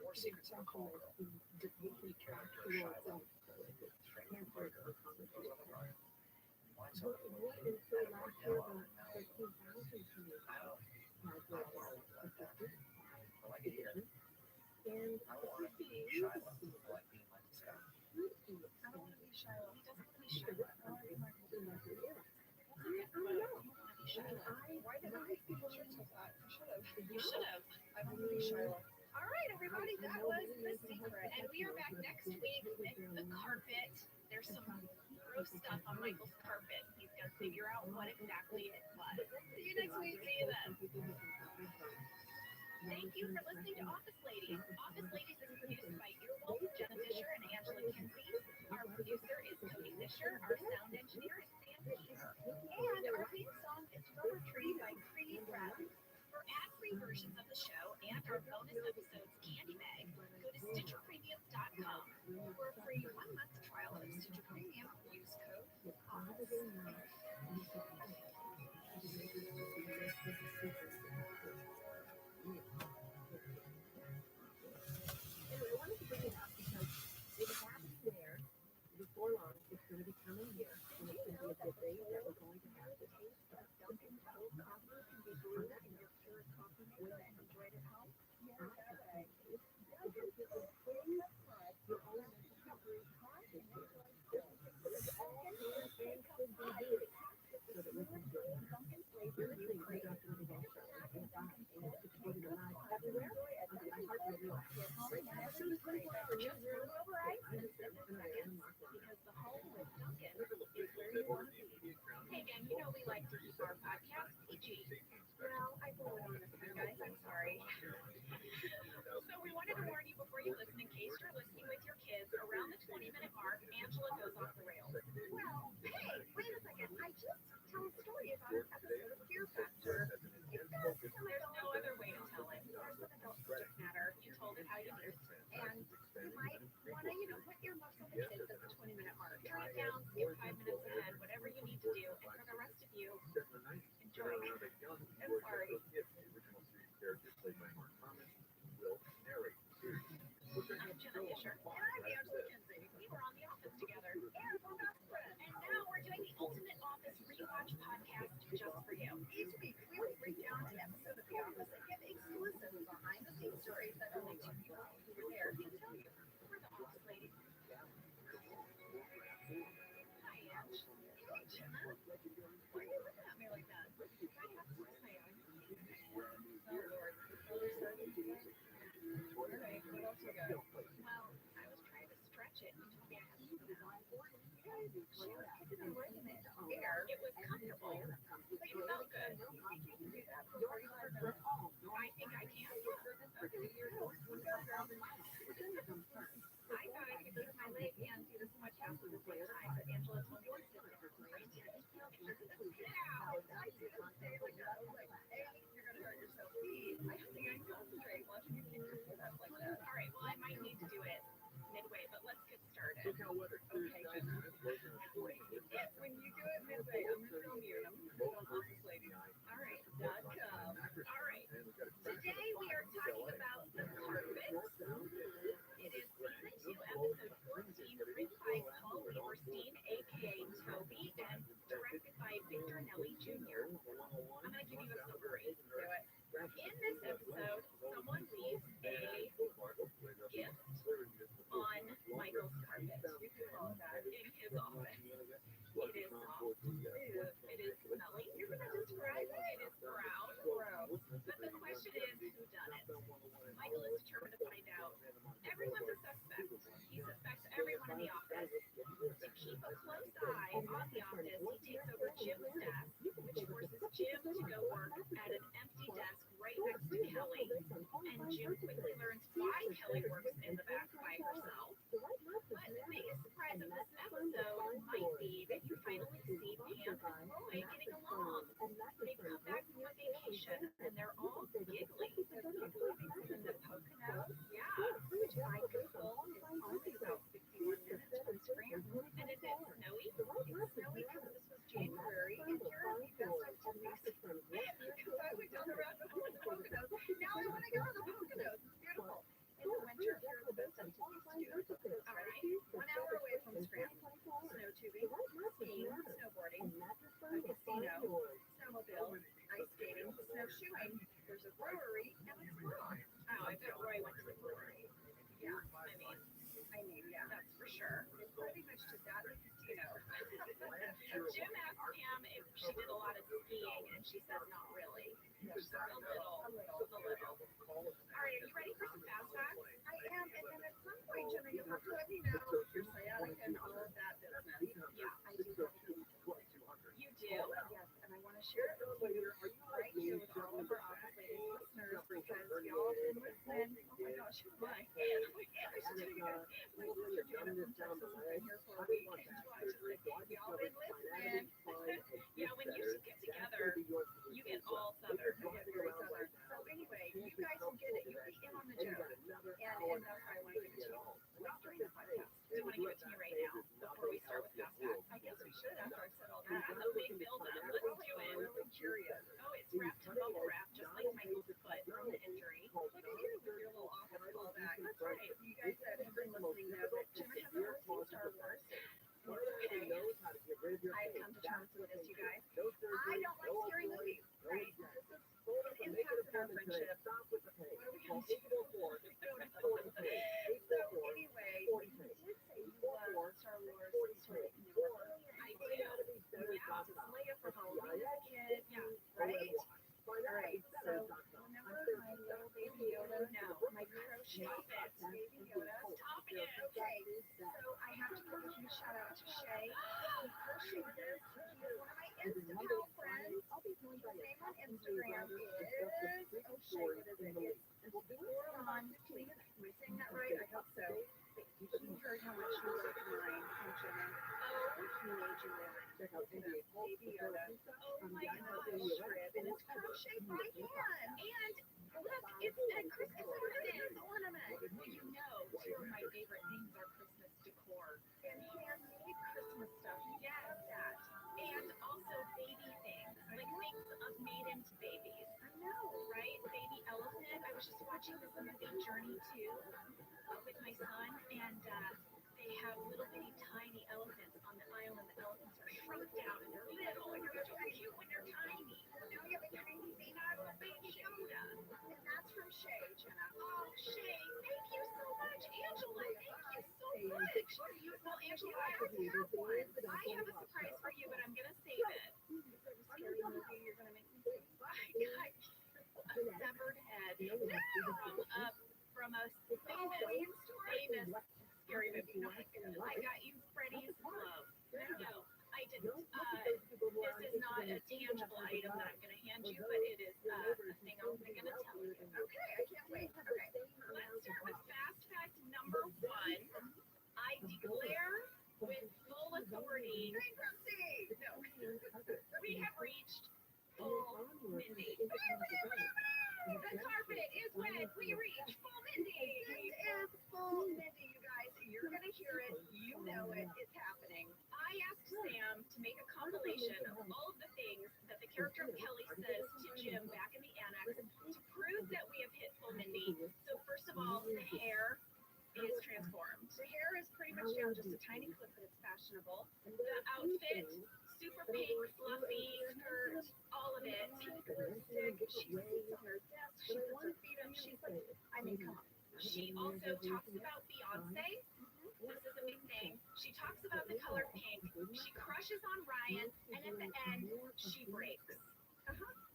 More Secrets of a Call Girl. Lead character Shiloh. You should have. I don't want to be Shiloh. All right, everybody, that was The Secret. And we are back next week with the carpet. There's some gross stuff on Michael's carpet. He's going to figure out what exactly it was. See you next week. See you then. Thank you for listening to Office Ladies. Office Ladies is produced by Earwolf, Jenna Fisher, and Angela Kinsey. Our producer is Cody Fisher. Our sound engineer is Sam Keith. And our theme song is Rubber Tree by ROTHSCHILD. For ad-free versions of the show and our bonus episodes Candy Bag, go to StitcherPremium.com. For a free 1-month trial of Stitcher Premium, use code OFFICE. Anyway, I wanted to bring it up because it happened there. Before long, it's going to be coming here, and it's going to be a debate that we're going to have to taste of dumping cold coffee can be brewed in your pure coffee maker and enjoyed at home. Yes, that way. It's free outside your own mental recovery coffee maker. It's all good and could be good. So that we can do Dunkin' flavor is free. And it's distributed live everywhere on the iHeartRadio app. Just brew over ice in 7 seconds because the home with Dunkin' is where you want to be. Hey, gang, you know we like to keep our podcast PG. Well, I blew it on this one, guys. I'm sorry. So we wanted to warn you before you listen in case you're listening with your kids. Around the 20-minute mark, Angela goes off the rails. Well, hey, wait a second. I just tell a story about an episode of Fear Factor. There's no other way to tell it. There's an adult subject matter. You told it how you did. And you might want to, put earmuffs on the kids at the 20-minute mark. Turn it down, skip 5 minutes ahead, whatever you need to do. And for the rest of you, enjoy. I'm sorry. I'm Jenna Fisher. And I'm Angela Kinsey. We were on The Office together. And we're best friends. And now we're doing the Ultimate Office Rewatch podcast just for you. Each week, we will break down an episode of The Office and give exclusive behind-the-scenes stories that only two people who were there can tell you. We're the Office ladies. Hi, Ange. Hey, Jenna. Why are you looking at me like that? I have to twist my eye. Oh, Lord. Roller starting today? All right, what else we got? Well, I was trying to stretch it. You told me I had to do that. She was kicking and working it air. It was comfortable, but it felt good. You think you can do that before you learn to I think I can. Okay, you're cool. Go, girl. I thought I could use my leg and do this podcast at the same time, but Angela told me to sit there. Ow! I didn't say it like that. I was like, hey, you're going to hurt yourself. I think I can concentrate watching you kick your foot up like that. All right, well, I might need to do it midway, but let's get started. Okay, good. When you do it midway, I'm going to film you and I'm going to put it on Office Ladies. All right, .com. All right. Today we are talking about the carpet. It is season 2, episode 14, written by Paul guy on the office, he takes over Jim's desk, which forces Jim to go work at an empty desk right next to Kelly. And Jim quickly learns why Kelly works in the back by herself. But the biggest surprise of this episode might be that you finally see Pam and Roy getting along. They've come back from a vacation and they're all giggly. They're giggling in the Poconos. Yeah, which I could pull is only about 51 minutes from Scram. And is it snowy? It's snowy because this was January. And here are the best activities. Because I went down the rabbit hole in the Poconos. Now I want to go to the Poconos. It's beautiful. In the winter, here are the best activities to do. All right, 1 hour away from Scram. Snow tubing, skiing, snowboarding, a casino, snowmobile, ice skating, snowshoeing. There's a brewery and a spa. Oh, I bet Roy went to the brewery. Yeah, I mean, yeah, that's for sure. It's pretty much just that and the casino. Jim asked Pam if she did a lot of skiing, and she says not really. Just a little. All right, are you ready for some fast facts? I am, and then at some point, Jenna, you'll have to let me know your sciatica and all of that business. Yeah, I do have a business. You do? Yes, and I want to share it with you right here with all of our office ladies listeners because y'all have been listening. Oh my gosh, who am I? I should tell you guys. My sister Janet from Texas has been here for a week, and y'all been listening. Yeah, when you get together, you get all Southern. You get very Southern. So anyway, you guys will get it. You'll be in on the joke. And that's why I want to give it to you during the podcast. Do you want to give it to me right now before we start with fast facts? I guess we should after I've said all that. That's a big build-up. Let's do it. I'm really curious. Oh, it's wrapped in bubble wrap, just like my foot from the injury. Look at you with your little office callback. That's right. You guys that have been listening know that Jenna hasn't seen Star Wars. Okay. I've come to terms with this, you guys. I don't like scary movies. Right. This is an impact in our friendship. What are we going to do? So anyway, you did say you love Star Wars sort of universe. I do. Yeah, Leia for Halloween as a kid. Yeah, right? All right, so remember my little baby Yoda? No, my crochet fit baby Yoda. Stop it. Okay, so I have to give a huge shout out to Shay. He crocheted this. He's one of my Instagram friends. His name on Instagram is, oh Shay, what is it? It's Borlon, please. Am I saying that right? I hope so. He heard how much you like mine from Jenna. Oh, he made you wear it. Baby Yoda. Oh my gosh, Rib. And it's crocheted by hand. And look, it's a Christmas ornament. You know, two of my favorite things are Christmas decor and handmade Christmas stuff. Yes, that. And also baby things, like things made into babies. I know, right? Baby elephant. I was just watching this movie Journey 2 with my son, and they have little bitty tiny elephants on the island. The elephants are shrunk down and they're little, and they're so cute when they're tiny. Now you have a tiny baby Yoda, and that's from Shay, Jenna. Oh, Shay, thank you so much, Angela. Thank you so much. Well, Angela, I already have one. I have a surprise for you, but I'm gonna save it. Is there a scary movie you're gonna make me see? I got a severed head. No. From a famous scary movie. No, I got you Freddy's glove. No, I didn't. This is not a tangible item that I'm going to hand you, but it is a thing I'm going to tell you. Okay, I can't wait. Okay, let's start with fast fact number 1. I declare with full authority. Bankruptcy! No, we have reached full Mindy. The carpet is wet. We reach full Mindy. This is full Mindy, you guys. You're going to hear it. You know it. It's happening. I asked Sam to make a compilation of all of the things that the character of Kelly says to Jim back in the annex to prove that we have hit full Mindy. So first of all, the hair is transformed. The hair is pretty much down just a tiny clip, but it's fashionable. The outfit, super pink, fluffy, skirt, all of it. Pink lipstick. She sits on her desk. She puts her feet up. She's like, I mean, come on. She also talks about Beyonce. This is a big thing. She talks about the color pink. She crushes on Ryan, and at the end, she breaks.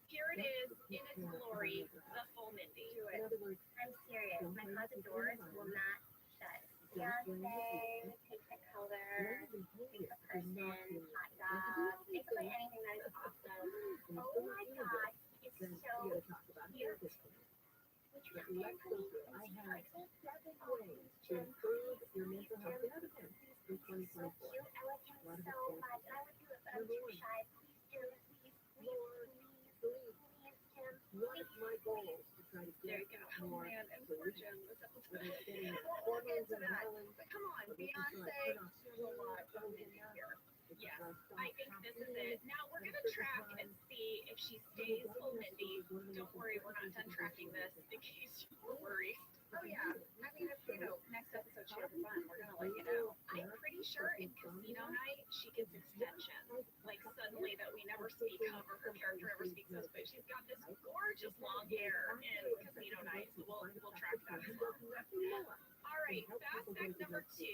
Here it is in its glory, the full Mindy. Do it. I'm serious. My closet doors will not shut. Beyonce, pick the color, pick the person, hot dog, basically anything that is awesome. Oh my god, it's so cute. Which one is he pregnant? Jim, please, please, Jim, he's so cute. I like him so much. I would do it, but I'm too shy. Please, Jim, please, please, Jim, please. There you go. Oh man, and poor Jim. We'll get to that. But come on, Beyonce, there's a lot of Mindy here. Yes, I think this is it. Now we're going to track and see if she stays full Mindy. Don't worry, we're not done tracking this in case you were worried. Oh yeah. I mean, if next episode she has fun, we're gonna let you know. I'm pretty sure in Casino Night she gets extensions. Like suddenly that we never speak of or her character ever speaks of, but she's got this gorgeous long hair in Casino Night. So we'll track that as well. All right, fast fact number 2.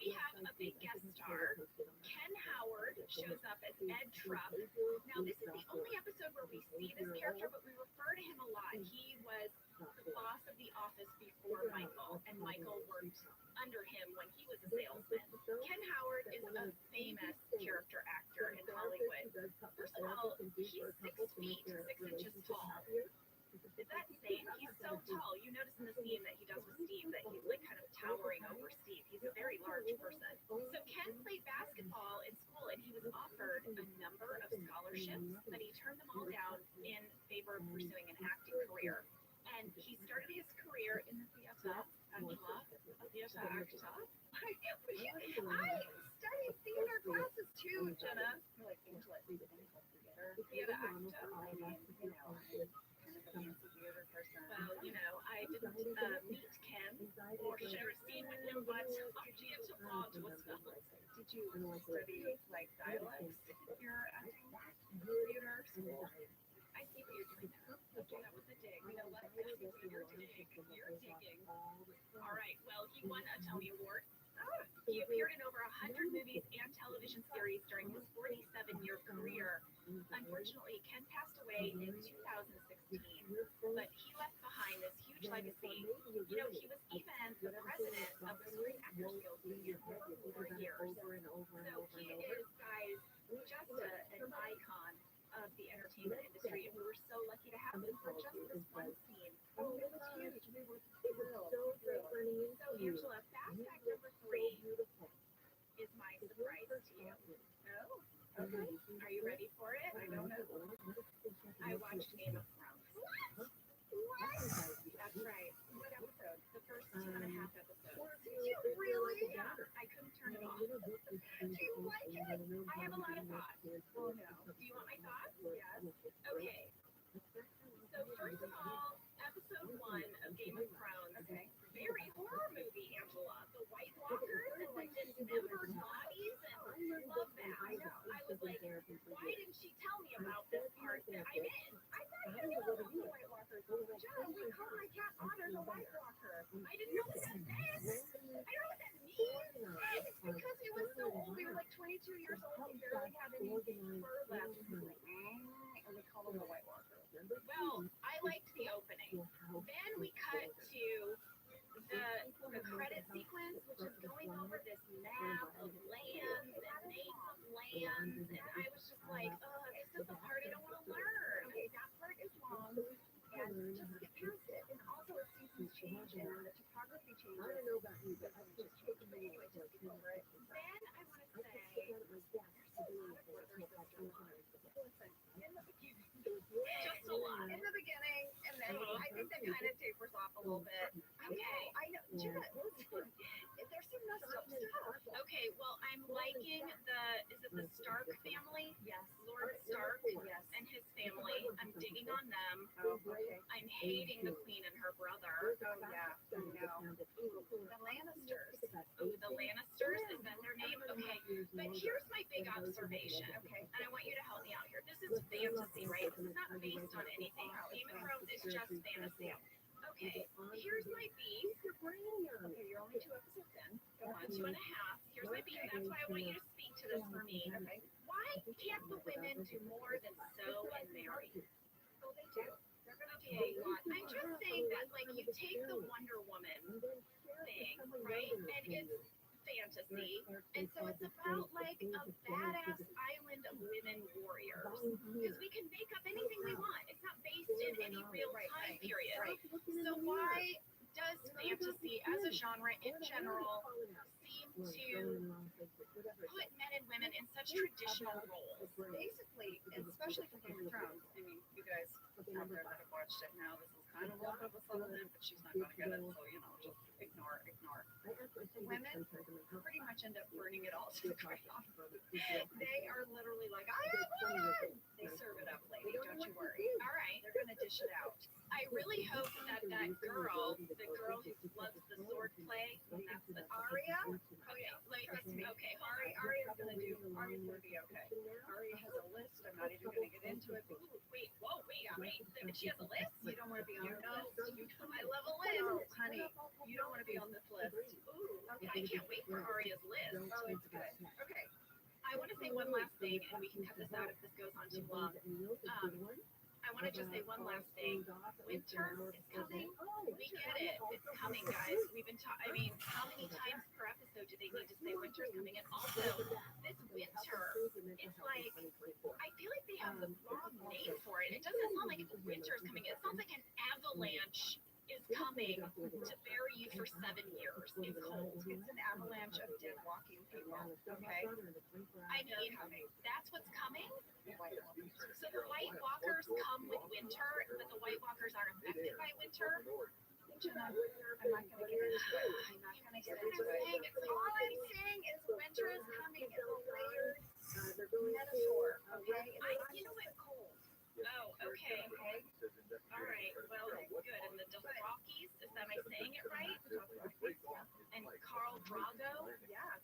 We have a big guest star. Ken Howard shows up as Ed Trupp. Now this is the only episode where we see this character, but we refer to him a lot. He was the boss of the office before Michael, and Michael worked under him when he was a salesman. Ken Howard is a famous character actor in Hollywood. First of all, he's 6 feet 6 inches tall. Is that insane? He's so tall. You notice in the scene that he does with Steve that he's like kind of towering over Steve. He's a very large person. So Ken played basketball in school and he was offered a number of scholarships, but he turned them all down in favor of pursuing an acting career. And he started his career in the theater. Angela, theater actor. I studied theater classes too, Jenna. Like Angela, theater actor. I mean, Well, I didn't meet Ken or share a scene with him, but I can't applaud to a spell. Did you study like dialects in your acting theater school? I see what you're doing there. Okay, that was a dig. You know what? I see what you're digging. You're digging. All right. Well, he won a Tony Award. He appeared in over 100 movies and television series during his 47-year career. Unfortunately, Ken passed away in 2016, but he left behind this huge legacy. He was even the president of the Screen Actors Guild Union for years. So he is, guys, just an icon of the entertainment industry, and we were so lucky to have him for just this one scene. Oh, it was huge. We were thrilled. So, Angela, fast fact number 3 is my surprise to you. Oh, okay. Are you ready for it? I don't know. I watched Game of Thrones. What? That's right. What episode? The first 2.5 episodes. Did you really? Yeah, I couldn't turn it off. Do you like it? I have a lot of thoughts. Oh no. Do you want my thoughts? Yes. Okay. So first of all, episode 1 of Game of Thrones. Okay. Very horror movie, Angela. The White Walkers and like dismembered bodies, and love that. I know. I was like, why didn't she tell me about this part that I'm in? I thought you knew about the White Walkers. Jenna, we call my cat Otter the White Walker. I didn't know what that meant. I don't know what that means. It's because he was so old. He was like 22 years old. He barely had any fur left. And we call him the White Walker. Well, I liked the opening. Then we cut to the credit sequence, which is going over this map of lands and names of lands, and I was just like, oh, this is the part I don't want to learn. Okay, that part is long. And just get past it. And also, as seasons change and the topography changes. I don't know about you, but I'm just taking the way to get over it. Then I want to say, just a lot. In the beginning, and then I think that kind of tapers off a little bit. Okay. I know, Jenna, there's some messed up stuff. Okay, well, I'm liking is it the Stark family? Yes. Lord Stark Yes. and his family. I'm digging on them. Oh, okay. I'm hating the queen and her brother. Oh, yeah. I know. The Lannisters. Ooh, the Lannisters, is that their name? Okay, but here's my big observation. Okay. And I want you to help me out here. This is fantasy, right? This is not based on anything. Game of Thrones is just fantasy. Okay, here's my beef. Okay, you're only 2 episodes in. Go on, 2.5. Here's my beef. That's why I want you to speak to this for me. Okay. Why can't the women do more than sew and marry? Oh, they do. Okay, I'm just saying that, like, you take the Wonder Woman thing, right? And it's fantasy. And so it's about, like, a badass island of women warriors. Because we can make up anything we want. It's not based in any real time period. So why does fantasy as a genre in general seem to put men and women in such traditional roles? Basically, especially for Game of Thrones. I mean, you guys out there that have watched it now, this is kind of a little bit of a supplement, but she's not going to get it, so just ignore. Women pretty much end up burning it all to the ground. They are literally like, I have one. They serve it up, lady. Don't you worry. All right, they're going to dish it out. I really hope that girl, the girl who loves the sword play, that's the Aria. Oh yeah, like Trust me. okay, Aria's going to be okay. Aria has a list. I'm not even going to get into it. Wait, she has a list. You don't want to be on the list. I love a list. Oh, honey, you don't want to be on this list. Ooh, okay, I can't wait for Aria's list. Oh, it's good. Okay. I want to say one last thing, and we can cut this out if this goes on too long. I want to just say one last thing. Winter is coming. We get it. It's coming, guys. We've been I mean, how many times per episode do they need to say winter's coming? And also, this winter, it's like, I feel like they have the wrong name for it. It doesn't sound like winter's coming. It sounds like an avalanche is coming to bury you for 7 years. It's cold. It's an avalanche of dead walking people. Okay. I mean, that's what's coming. So the White Walkers come with winter, but the White Walkers aren't affected by winter. I'm not going to get into it. I'm not going to get into it. All I'm saying is winter is coming. It's a layered metaphor. Okay. You know what? Cold. Oh, okay. All right. Well, good. And the Dothraki, am I saying it right? And Khal Drogo? Yeah.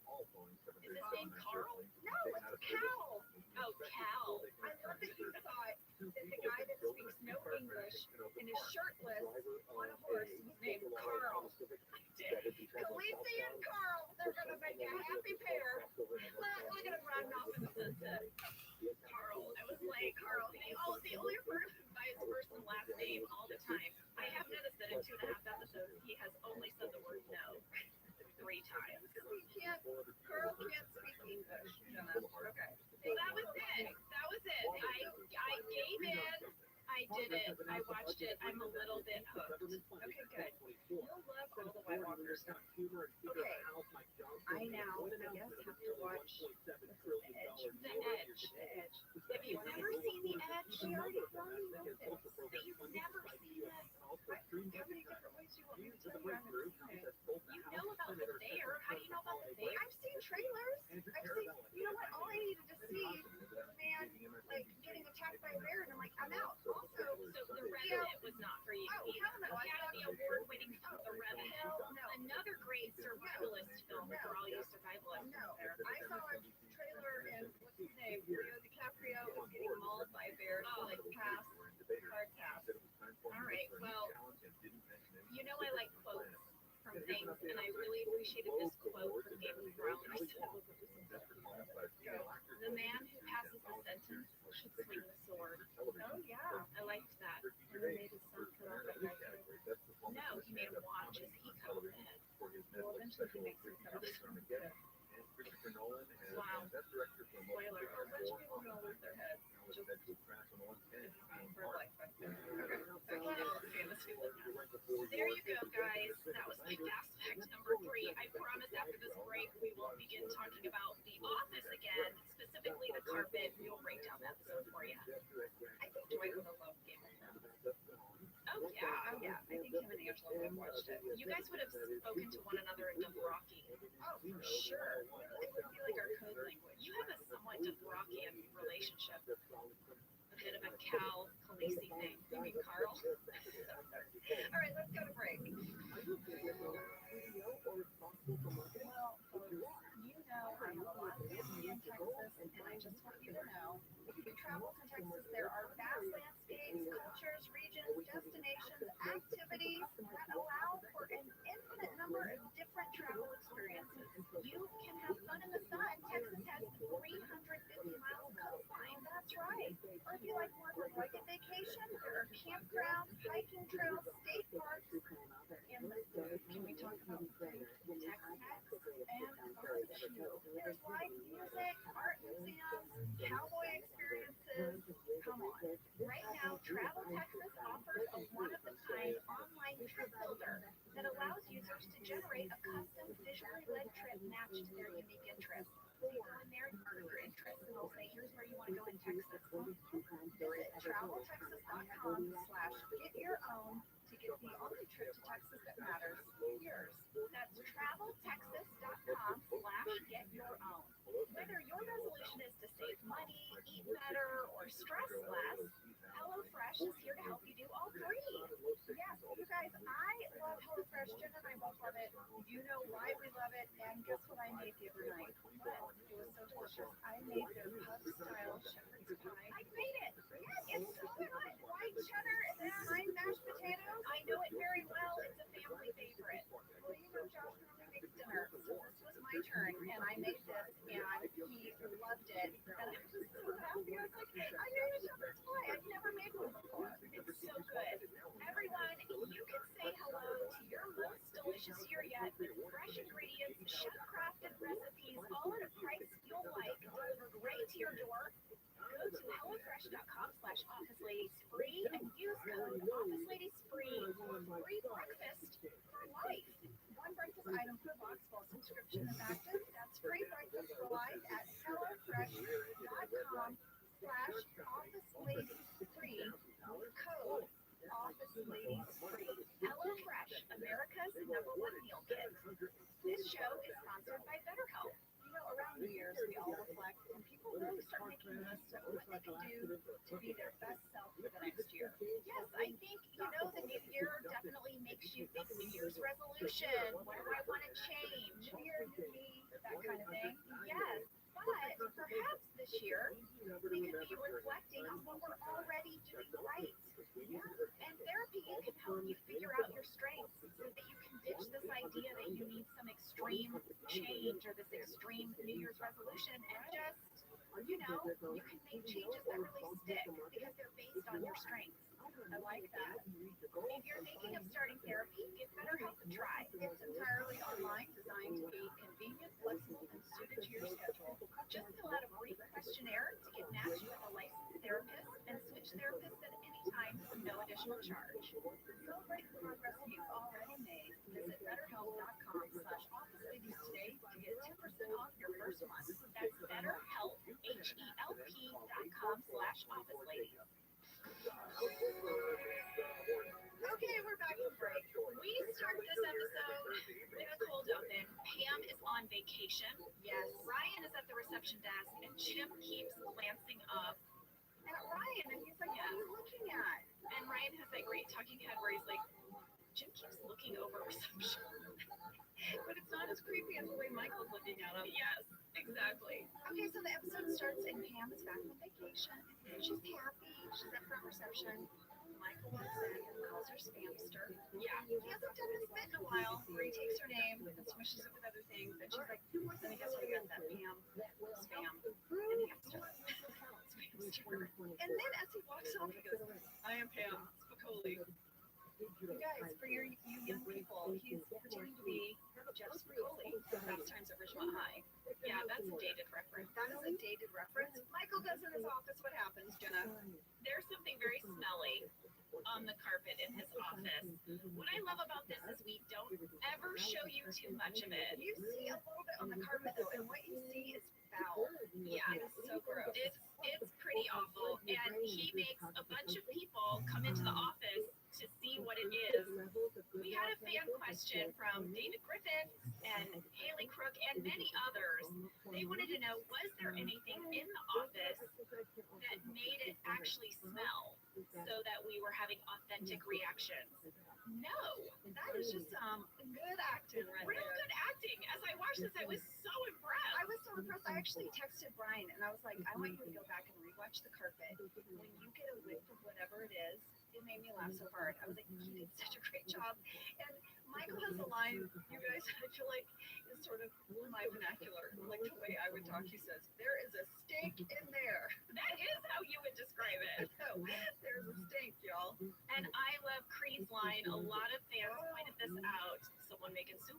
Is his name Carl? No, it's Cal. Oh, Cal. I love that you thought that the guy that speaks no English and is shirtless on a horse was named Carl. Khaleesi and Carl, they're going to make a happy pair. Look at him riding off in the sunset. Carl. I was like, Carl. They only refer to him by his first and last name all the time. I have noticed that in 2.5 episodes, he has only said the word no 3 times. Carl can't speak English. Okay. So that was it. I gave in. I did it. I watched it. I'm a little bit hooked. Okay, good. You'll love all the White Walkers. Okay. I now, I guess, have to watch The Edge. Have you never seen The Edge? We already wrote this. But you've never seen it. How many different ways do you want me to tell you I haven't seen it? You know about the bear. How do you know about the bear? I've seen trailers. You know what? All I needed to see was a man, like, getting attacked by a bear, and I'm like, I'm out. Also, So The Revenant was not for you. Oh, hell no. Academy Award-winning film, The Revenant. Hell no. Another great survivalist film for all you survivalists No. out there. I saw a trailer, and what's his name? Leo DiCaprio was getting mauled by a bear. So, like, pass. Hard pass. All right. Well, you know I like quotes from things, and I really appreciated this quote from Game of Thrones. The man who passes the sentence should swing the sword. Oh, yeah. I liked that. And they made his son cut off that guy's head. No, he made him watch as he cut off the head. Well, eventually he makes him cut off his head. Wow. Spoiler. A bunch of people know with their heads. Just for life. Okay. There you go, guys. That was my fast fact number 3. I promise after this break, we will begin talking about The Office again, specifically the carpet. We will break down the episode for you. I think Dwight would have loved Game of Thrones. Oh, yeah. Oh, yeah. I think him and Angela would have watched it. You guys would have spoken to one another in Dothraki. Oh, for sure. It would be like our code language. You have a somewhat Dothrakian relationship. A bit of a Cal Khaleesi thing. You mean Carl? All right, let's go to break. Well, you know I have a lot of family in Texas, and I just want you to know, if you travel to Texas, there are vast landscapes, cultures, regions, destinations, activities that allow for an infinite number of different travel experiences. You can have fun in the sun. Texas has 350 miles of coastline. That's right. Or if you like more of a rugged vacation, there are campgrounds, hiking trails, state parks, and can we talk about Tex-Mex and barbecue? There's live music, art museums, cowboy experiences. Come on. Right now, Travel Texas offers a one-of-a-kind online trip builder that allows users to generate a custom visually led trip matched to their unique interests. So you go in there, mark your interests, and they'll say, here's where you want to go in Texas. Visit traveltexas.com/get-your-own to get the only trip to Texas that matters, yours. That's traveltexas.com/get-your-own. Whether your resolution is to save money, eat better, or stress less, HelloFresh is here to help you do all three. Yes, you guys, I love HelloFresh. Jen and I both love it. You know why we love it, and guess what I made the other night? What? It was so delicious. I made their pub-style shepherd's pie. I made it. Yes, it's so good. White cheddar and fried mashed potatoes. I know it very well. It's a family favorite. Well, you know Josh normally makes dinner, so this was my turn, and I made this, and he loved it. And I was so happy. I was like, I made a shepherd's pie. I've never made one before. It's so good. Everyone, you can say hello to your most delicious year yet with fresh ingredients, chef-crafted recipes, all at a price you'll like, delivered right to your door. Go to hellofresh.com/officeladiesfree and use code officeladiesfree for free breakfast for life. One breakfast item per box while subscription is active. That's free breakfast for life at hellofresh.com/officeladiesfree. Code officeladiesfree. HelloFresh, America's #1 meal kit. This show is sponsored by BetterHelp. You know, around New Year's, we all reflect, and people really start making lists of what they can do to be their best self for the next year. Yes, I think, the new year definitely makes you make New Year's resolution. What do I want to change? New year, new me, that kind of thing. Yes, but perhaps this year, we could be reflecting on what we're already doing right. Yeah. And therapy can help you figure out your strengths so that you can ditch this idea that you need some extreme change or this extreme New Year's resolution and just, you can make changes that really stick because they're based on your strengths. I like that. If you're thinking of starting therapy, give BetterHelp a try. It's entirely online, designed to be convenient, flexible, and suited to your schedule. Just fill out a brief questionnaire to get matched with a licensed therapist and switch therapists at any time for no additional charge. Celebrate the progress you've already made. Visit betterhelp.com/officeladies today to get 10% off your first month. That's BetterHelp, HELP.com/officeladies. Okay, we're back from break. We start this episode with a cold open. Pam is on vacation. Yes. Ryan is at the reception desk, and Jim keeps glancing up at Ryan, and he's like, what are you looking at? And Ryan has that great talking head where he's like, Jim keeps looking over reception. But it's not as creepy as the way Michael's looking at him. Yes, exactly. Okay, so the episode starts, and Pam is back from vacation. She's happy. She's at front reception. Michael walks in and calls her spamster. Yeah. He hasn't done his bit in a while where he takes her name and smushes it with other things. And she's like, let me guess what you got that Pam spam. And he has to spamster. And then as he walks off, he goes, I am Pam Spicoli. You guys, for you young people, he's pretending to be Jeff Spicoli from Fast Times at Ridgemont High. Yeah, that's a dated reference. That is a dated reference. Michael goes in his office. What happens, Jenna? There's something very smelly on the carpet in his office. What I love about this is we don't ever show you too much of it. You see a little bit on the carpet though, and what you see is foul. Yeah, it's so gross. It's pretty awful, and he makes a bunch of people come into the office to see what it is. We had a fan question from David Griffith and Haley Crook and many others. They wanted to know, was there anything in the office that made it actually smell so that we were having authentic reactions? No, that is just good acting right there. Real good acting. As I watched this, I was so impressed. I was so impressed. I actually texted Brian and I was like, I want you to go back and rewatch the carpet. When you get a whiff of whatever it is, it made me laugh so hard. I was like, he did such a great job. And Michael has a line, you guys, I feel like is sort of my vernacular, like the way I would talk. He says, there is a stink in there. That is how you would describe it. No, there's a stink, y'all. And I love Creed's line. A lot of fans pointed this out. Someone making soup.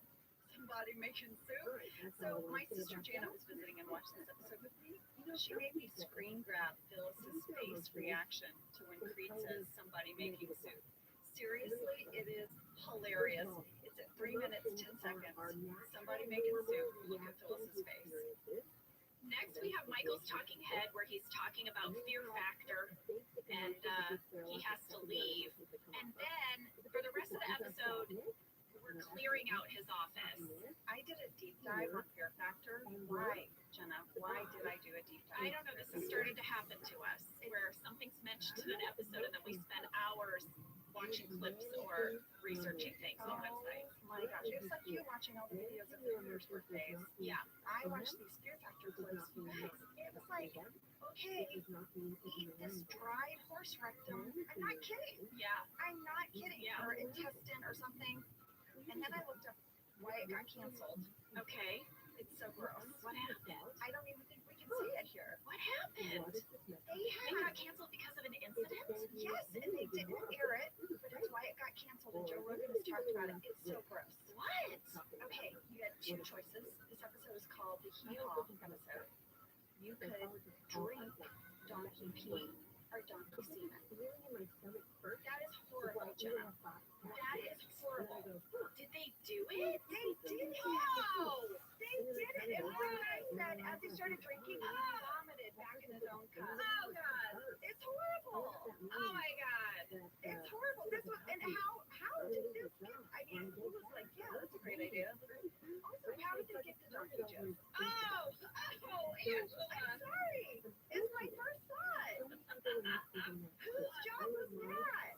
Somebody making soup. So my sister Jana was visiting and watched this episode with me. She made me screen grab Phyllis's face reaction to when Creed says somebody making soup. Seriously, it is hilarious. It's at 3 minutes, 10 seconds. Somebody making soup. Look at Phyllis's face. Next, we have Michael's talking head where he's talking about fear factor and he has to leave. And then for the rest of the episode, we're clearing out his office. I did a deep dive on fear factor. Why, Jenna? Why did I do a deep dive? I don't know. This is starting to happen to us where something's mentioned in an episode and then we spend hours watching clips or researching things on websites. My gosh, it's like you watching all the videos of New Year's birthdays. Yeah. I watched these fear factor clips. You guys, it was like, okay, eat this dried horse rectum. I'm not kidding. Yeah. I'm not kidding. Yeah. Or intestine or something. And then I looked up why it got canceled. Okay. It's so gross. What happened? I don't even think we can see it here. What happened? They got canceled because of an incident? Yes, and they didn't air it, but that's why it got canceled. And Joe Rogan has talked about it. It's so gross. What? Okay, you had two choices. This episode is called the Hee-Haw episode. You could drink donkey pee or donkey semen. That is horrible, Jenna. That is horrible. Did they do it? They did it. Oh! They did it. And what I said as they started drinking, he vomited back in his own cup. Oh, God. It's horrible. Oh, my God. It's horrible. This was, and how did this get, I mean, he was like, yeah, that's a great idea. Also, how did they get the donkey juice? Oh, Angela. I'm sorry. It's my first thought. Whose job was that?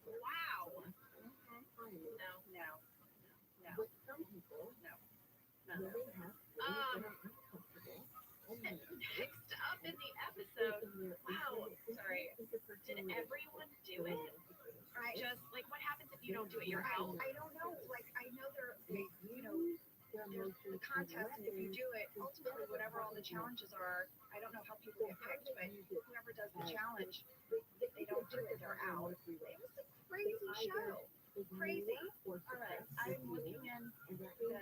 Wow. No. Next up in the episode, wow, sorry, did everyone do it? Or just, like, what happens if you don't do it, you're out? I don't know. Like, I know there's the contest, and if you do it, ultimately, whatever all the challenges are, I don't know how people get picked, but whoever does the challenge, if they don't do it, they're out. It was a crazy show. Crazy. All right, I'm looking in the food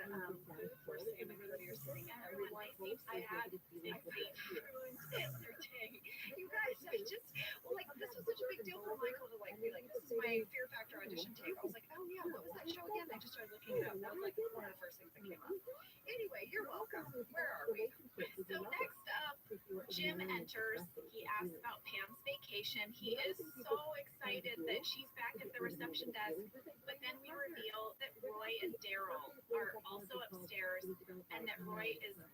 for salmon that you're sitting at. Everyone seems to have ruined their day. You guys, I just, like, this was such a big deal for Michael to, like, be like, this is my Fear Factor audition tape. I was like, oh, yeah, what was that show again? I just started looking it up. That was, like, one of the first things that came up. Anyway, you're welcome. Where are we? So next up, Jim enters. He asks about Pam's vacation. He is so excited that she's back at the reception desk. But then we reveal that Roy and Daryl are also upstairs and that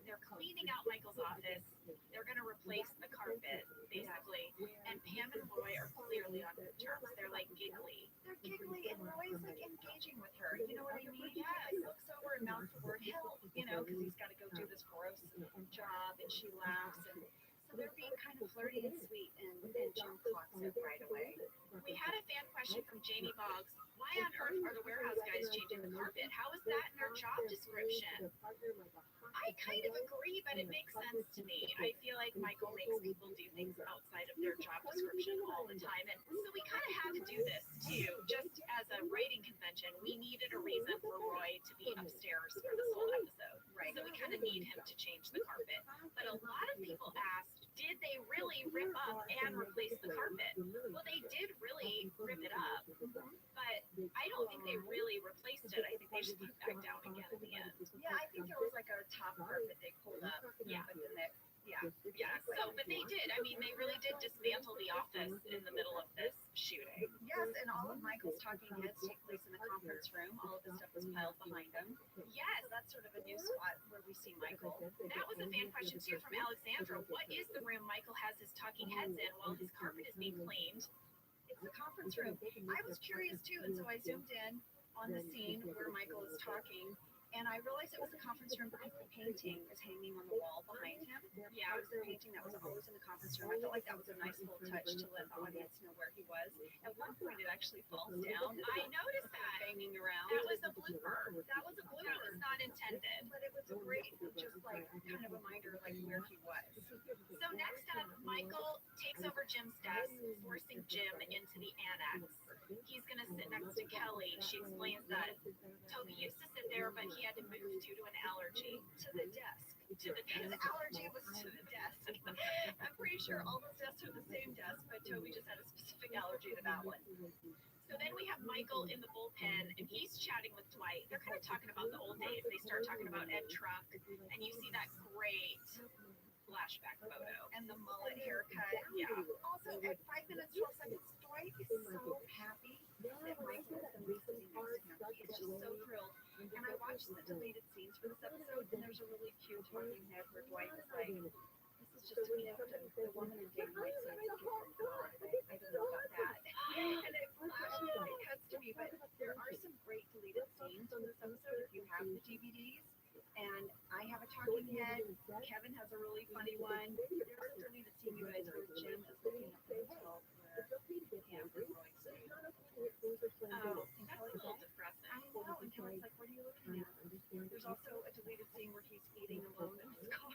they're cleaning out Michael's office. They're going to replace the carpet, basically. And Pam and Roy are clearly on good terms. They're like giggly. They're giggly, and Roy's like engaging with her. You know what I mean? Yeah, he looks over and mouths the word help, you know, because he's got to go do this gross job, and she laughs. And so they're being kind of flirty and sweet, and Jim clocks it right away. We had a fan question from Jamie Boggs. Why on earth are the warehouse guys changing the carpet? How is that in their job description? I kind of agree, but it makes sense to me. I feel like Michael makes people do things outside of their job description all the time. And so we kind of had to do this too. Just as a writing convention, we needed a reason for Roy to be upstairs for this whole episode. Right. So we kind of need him to change the carpet. But a lot of people asked, did they really rip up and replace the carpet? Well, they did really rip it up, but I don't think they really replaced it. I think they just put it back down again at the end. Yeah, I think there was like a top carpet they pulled up. Yeah. But then Yeah. So, but they did. I mean, they really did dismantle the office in the middle of this shooting. Yes, and all of Michael's talking heads take place in the conference room. All of the stuff is piled behind him. Yes. So that's sort of a new spot where we see Michael. That was a fan question too from Alexandra. What is the room Michael has his talking heads in while his carpet is being cleaned? It's the conference room. I was curious too, and so I zoomed in on the scene where Michael is talking. And I realized it was a conference room because the painting is hanging on the wall behind him. Yeah. I was painting that was always in the conference room. I felt like that was a nice little touch to let the audience know where he was. At one point, it actually falls down. I noticed that. Banging around. That was a blooper. That was a blooper. That was not intended. But it was a great, just like kind of reminder, like where he was. So next up, Michael takes over Jim's desk, forcing Jim into the annex. He's going to sit next to Kelly. She explains that Toby used to sit there, but he had to move due to an allergy. To the desk. His allergy was to the desk. I'm pretty sure all the desks are the same desk, but Toby just had a specific allergy to that one. So then we have Michael in the bullpen, and he's chatting with Dwight. They're kind of talking about the old days. They start talking about Ed Truck, and you see that great flashback photo. And the mullet haircut. Yeah. Also, at 5 minutes, 12 seconds, Dwight is so happy that Michael is going to be sitting next to him. He's just so thrilled. And I watched the deleted scenes for this episode, and there's a really cute talking head where Dwight was like, this is just a gift, and the woman in David might say it's a gift from God. I don't know about that. And it cuts to me, but there are some great deleted scenes on this episode if you have the DVDs. And I have a talking head. Kevin has a really funny one. There's a deleted scene, you guys, where Jim is looking up the hill where Amber's going to. Oh, and Kelly's a little depressing. I know, and Kelly's like, what are you looking at? There's also a deleted scene where he's eating alone in his car.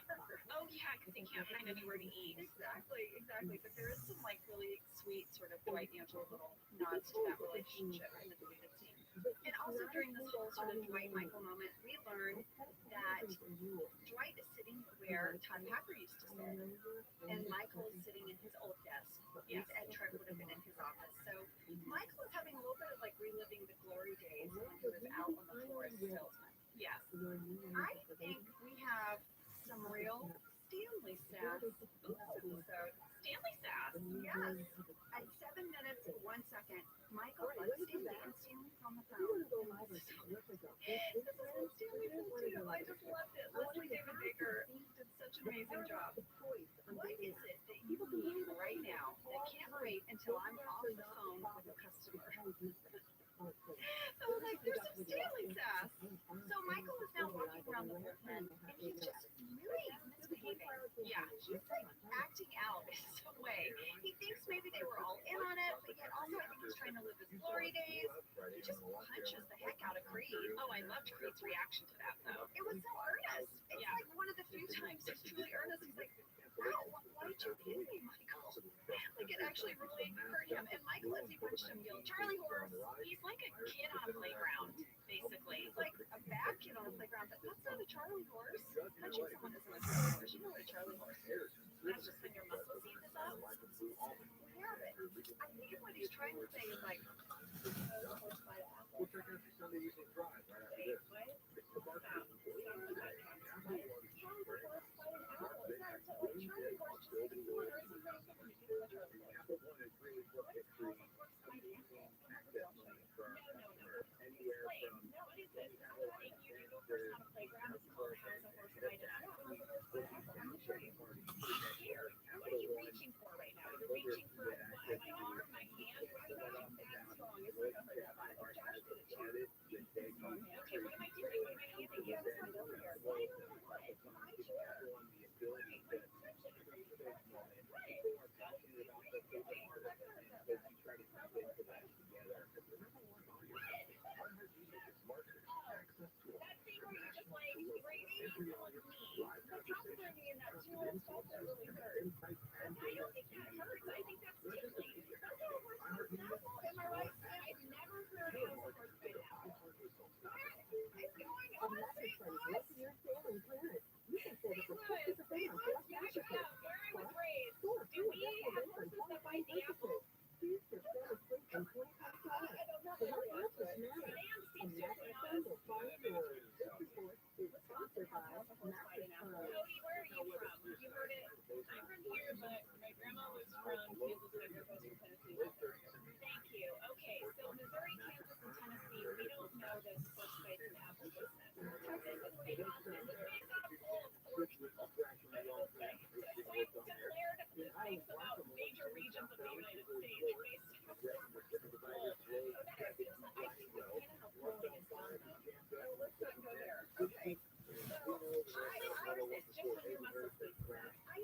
Oh, yeah, because he can't find anywhere to eat. Exactly. But there is some like really sweet sort of Dwight and Angela little nods to that relationship in the deleted scene. And also during this whole sort of Dwight Michael moment, we learned that Dwight is sitting where Todd Packer used to sit, and Michael is sitting in his old desk. Yes, Ed Truck would have been in his office. So Michael is having a little bit of like reliving the glory days when he was out on the floor as a salesman. Yes. I think we have some real Stanley sass in this episode. Stanley sass? Yes. At 7 minutes and 1 second, Michael hugs Stanley, and Stanley's on the phone. This is what Stanley says too. I just loved it. Leslie David Baker did such an amazing job. What is it that you need right now that can't wait until I'm off the phone with a customer? So I was like, there's some Stanley sass. So Michael is now walking around the bullpen, and he's just really misbehaving. Yeah. He's like acting out in some way. He thinks maybe they were all in on it, but yet also I think he's trying to live his glory days. He just punches the heck out of Creed. Oh, I loved Creed's reaction to that, though. It was so earnest. It's like one of the few times he's truly earnest. He's like, wow, why did you hit me, Michael? Like it actually really hurt him. And Michael, as he punched him, yelled, Charlie horse. He's like a kid on a playground, basically. He's like a bad kid on a playground, but that's not a Charlie horse. Punching someone isn't a Charlie horse. You know what a Charlie horse is. That's just when your muscles heat this up. Yeah, but I think what he's trying to say is like, horse by the apple. We'll check out your Sunday evening drive right after this. What are you reaching for right now? You're reaching for my arm, my hand. What am I doing? Okay, what am I doing? What am I handing you? That thing where you're just like breathing on me. The popular me in that too is also really hurt. I don't think that hurts. I think that's tickling. That's how a horse bites an apple. Am I right? I've never heard how a horse bites an apple. It's going on, St. Louis. St. Louis, back it up. Where I was raised, do we have horses that bite the apple? I don't know. Sam seems to know. Cody, where are you from? You heard it. I'm from here, but my grandma was from Kansas, my grandpa's from Tennessee. Thank you. Okay, so Missouri, Kansas, and Tennessee, we don't know this horse bites and apple business. This is based on full of horse people. So I've declared things about major regions of the United States based on horse people. I think the Canada polling is done though. So let's not go there. Okay. So I was just on your muscle sleep. I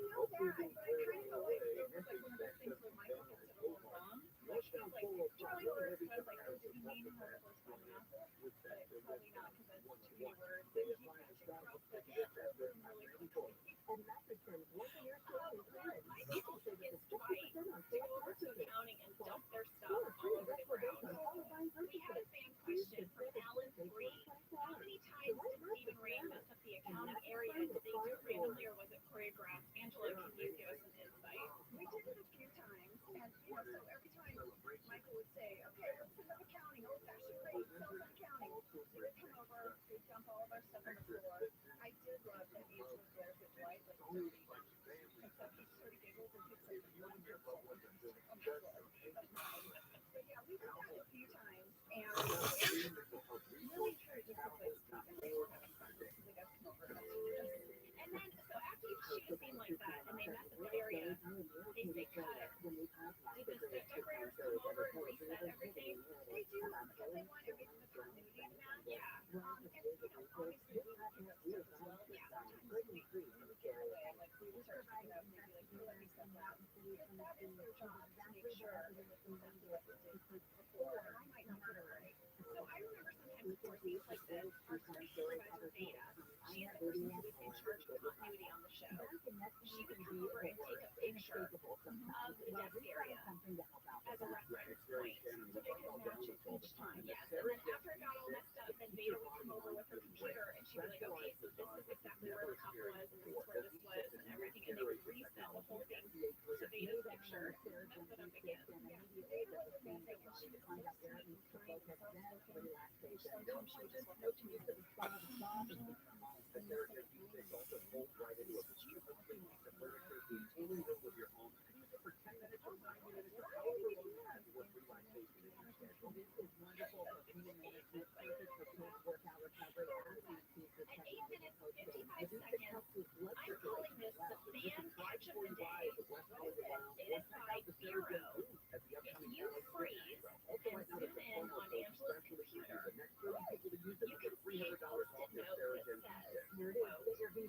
My people took it twice to go over to accounting and dump their stuff all over the ground. We had a fan question from Alan 3. How many times did Stephen Ray mess up the accounting area? Did they do it randomly or was it choreographed? Angela, can you give us an insight? We did it a few times, and so every time Michael would say, okay, let's set up accounting, old-fashioned rate, self-accounting. They would come over, they'd dump all of our stuff on the floor. I did love that Angela glares at Dwight like dirty. Except he sort of giggles and picks up the wonderful on the floor. But yeah, we did that a few times, and really tried to just like stop and they were having fun. They got to come over and and then, so after you shoot a scene like that and they mess up the area, they say cut it. Do the set decorators come over and reset everything? They do, because they want everything the continuity to match. Yeah. And obviously we would do that stuff as well. Yeah. Sometimes we would get away, like we would start picking up maybe like coloring stuff out. Because that is their job to make sure that that's what they did before. And I might not get it right. So I remember sometimes before scenes like this, our story supervisor Beta, she is the person who is in charge of continuity on the show. She would come over and take a picture of the desk area as a reference point, so they could match it each time. Yes, and then after it got all messed up, then Beta would come over with her computer and she'd be like, okay, so this is exactly where the cup was, and this is where this was, and everything, and they would reset the whole thing to Beta's picture and mess it up again. Yeah, Beta was amazing, and she was so sweet and kind and soft-spoken. Sometimes she would just walk up to me and say, At 8 minutes, 55 seconds, I'm calling this the fan catch of the day. What is it? It is by Vero. If you freeze and zoom in on Angela's computer, you can see a post-it note that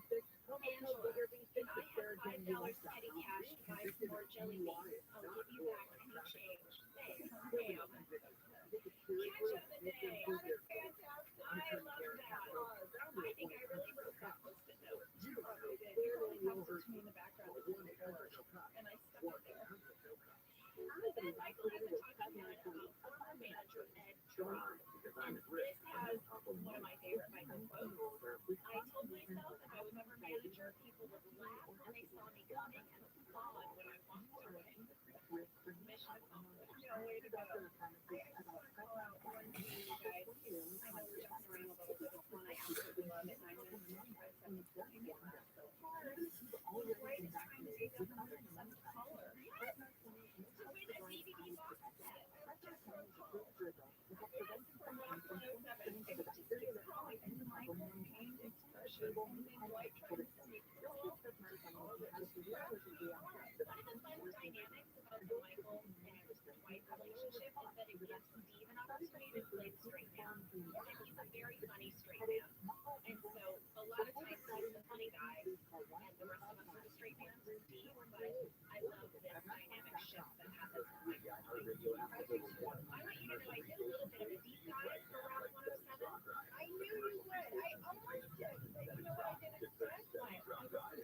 says, quote, Angela, if I have $5 petty cash to buy some more jelly beans, I'll give you back any change. Thanks, Pam. Catch of the day. That is fantastic. I love that. I think I really wrote that post-it note. You probably did. You probably have it to me in the background of the board, and I stuck it there. But then Michael has been talking about former manager Ed Truman, and this has one of my favorite Michael quotes. I told myself if I was ever manager, people would laugh when they saw me coming and applaud when I walked away. Mission accomplished. No way to go. I just want to call out one thing, you guys. I know we're jumping around a little bit. It's one I absolutely love at 9 minutes and 25 seconds. I get that so hard. Dwight is trying to take up 107 color. Yes! To win a DVD box set. Just so cool. Yes, for Block 107. It was just keeps calling, and Michael's pained expression, and then Dwight trying to sneak through. All of it just grabs me hard. One of the fun dynamics about the Michael and Dwight relationship is that it gives Steve an opportunity to play the straight man. And he's a very funny straight man. And so a lot of times he's the funny guy, and the rest of us are the straight man for Steve. But I love this dynamic shift that happens with Michael. I want you to know I did a little bit of a deep dive for Round 107. I knew you would. I almost did. But you know what I did instead? What? I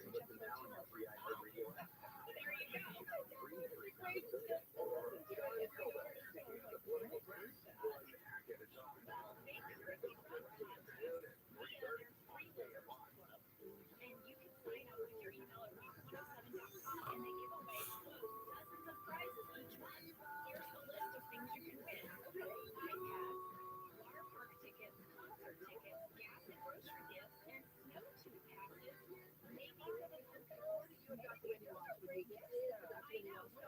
listened to Jeff Lortino. There you go. Great stuff to listen to. If you understand, like, what is that? Well, make your rookie front contest. There's 3 layers club. And you can sign up with your email at rock107.com, and they give away dozens of prizes each month. Here's a list of things you can win. iPads, water park tickets, concert tickets, gas and grocery gifts, and snow tube passes. Maybe for the month of you got the great gifts. I know. So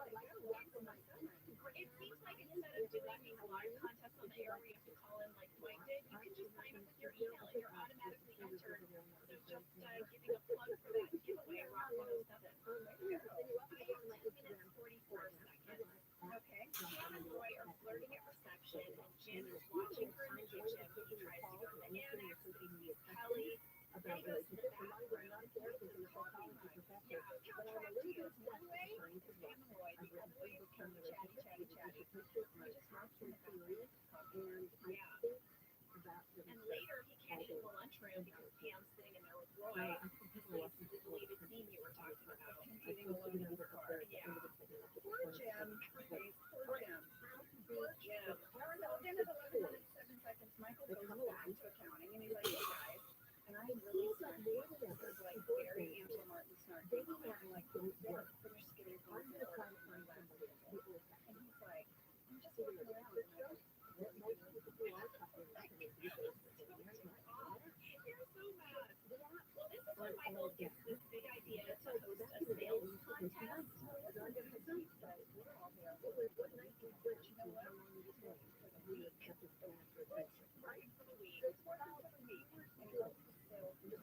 it seems like instead of doing these live contests on the air where you have to call in like Dwight did, you can just sign up with your email and you're automatically entered. So just giving a plug for that giveaway at Rock 107. I have 10 minutes 44 seconds. Okay. Pam and Roy are flirting at reception, and Jim is watching her in the kitchen. He tries to go to the annex, but he sees Kelly. Then he goes to the bathroom. What is this talking about? Yeah, how trapped he is. One way is Pam and Roy. The other way is Kelly. Chatty. We just watched in the bathroom. And yeah. And later he can't eat in the lunchroom because Pam's sitting in there with Roy. deleted meme you were talking about. Competing alone in the car. Yeah. Poor Jim. Poor Jim. Poor Jim. So then at 11 minutes, 7 seconds, Michael goes back to accounting and he's like, hey guys, and I'm really snarky. This is like very Angela Martin snarky. I'm like, finish getting going forward. And he's like, I'm just looking around. And I'm like, you're so mad. Well, this is when Michael gets this big idea to host a sales contest. But you know what? He's working for the week. Working for the week. And he goes to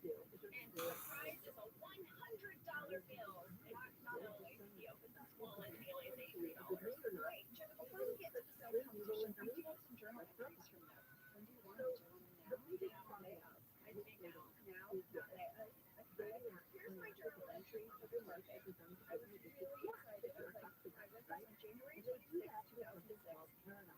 sales contest. And the prize is a $100 bill. So he opens his wallet and he lays $80. Right. Before we get to the sales competition, I do have some journal entries from them. When do you want to journal now? I say now. Here's my journal entry for the market. I was really excited. I was on January 26, 2006.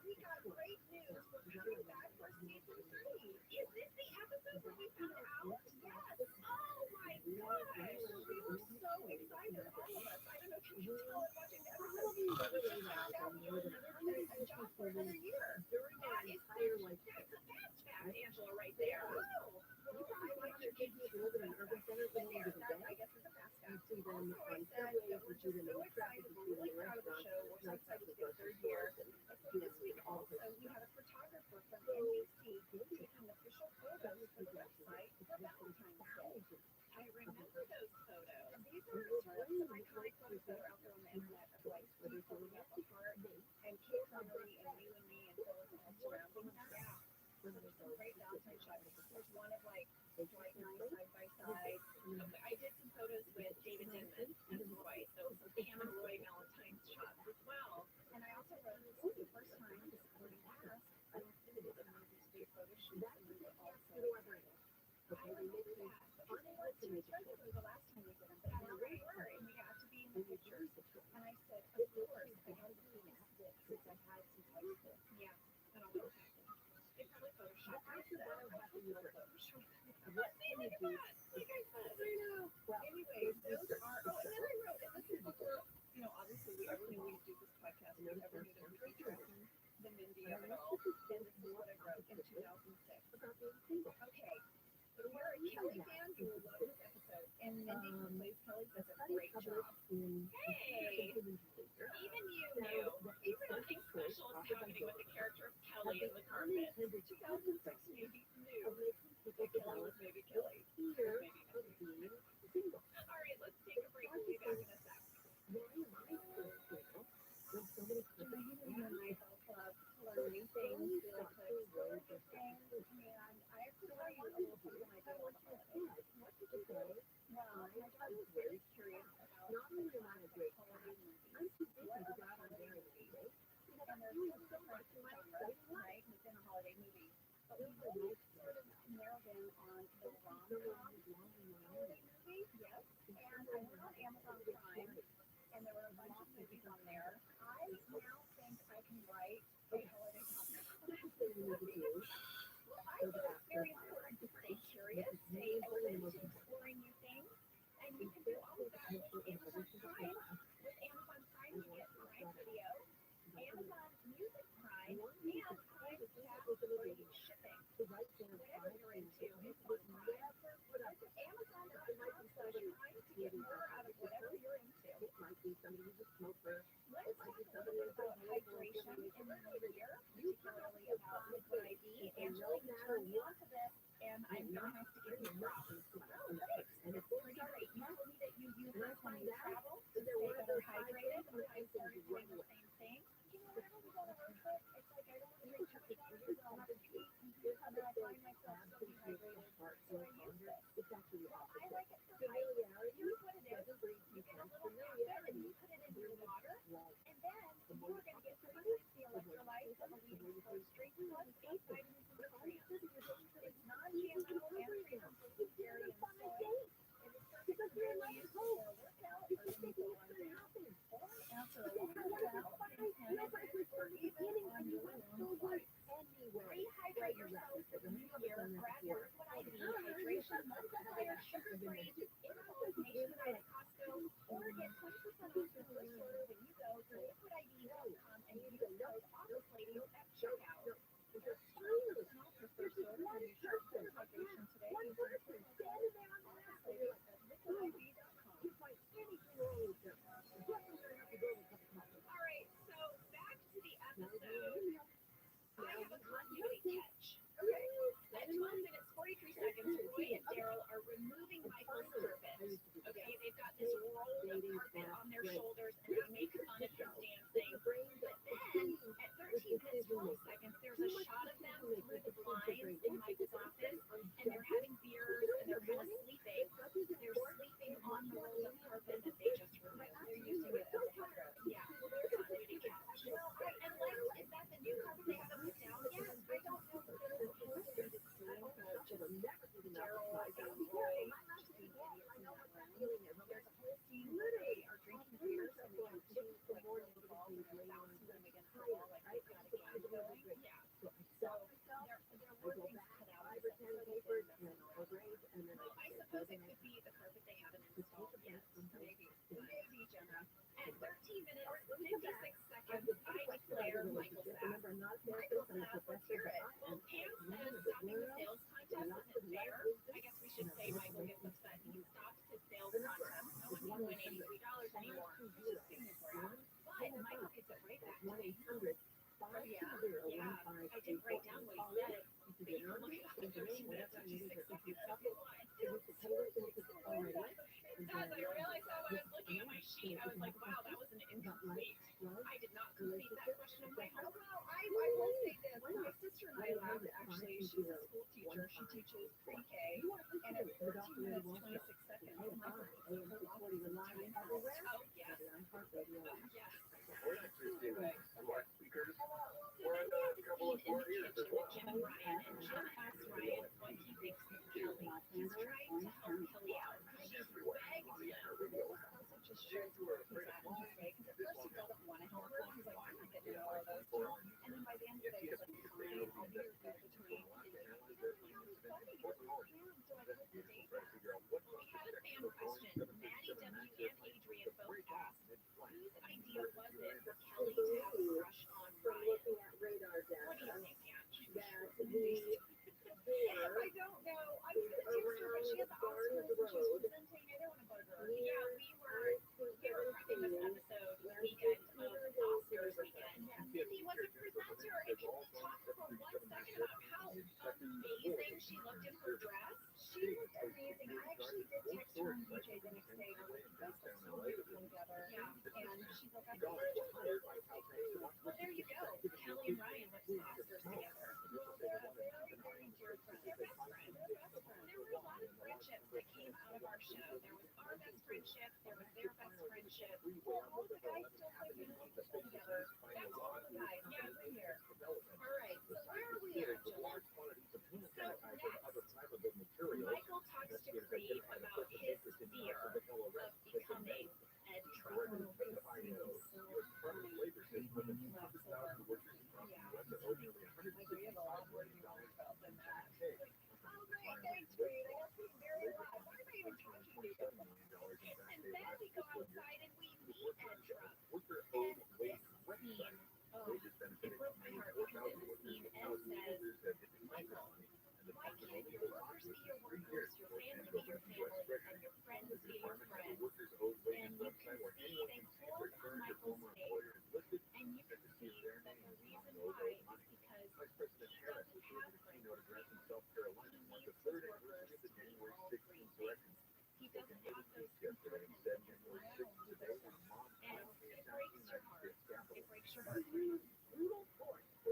We got great news. We're coming back for season 3. Is this the episode where we found out? Yes. Oh my gosh. We were so excited, all of us. I don't know if you can tell us watching the episode, but we just found out we got another job for another year. That's a fast fact, Angela, right there. Oh. Well, I like your kids to live in an urban center for the end of the day. I guess it's a fast fact. Also, I said that we're just so excited. We're really proud of the show. We're so excited to be the 3rd year. So this week also, we had a photographer from NBC taking official photos for the website for Valentine's Day. I remember those photos. These are sort of some iconic photos that are out there on the internet of like Steve holding up a heart and Kate Connery and you and me and Phyllis all surrounding us. Yeah. So there's some great Valentine shots. There's one of like Dwight and I side by side. I did some photos with David Denman and Roy, so Pam and Roy Valentine's shots as well. And I also wrote this for the first time supporting cast. I did one of these big photo shoots and we were also I remember that. But they weren't too regular the last time we did them, but now we were and we got to be in the pictures. And I said, of course, I had to do this since I had some type of yeah, I don't know what happened. They probably photoshopped. I said, what made me do that? Like I said, I know. Well, anyway, those are. Oh, and then I wrote, and this is before, obviously we ever knew we'd do this podcast. We ever knew that we were tracking the Mindy of it all. And this is what I wrote in 2006. Okay. If you're a Kelly fan, you will love this episode. And Mindy, who plays Kelly, does a great job. Hey, even you knew. Even nothing special is happening with the character of Kelly in the carpet. 2006 Mindy knew that Kelly was maybe Kelly. All right, let's take a break. We'll be back in a sec. You and I both love to learn new things, really quick, explore new things, and I have to tell you a little something I did over the holidays. What did you do? Well, my daughter was very curious about not only am I a great holiday movie, what are the holiday movies? And there's so many different genres, right, within a holiday movie. But we really sort of narrowed in on the rom-com holiday movie, yes. And I went on Amazon Prime, and there were a bunch of movies on there. I now think I can write a holiday movie. Well, I think it's very important to stay curious, stay open to exploring new things, and you can do all of that with Amazon Prime. With Amazon Prime, you get Prime Video, Amazon Music Prime, and Prime Chat free shipping. Whatever you're into, it's on Prime. Visit Amazon.com/Prime to get more out of whatever you're into. Let's talk a little bit about hydration in the new year, particularly about liquid IV. Angela, you turned me on to this, and I'm going to have to give you props. Oh, thanks. It's pretty great. You told me that you use this when you travel to stay better hydrated, and I started doing the same thing. Whenever we go to road trip, it's like I don't want to drink too much water because I'll have to pee, and then I find myself so dehydrated. So I use this. Well, I like it for height. Here's what it is. You get a little packet, and you put it in your water, and then you're going to get 360 electrolytes of a leading coast drink plus 8 vitamins and nutrients. It's non-GMO and free from gluten, dairy, and soy. It is perfect for use for a workout or when you go on a date, or after a long workout, or even on your long flight. Rehydrate yourself for the new year. Grab your liquid IV hydration multiplier Or get 20% off your first order when you go to liquidid.com and use code OfficeLadies at checkout. There's 20% off your first order when you shop for hydration today using code OfficeLadies at liquidid.com. All right, so back to the episode. I have a continuity catch. Okay. At 12 minutes 43 seconds, Roy and Daryl are removing Michael's carpet. Okay, they've got this rolled up carpet on their shoulders and they make fun of him dancing. But then at 13 minutes 12 seconds, there's a shot of them through the blinds in Michael's office and they're having beers and they're kind of sleeping. They're sleeping on the rolled up carpet that they just removed. They're using it as a cover. Yeah, continuity catch. And like, is that the new carpet they haven't put down yet? I don't know. Daryl, Roy, there's a whole scene where they are drinking beers and they have two like little balls and they're bouncing them against the wall like they've got a game going. Yeah. So there were things cut out of this episode they didn't mess around. Well, I suppose it could be the carpet they haven't installed yet. Maybe, Jenna. At 13 minutes, 56 seconds, I declare Michael's back. Michael's back. Let's hear it. Well, Pam says stopping the sales contest isn't fair. I guess we should say Michael gets upset. He stops his sales contest. No one can win $83 anymore. Which is stupid. But Michael gets it right back to 800. Oh, yeah. Yeah. I didn't write down what he said. But you can look it up at 13 minutes, 56 seconds. It does. I realized that when I was looking at my sheet, I was like, wow, that was an incomplete. I did not complete that question on my homework. Well, I will say this. My sister and I laughed, actually. She's a school teacher. She teaches pre-K. And at 13 minutes, 26 seconds, Michael puts her off his time. Oh, yes. Yes. Anyway, okay. So then we have the scene in the kitchen with Jim and Ryan, and Jim asks Ryan what he thinks of Kelly. He's trying to help Kelly out. She's begged him. Also just shows where he's at in his day, because at first he doesn't want to help her. He's like, I'm not getting more of those. And then by the end of the day, he's like, fine, I'll be your go-between. He doesn't have any buddy. So I hope the date back. Well, we had a fan question. Maddie W. and Adrian both asked, whose idea was it for Kelly to have a crush on Ryan? What do you think, Ange? I don't know. I'm going to text her, but she has the Oscars and she's presenting. I don't want to bug her. Yeah, we were prepping this episode weekend of Oscars weekend. Mindy was a presenter, and can we talk for 1 second about how amazing she looked in her dress? She looked amazing. I actually did text her on DJ the next day, and I was like, you guys look so beautiful together. Yeah, and she's like, I thought I just wanted to like, well, there you go. Kelly and Ryan went to the Oscars together. Well, they're very, very dear friends. They're best friends. There were a lot of friendships that came out of our show. There was our best friendship. There was their best friendship. Well, all the guys still play music together. That's all the guys. Yeah, we're here. All right. So where are we at, Jill? So next, Michael talks to Creed about his fear of becoming Ed Trump. We have a lot more to talk about than that. All right, thanks, Creed. I got to be very loud. Why am I even talking to you? And then we go outside and we meet Ed Trump. And this scene, oh, it broke my heart because in this scene, Ed says, Michael, why can't your workers be your workers, your family be your family, and your friends be your friends? And you can see they pulled on Michael's face, and you can see that the reason why is because he doesn't have friends. He needs his workers to be all green things. He doesn't have those components in his life to do that. And it breaks your heart. It breaks your heart.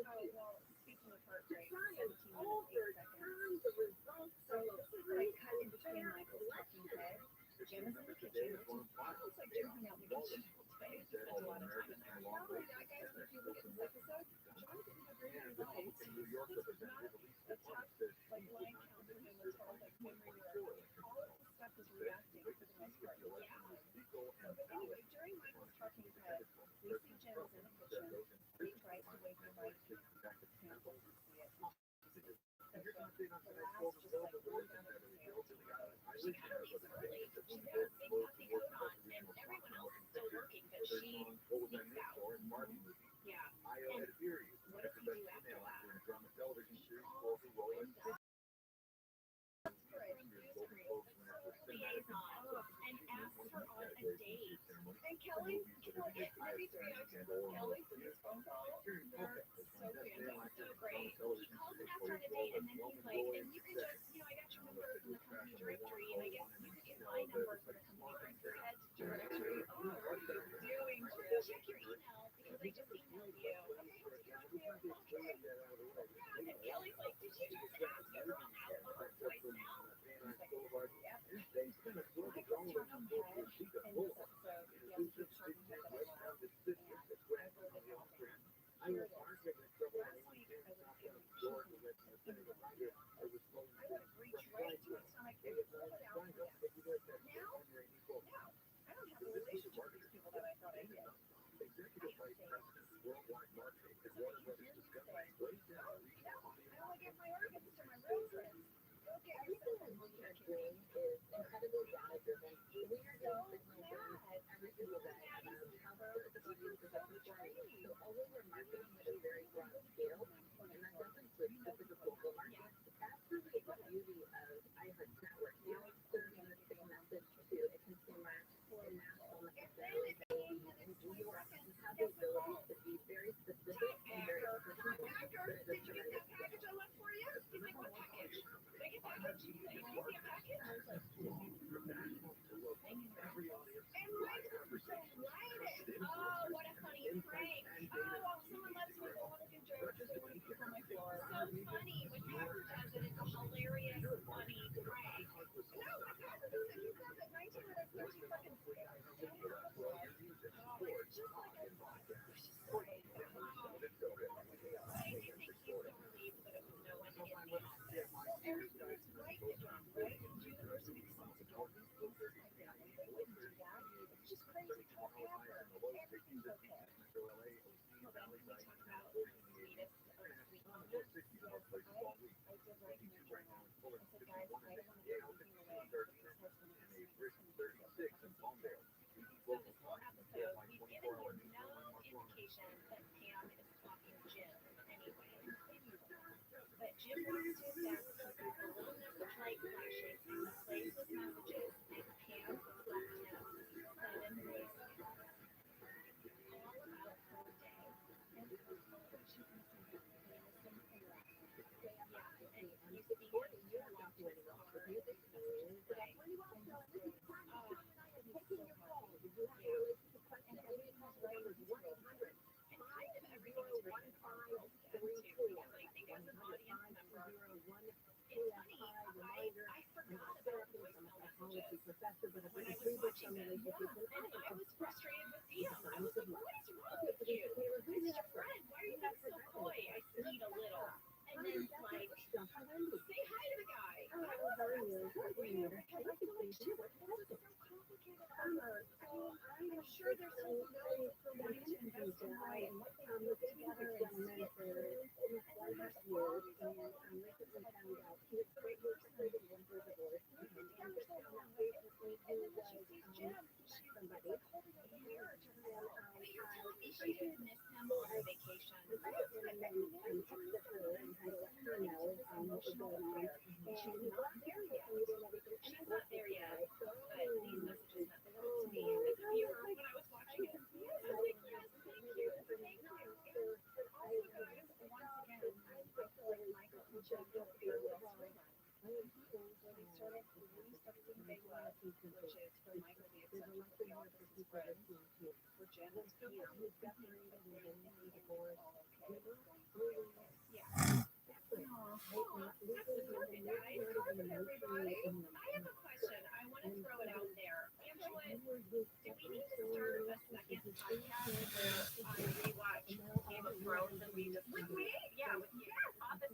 Oh, well, speaking of heartbreak, 17 minutes, 8 seconds. So this is like cut in between Michael's talking head. Jim is in the kitchen, which is looks like Jim hung out in the kitchen all day. He spent a lot of time in there. Not only that, guys, if you look at this episode, John didn't have very many lines. This is not a tough, like, line count for him as far as, like, memory work. All of his stuff is reacting for the most part. Yeah. But anyway, during Michael's talking head, we see Jim is in the kitchen. He tries to wake him right. Can't see it. She kind of leaves early. She's got a big puffy coat on, and everyone else is still working, but she sneaks out. Yeah. And what does he do after that? He calls Linda. Liaison and asks her on a date. And Kelly, let me tell you, Kelly's in his phone call. They're so good. So great. He calls and asks her on a date, and then he's like, and you can just, I got your number from the company directory, and I guess you can get my number from the company directory. Oh, what are you doing? Check your email because I just emailed you. Okay. And Kelly's like, did you just ask her on Outlook voicemail?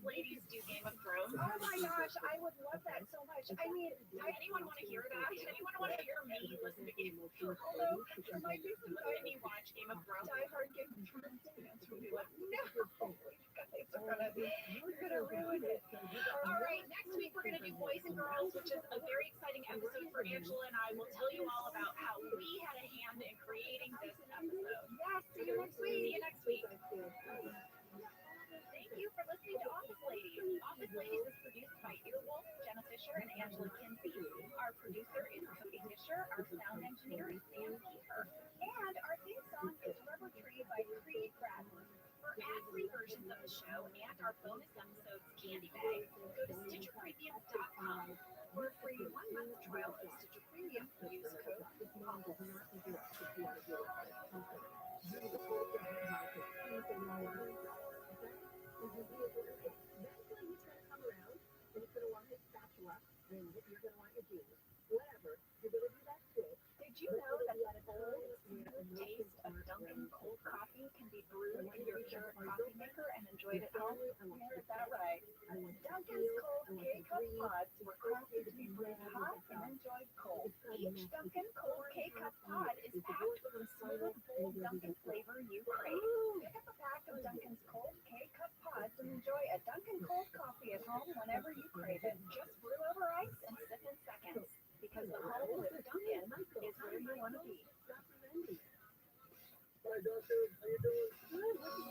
ladies do Game of Thrones? Oh my gosh, I would love that so much. I mean, Does anyone want to hear that? Does anyone want to hear me listen to Game of Thrones? although there might be some Let me watch Game of Thrones. diehard Game of Thrones fans who will be like, no, you guys are gonna ruin it. All right, next week we're going to do Boys and Girls, which is a very exciting episode for Angela and I. We'll tell you all about how we had a hand in creating this episode. Yes, see you next week. See you next week. Thank you for listening to Office Ladies. Office Ladies is produced by Earwolf, Jenna Fisher, and Angela Kinsey. Our producer is Cody Fisher. Our sound engineer is Sam Kiefer. And our theme song is Rubber Tree by Creed Bradley. For ad-free versions of the show and our bonus episodes candy bag, go to StitcherPremium.com. For a free 1-month trial of Stitcher Premium, use code Did you know that the cold, smooth taste of Dunkin' cold coffee can be brewed in your Keurig coffee maker and enjoyed at home? You heard that right. Dunkin's Cold K-Cup Pods were crafted to be brewed hot and enjoyed cold. Each Dunkin' Cold K-Cup pod is packed with the smooth, bold Dunkin' flavor you crave. Pick up a pack of Dunkin's Cold K-Cup Pods and enjoy a Dunkin' Cold coffee at home whenever you crave it. Just brew over ice and sip in seconds, because the home with Dunkin' is where you want to be.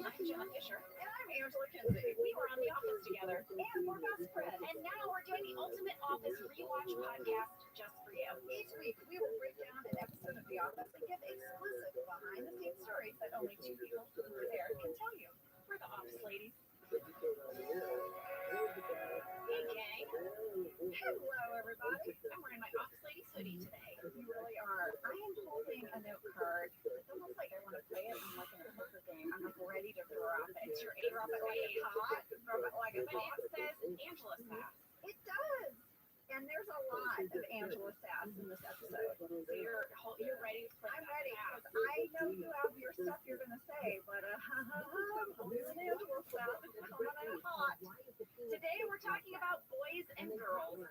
I'm Jenna Fisher. And I'm Angela Kinsey. We were on The Office together. And we're best friends. And now we're doing the Ultimate Office Rewatch podcast just for you. Each week, we will break down an episode of The Office and give exclusive behind-the-scenes stories that only two people who were there can tell you. We're the Office Ladies. Hey, gang. Hello, everybody. I'm wearing my Office Ladies hoodie today. You really are. I am holding a note card. It's almost like I want to play it like in a poker game. I'm like ready to drop it. It's your Drop it like it's hot. Drop it like it's But hot. it says Angela Sass. It does. And there's a lot of Angela Sass in this episode. So you're ready for I'm ready because I know you have your stuff you're going to say, but I'm holding an Angela Sass. It's coming in hot. Today we're talking about Boys and Girls,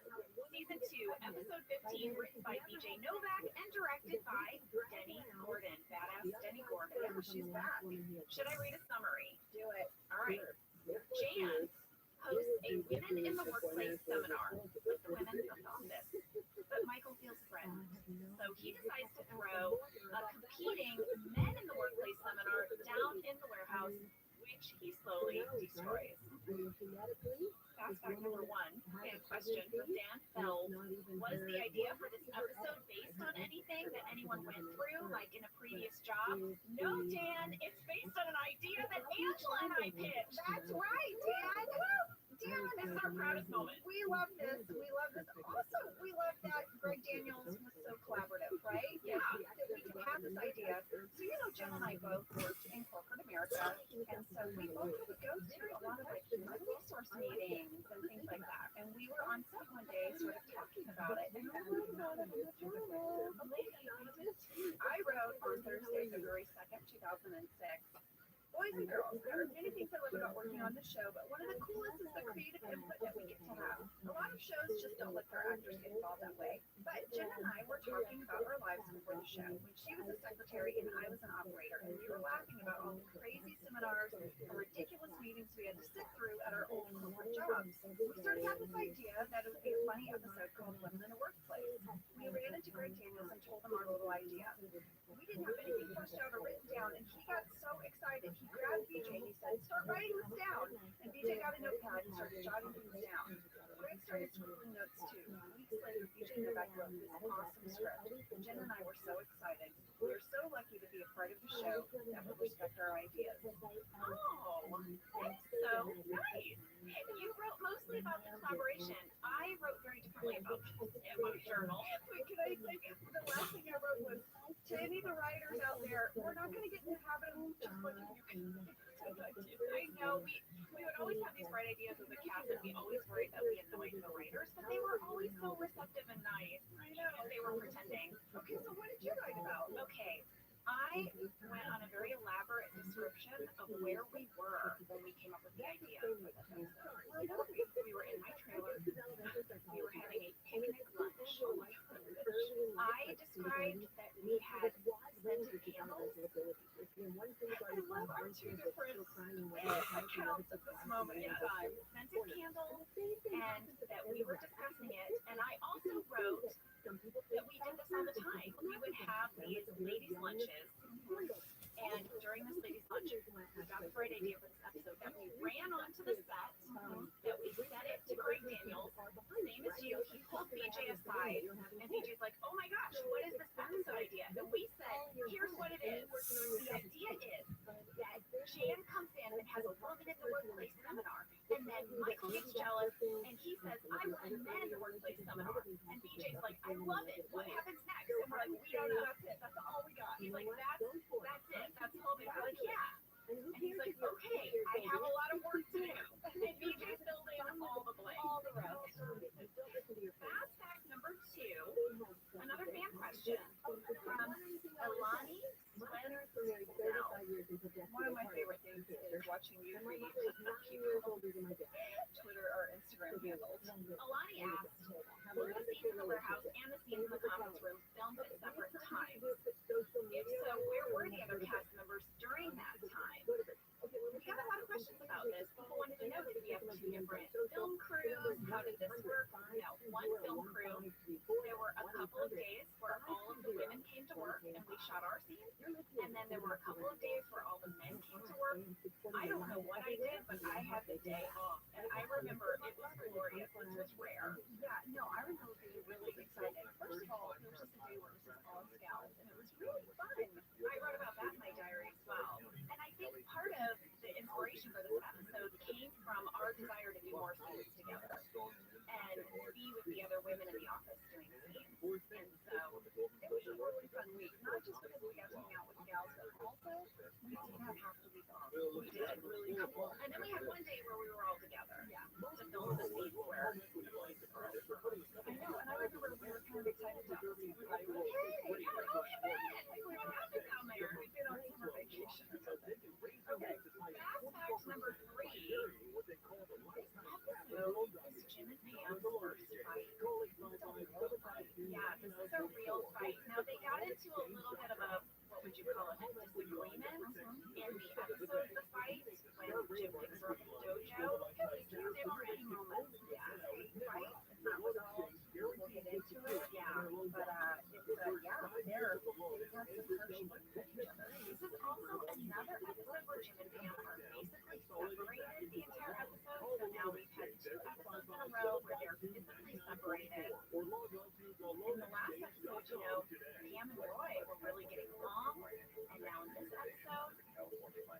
Season 2, Episode 15, written by BJ Novak and directed by Denny Gordon. Badass Denny Gordon. Yeah, she's back. Should I read a summary? Do it. All right. Jan hosts a Women in the Workplace seminar with the women of the office, but Michael feels threatened. So he decides to throw a competing Men in the Workplace seminar down in the warehouse, which he slowly destroys. Fast fact number 1, and question from Dan Feld. Was the idea for this episode based on anything that anyone went through, like in a previous job? No, Dan, it's based on an idea that Angela and I pitched. That's right, Dan. Dan, this is our proudest moment. We love this. We love this. Also, we love that Greg Daniels was so collaborative, right? Yeah. That we had this idea. So, you know, Jen and I both worked in corporate America, and so we both would go to a lot of like human resource meetings and things like that. And we were on set one day sort of talking about it. And I wrote about it in the journal. I wrote on Thursday, February 2nd, 2006. Boys and girls, there are many things I love about working on the show, but one of the coolest is the creative input that we get to have. A lot of shows just don't let their actors get involved that way. But Jen and I were talking about our lives before the show, when she was a secretary and I was an operator, and we were laughing about all the crazy seminars and ridiculous meetings we had to sit through at our old corporate jobs. We sort of had this idea that it would be a funny episode called Women in the Workplace. We ran into Greg Daniels and told him our little idea. We didn't have anything fleshed out or written down, and he got so excited. He grabbed BJ and he said, "Start writing this down." And BJ got a notepad and started jotting things down. Greg started scribbling notes too. Weeks later, BJ Novak wrote this awesome script. Jen and I were so excited. We are so lucky to be a part of the show that will respect our ideas. Oh, that's so nice. You wrote mostly about the collaboration. I wrote very differently about a journal. Wait, can I say the last thing I wrote was, to any of the writers out there, we're not going to get in the habit of just looking at you. I know we would always have these bright ideas as a cast, and we always worried that we annoyed the writers, but they were always so receptive and nice. I know they were pretending. Okay, so what did you write about? Okay, I went on a very elaborate description of where we were when we came up with the idea for this episode. two different accounts at this moment in time. Scented candles, and that we were discussing it. And I also wrote that we did this all the time. We would have these ladies' lunches. And during this ladies' lunch, we got the bright idea for this episode that we ran onto the set, that we set it to Greg Daniels, same as you. He pulled BJ aside, and BJ's like, oh my gosh, what is this episode idea? And we said, here's what it is. The idea is that Jan comes in and has a woman in the workplace seminar, and then Michael gets jealous, and he says, I want a men in the workplace seminar. And BJ's like, I love it. What happens next? And we're like, we don't know. That's it. That's all we got. He's like, that's it. That's the whole thing. We're like, yeah. And he's like, okay, I have a lot of work to do. And BJ's building all the blanks. All the rest. Fast fact number 2, another fan question from Alani. One of my favorite things is watching you read Twitter or Instagram handles. Alani asked, were the scenes in the warehouse and the scenes in the conference room filmed at separate times? If so, where were the other cast members during that time? We got a lot of questions about this. People wanted to know, did we have 2 different film crews? How did this work? No, one film crew. There were a couple of days where all of the women came to work and we shot our scenes. And then there were a couple of days where all the men came to work. I don't know what I did, but I had the day off. And I remember it was glorious. This was rare. Yeah, no, I remember being really excited. First of all, there was just a day where it was just all scouts, and it was really fun. I wrote about that in my diary as well. And I think part of the inspiration for this episode came from our desire to do more scenes together and be with the other women in the office doing scenes. And so it was a really fun week, not just because we got to hang out with the gals, but also we did have half the week off. We did really cool. And then we had one day where we were all together. Yeah. To film the scenes where the boys are. I know, and I remember we were kind of excited to we were like, hey, how have you been? Like, we were happy down there. We've been on summer vacation or something. Okay, fast fact number 3. This episode is Jim and Pam's first fight. Yeah, this is a real fight. Now, they got into a little bit of a, what would you call it, a disagreement in the episode of the fight when Jim picks her up in the dojo. There were any moments. Yeah, right? It's not resolved. We'll get into it. Yeah, but it's they're got some harsh looks at each other. This is also another episode where Jim and Pam are basically separated the entire episode. So now we've had 2 episodes in a row where they're physically separated. In the last episode, you know, Pam and Roy were really getting along, and now in this episode,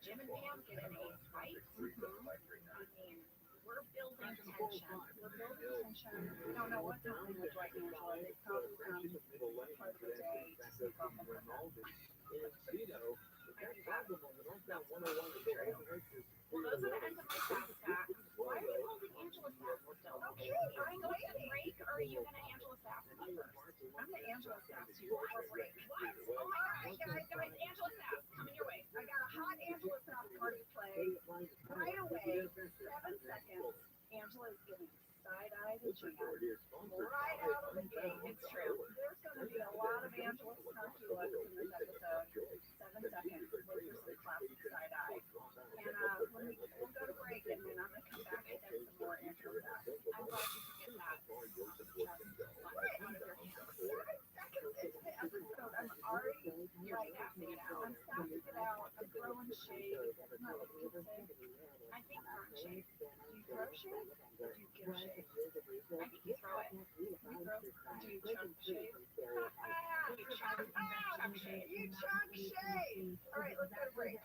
Jim and Pam get in a fight. I mean, we're building tension. We don't know what's happening with Dwight and Angela. They probably part of the day to sleep off of her. Well, those are the end of my fast facts. Why are you holding Angela's fast still? Okay, I'm going to break, or are you going to Angela's fast me first? I'm going to Angela's fast you before break. What? Oh my gosh, guys, Angela's fast coming your way. I got a hot Angela's fast party play right away. 7 seconds. Angela is giving side-eye to Jan right out of the gate. It's true. There's going to be a lot of Angela snarky looks in this episode. 7 seconds. Wait for some classic side-eye. And we'll go to break, and then I'm going to come back and then some more Angela fast. I'm glad you could get that right out of your hands. 7 seconds into the episode, I'm already passing it out. I'm passing it out. I'm throwing shade. Not what you say. I think throwing shade. Do you throw shade? Or do you give shade? I think you throw it. You throw. Do you chunk shade? You chunk shade. You chunk shade. All right, let's go to break.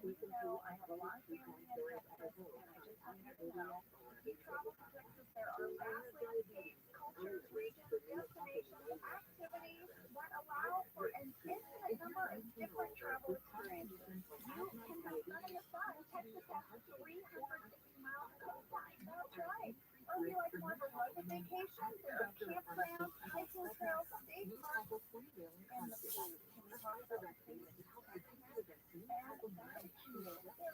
Well, I have a lot of family in Texas, and I just want you to know, if you travel to Texas, there are vast landscapes, cultures, regions, destinations, activities that allow for an infinite number of different travel experiences. You can have fun in the sun. Texas has a 360-mile coastline. That's right. Or if you like more of a rugged vacation, there are campgrounds, hiking trails, state parks, and the pool. Can we talk about the pool? And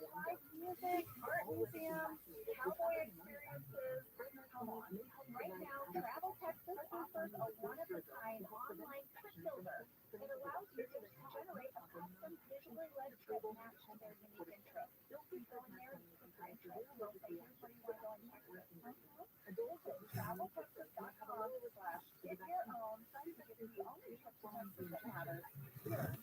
live music, art museums, cowboy experiences. Come on. Right now, Travel Texas offers a one-of-a-kind online trip builder. It allows is the only trip to Texas that matters. Here, that's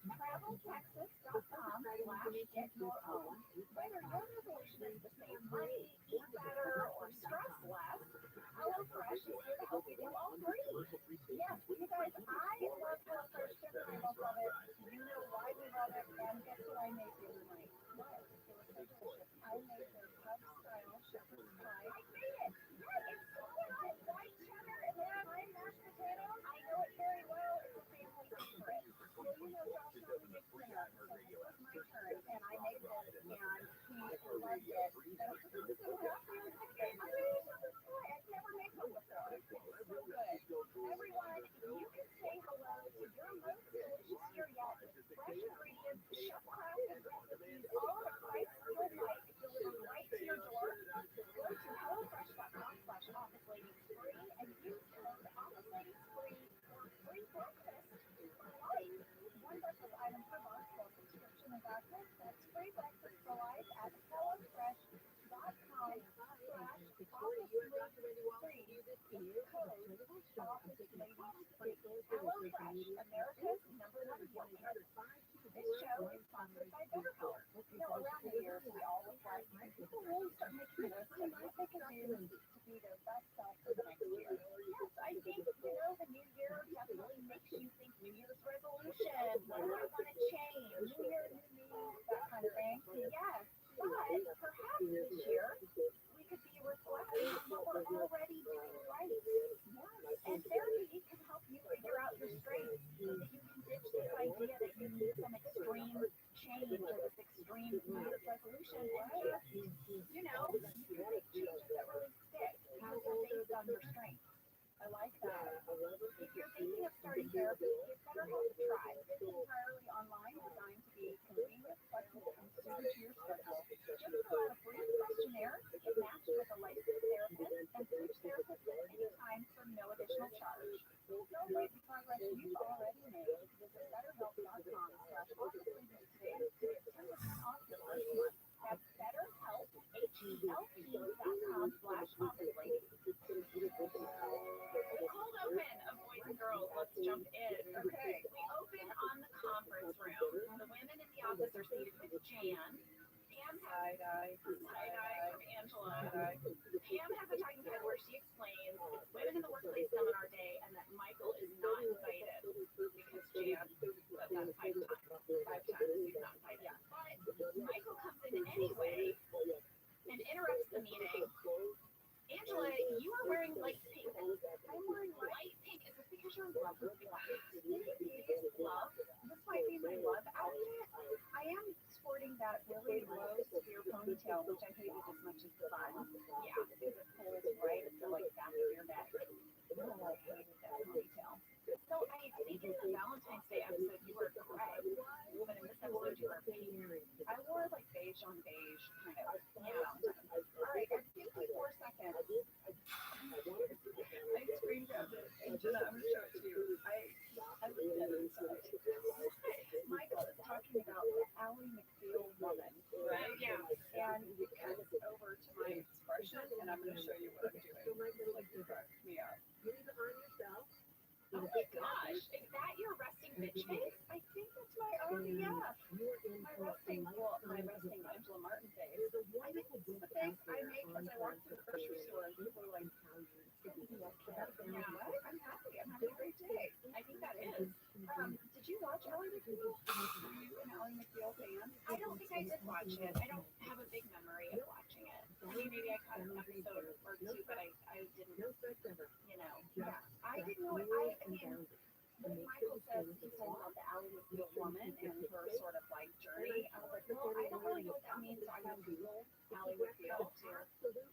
traveltexas.com/get-your-own. Whether your resolution is to save money, eat better, or stress less, HelloFresh is here to help you do all three. Yes, you guys, I love HelloFresh too, and I love it. You know why we love it, and guess what I made the other night? What? It was so delicious. I made their pub-style shepherd's pie. I made it! Yeah, it's so good! White cheddar and then fried mashed potatoes. I know it very well. It's a family favorite. Well, you know Josh normally makes dinner, so this was my turn, and I made this, and he loved it. And I'm so happy with it. I made shepherd's pie. I've never made one before. It's so good. Everyone, you can say hello to your most delicious year yet with fresh ingredients, chef-crafted recipes, all at a price you'll like, delivered right to your door. Go to HelloFresh.com/OfficeLadiesFree and use code OfficeLadiesFree for free breakfast for life. One breakfast item per box plus subscription and breakfast. That's free breakfast for life at HelloFresh.com/OfficeLadiesFree. Code OfficeLadiesFree. HelloFresh, America's #1 meal kit. This show is sponsored by BetterHelp. You know, around the years, we all look like people really start making a list of what they can do to be their best self for the next year. Yes, I think, the new year definitely makes you think New Year's resolution. What do I want to change? New year, new me, that kind of thing. Yes, but perhaps this year, we could be reflecting on what we're already doing right. Yes, and therapy can help you figure out your strengths so that you can ditch this idea that you need some extreme change or this extreme New Year's resolution and just, you can make changes that really stick because they're based on your strengths. I like that. If you're thinking of starting therapy, give BetterHelp a try. It's entirely online, designed to be convenient, flexible, and suited to your schedule. Just fill out a brief questionnaire, get matched with a licensed therapist, and switch therapists at any time for no additional charge. Celebrate the progress you've already made. Visit BetterHelp.com/OfficeLadies today to get 10% off your first month. That's BetterHelp, HELP.com/OfficeLadies. The cold open of Boys and Girls, let's jump in. Okay, we open on the conference room. The women in the office are seated with Jan. Pam has tie-dye from Angela. Pam has a talking head where she explains it's Women in the Workplace Seminar Day and that Michael is not invited because Jan said that 5 times. 5 times he's not invited. But Michael comes in anyway and interrupts the meeting. Angela, you are wearing light pink. I'm wearing light pink. Is this because you're in love with black? Love? This might be my love outfit. I am sporting that really low, severe ponytail, which I hated as much as the bun. Yeah, because it pulls right at the back of your neck. Oh, I hated that ponytail. So I think in the Valentine's Day episode, you were gray. But in this episode, you were pink. I wore beige on beige, kind of. Yeah. All right, at 54 seconds. I screenshot it. Angela, I'm going to show it to you. I looked at it inside. Michael is talking about the Ally McBeal woman, right? Yeah. And it cuts over to my expression, and I'm going to show you what I'm doing. It cracks me up. Oh my gosh, is that your resting bitch face? I think that's my RBF. My resting Angela Martin face. I think it's the face I make as I walk through the grocery store and people are like, yeah, I'm happy. I'm having a great day. I think that is. Did you watch Ally McBeal? Were you an Ally McBeal fan? I don't think I did watch it. I don't have a big memory of watching it. I mean, maybe I caught an episode or two, but I didn't, yeah. I didn't know it. When Michael says he's talking about the Ally McBeal woman and her sort of journey, I was like, well, I don't really know what that means, so I'm going to Google Ally McBeal here.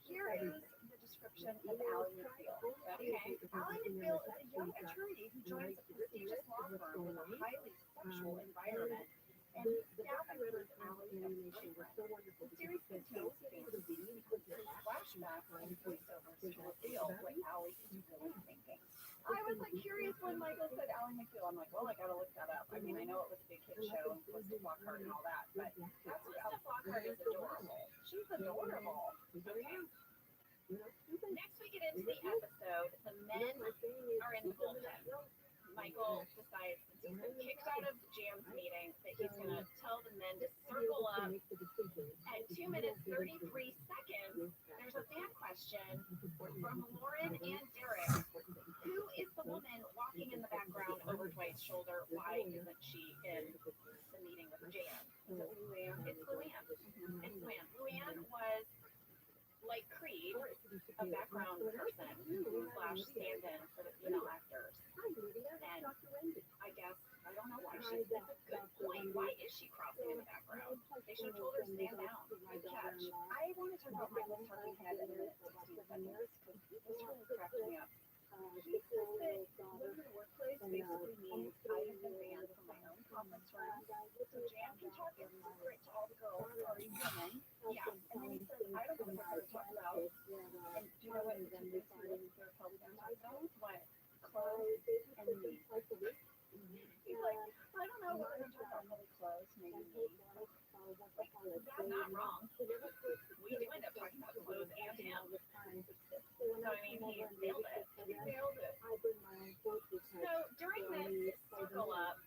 Here is the description of Ally McBeal. Okay. Ally McBeal is a young attorney who joins a prestigious law firm with a highly sexual environment and staff includes Ally's ex-boyfriend. The series contains fantasy sequences, flashbacks, and voiceovers to reveal what Ally is really thinking. I was curious when Michael said Ally McBeal. I'm like, well, I gotta look that up. I mean, I know it was a big hit show and Calista Flockhart and all that, but Calista Flockhart is adorable. She's adorable. Okay. Next we get into the episode. The men are in the bullpen. Michael decides he's been kicked out of Jam's meeting that he's going to tell the men to circle up. At 2 minutes 33 seconds, there's a fan question from Lauren and Derek. Who is the woman walking in the background over Dwight's shoulder? Why isn't she in the meeting with Jam? Is it Luann? It's Luann. It's Luann. Luann was, like Creed, a background person / stand-in for the female actors. And I guess, I don't know why she's, it's a good point. Why is she crossing in the background? They should have told her to stand down. Good catch. I want to talk about Michael's talking head in a minute, 16 seconds, because this really cracked me up. He says that living in the workplace basically means I have been banned from my own conference room. So Jam can talk in secret to all the girls who are women. Yeah. And then he says, I don't know what to talk about. And do you know what the two things they're probably going to talk about? What? Clothes and me. He's like, I don't know what we're going to talk about. Probably clothes, maybe me. Like, that's not wrong. We do end up talking about clothes and him. So, I mean, he nailed it. He nailed it. So, during this circle up,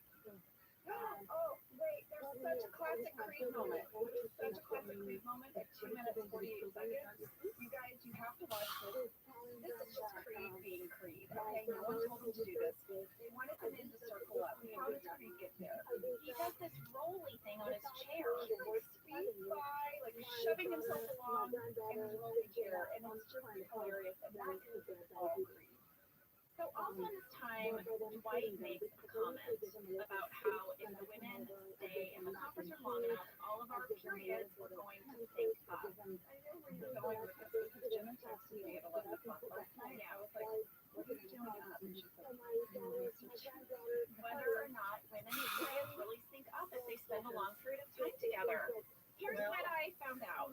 oh, wait, there's such a classic Creed moment. Such a classic Creed moment at 2 minutes 48 seconds. You guys, you have to watch this. This is just Creed being Creed. Okay, no one told him to do this. They wanted the men to circle up. How does Creed get there? He does this rolly thing on his chair. He like speeds by, like shoving himself along in his rolly chair, and it's just hilarious. And that is all Creed. So also in this time, Dwight makes a comment about how if the women stay in the conference room long enough, all of our periods were going to stink up. I know where you're going with this because Jenna texted me at 11 o'clock last night. I was like, what are you doing up? And she said, whether or not women's periods really stink up if they spend a long period of time together. Here's what I found out.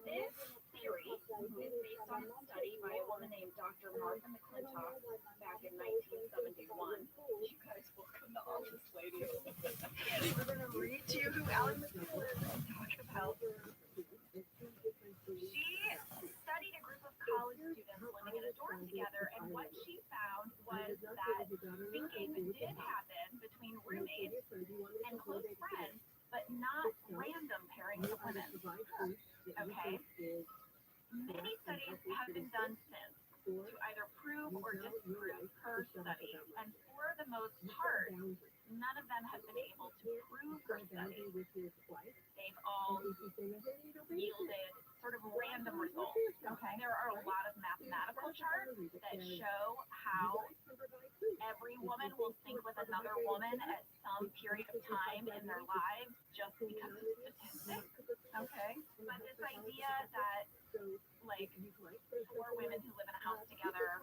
This theory is based on a study by a woman named Dr. Martha McClintock back in 1971. You guys welcome to Office Ladies. We're going to read to you who Allie McCool is and talk about. She studied a group of college students living in a dorm together, and what she found was that engagement did happen between roommates and close friends, but not random pairings of women. Okay? Many studies have been done since to either prove or disprove her study, and for the most part, none of them have been able to prove her study. They've all yielded sort of random results. Okay, there are a lot of mathematical charts that show how every woman will sync with another woman at some period of time in their lives just because of statistics. Okay, but this idea that like 4 women who live in a house together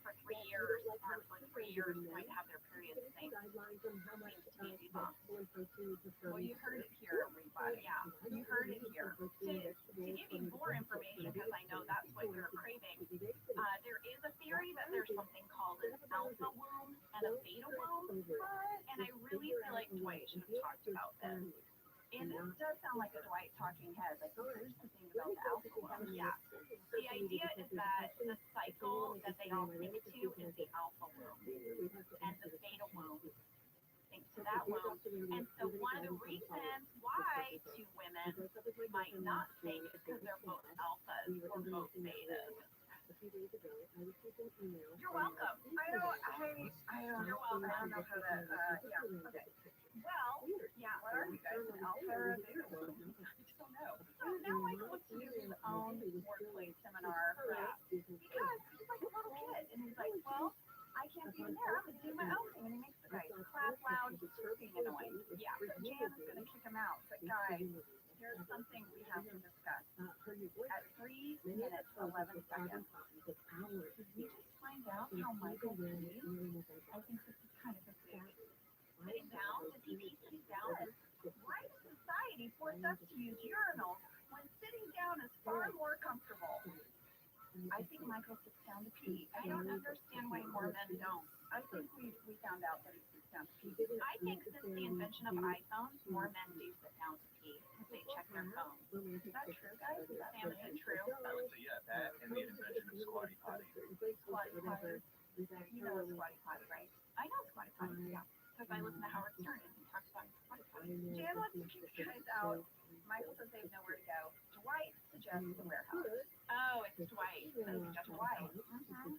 for 3 years or for 3 years might have their periods sync seems to be debunked. Well, you heard it here, everybody. Yeah, you heard it here. To give you more information, because I know that's what you're craving, there is a theory that there's something called an alpha womb and a beta womb, and I really feel like Dwight should have talked about this. And this does sound like a Dwight talking head. Like, here's the thing about the alpha womb. Yeah. The idea is that the cycle that they all sync to is the alpha womb, and the beta womb sync to that womb. And so one of the reasons why 2 women might not sync is because they're both alphas or both betas. You're welcome. I don't. You're welcome. I don't know how that. Yeah. Okay. Well, yeah. What are you guys? An alpha or a beta womb? I just don't know. So now Michael wants to do his own workplace seminar class because he's like a little kid, and he's like, well, I can't be in there. I'm gonna do my own thing, and he makes the guys clap loud, being annoying. Yeah. So Jan is gonna kick him out. But guys, here's something we have to discuss. At 3 minutes 11 seconds, did we just find out how Michael breathes? I think this is kind of a big. Sitting down, the DP sitting down, and why does society force us to use urinals when sitting down is far more comfortable? I think Michael sits down to pee. I don't understand why more men don't. I think we found out that he sits down to pee. I think since the invention of iPhones, more men do sit down to pee because they check their phones. Is that true, guys? Sam, is it true? I would say, yeah, that and the invention of squatty potty. Squatty potty. You know a squatty potty, right? I know squatty potties, yeah. Because I listen to Howard Stern and he talks about squatty potties. Jan wants to kick you guys out. Michael says they have nowhere to go. Dwight suggests the warehouse. Oh, it's Dwight. Dwight.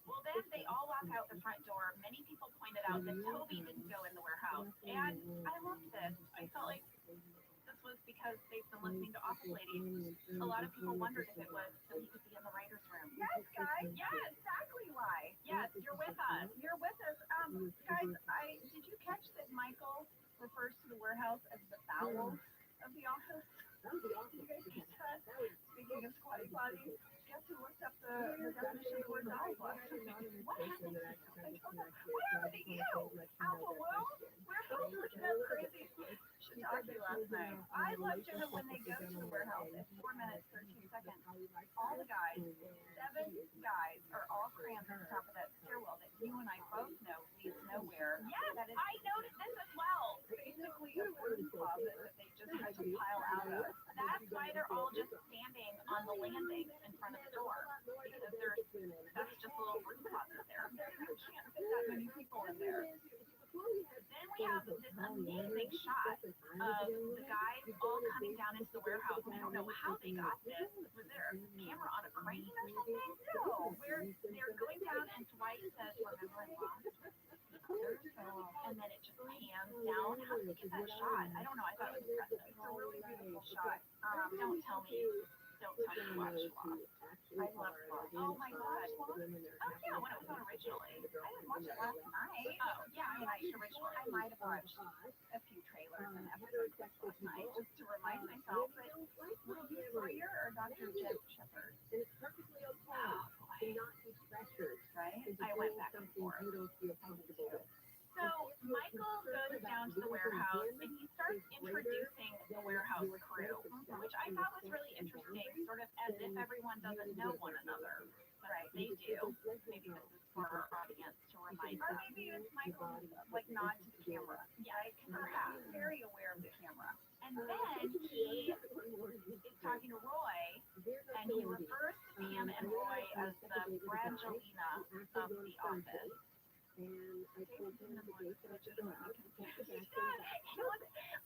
Well, then they all walk out the front door. Many people pointed out that Toby didn't go in the warehouse. And I loved this. I felt like this was because they've been listening to Office Ladies. A lot of people wondered if it was so he could be in the writer's room. Yes, guys. Yeah, exactly why. Yes, you're with us. You're with us. Guys, did you catch that Michael refers to the warehouse as the bowels of the office? You guys get that? Speaking of squatty potties, guess who looked up the definition of the word bowels? What happened to you? What happened to you? Alpha Will? Where's that crazy? Should talk to you last night. I love Jenna when they go to the warehouse at 4 minutes, 13 seconds. All the guys, 7 guys, are all crammed at the top of that stairwell that you and I both know leads nowhere. Yes, I noticed this as well. Basically a broom closet that they just had to pile out of. That's why they're all just standing on the landing in front of the door. Because that's just a little broom closet there. You can't fit that many people in there. Then we have this amazing shot of the guys all coming down into the warehouse. I don't know how they got this. Was there a camera on a crane or something? No. They're going down and Dwight says, remember in Lost? And then it just pans down. How did they get that shot? I don't know. I thought it was impressive. It's a really beautiful shot. Don't tell me you watched Lost. I love Lost. Oh my gosh. Lost? Oh yeah, when it was on originally. I didn't watch it last night. Oh yeah, I watched originally. I might have watched a few trailers and episodes last night just to remind myself that Ruby Sawyer or Dr. Jim Shepard. Oh boy. Right? I went back and forth. So Michael goes down to the warehouse and he starts introducing the warehouse crew, which I thought was really interesting, sort of as if everyone doesn't know one another. Right, they do. Maybe this is for our audience to remind them. Or maybe it's Michael's like nod to the camera. Yeah, perhaps very aware of the camera. And then he is talking to Roy and he refers to Pam and Roy as the Brangelina of the office. And I told him that he looks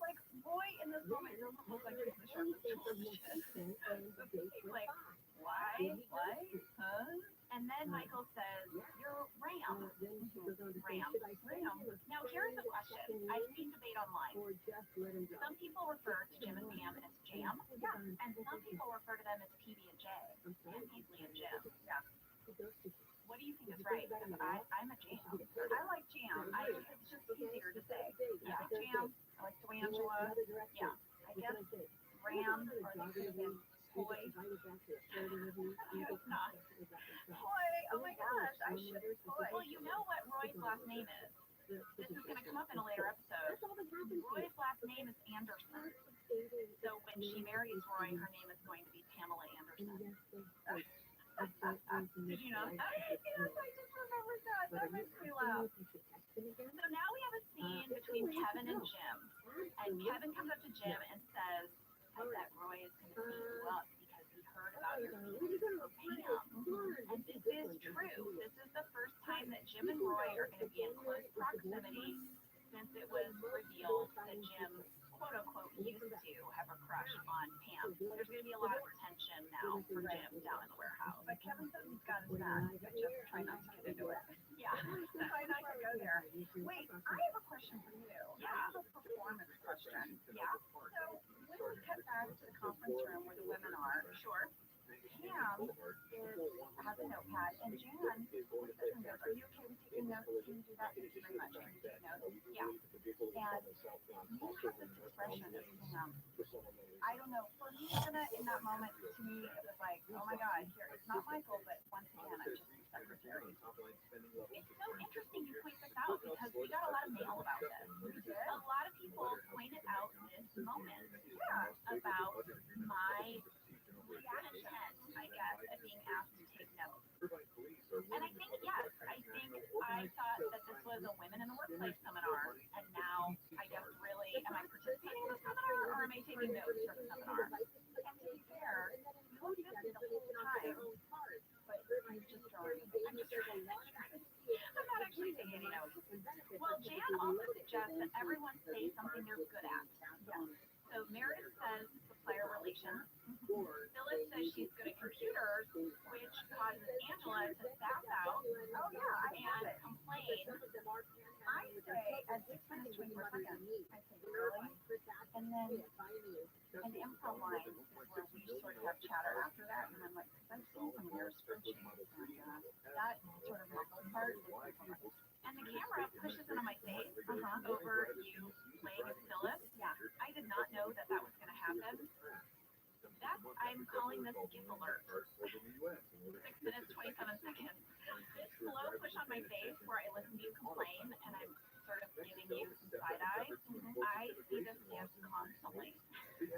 like Roy in this moment doesn't look like he's the sharpest tool in the shed. He's like, why? What? Huh? And then Michael says, you're Ram. Ram. Now here's the question. I've seen debate online. Some people refer to Jim and Pam as Jam. Yeah. And some people refer to them as PB and J. And Paisley and Jim. Yeah. What do you think is right? Because I'm a Jam. I like Jam. It's just easier to say. Yeah, Jam. I like Dwangela. Yeah. I guess Ram or they could have been Boy. It's not. Boy, oh my gosh, I should Boy. Well, you know what Roy's last name is. This is going to come up in a later episode. Roy's last name is Anderson. So when she marries Roy, her name is going to be Pamela Anderson. Did you know that? Yes, I just remembered that. That makes me laugh. So now we have a scene between Kevin and Jim. And Kevin comes up to Jim and says, I bet Roy is going to beat you up because he heard about your feelings for Pam. And this is true. This is the first time that Jim and Roy are going to be in close proximity since it was revealed that Jim, quote unquote, used to have a crush on Pam. There's going to be a lot of tension now for Jim down in the warehouse. But Kevin says he's got his back, but just try not to get into it. Yeah, try not to go there. Wait, I have a question for you. Yeah, a performance question. Yeah. So when we cut back to the conference room where the women are, sure. Pam has a notepad, and Jan looks at her notes. Are you okay with taking notes? Can you do that? Thank you very much. Can you take notes? Yeah. And you have this expression of Pam. I don't know. For me, in that moment, to me, it was like, oh my God, here, it's not Michael, but once again, I'm just the secretary. It's so interesting you point this out because we got a lot of mail about this. We did. A lot of people pointed out this moment. Yeah. About my reaction, I guess, at being asked to take notes. And I think, yes, I thought that this was a women in the workplace seminar, and now I guess really, am I participating in the seminar or am I taking notes for the seminar? And to be fair, you look busy the whole time, but I'm not actually taking any notes. Well, Jan also suggests that everyone say something they're good at. Yes. So Meredith says supplier relations. Phyllis says she's good at computers, which causes Angela to spaz out. Oh yeah, and complain. I say at 6 minutes 24 seconds. I say really, and then an improv line where we just sort of have chatter after that, and I'm like, I've seen some of your spreadsheets, and that sort of muscle part. And the camera pushes into my face over you playing with Phyllis. Yeah, I did not know that was going to happen. I'm calling this GIF alert. 6 minutes 27 seconds. This slow push on my face where I listen to you complain and I'm sort of giving you some side eye. I see this GIF constantly. I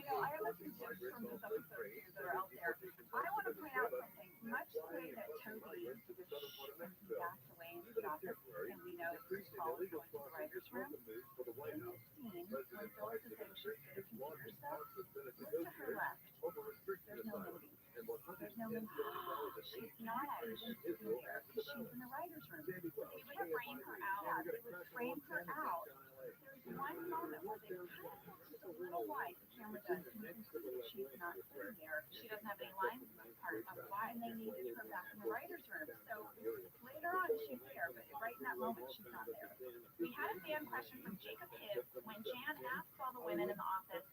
know, I have a few GIFs from this episode too that are out there. I want to point out something. Much the way that Toby backed away into the office and we know Paul is going to the writer's room. In this scene, when Phyllis is saying she's good at computer stuff, look to her left. There's no Mindy. There's no Mindy. She's not even sitting there because she's in the writer's room. They would frame her out. Yeah, they would frame her out. There's one moment where they kind of just a little wide, the camera does, and you can see that she's not sitting there. She doesn't have any lines part of why they needed her back in the writer's room. So later on she's there, but right in that moment she's not there. We had a fan question from Jacob Hibbs when Jan asked all the women in the office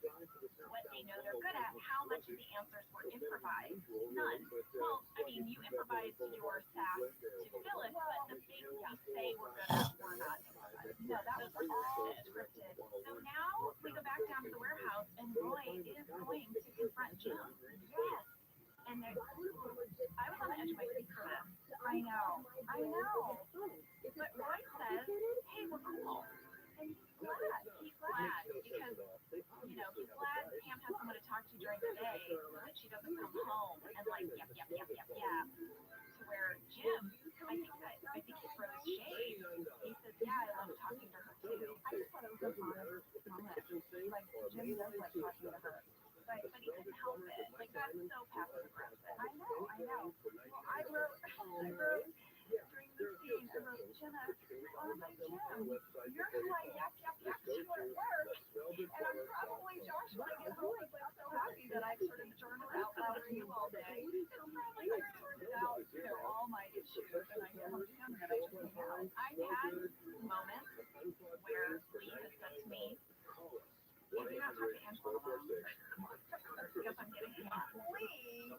what they know they're good at, how much of the answers were improvised. None. Well, I mean, you improvised your sass to Phyllis, but the things you say we're good at were not improvised. No, that was all scripted. So now we go back down to the warehouse and Roy is going to confront Jim. Yes. And I was on the edge of my seat for this. I know. But Roy says, hey, we're cool. And he's glad. He's glad because, he's glad Pam has someone to talk to during the day so that she doesn't come home and like, yep. To where Jim, I think he throws shade. He says, yeah, I love talking to her too. I just thought it was a honest comment. Like, Jim does like talking to her. But he couldn't help it. Like, that's so passive aggressive. I know. Well, I wrote during the scene, I wrote, Jenna, oh my Jim, you're who I yap to at work. And I'm probably Josh when I get home. He's like so happy that I've sort of journaled out loud to you all day. It's probably like I've sorted out, all my issues. And I get home to him and I just hang out. I've had moments where Lee has said to me, have you not talked to Angela long? Because I'm getting hot. Lee!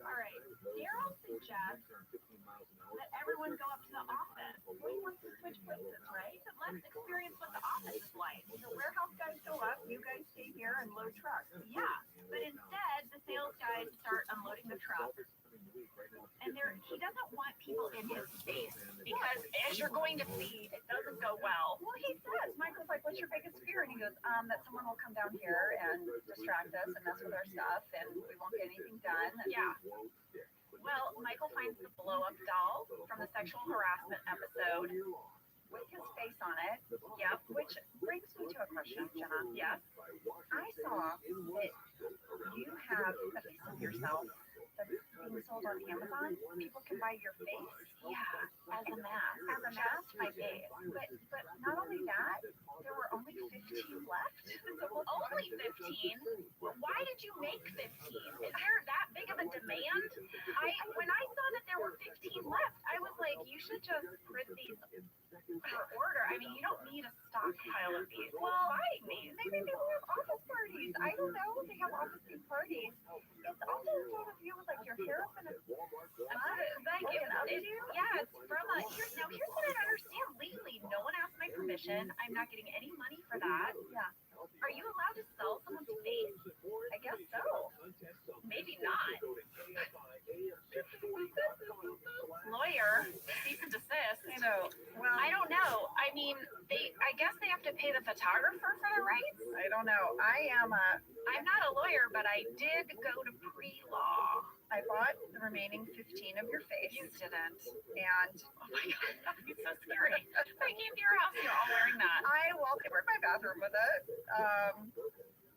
All right. Daryl suggests that everyone go up to the office. Lee wants to switch places, right? But let's experience what the office is like. The warehouse guys go up, you guys stay here and load trucks. Yeah, but instead, the sales guys start unloading the trucks. And he doesn't want people in his space because, as you're going to see, it doesn't go well. Well, he says, Michael's like, what's your biggest fear? And he goes, that someone will come down here and distract us and mess with our stuff and we won't get anything done. Yeah. Well, Michael finds the blow-up doll from the sexual harassment episode with his face on it. Yep. Which brings me to a question, Jenna. Yes. I saw that you have a piece of yourself that's being sold on Amazon. People can buy your face. Yeah, as a mask. Just my face. But not only that, there were only 15 left. Only 15? Why did you make 15? Is there that big of a demand? When I saw that there were 15 left, I was like, you should just print these per order. I mean, you don't need a stockpile of these. Well, maybe they have office parties. I don't know. They have office parties. It's also sort of you with like your hair up in a yeah, it's from a here's what I don't understand. Legally, no one asked my permission. I'm not getting any money for that. Yeah. Are you allowed to sell someone's face? I guess so. Maybe not. Lawyer, cease and desist. I know. Well, I don't know. I mean, I guess they have to pay the photographer for the rights. I don't know. I'm not a lawyer, but I did go to pre-law. I bought the remaining 15 of your face. You didn't. And oh my god, that'd be so scary. I came to your house and you're all wearing that. I wallpapered my bathroom with it.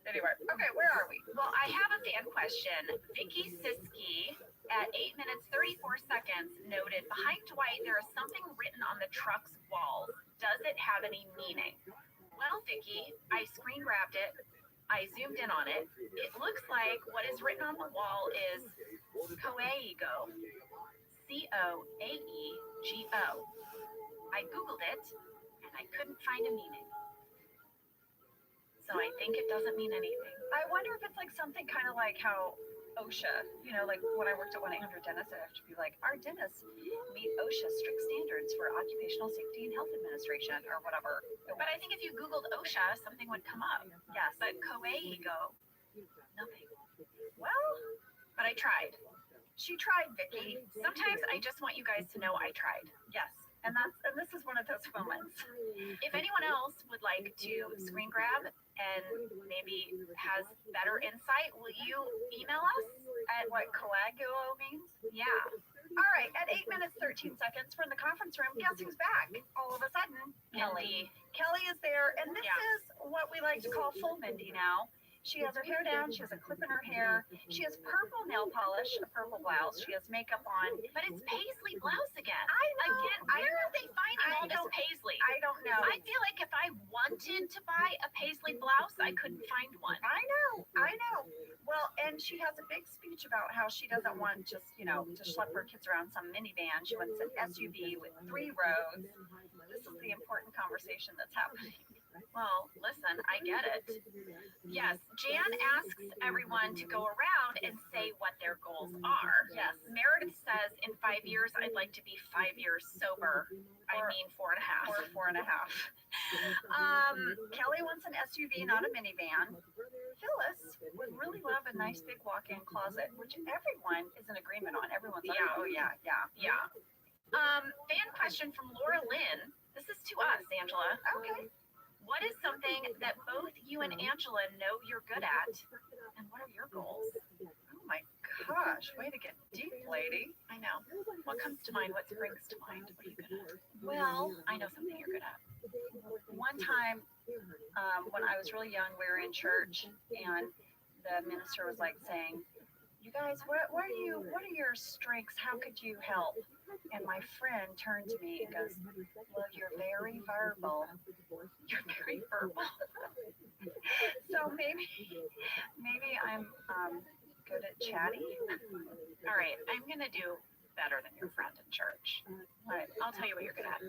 Anyway, okay, where are we? Well, I have a fan question. Vicky Siski at 8 minutes 34 seconds noted, behind Dwight there is something written on the truck's walls. Does it have any meaning? Well, Vicky, I screen grabbed it. I zoomed in on it. It looks like what is written on the wall is Coaego. Coaego. I Googled it and I couldn't find a meaning. So I think it doesn't mean anything. I wonder if it's like something kind of like how OSHA, you know, like when I worked at 1-800-DENTIST, I have to be like, our dentists meet OSHA strict standards for Occupational Safety and Health Administration or whatever. But I think if you Googled OSHA, something would come up. Yes. But Coaego, nothing. Well, But I tried. she tried, Vicky. Sometimes I just want you guys to know I tried. Yes. And this is one of those moments. If anyone else would like to screen grab and maybe has better insight, will you email us At what coagulo means? Yeah. All right, at 8 minutes 13 seconds, we're in the conference room. Guess who's back? All of a sudden, Kelly. Kelly is there, and this Yeah. is what we like to call full Mindy now. She has her hair down, she has a clip in her hair, she has purple nail polish, a purple blouse, she has makeup on. But it's paisley blouse again. I know. Again, where are they finding all this don't- paisley? I don't know. I feel like if I wanted to buy a paisley blouse, I couldn't find one. I know. Well, and she has a big speech about how she doesn't want just, you know, to schlep her kids around some minivan. She wants an SUV with 3 rows. This is the important conversation that's happening. Well, listen, I get it. Yes, Jan asks everyone to go around and say what their goals are. Yes. Meredith says, in 5 years, I'd like to be 5 years sober. I mean 4.5. Or 4.5. Kelly wants an SUV, not a minivan. Phyllis would really love a nice big walk-in closet, which everyone is in agreement on. Everyone's like, Yeah. oh yeah. Yeah. Fan question from Laura Lynn. This is to us, Angela. Okay. What is something that both you and Angela know you're good at? And what are your goals? Oh my gosh, way to get deep, lady. I know. What comes to mind? What springs to mind? What are you good at? Well, I know something you're good at. one time when I was really young, we were in church, and the minister was like saying, "You guys, what are your strengths? How could you help?" And my friend turned to me and goes, "Well, you're very verbal. You're very verbal." So maybe I'm good at chatty. All right, I'm gonna do better than your friend in church. But I'll tell you what you're good at.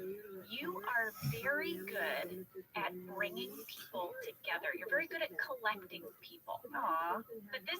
You are very good at bringing people together. You're very good at collecting people. Aw. But this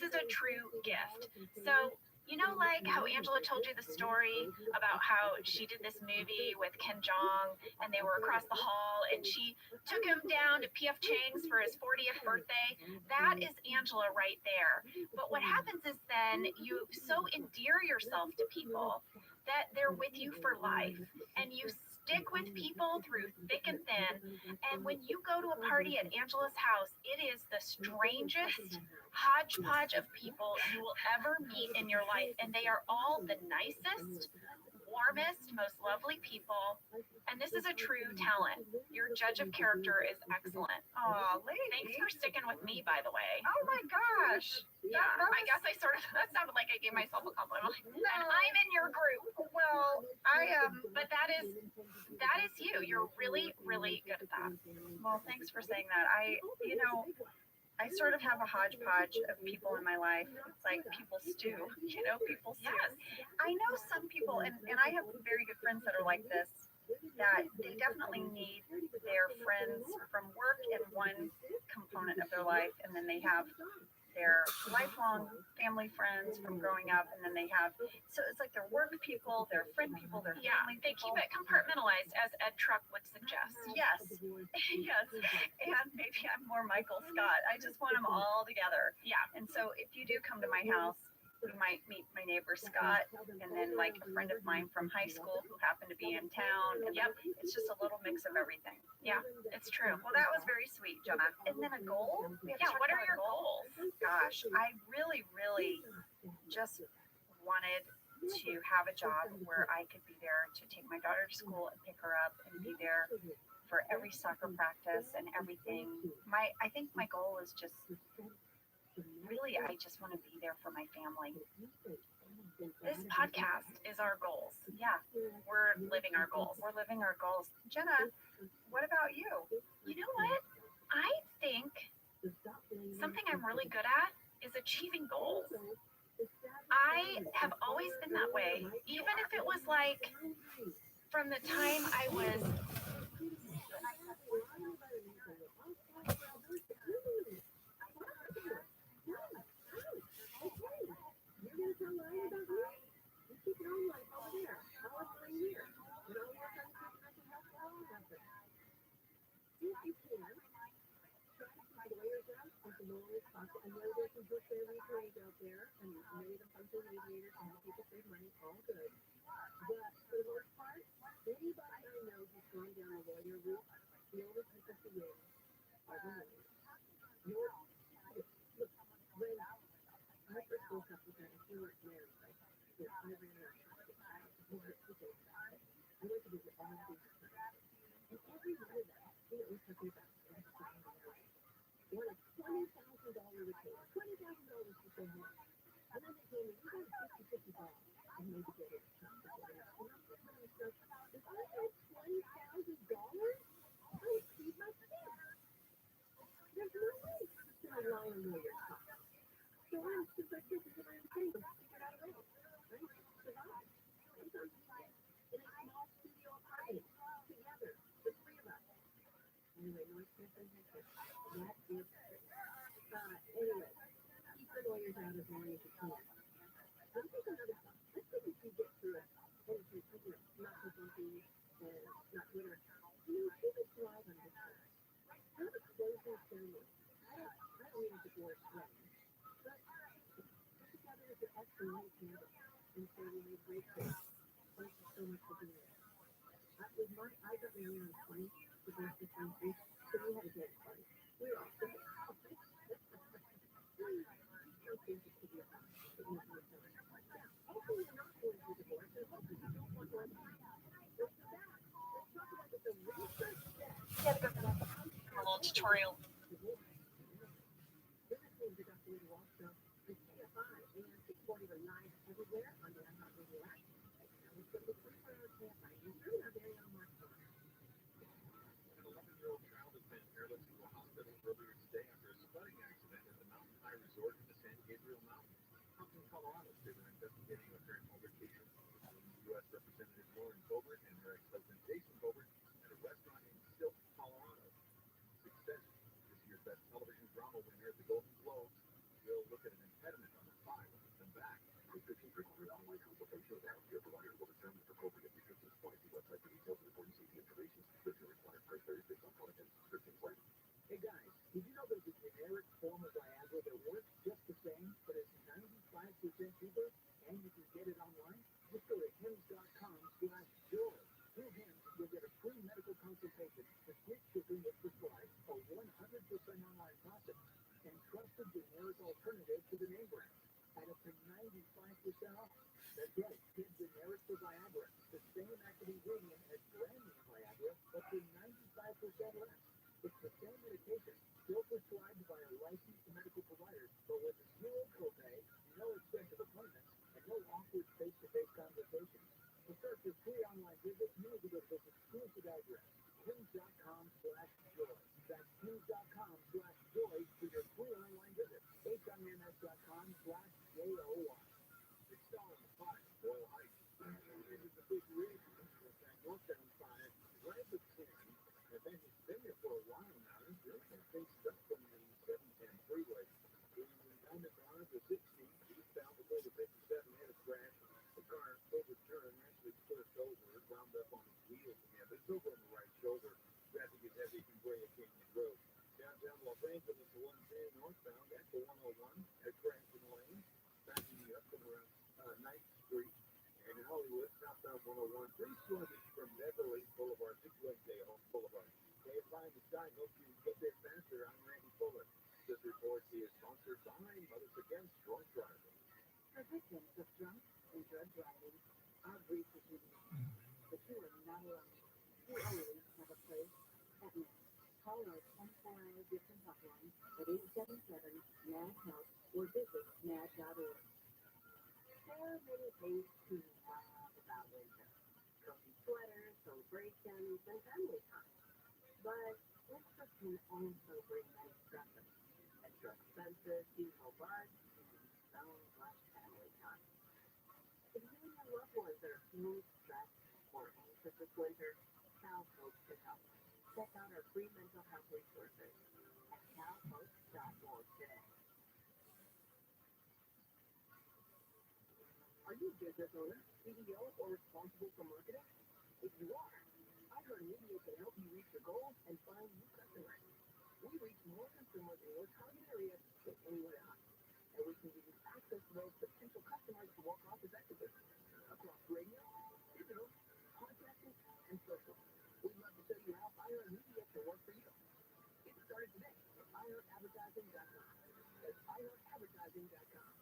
is a true gift. So, you know, like how Angela told you the story about how she did this movie with Ken Jeong and they were across the hall and she took him down to P.F. Chang's for his 40th birthday? That is Angela right there. But what happens is then you so endear yourself to people that they're with you for life and you stick with people through thick and thin. And when you go to a party at Angela's house, it is the strangest hodgepodge of people you will ever meet in your life. And they are all the nicest, warmest, most lovely people. And this is a true talent. Your judge of character is excellent. Aw, lady. Thanks for sticking with me, by the way. Oh my gosh. Yeah, I guess I sort of, that sounded like I gave myself a compliment. And I'm in your group. Well, but that is you. You're really, really good at that. Well, thanks for saying that. I sort of have a hodgepodge of people in my life. It's like people stew, people stew. Yes. I know some people, and I have very good friends that are like this, that they definitely need their friends from work in one component of their life, and then they have their lifelong family friends from growing up, and then they have, so it's like their work people, their friend people, their family they people. keep it compartmentalized, as Ed Truck would suggest. Yes, yes, and maybe I'm more Michael Scott. I just want them all together. Yeah. And so if you do come to my house, you might meet my neighbor Scott, and then like a friend of mine from high school who happened to be in town. And Yep. It's just a little mix of everything. Yeah, it's true. Well, that was very sweet, Jenna. And then a goal? Yeah, what are your goals? Gosh, I really, really just wanted to have a job where I could be there to take my daughter to school and pick her up and be there for every soccer practice and everything. I think my goal is just really, I just want to be there for my family. This podcast is our goals. Yeah, we're living our goals. We're living our goals. Jenna, what about you? You know what? I think something I'm really good at is achieving goals. I have always been that way, even if it was like from the time I was. A little tutorial. or visit mad.org. There are many things to love about winter. Cozy sweaters, celebrations, and family time. But winter can also bring many stressors. Extra expenses, seasonal bugs, and so much family time. If you and your loved ones are feeling stressed or anxious this winter, Cal Folks can help. Check out our free mental health resources at calfolks.org today. Are you a business owner, CEO, or responsible for marketing? If you are, iHeartMedia can help you reach your goals and find new customers. We reach more consumers in your target area than anyone else, and we can give you access to those potential customers to more cost effectively across radio, digital, podcasting, and social. We'd love to show you how iHeartMedia can work for you. Get started today at iHeartAdvertising.com. That's iHeartAdvertising.com.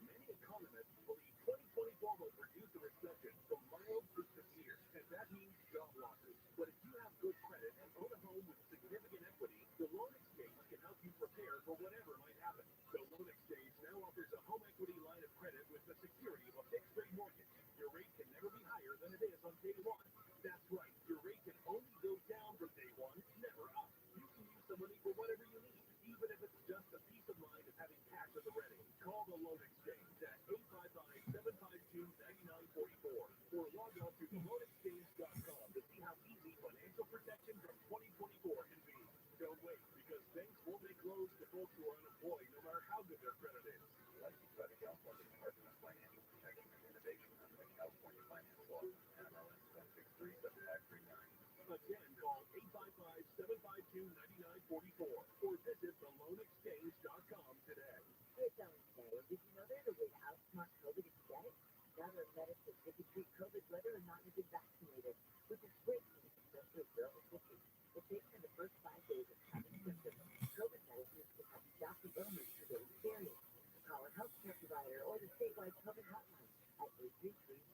Many economists believe 2024 will produce a recession from mild to severe, and that means job losses. But if you have good credit and own a home with significant equity, the Loan Exchange can help you prepare for whatever might happen. The Loan Exchange now offers a home equity line of credit with the security of a fixed rate mortgage. Your rate can never be higher than it is on day one. That's right, your rate can only go down from day one, never up. You can use the money for whatever you need, even if it's just a peace of mind of having cash at the ready. Call the Loan Exchange at 855-752-9944 or log on to theloanexchange.com to see how easy financial protection from 2024 can be. Don't wait, because banks will make loans to folks who are unemployed no matter how good their credit is. Licensed by the California Department of Financial Protection and Innovation under the California Finance Law, NMLS 1637539. Again, call 855-752-9944 or visit theloanexchange.com today. Hey, it's Ellen today. Did you know there's a way to outsmart COVID if you get it? Gather medicine that can treat COVID whether or not you've been vaccinated, which is great news, especially if you're over 50. If taken in the first 5 days of having symptoms, COVID medicines can help stop the illness you may experience. Call a healthcare provider or the statewide COVID hotline at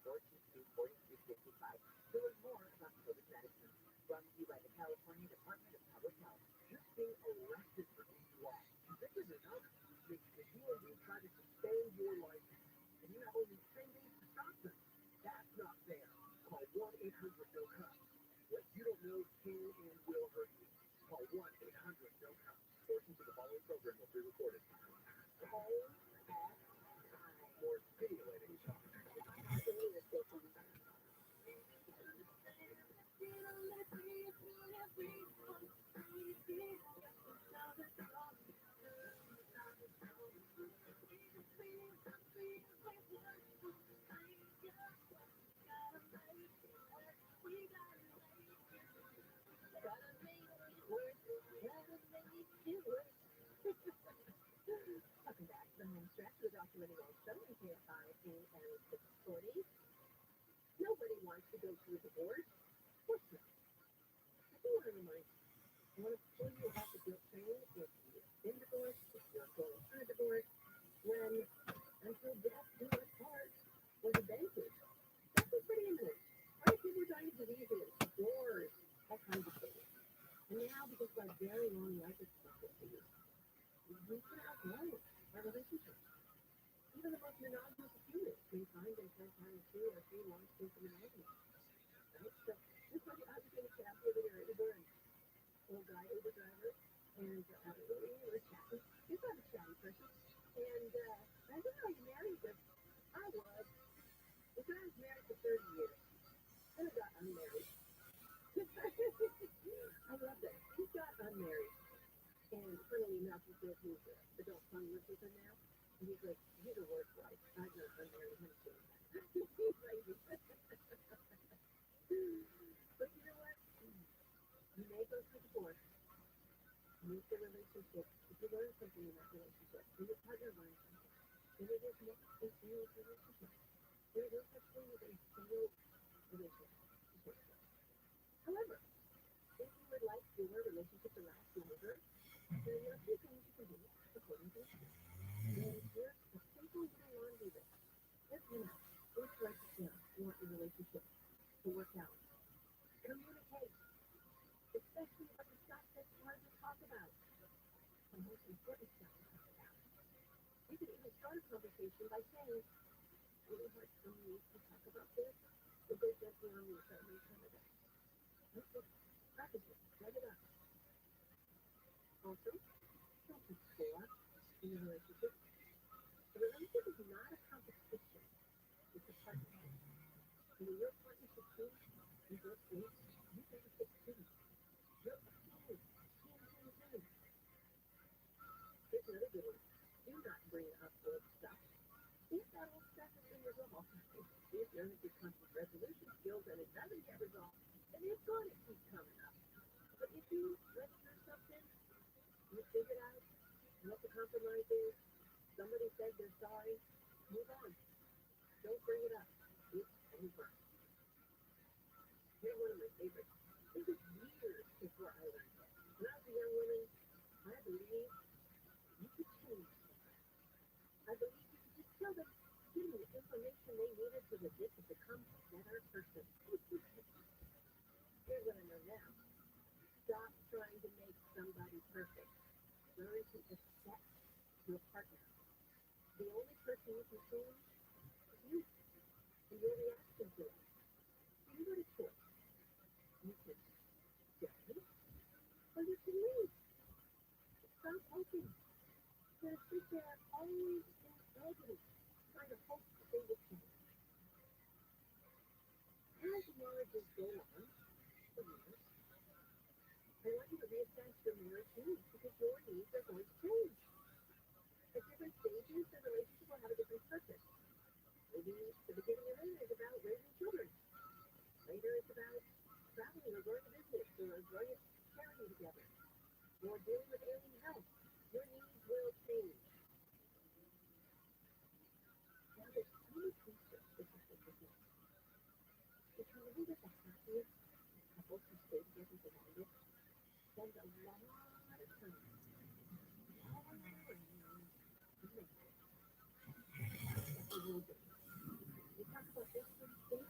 833-422-4355 to learn more about COVID medicine. Brought to you by the California Department of Public Health. Just being arrested for DUI, convicted or not, means the DMV try to suspend your license, and you have only 10 days to stop them. That's not fair. Call 1-800-NO-COPS. What you don't know can and will hurt you. Call 1-800-NO-COPS. Portions of the following program will be recorded. Call at or stimulating. Welcome back to the home stretch of the documentary show in KFI AM 640. Nobody wants to go through a divorce. Of course not. I do want to remind you, I want to show you how to guilt train if you've been divorced, if you're going through a divorce, when until death do us part was a banquet. That was pretty imminent. Right? People were dying of diseases, wars, all kinds of things. And now, because of our very long life expectancy, we can outgrow our relationships. Even the most monogamous of humans may find themselves having 2 or 3 long-stints of monogamy. Right? So, just like I was in a cab the other day, Uber, and old guy, Uber driver, and we were chatting. He's not a chatty person. And I said, "Are you married?" He goes, "I was." The guy was married for 30 years. Then he got unmarried. I love that. He got unmarried. And funnily enough, he said his adult son lives with him now. And he's like, he's a work wife. I got unmarried him too. He's crazy. But you know what? You may go through divorce. Meet the relationship. If you learn something in that relationship, and your partner learns something, then it is not a failed relationship. There is no such thing as a failed relationship. However, if you would like your relationship to last longer, there are a few things you can do according to this. And here's a simple little laundry list. Here's one out. What's right to feel? You want your relationship to work out. Communicate. Especially about the stuff that's hard to talk about. The most important stuff to talk about. You can even start a conversation by saying, really hard for me to talk about this. It goes gently on me so it makes sense of it. Let's just practice it. Let it up. Also, don't be score in your relationship. A relationship is not a competition. It's a partnership. And in your partnership team, in your space, you benefit too. You're a team. Team. Here's another good one. Do not bring up old stuff. If that old stuff has been resolved, if you're into conflict resolution skills and it doesn't get resolved, then it's going to keep coming up. But if you let yourself in, you figure out what the compromise is, somebody said they're sorry, move on. Don't bring it up. It's over. Here's one of my favorites. It was years before I learned it. When I was a young woman, I believed you could change someone. I believed you could just tell them, give them the information they needed so that they could become a better person. Here's what I know now. Stop trying to make somebody perfect. Learn to accept your partner. The only person you can change is you and your reaction to it. So you got a choice. You can stay or you can leave. Stop hoping. You're going to sit there always in agony, trying to hope that they will change. As marriages go on, for years, I want you to reassess your marriage needs because your needs are going to change. At different stages, the relationship will have a different purpose. Maybe the beginning of it is about raising children. Later it's about traveling or growing a business or growing a charity together or dealing with ailing health. Your needs will change. Now there's three research specific with this. If you know that the happiest couples who stay together the longest spend a lot of time. We talk about this thing.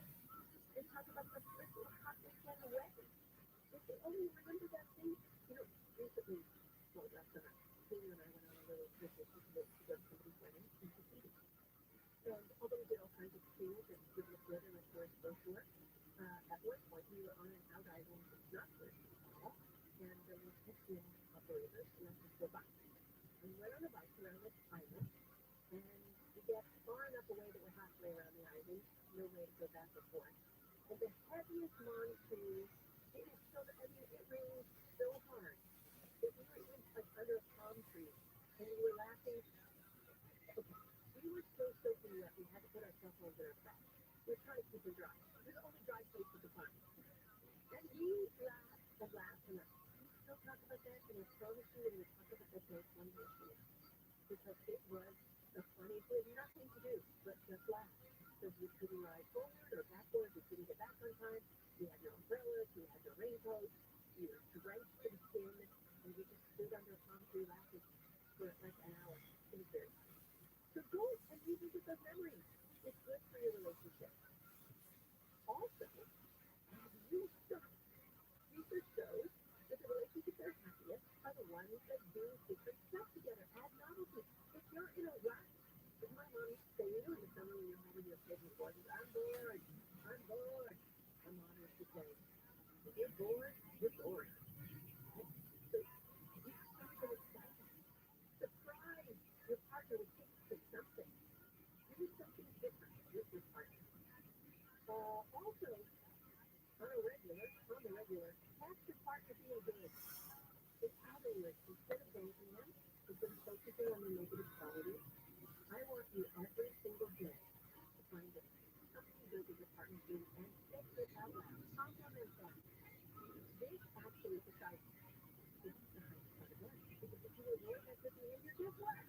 They talk about the first hot weekend wedding. If they only remember that thing, recently, last summer, Taylor and I went on a little visit to go to somebody's wedding in Tahiti. And although we did all kinds of things and good look good and of course brochure, at one point we were on an out island that's not very small, and there were 15 operators let us go by. And we went on a bike around this island, and we get far enough away that we're halfway around the island, no way to go back and forth. And the heaviest monsoon, it is so, it rains so hard that we were even like under a palm tree, and we were laughing. Okay, we were so soaking wet, we had to put our cell phones in our back. We were trying to keep them dry. It was the only dry place we could find. And we laughed and laughed and laughed. We still talk about that, and I promise you we're going to talk about that for 20 years. Because it was the funniest, we had nothing to do but just laugh. Because we couldn't ride forward or backward, we couldn't get back on time, we had no umbrellas, we had no raincoats, we were drenched to the skin, and we just stood under a palm tree laughing for like an hour. It was very funny. So go and revisit those memories. It's good for your relationship. Also, as you start, research shows that the relationships that are happiest are the ones that do different stuff together, add novelty. If you're in a rut, as my mom used to say, in the summer when you're home with your kids and boys, I'm bored. My mom used to say, if you're bored, you're bored. So you start to excite. Surprise your partner with tips to something. Do something different with your partner. Also, on the regular, ask your partner feel good. In other words, instead of thanking them, instead of focusing on the negative qualities, I want you every single day to find that something good that your partner's doing and say it out loud. Compliment them. This actually decides this is the highest part of life. Because if you avoid that good behavior, guess what?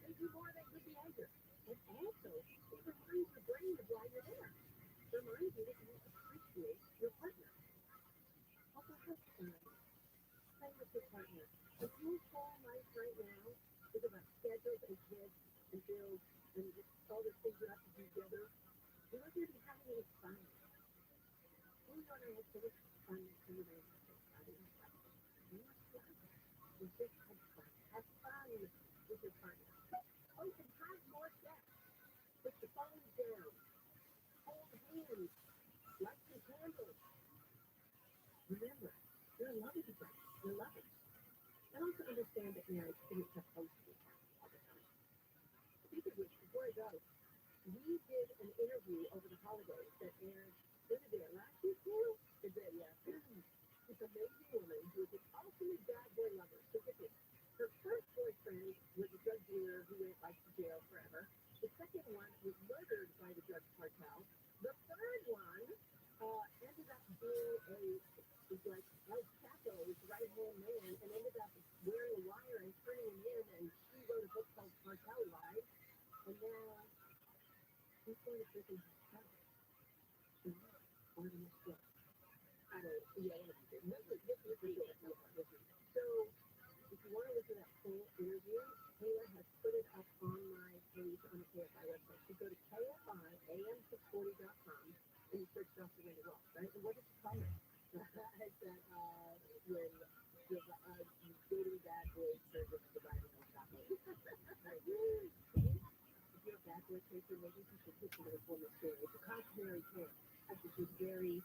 They do more of that good behavior. And also, it reminds your brain of why you're there. It reminds you that you appreciate your partner. Also, have fun. Play with your partner. If your whole life right now is about schedules and kids and bills and just all the things you have to do together, you're not going to be having any fun. You want to have so much fun in your relationship. You must love it. You just have fun. Have fun. with your partner. Oh, and have more sex. Put your phone down. Hold hands. Light some candles. Remember, you're in love with each other. You're lovers. And also understand that marriage isn't supposed to be all the time. Speaking of which, before I go, we did an interview over the holidays that aired, when did it air? Last week now? It did, yeah. This amazing woman who is an ultimate bad boy lover. So get this. Her first boyfriend was a drug dealer who went like to jail forever. The second one was murdered by the drug cartel. The third one ended up being like El Chapo's right-hand man and ended up wearing a wire and turning him in, and she wrote a book called Cartel Lives, and now he's going to prison himself. Or the next book. I don't know. Yeah, one of these. So, if you want to listen to that full interview, Taylor has put it up on my page on the KFI website. You go to KFIam640.com and you search Dr. Wendy Wells, right? And what did you call it? I said, when you go to a bad boy service providing no chocolate. If you're a bad boy chaser, maybe you should listen to this woman's story. It's a cautionary tale. Actually, she's very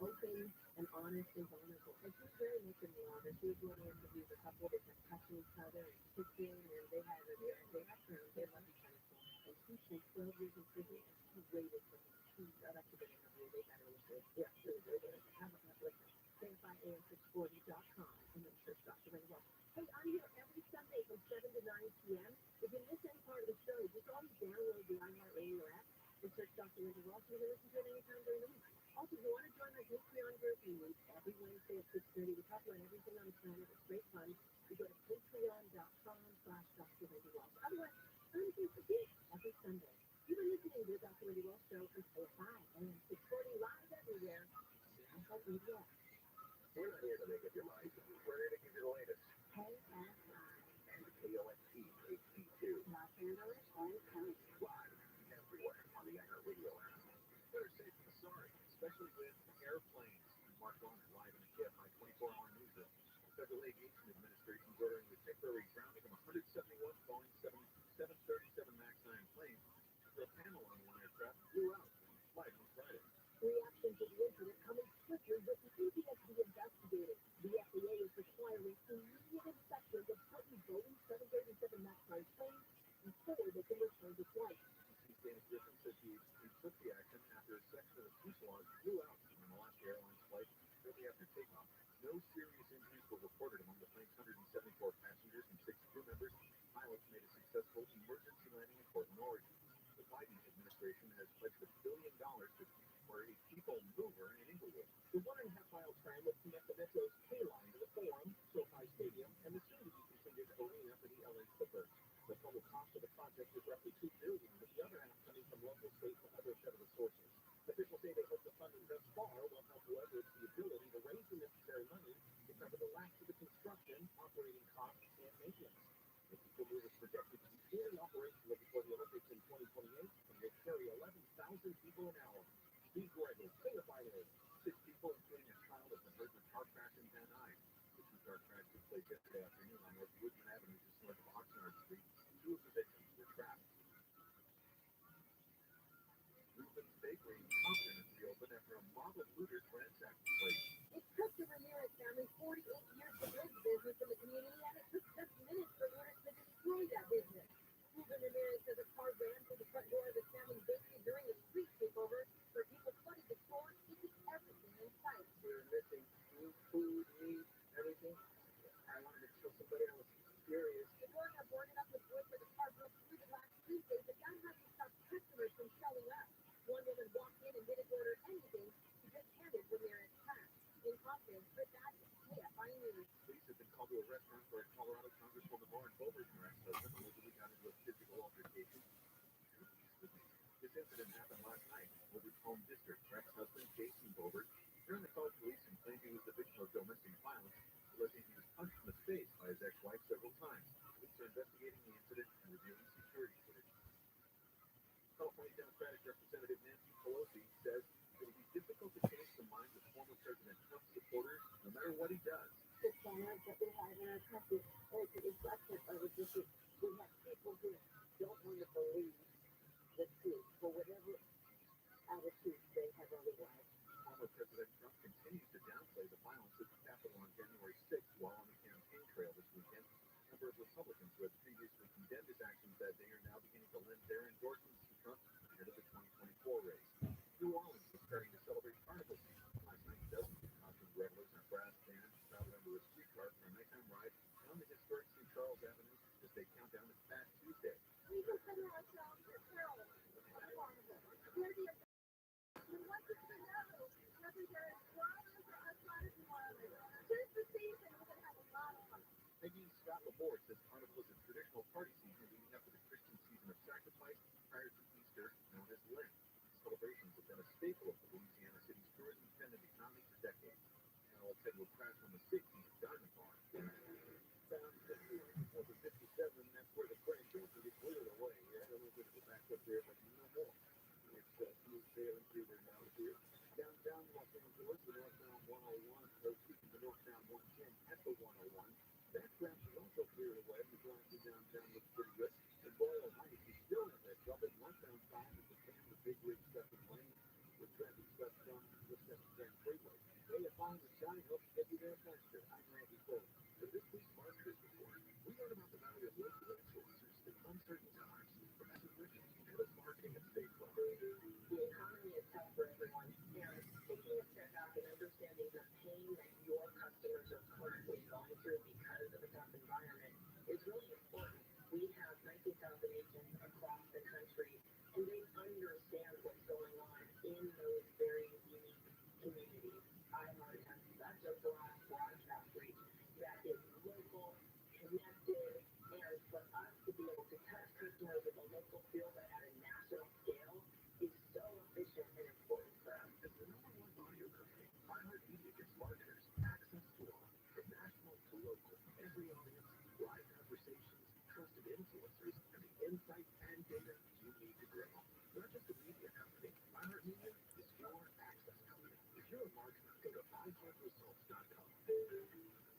open and honest and vulnerable. And she's very much in love. And she was going to interview a couple of different touching each other and kissing, and they had friends, they love each other. And she spent 12 years in prison, and she waited for him. I'd actually been interviewed. They got her with it. Yeah, she was very good. Have a listen. KFIam640.com and then search Dr. Wendy Wells. Hey, I'm here every Sunday from 7 to 9 p.m. If you miss any part of the show, just always download the iHeartRadio app and search Dr. Wendy Wells. You can listen to it anytime during the week. Also, if you want to join my Patreon group, we meet every Wednesday at 6:30. We talk about everything on the planet. It's great fun. You go to patreon.com/Dr. Wendy Wells. Otherwise, anything for you every Sunday. You've been listening to the Dr. Wendy Wells Show on KFI and 640 live everywhere. iHeartRadio. We're not here to make up your mind. We're here to give you the latest. KFI. And KOST-HD2. Los Angeles, Orange County. Live everywhere on the iHeartRadio app. Better safe than sorry, especially with airplanes. Mark Bonner live in the KFI 24-hour newsroom. The Federal Aviation Administration is ordering the temporary grounding of 171 Boeing 737 MAX 9 planes after a panel on one aircraft blew out in flight on Friday. Reaction to the incident coming quickly with the PTSD investigated. The FAA is requiring immediate inspection of certain Boeing 737 MAX 9 planes before they can return to flight. C-Span Griffin said he took the action after a section of the fuselage blew out on an Alaska Airlines flight shortly after takeoff. No serious injuries were reported among the plane's 174 passengers and 6 crew members. Pilots made a successful emergency landing in Portland, Oregon. The Biden administration has pledged $1 billion for a people mover in Inglewood. The 1.5-mile tram will connect the Metro's K-line to the Forum, SoFi Stadium, and the soon-to-be-completed arena for the LA Clippers. The total cost of the project is roughly $2 billion, with the other half coming from local, state, and other federal sources. Officials say they hope the funding thus far will help leverage the ability to raise the necessary money to cover the last of the construction, operating costs, and maintenance. The people mover is projected to be fully operational before the Olympics in 2028 and will carry 11,000 people an hour. Steve Gregor, KFI News. 6 people, including a child, have been hurt in a car crash in Van Nuys. The 2-car crash took place yesterday afternoon on North Woodman Avenue, just north of Oxnard Street. 2 of the victims were trapped. Reuben's Bakery in Compton is reopened after a mob of looters ransacked the place. It took the Ramirez family 48 years to build the business in the community, and it took just minutes for looters to destroy that business. Reuben Ramirez says a car ran through the front door of his family's bakery during a street takeover where people flooded the store, taking everything in sight. We're missing food, meat, everything. I wanted to kill somebody. I was furious. The lawyer boarded up with wood where the car broke through the last Tuesday, but that hasn't stopped customers from showing up. One woman walked in and didn't order anything. She just handed Ramirez cash. In Compton, but that's KFI News. Police have been called to a restaurant where Colorado Congresswoman Lauren Boebert's ex-husband allegedly got into a physical altercation. This incident happened last night in Boebert's home district. Her ex-husband, Jason Boebert, turned the call to police and claimed he was the victim of domestic violence, alleging he was punched in the face by his ex-wife several times. Police are investigating the incident and reviewing security footage. California Democratic Representative Nancy Pelosi says it will be difficult to change the minds of former President Trump supporters no matter what he does. The plans that we had in our country, it's a reflection of a We have people who don't want to believe the truth for whatever attitude they have otherwise. Former President Trump continues to downplay the violence at the Capitol on January 6th while on the campaign trail this weekend. A number of Republicans who had previously condemned his actions that day are now beginning to lend their endorsements to Trump ahead of the 2024 race. New Orleans is preparing to celebrate Carnival season. Last night, dozens of costumed revelers and brass bands traveled under a streetcar for a nighttime ride down the historic St. Charles Avenue as they count down to Fat Tuesday. We consider ourselves a carol. We're the we want you to know whether you're in Florida or outside of Florida. Tis the season, we're going to have a lot of fun. Peggy Scott Laborde says Carnival is a traditional party season leading up to the Christian season of sacrifice prior to Easter, known as Lent. Celebrations have been a staple of the Louisiana city's tourism-dependent economy for decades. Now let's head to a crash on the 60s Diamond Bar. Found 51 over 57, that's where the crash usually gets cleared away. You had a little bit of a backup there, but no more. It's smooth sailing through there now here. Downtown Los Angeles, the northbound 101, the northbound 110 at the 101. That crash is also cleared away. The drive to downtown looks pretty good. The Royal Heights is still in that trouble. Northbound 5 is the same, the big rig stuff in lane with traffic stuff from the 710 freeway. Hey, if I'm the shine, helps get you there faster. I'm Randy Cole. For this week's Marketers Report, we learn about the value of local influencers in uncertain times. Professor Richard, head of marketing at State Farm. The economy is tough for everyone, and taking a step back and understanding the pain that your customers are currently going through because of a tough environment is really important. We have 19,000 agents across the country, and they understand what's going on in those very unique communities. iHeart has such a broad broadcast reach that is local, connected, and for us to be able to touch customers with a local feel but at a national scale is so efficient and important for us. As the #1 audio company, iHeartMedia gives marketers access to all, from national to local, every audience, live conversations, trusted influencers, and the insights and data you need to grow. Not just a media company, iHeartMedia is your access company. If you're a marketer, go to iHeartResults.com.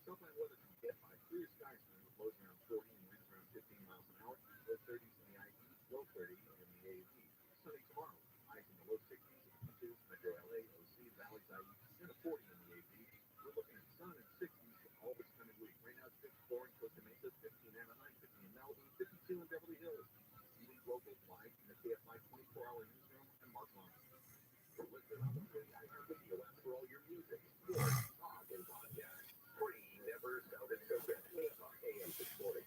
Southline weather from KFI. Clear skies tonight with lows around 40 and winds around 15 miles an hour. Low 30s in the IE, low 30 in the AV. Sunny tomorrow. Highs in the low 60s in the beaches, Metro LA, OC, Valley's IE, and a 40 in the AV. We're looking at sun and 60s all this coming week. Right now it's 54 in Costa Mesa, 50 in Anaheim, 50 in Malibu, 52 in Beverly Hills. Leading local flight in the KFI 24-hour newsroom and Mark Long. For listeners on the free iHeart video app for all your music, sports, talk, and podcasts. Free, never sounded so good. Talk AM 640.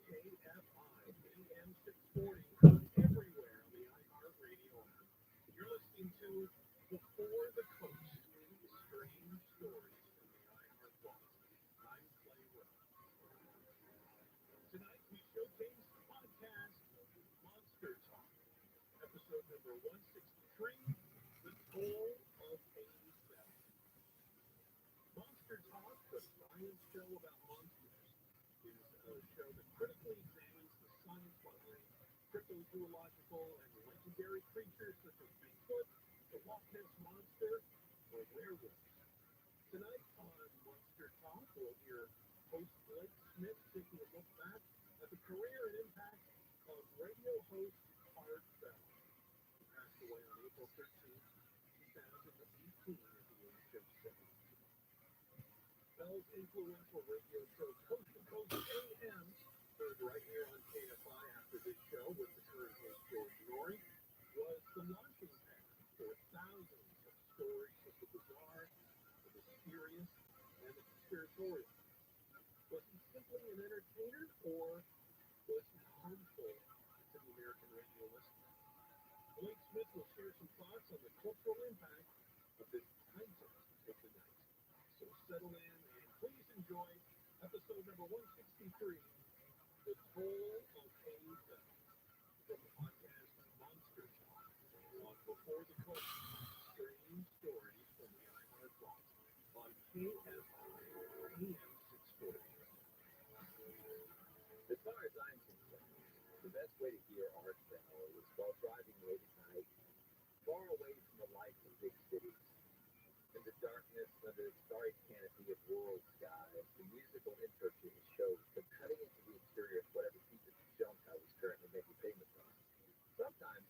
KFI AM 640 everywhere on the iHeart Radio app. You're listening to Before the Coast, strange stories from the iHeart Vault. I'm Clay Rowe. Tonight we showcase podcast Monster Talk, episode number 163, The Toll of a Bell. Monster Talk, the science show about monsters, is a show that critically examines the science behind cryptozoological and legendary creatures such as Bigfoot, the Loch Ness Monster, or werewolves. Tonight on Monster Talk, we'll hear host Blake Smith taking a look back at the career and impact of radio host Art Bell, who passed away on April 13th, 2018 at the age of 70. Bell's influential radio show Coast to Coast AM, heard right here on KFI after this show with the current host George Norrie, was the launching pad for thousands of stories of the bizarre, the mysterious, and the conspiratorial. Was he simply an entertainer, or was he harmful to the American radio listener? Blake Smith will share some thoughts on the cultural impact of this titan of the night. So settle in and please enjoy episode number 163, The Toll of a Bell, from the podcast Monster Talk on Before the Coast, strange stories from the iHeart Vault on KFI AM 640. As far as I'm concerned, the best way to hear Art Bell is while driving late at night, far away from the lights of big cities. In the darkness under the starry canopy of rural skies, the musical intro to his show was come cutting into the exterior of whatever piece of junk I was currently making payments on. Sometimes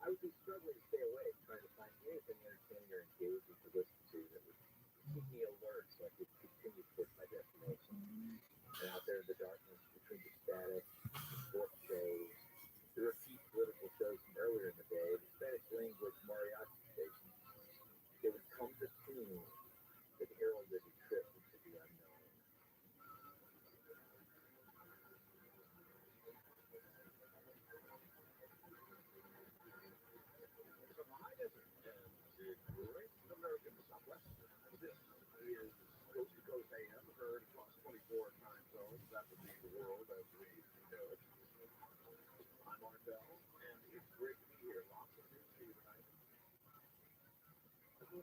I would be struggling to stay awake, trying to find anything entertaining or engaging to listen to that would keep me alert so I could continue towards my destination. And out there in the darkness, between the static, the sports shows, the repeat political shows from earlier in the day, the Spanish language mariachi stations, they would come to tune that heralded a trip into the unknown. From the high desert and the great American Southwest, this is Coast to Coast AM, heard across 24 time zones. That would be the world as we know it. I'm Art Bell, and it's great to be here. Lots of news for you tonight. It's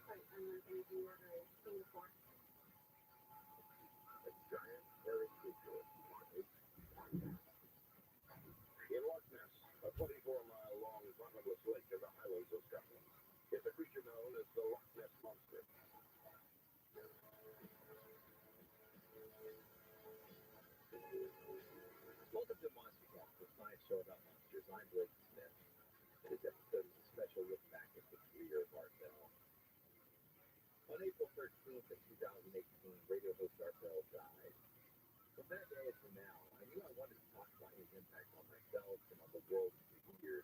quite unlike anything that I've seen before. A giant hairy creature in Loch Ness, a 24-mile-long bottomless lake in the Highlands of Scotland, is a creature known as the Loch Ness Monster. Welcome to Monster Talk, the science show about monsters. I'm Blake Smith, and this episode is a special look back at the career of Art Bell. On April 13th of 2018, radio host Art Bell died. From that day to now, I knew I wanted to talk about his impact on myself and on the world for years.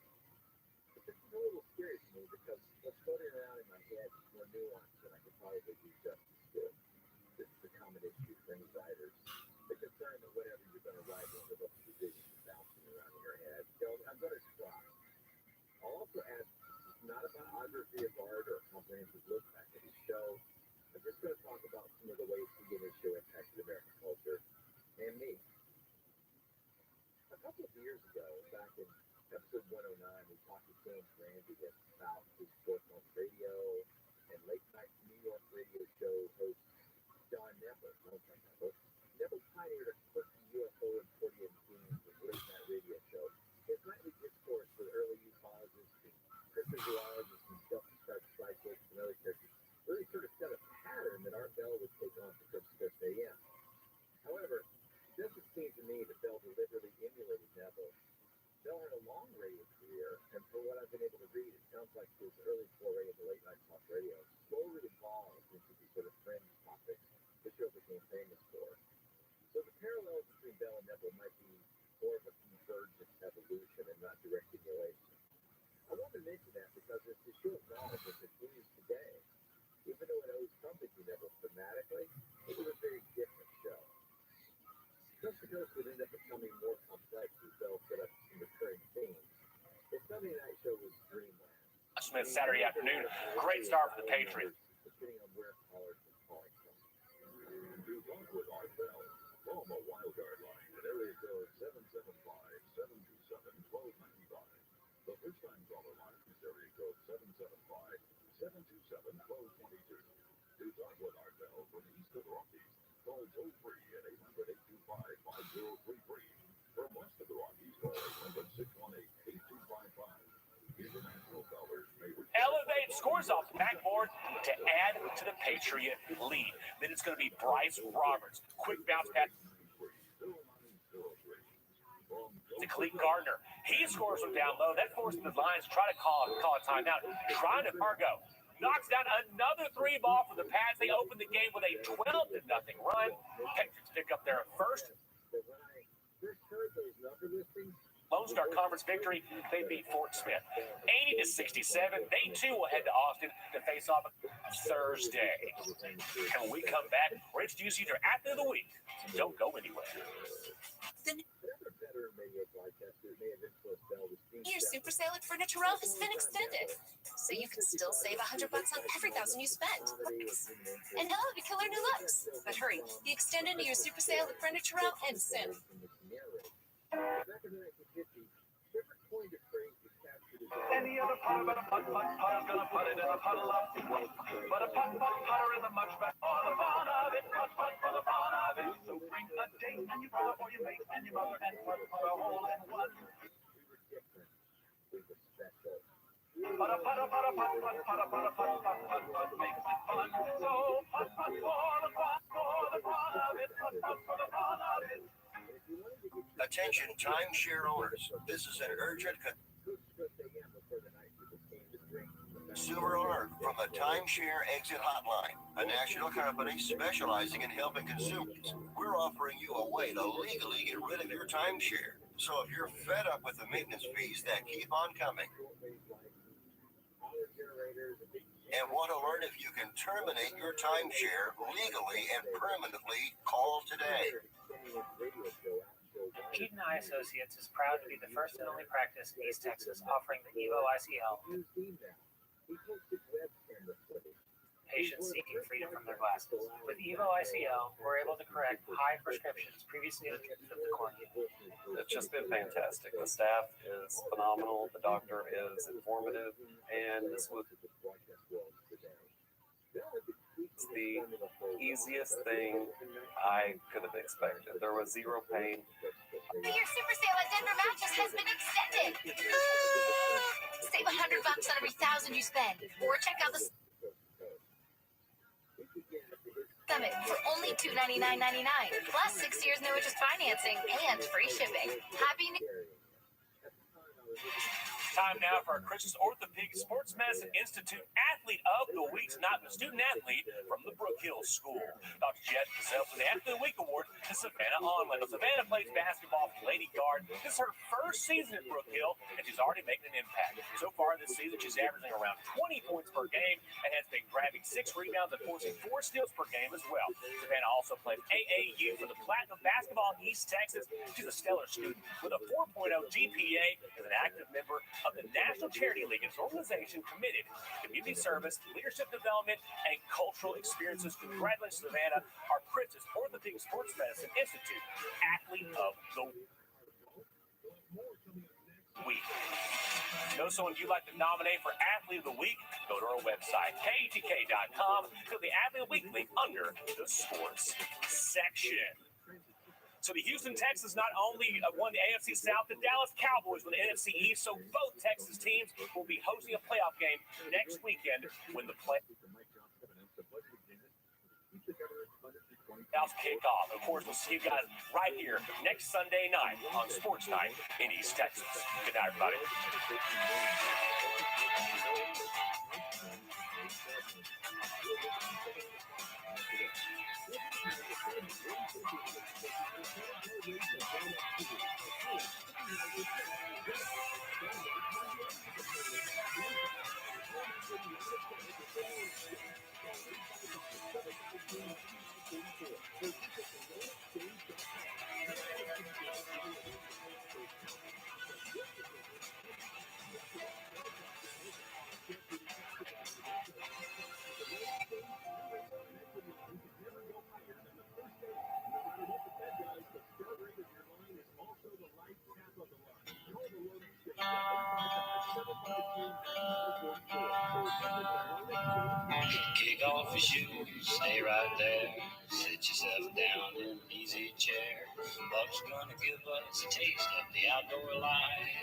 But this is a little scary to me because what's floating around in my head is more nuanced than I could probably do justice to. This is a common issue for any writers. The concern that whatever you're going to write will end up with decisions bouncing around in your head. So I'm going to try. I'll also add, it's not a biography of Art or a comprehensive look back at his show. I'm just going to talk about some of the ways he and his show impacted American culture and me. A couple of years ago, back in episode 109, we talked to James Randi about his work on radio and late-night New York radio show host John Neville. Neville pioneered a quirky UFO reporting theme with late-night radio show. His nightly discourse with early ufologists and cryptozoologists and self-described psychics and other characters really sort of set a pattern that Art Bell would take on for Coast to Coast AM. However, it doesn't seem to me that Bell deliberately emulated Neville. Bell had a long radio career, and for what I've been able to read, it sounds like his early foray into late-night talk radio slowly evolved into the sort of fringe topics the show became famous for. So the parallels between Bell and Neville might be more of a convergent evolution and not direct emulation. I want to mention that because as the show evolves and continues today, even though it owes something to Neville thematically, it was a very different show. Coast to Coast would end up becoming more complex as Bell set up some recurring themes. His Sunday night show was Dreamland. Smith Saturday afternoon, great start for the Patriots. Depending on where callers were calling from. To talk with Art Bell, call my wild card line at area code 775-727-1295. The first time caller line is area code 775-727-1222. To talk with Art Bell from east of the Rockies, call toll free at 800-825-5033. From west of the Rockies, call 800-618-8255. International callers may Elevate scores off the backboard to add to the Patriot lead. Then it's going to be Bryce Roberts. Quick bounce pass to Cleet Gardner. He scores from down low. That forces the Lions to try to call a timeout. Trying to Fargo. Knocks down another 3-ball for the Pats. They open the game with a 12-0 run. Patriots pick up their first Lone Star Conference victory. They beat Fort Smith 80-67. They too will head to Austin to face off Thursday. And when we come back, we're introducing you to our athlete of the week. Don't go anywhere. Your super sale at Furniture Row has been extended, so you can still save $100 on every $1,000 you spend. And hell of a killer new looks. But hurry, the extended to your super sale at Furniture Row ends soon. Any other putter but a putter's gonna put it in a puddle of what? But a putter is a much better for the fun of it, putt for the fun of it. So bring a date and your brother or your mate and your mother and putt a hole in one. Attention timeshare owners. This is an urgent consumer alert from the Timeshare Exit Hotline, a national company specializing in helping consumers. We're offering you a way to legally get rid of your timeshare. So if you're fed up with the maintenance fees that keep on coming and want to learn if you can terminate your timeshare legally and permanently, call today. Keaton Eye Associates is proud to be the first and only practice in East Texas offering the Evo ICL. Patients seeking freedom from their glasses. With Evo ICL, we're able to correct high prescriptions previously untreated of the cornea. It's just been fantastic. The staff is phenomenal. The doctor is informative, and this was the easiest thing I could have expected. There was zero pain. The year super sale at Denver Mattress has been extended. Save $100 on every $1,000 you spend, or check out the Summit for only $299.99, plus 6 years no interest financing and free shipping. Happy New Time now for our Christian Orthopedic Sports Medicine Institute Athlete of the Week, not the student athlete from the Brook Hills School. Dr. Jess Gazelle for the Athlete of the Week award to Savannah Onland. Savannah plays basketball for Lady Guard. This is her first season at Brook Hill, and she's already making an impact. So far this season, she's averaging around 20 points per game and has been grabbing 6 rebounds and forcing 4 steals per game as well. Savannah also plays AAU for the Platinum Basketball in East Texas. She's a stellar student with a 4.0 GPA and an active member of the National Charity League, an organization committed to community service, leadership development, and cultural experiences. Congratulations, Savannah, our Princess Orthopedic Sports Medicine Institute Athlete of the Week. Know someone you'd like to nominate for Athlete of the Week? Go to our website, KTK.com, to the Athlete of the Week link under the sports section. So the Houston Texans not only won the AFC South, the Dallas Cowboys won the NFC East, so both Texas teams will be hosting a playoff game next weekend when the playoffs kick off. Of course, we'll see you guys right here next Sunday night on Sports Night in East Texas. Good night, everybody. Kick off your shoes, stay right there. Sit yourself down in an easy chair. Buck's gonna give us a taste of the outdoor life.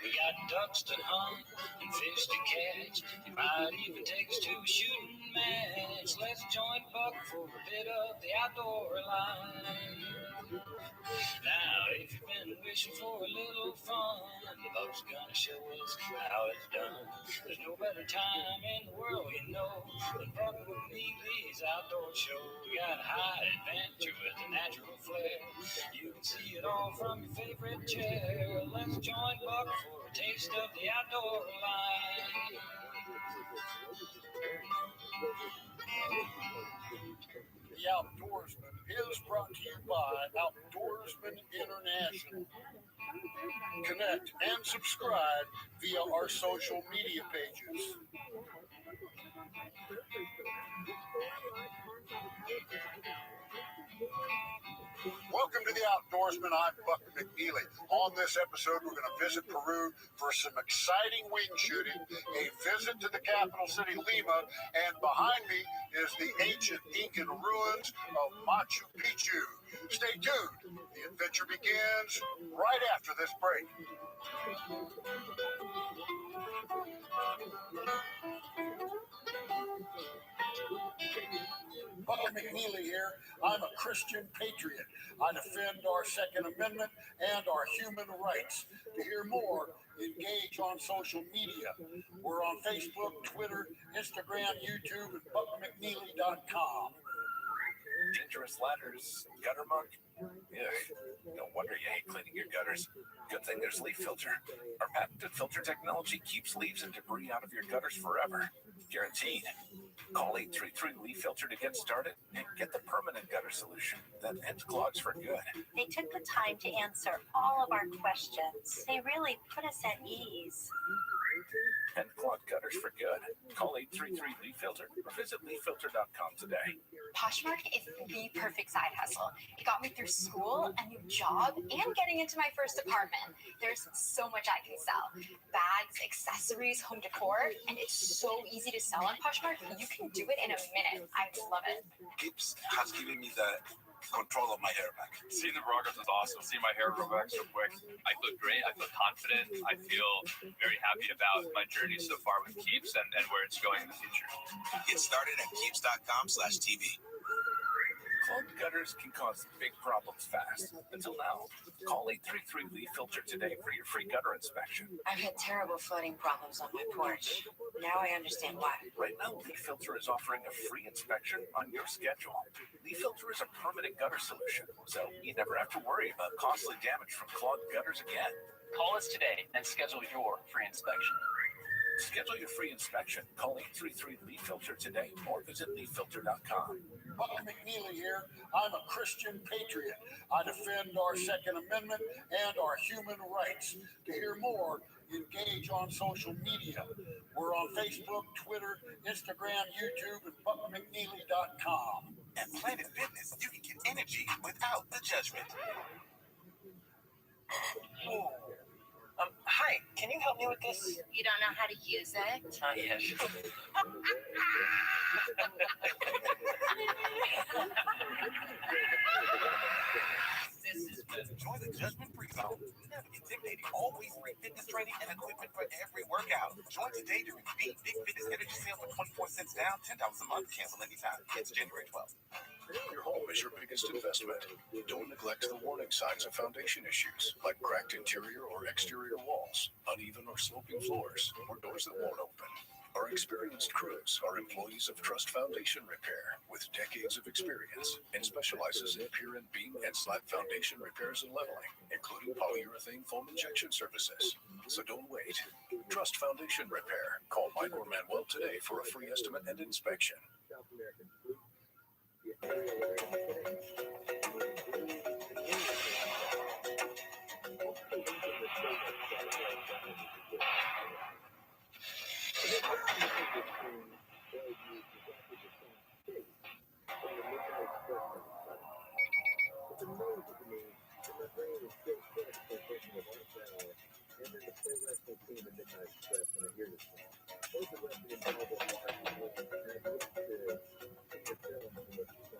We got ducks to hunt and fish to catch. It might even take us to a shooting match. Let's join Buck for a bit of the outdoor life. Now, if you've been wishing for a little fun, the Buck's gonna show us how it's done. There's no better time in the world, you know, than Buck with Neely's outdoor show. We got high adventure with a natural flair. You can see it all from your favorite chair. Let's join Buck for a taste of the outdoor life. The Outdoorsman is brought to you by Outdoorsman International. Connect and subscribe via our social media pages. Welcome to the Outdoorsman. I'm Buck McNeely. On this episode, we're going to visit Peru for some exciting wing shooting, a visit to the capital city, Lima, and behind me is the ancient Incan ruins of Machu Picchu. Stay tuned. The adventure begins right after this break. Buck McNeely here. I'm a Christian patriot. I defend our Second Amendment and our human rights. To hear more, engage on social media. We're on Facebook, Twitter, Instagram, YouTube, and buckmcneely.com. Dangerous ladders, gutter muck. Ugh, no wonder you hate cleaning your gutters. Good thing there's leaf filter. Our patented filter technology keeps leaves and debris out of your gutters forever. Guaranteed. Call 833-LEAF-FILTER to get started and get the permanent gutter solution that ends clogs for good. They took the time to answer all of our questions. They really put us at ease. End clogged gutters for good. Call 833-LEAF-FILTER or visit leaffilter.com today. Poshmark is the perfect side hustle. It got me through school, a new job, and getting into my first apartment. There's so much I can sell. Bags, accessories, home decor, and it's so easy to sell on Poshmark. You can do it in a minute. I love it. Keeps has given me the control of my hair back. Seeing the progress is awesome. Seeing my hair grow back so quick. I feel great. I feel confident. I feel very happy about my journey so far with Keeps and where it's going in the future. Get started at keeps.com/TV. Clogged gutters can cause big problems fast. Until now, call 833-LEAF-FILTER today for your free gutter inspection. I've had terrible flooding problems on my porch. Now I understand why. Right now, Leaf Filter is offering a free inspection on your schedule. Leaf Filter is a permanent gutter solution, so you never have to worry about costly damage from clogged gutters again. Call us today and schedule your free inspection. Schedule your free inspection. Call 833-LEAF-FILTER today or visit leaffilter.com. Buck McNeely here. I'm a Christian patriot. I defend our Second Amendment and our human rights. To hear more, engage on social media. We're on Facebook, Twitter, Instagram, YouTube, and buckmcneely.com. At Planet Fitness, you can get energy without the judgment. Hi, can you help me with this? You don't know how to use it? Yeah, sure. Enjoy the judgment-free zone. Never intimidating, always free fitness training and equipment for every workout. Join today during Big Fitness Energy Sale for 24 cents down, $10 a month. Cancel anytime. It's January 12th. Your home is your biggest investment. Don't neglect the warning signs of foundation issues, like cracked interior or exterior walls, uneven or sloping floors, or doors that won't open. Our experienced crews are employees of Trust Foundation Repair with decades of experience and specializes in pier and beam and slab foundation repairs and leveling, including polyurethane foam injection services. So don't wait. Trust Foundation Repair. Call Mike or Manuel today for a free estimate and inspection.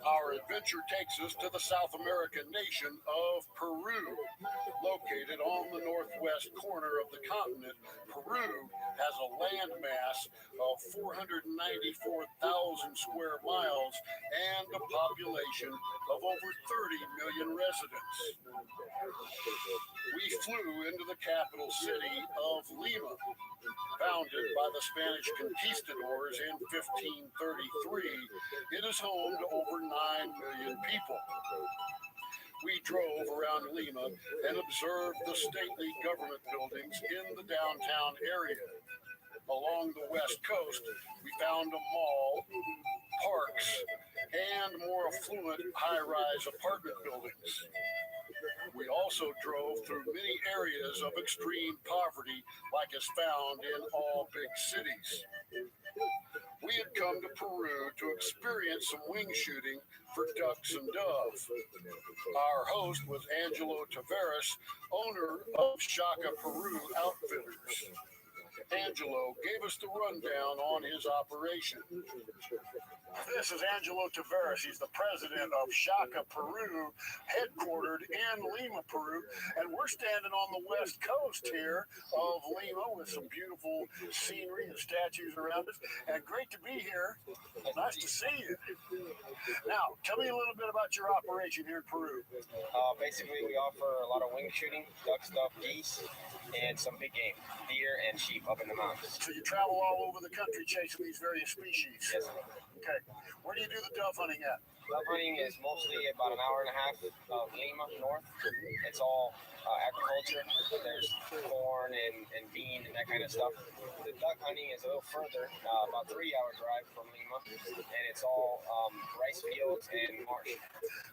Our adventure takes us to the South American nation of Peru. Located on the northwest corner of the continent, Peru has a landmass of 494,000 square miles and a population of over 30 million residents. We flew into the capital city of Lima. Founded by the Spanish conquistadors in 1533, it is home to over 9 million people. We drove around Lima and observed the stately government buildings in the downtown area. Along the west coast, we found a mall, parks, and more affluent high-rise apartment buildings. We also drove through many areas of extreme poverty like is found in all big cities. We had come to Peru to experience some wing shooting for ducks and doves. Our host was Angelo Tavares, owner of Shaka Peru Outfitters. Angelo gave us the rundown on his operation. This is Angelo Tavares. He's the president of Shaka, Peru, headquartered in Lima, Peru. And we're standing on the west coast here of Lima with some beautiful scenery and statues around us. And great to be here. Nice to see you. Now, tell me a little bit about your operation here in Peru. Basically, we offer a lot of wing shooting, duck stuff, geese, and some big game, deer and sheep up in the mountains. So you travel all over the country chasing these various species? Yes. Okay. Where do you do the dove hunting at? Dove hunting is mostly about an hour and a half of Lima north. It's all agriculture. There's corn and bean and that kind of stuff. The duck hunting is a little further, about 3-hour drive from Lima, and it's all rice fields and marsh.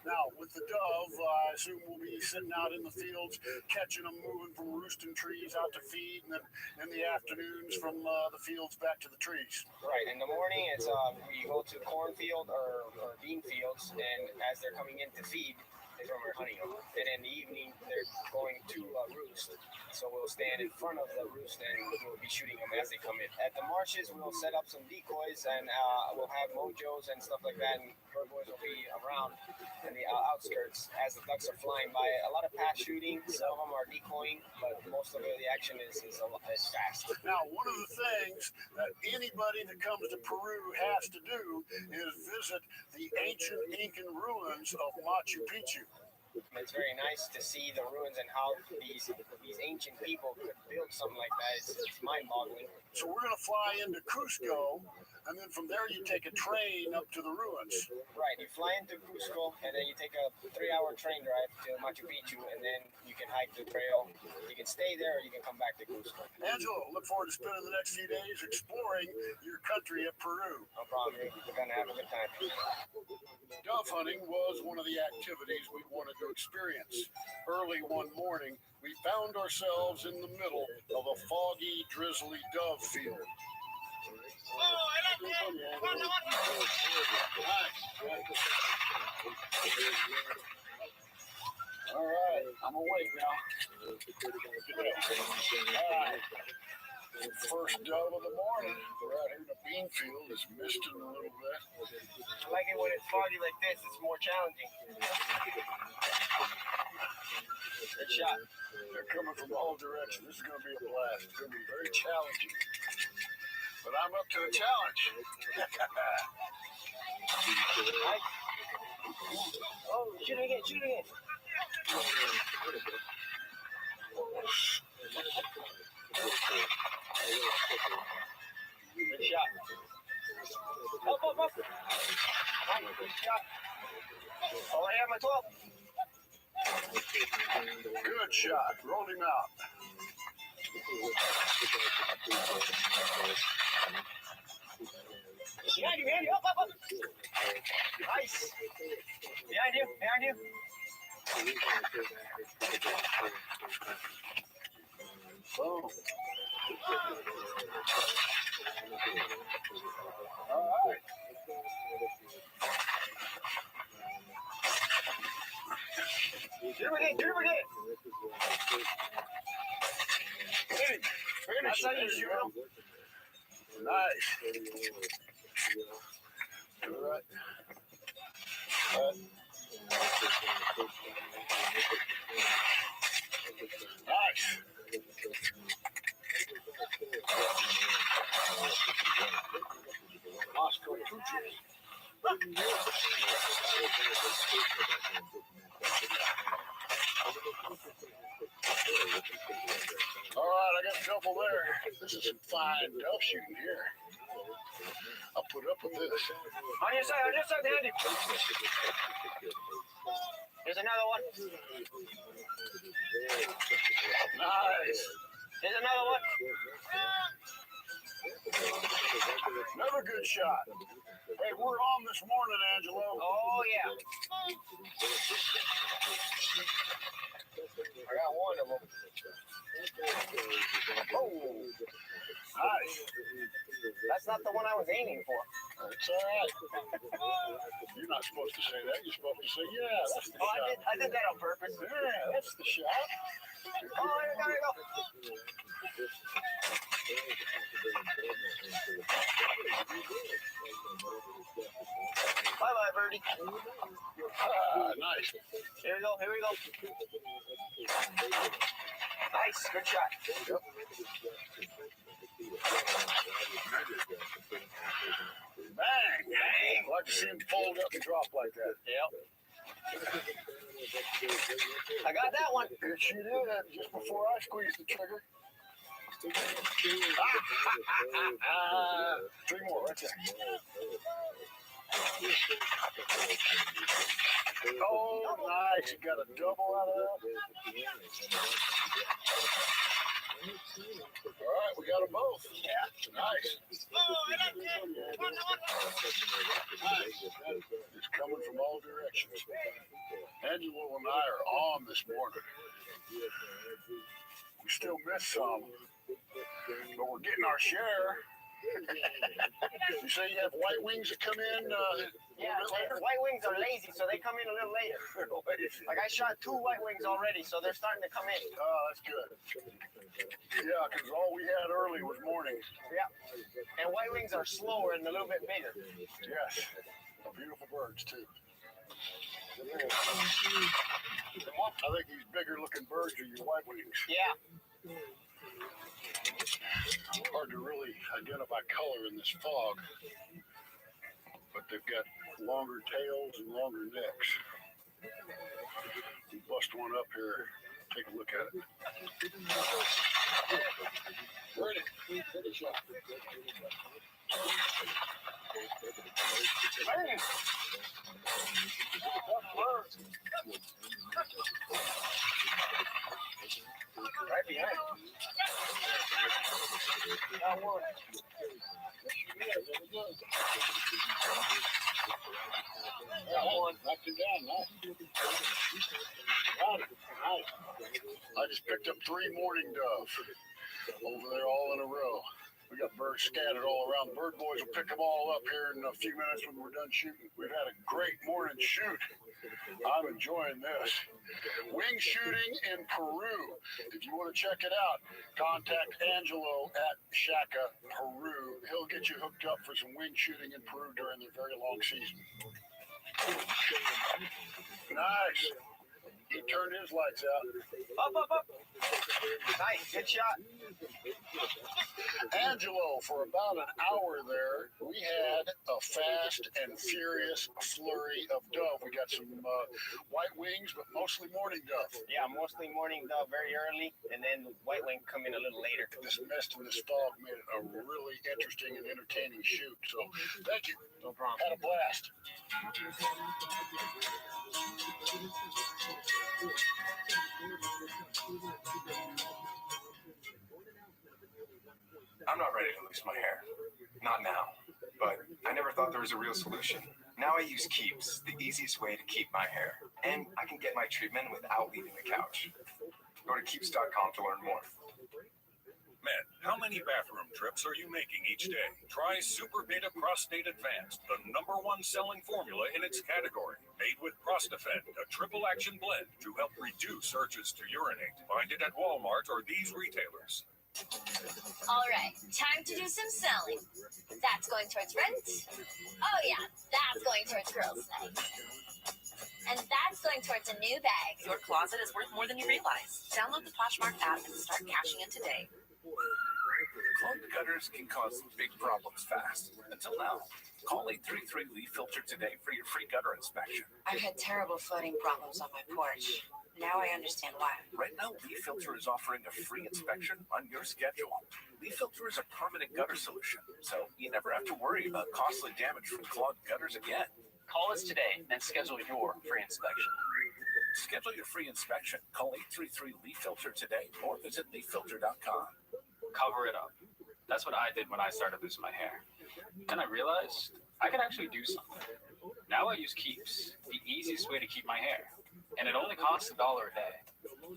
Now, with the dove, I assume we'll be sitting out in the fields, catching them, moving from roosting trees out to feed, and then in the afternoons from the fields back to the trees. Right. In the morning, it's we go to cornfield or bean fields, and as they're coming in to feed, is when we're hunting them. And in the evening, they're going to roost. So we'll stand in front of the roost and we'll be shooting them as they come in. At the marshes, we'll set up some decoys and we'll have mojos and stuff like that. And bird boys will be around in the outskirts as the ducks are flying by. A lot of pass shooting. Some of them are decoying, but most of the action is fast. Now, one of the things that anybody that comes to Peru has to do is visit the ancient Incan ruins of Machu Picchu. It's very nice to see the ruins and how these ancient people could build something like that. It's mind-boggling. So we're going to fly into Cusco, and then from there you take a train up to the ruins. Right, you fly into Cusco, and then you take a 3-hour train drive to Machu Picchu, and then you can hike the trail. You can stay there, or you can come back to Cusco. Angelo, look forward to spending the next few days exploring your country of Peru. No problem, we're going to have a good time. Dove hunting was one of the activities we wanted to experience. Early one morning, we found ourselves in the middle of a foggy, drizzly dove field. All right, I'm awake now. All right. First dove of the morning. We're out here in the bean field. It's misting a little bit. I like it when it's foggy like this. It's more challenging. Good shot. They're coming from all directions. This is going to be a blast. It's going to be very challenging. But I'm up to the challenge. Oh, shoot it again, shoot it again. Good shot. Up. Nice, good shot. Oh, I have my 12. Good shot. Rolled him out. Behind you, up. Nice. Behind you. Boom. All right. Shoot it again. Finish. That's how you shoot them. Nice. All right. Nice. Moscow Tucci. All right, I got a couple there. This is some fine dove shooting here. I'll put up with this. On your side, behind you. Here's another one. Nice. Here's another one. Another good shot. Hey, we're on this morning, Angelo. Oh, yeah. I got one of them. Oh, nice. That's not the one I was aiming for. It's all right. You're not supposed to say that. You're supposed to say, yeah, that's the shot. I did that on purpose. Yeah, that's the shot. there you go. Bye-bye, birdie. Nice. Here we go, here we go. Nice, good shot. Yep. Bang! Bang! I like to see him fold up and drop like that. Yep. I got that one. Yes, you did. Just before I squeezed the trigger. Three more right there. Oh, nice. You got a double out of that. All right, we got them both. Yeah, nice. Nice. It's coming from all directions. Angelo and I are on this morning. We still miss some, but we're getting our share. You say you have white wings that come in yeah, white wings are lazy, so they come in a little later. Like I shot 2 white wings already, so they're starting to come in. Oh, that's good. Yeah, because all we had early was mornings. Yeah. And white wings are slower and a little bit bigger. Yes. Beautiful birds, too. I think these bigger looking birds are your white wings. Yeah. Hard to really identify color in this fog, but they've got longer tails and longer necks. We bust one up here, take a look at it. Ready? Good shot. Man! Right behind. Got one. Got one. Knocked him down. Nice. Got it. Nice. I just picked up 3 mourning dove over there all in a row. We got birds scattered all around. The bird boys will pick them all up here in a few minutes when we're done shooting. We've had a great morning shoot. I'm enjoying this. Wing shooting in Peru. If you want to check it out, contact Angelo at Shaka, Peru. He'll get you hooked up for some wing shooting in Peru during their very long season. Nice. He turned his lights out. Up. Nice, good shot. Angelo, for about an hour there, we had a fast and furious flurry of dove. We got some white wings, but mostly mourning dove. Yeah, mostly mourning dove very early, and then white wing come in a little later. This mist and this fog made it a really interesting and entertaining shoot. So, thank you. No problem. Had a blast. I'm not ready to lose my hair. Not now. But I never thought there was a real solution. Now I use Keeps, the easiest way to keep my hair. And I can get my treatment without leaving the couch. Go to Keeps.com to learn more. Men, how many bathroom trips are you making each day? Try Super Beta Prostate Advanced, the #1 selling formula in its category. Made with Prostafend, a triple action blend to help reduce urges to urinate. Find it at Walmart or these retailers. All right, time to do some selling. That's going towards rent. Oh yeah, that's going towards girls' night. And that's going towards a new bag. Your closet is worth more than you realize. Download the Poshmark app and start cashing in today. Clogged gutters can cause big problems fast. Until now, call 833 Leaf Filter today for your free gutter inspection. I've had terrible flooding problems on my porch. Now I understand why. Right now, Leaf Filter is offering a free inspection on your schedule. Leaf Filter is a permanent gutter solution, so you never have to worry about costly damage from clogged gutters again. Call us today and schedule your free inspection. Schedule your free inspection. Call 833 Leaf Filter today or visit leaffilter.com. Cover it up. That's what I did when I started losing my hair. Then I realized I could actually do something. Now I use Keeps, the easiest way to keep my hair. And it only costs $1 a day.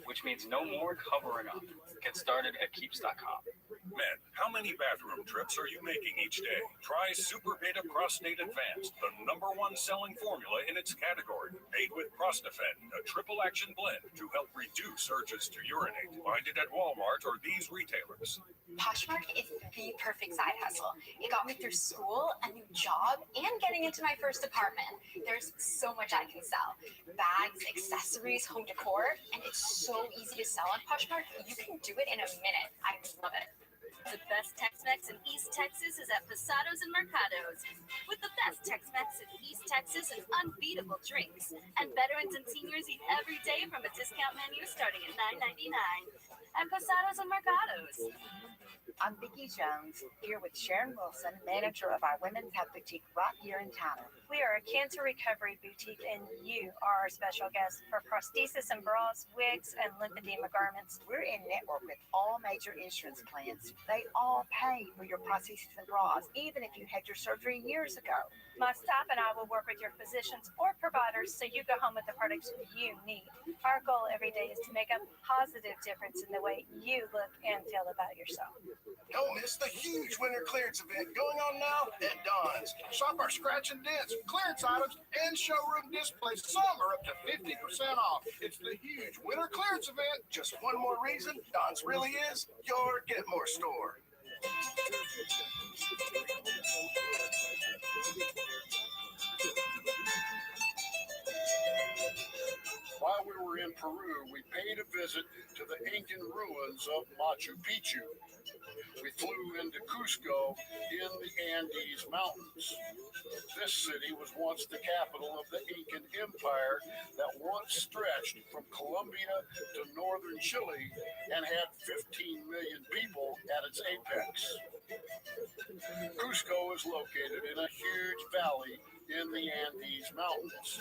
which means no more covering up. Get started at keeps.com. Men, how many bathroom trips are you making each day? Try Super Beta Prostate Advanced, the #1 selling formula in its category. Made with Prostafend, a triple action blend to help reduce urges to urinate. Find it at Walmart or these retailers. Poshmark is the perfect side hustle. It got me through school, a new job, and getting into my first apartment. There's so much I can sell. Bags, accessories, home decor, and it's so easy to sell on Poshmark. You can do it in a minute. I love it. The best Tex-Mex in East Texas is at Posados and Mercados. With the best Tex-Mex in East Texas and unbeatable drinks. And veterans and seniors eat every day from a discount menu starting at $9.99. At Posados and Mercados. I'm Vicki Jones, here with Sharon Wilson, manager of our women's health boutique right here in town. We are a cancer recovery boutique, and you are our special guest for prosthesis and bras, wigs, and lymphedema garments. We're in network with all major insurance plans. They all pay for your prosthesis and bras, even if you had your surgery years ago. My staff and I will work with your physicians or providers so you go home with the products you need. Our goal every day is to make a positive difference in the way you look and feel about yourself. Don't miss the huge winter clearance event going on now at Don's. Shop our scratch and dents, clearance items, and showroom displays. Some are up to 50% off. It's the huge winter clearance event. Just one more reason Don's really is your Get More store. While we were in Peru, we paid a visit to the Incan ruins of Machu Picchu. We flew into Cusco in the Andes Mountains. This city was once the capital of the Incan Empire that once stretched from Colombia to northern Chile and had 15 million people at its apex. Cusco is located in a huge valley in the Andes Mountains.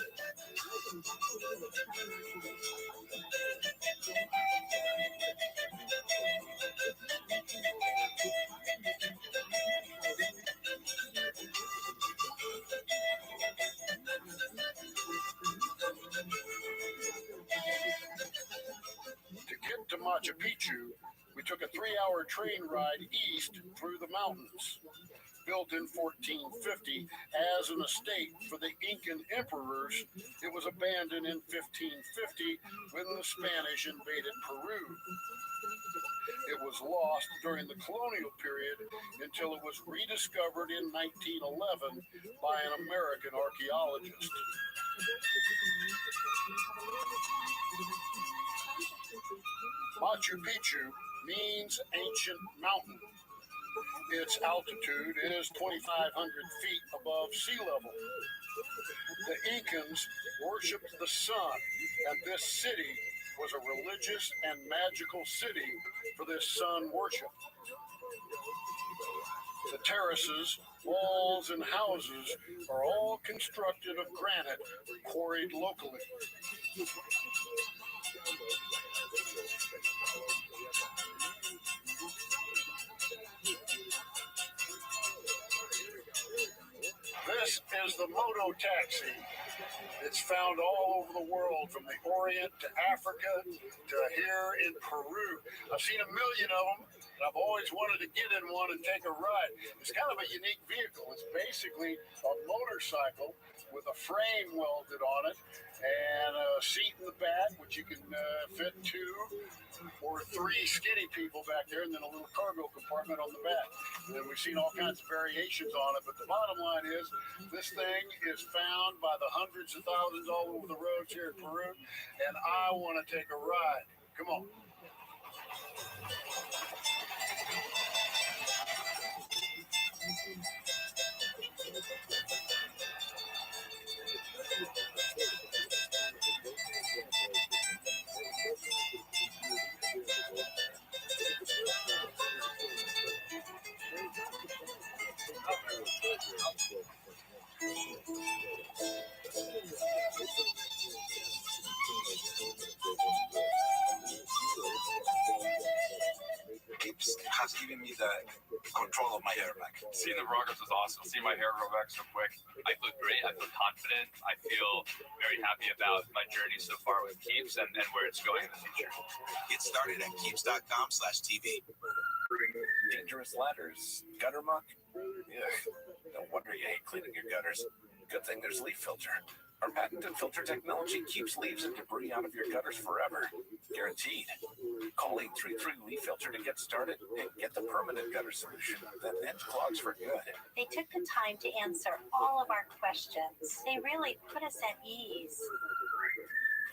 To get to Machu Picchu, we took a 3-hour train ride east through the mountains. Built in 1450 as an estate for the Incan emperors, it was abandoned in 1550 when the Spanish invaded Peru. It was lost during the colonial period until it was rediscovered in 1911 by an American archaeologist. Machu Picchu means ancient mountain. Its altitude is 2,500 feet above sea level. The Incans worshipped the sun, and this city was a religious and magical city for this sun worship. The terraces, walls, and houses are all constructed of granite quarried locally. This is the moto taxi. It's found all over the world, from the Orient to Africa to here in Peru. I've seen a million of them, and I've always wanted to get in one and take a ride. It's kind of a unique vehicle. It's basically a motorcycle with a frame welded on it and a seat in the back, which you can fit 2 or 3 skinny people back there, and then a little cargo compartment on the back. And we've seen all kinds of variations on it, but the bottom line is this thing is found by the hundreds of thousands all over the roads here in Peru, and I want to take a ride. Come on. giving me the control of my hair back. Seeing the progress was awesome. Seeing my hair grow back so quick. I feel great. I feel confident. I feel very happy about my journey so far with Keeps and where it's going in the future. Get started at keeps.com/TV. Dangerous ladders, gutter muck. Yeah, no wonder you hate cleaning your gutters. Good thing there's leaf filter. Our patented filter technology keeps leaves and debris out of your gutters forever. Guaranteed. Call 833 Leaf Filter to get started and get the permanent gutter solution that ends clogs for good. They took the time to answer all of our questions. They really put us at ease.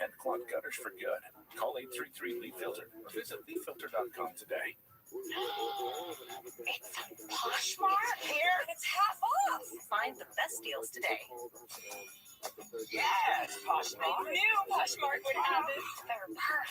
End clogged gutters for good. Call 833 Leaf Filter or visit leaffilter.com today. It's a Poshmark here. It's half off. Find the best deals today. Yes, Poshmark. I knew Poshmark would have it.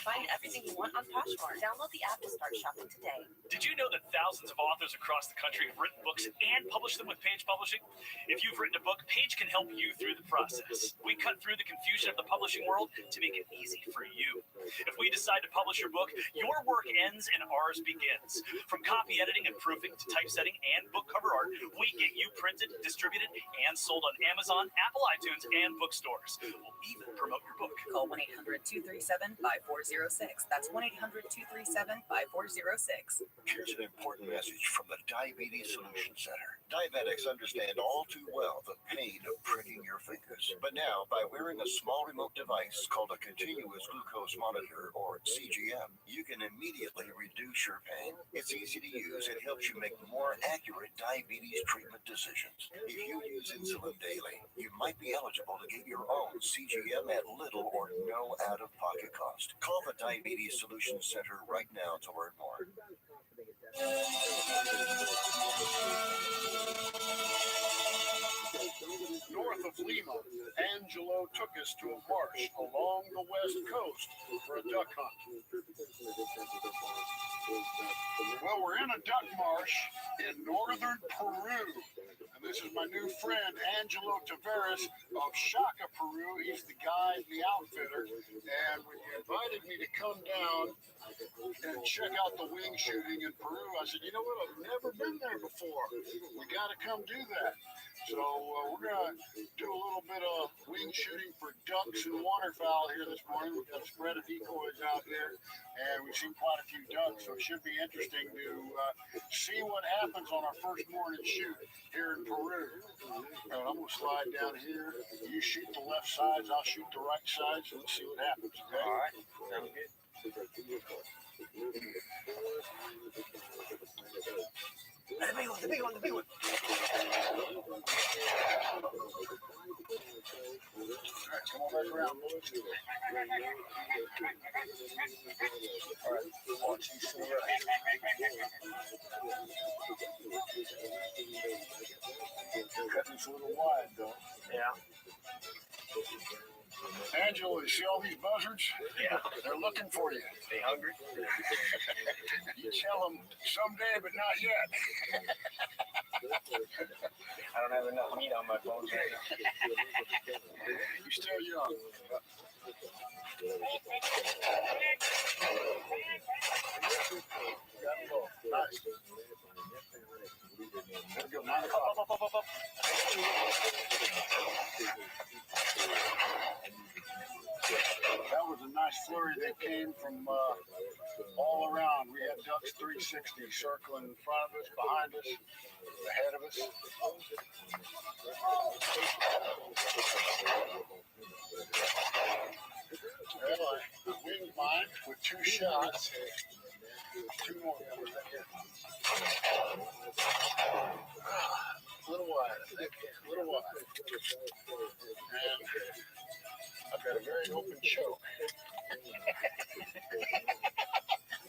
Find everything you want on Poshmark. Download the app to start shopping today. Did you know that thousands of authors across the country have written books and published them with Page Publishing? If you've written a book, Page can help you through the process. We cut through the confusion of the publishing world to make it easy for you. If we decide to publish your book, your work ends and ours begins. From copy editing and proofing to typesetting and book cover art, we get you printed, distributed, and sold on Amazon, Apple iTunes, and bookstores. We'll even promote your book. Call 1-800-237-5406. That's 1-800-237-5406. Here's an important message from the Diabetes Solution Center. Diabetics understand all too well the pain of pricking your fingers. But now, by wearing a small remote device called a continuous glucose monitor, or CGM, you can immediately reduce your pain. It's easy to use and helps you make more accurate diabetes treatment decisions. If you use insulin daily, you might be eligible to get your own CGM at little or no out-of-pocket cost. Call the Diabetes Solution Center right now to learn more. North of Lima, Angelo took us to a marsh along the west coast for a duck hunt. Well, we're in a duck marsh in northern Peru. And this is my new friend, Angelo Tavares of Shaka, Peru. He's the guide, the outfitter. And when you invited me to come down and check out the wing shooting in Peru, I said, you know what, I've never been there before. We got to come do that. So we're going to do a little bit of wing shooting for ducks and waterfowl here this morning. We've got a spread of decoys out there, and we've seen quite a few ducks, so it should be interesting to see what happens on our first morning shoot here in Peru. And I'm going to slide down here. You shoot the left sides, I'll shoot the right sides, and let's see what happens, okay? All right, sounds good. The big one. All right, come on back around, boys. All right, watch these to the right. Cut this a little wide, though. Yeah. Angelo, you see all these buzzards? Yeah. They're looking for you. They hungry? You tell them someday, but not yet. I don't have enough meat on my bones right now. You're still young. Nice. There we go. 9 o'clock. Up. That was a nice flurry that came from all around. We had ducks 360 circling in front of us, behind us, ahead of us. Well, I winged mine with 2 shots. 2 more. A little wide, I think. A little wide. And I've got a very open choke.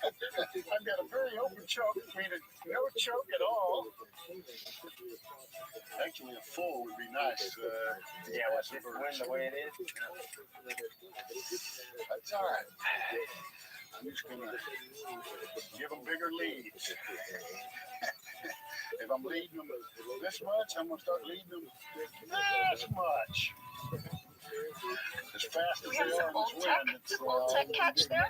I've got a very open choke, meaning no choke at all. Actually, a full would be nice. Yeah, with this wind the way it is. That's all right. I'm just going to give them bigger leads. If I'm leading them this much, I'm going to start leading them this much. As fast Do as we have they some are in old this tech? wind, Some old tech catch there?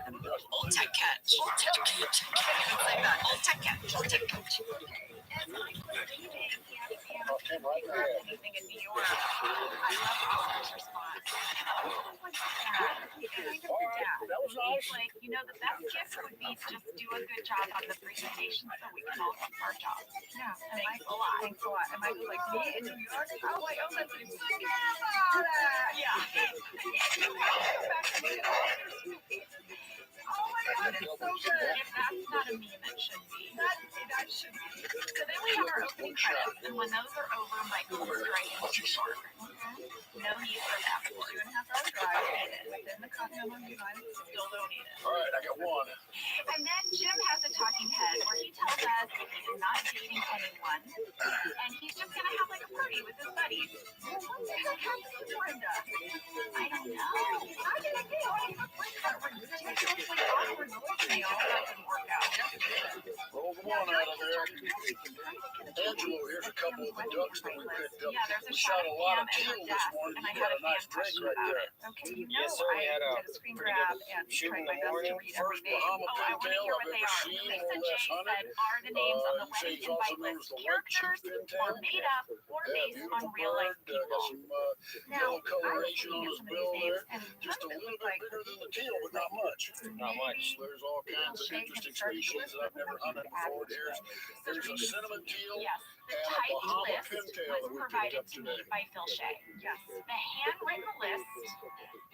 Old tech catch. Old tech catch. I can't even say that. Old tech catch. Old tech catch. As I was leaving, he asked me if he grabbed anything in New York. I love Oscar's response. Oh, what's that? Kind of the dad. That was nice. He's like, you know, the best gift would be to just do a good job on the presentation so we can all keep our jobs. Yeah, and thanks a lot. Thanks a lot. And Michael's like, me in New York? I was like, oh, that's it. Yeah. Oh my God, it's so good. If that's not a meme, it should be. That should be. So then we have our opening credits, and when those are over, Michael will strike into short. No need for that. 2.5 hour drive. Then the Continental United still don't need it. All right, I got one. And then Jim has a talking head where he tells us if he's not dating anyone, and he's just gonna have like a party with his buddies. Well, what the heck happened to Brenda? I don't know. I didn't know. I even played that ridiculously awkward voicemail that didn't work out. Roll the one out of there. Angelo, here's a couple of the ducks that we picked up. Yeah, there's a We shot a lot of Pam teal and her this desk, morning. and I You had got a a nice fan drink question right about there. it. Okay, you know, Yes, sir, we had I a did a screen grab and Shooting tried in my the best to morning, read every first name. Bahama Oh, I want to pintail hear I've what they ever are. seen, Lisa more or J less hunted. said, are the names on the You say wedding he's also invite known as list the white chief characters pintail. or made up or Yeah, based on beautiful real life bird. Got people? some Now, yellow I was coloration looking on at his some of bill these names, there. and Just a none of little them bit like bigger than the teal, but not much. Not much. So there's all kinds of interesting species that I've never hunted before. Here's a cinnamon teal yes, the and a typed Bahama list pintail was that we picked provided up to me today. by Phil Shea. Yes, the handwritten list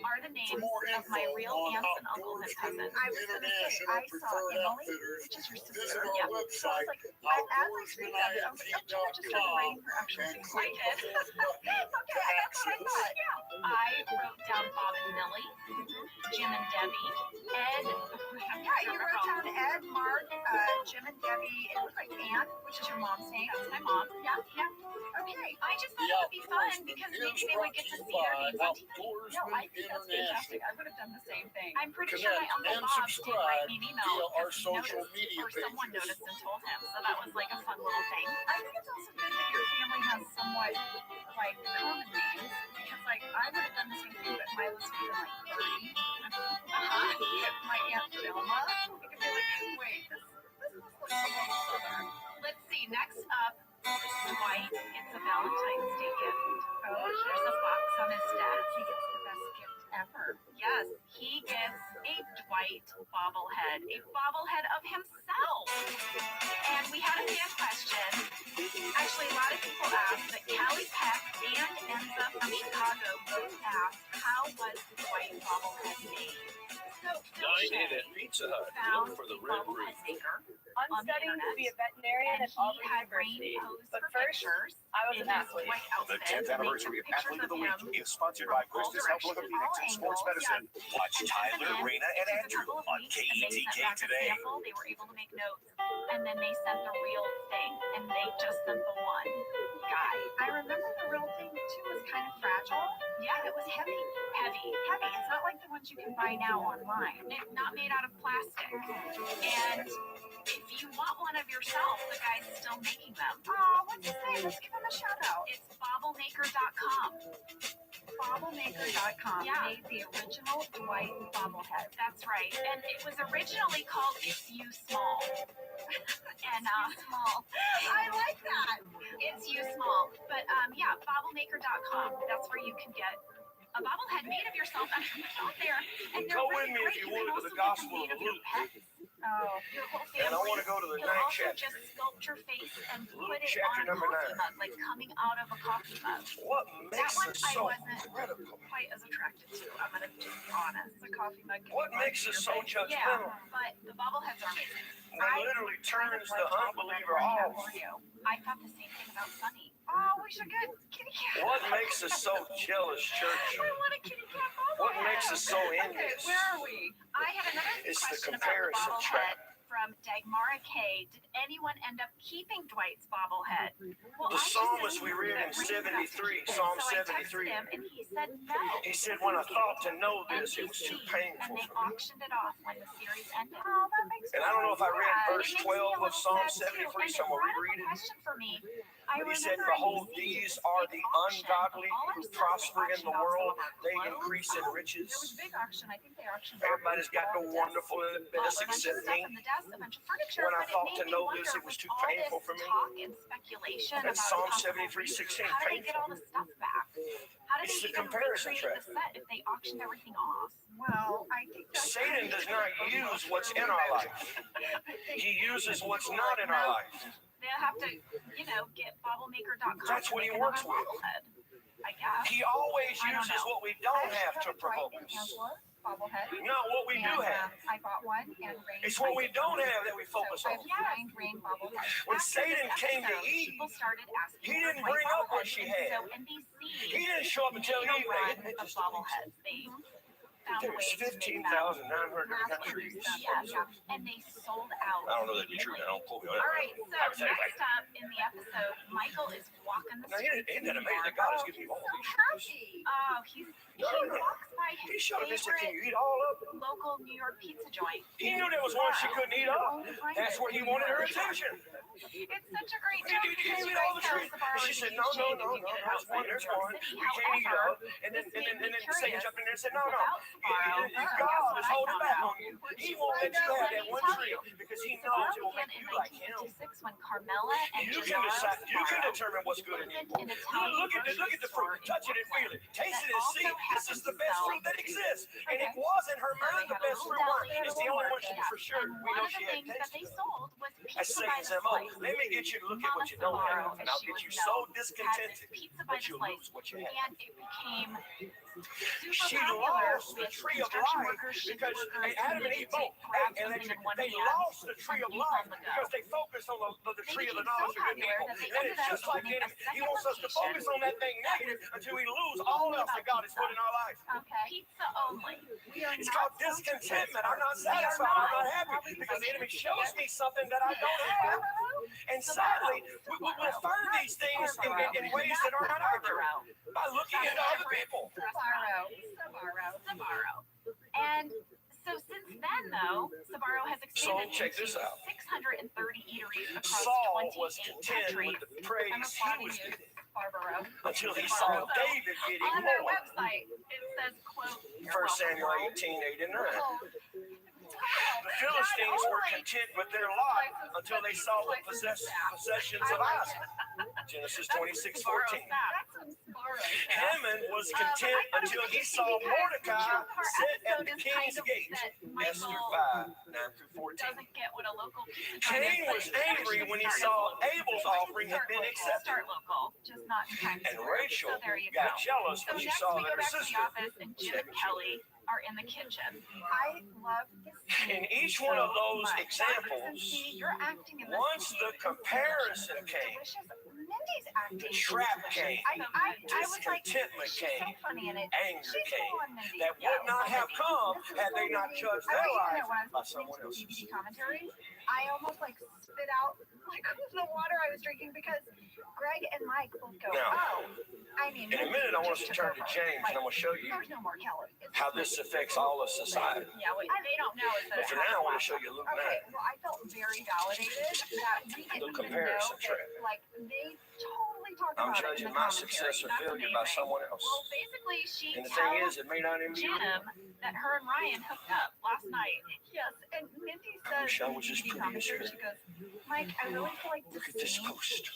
are the names more of my info real on aunts and uncles and cousins. I was going to say, I saw Emily, which is your sister. Yeah. Website, So I was like, as I screened that, I was like, oh, Jenna just started writing her actual things. I did. Okay, that's what I thought. Yeah. I wrote down Bob and Millie, Jim and Debbie, Ed. Yeah, you wrote down Ed, Mark, Jim and Debbie, and like Ann, which is your mom's name. That's my mom. Yeah, yeah. Okay. I just thought it would be fun because maybe they would get to see their names on TV. No, I think that's fantastic. I would have done the same thing. I'm pretty sure my Uncle Bob did write me an email our because he social noticed, media or someone pages. noticed and told him. So that was like a fun little thing. I think it's also good that your family has somewhat like common names because like I would have done the same thing, but mine was even like 30. My Aunt Vilma. You could be like, wait, this looks a little southern. Let's see. Next up, Dwight. It's a Valentine's Day gift. Oh, here's a box on his desk. He gets the best gift ever. Yes, he gets a Dwight bobblehead, a bobblehead of himself. And we had a fan question. Actually, a lot of people asked, but Callie Peck and Enza from Chicago both asked, how was the Dwight bobblehead made? So, Dine in at Pizza Hut. Look for the red roof. I'm studying to be a veterinarian at Auburn University. But first, I was an athlete. The 10th anniversary of Athlete of the Week is sponsored by Christus Health Orthopedics and Sports Medicine. Watch Tyler, Raina, and Andrew on KETK today. They were able to make notes, and then they sent the real thing, and they just sent the one guy. I remember the real thing too was kind of fragile. Yeah, it was heavy. It's not like the ones you can buy now online. It's not made out of plastic. And if you want one of yourself, the guy's still making them. Oh, what's his name? Let's give him a shout out. It's bobblemaker.com. Bobblemaker.com made the original Dwight bobblehead. That's right. And it was originally called It's You Small. And small. I like that. It's You Small. But yeah, bobblemaker.com. That's where you can get a bobblehead made of yourself and put it out there. And they're Go really with me great. if you You can would to also the get them Gospel made of of your Luke. pets. Oh, your whole family. And I want to go to the You'll next also chapter. just sculpt your face and Luke put it chapter on a number coffee 9. mug, like coming out of a coffee mug. What That makes one us I so wasn't quite as attracted to. I'm gonna just be honest. The coffee mug. What makes us so judgmental? Yeah, but the bobbleheads are amazing. That literally turns the unbeliever off. I thought the same thing about Sunny. Oh, we should get kitty cat. What makes us so jealous, church? I want a kitty cat bobblehead. What makes us so Okay, envious? where are we? I had another It's the question about the comparison bobblehead trap. from from Dagmara K. Did anyone end up keeping Dwight's bobblehead? Well, The psalmist we read in 73, Psalm 73. Him and he said no. He said, when I thought to know this, it was too painful. And they auctioned it off when the series ended. Oh, that makes And I don't know if I read sad. verse 12 of Psalm 73 somewhere. We read it. Question for me. But he said, behold, these are the ungodly who prosper in the world. They increase in riches. There was a big auction. I think they auctioned. Everybody's got the wonderful and the best except me. When I thought to know this, it was too painful for me. Talk and speculation. That's Psalm 73:16. How did they get all the stuff back? How did It's they the even comparison recreate trap. the set if they auctioned everything off? Well, I think Satan does not use what's in our life. He uses what's not in our life. They'll have to, get bobblemaker.com. That's what he works with. I guess. He always uses what we don't have to provoke us. Bobblehead. Not what we do have. I bought one and Rain. It's what we don't have that we focus on. Rain bobblehead. When Satan came to Eve, he didn't bring up what she had. So NBC. He didn't show up and tell Eve, hey, of bobbleheads. They found there's ways to make 15,900 trees. And they sold out. I don't know that to be true. I don't quote me on that. All right, so next up in the episode, Michael is walking the Now, street. isn't it amazing that God has given you all these trees? Oh, he walks by He his showed up and said, can you favorite eat all of them? local New York pizza joint. He knew there was one she couldn't eat all. That's where he wanted her attention. It's such a great He joke. didn't even eat all the trees. And she said, no, there's one. We can't eat it all. And then Satan jumped in there and said, no. God is holding back on you. He won't let you have that one tree because he knows it will make you like him. When Carmela and You can decide. You can determine what's good and evil. Look at the fruit. Touch it and feel it. Taste it and see. This is the best fruit that exists. And it was in her mind the best fruit one. It's the only one she for sure we know she had tasted. That's Satan's MO. Let me get you to look at what you don't have, and I'll get you so discontented that you'll lose what you have. And it became She lost the tree of life because Adam and Eve both, and they lost the tree of life because they focused on the tree of the knowledge of good and evil. And it's just like the enemy. He wants us to focus on that thing negative until we lose all else that God has put in our life. Okay. Pizza only. It's called discontentment. I'm not satisfied. I'm not happy because the enemy shows me something that I don't have. And sadly, we'll find these things in ways that are not accurate by looking into other people. Sabaro. And so since then, though, Sabaro has expanded check this into out. 630 eateries across Saul 28 was content countries. with the praise he was getting Barbaro. until he saw David getting On their more. website, it says, quote, 1 Samuel 18:8-9. The Philistines were content with their lot until they saw the possessions of Isaac. Genesis 26:14. Haman was content until he saw Mordecai sit at the king's gate. Esther 5:9-14. Cain was angry when he saw Abel's offering had been accepted. And Rachel got jealous when she saw that her sister. And Jim and Kelly are in the kitchen. I love this. In each one of those examples, once the comparison came, the trap came, discontentment came, anger came, that would not have come had they not judged their life by someone else's. I almost spit out the water I was drinking because Greg and Mike both go, Now, in a minute, I want us to turn to James, and I'm going to show you there's no more calories. how this affects all of society. Yeah, what they don't know is that But for now, I want to show you Luke 9. Okay, well, I felt very validated that we didn't even comparison know trap. they totally talked I'm about it judging in the my commentary. success or That's failure by amazing. someone else. Well, basically, she And the thing tells is, it may not even be Jim you. that her and Ryan hooked up last night. Yes, and Mindy I says wish I was in as the pretty as commentary, her. she goes, Mike, I really feel like Look at this post.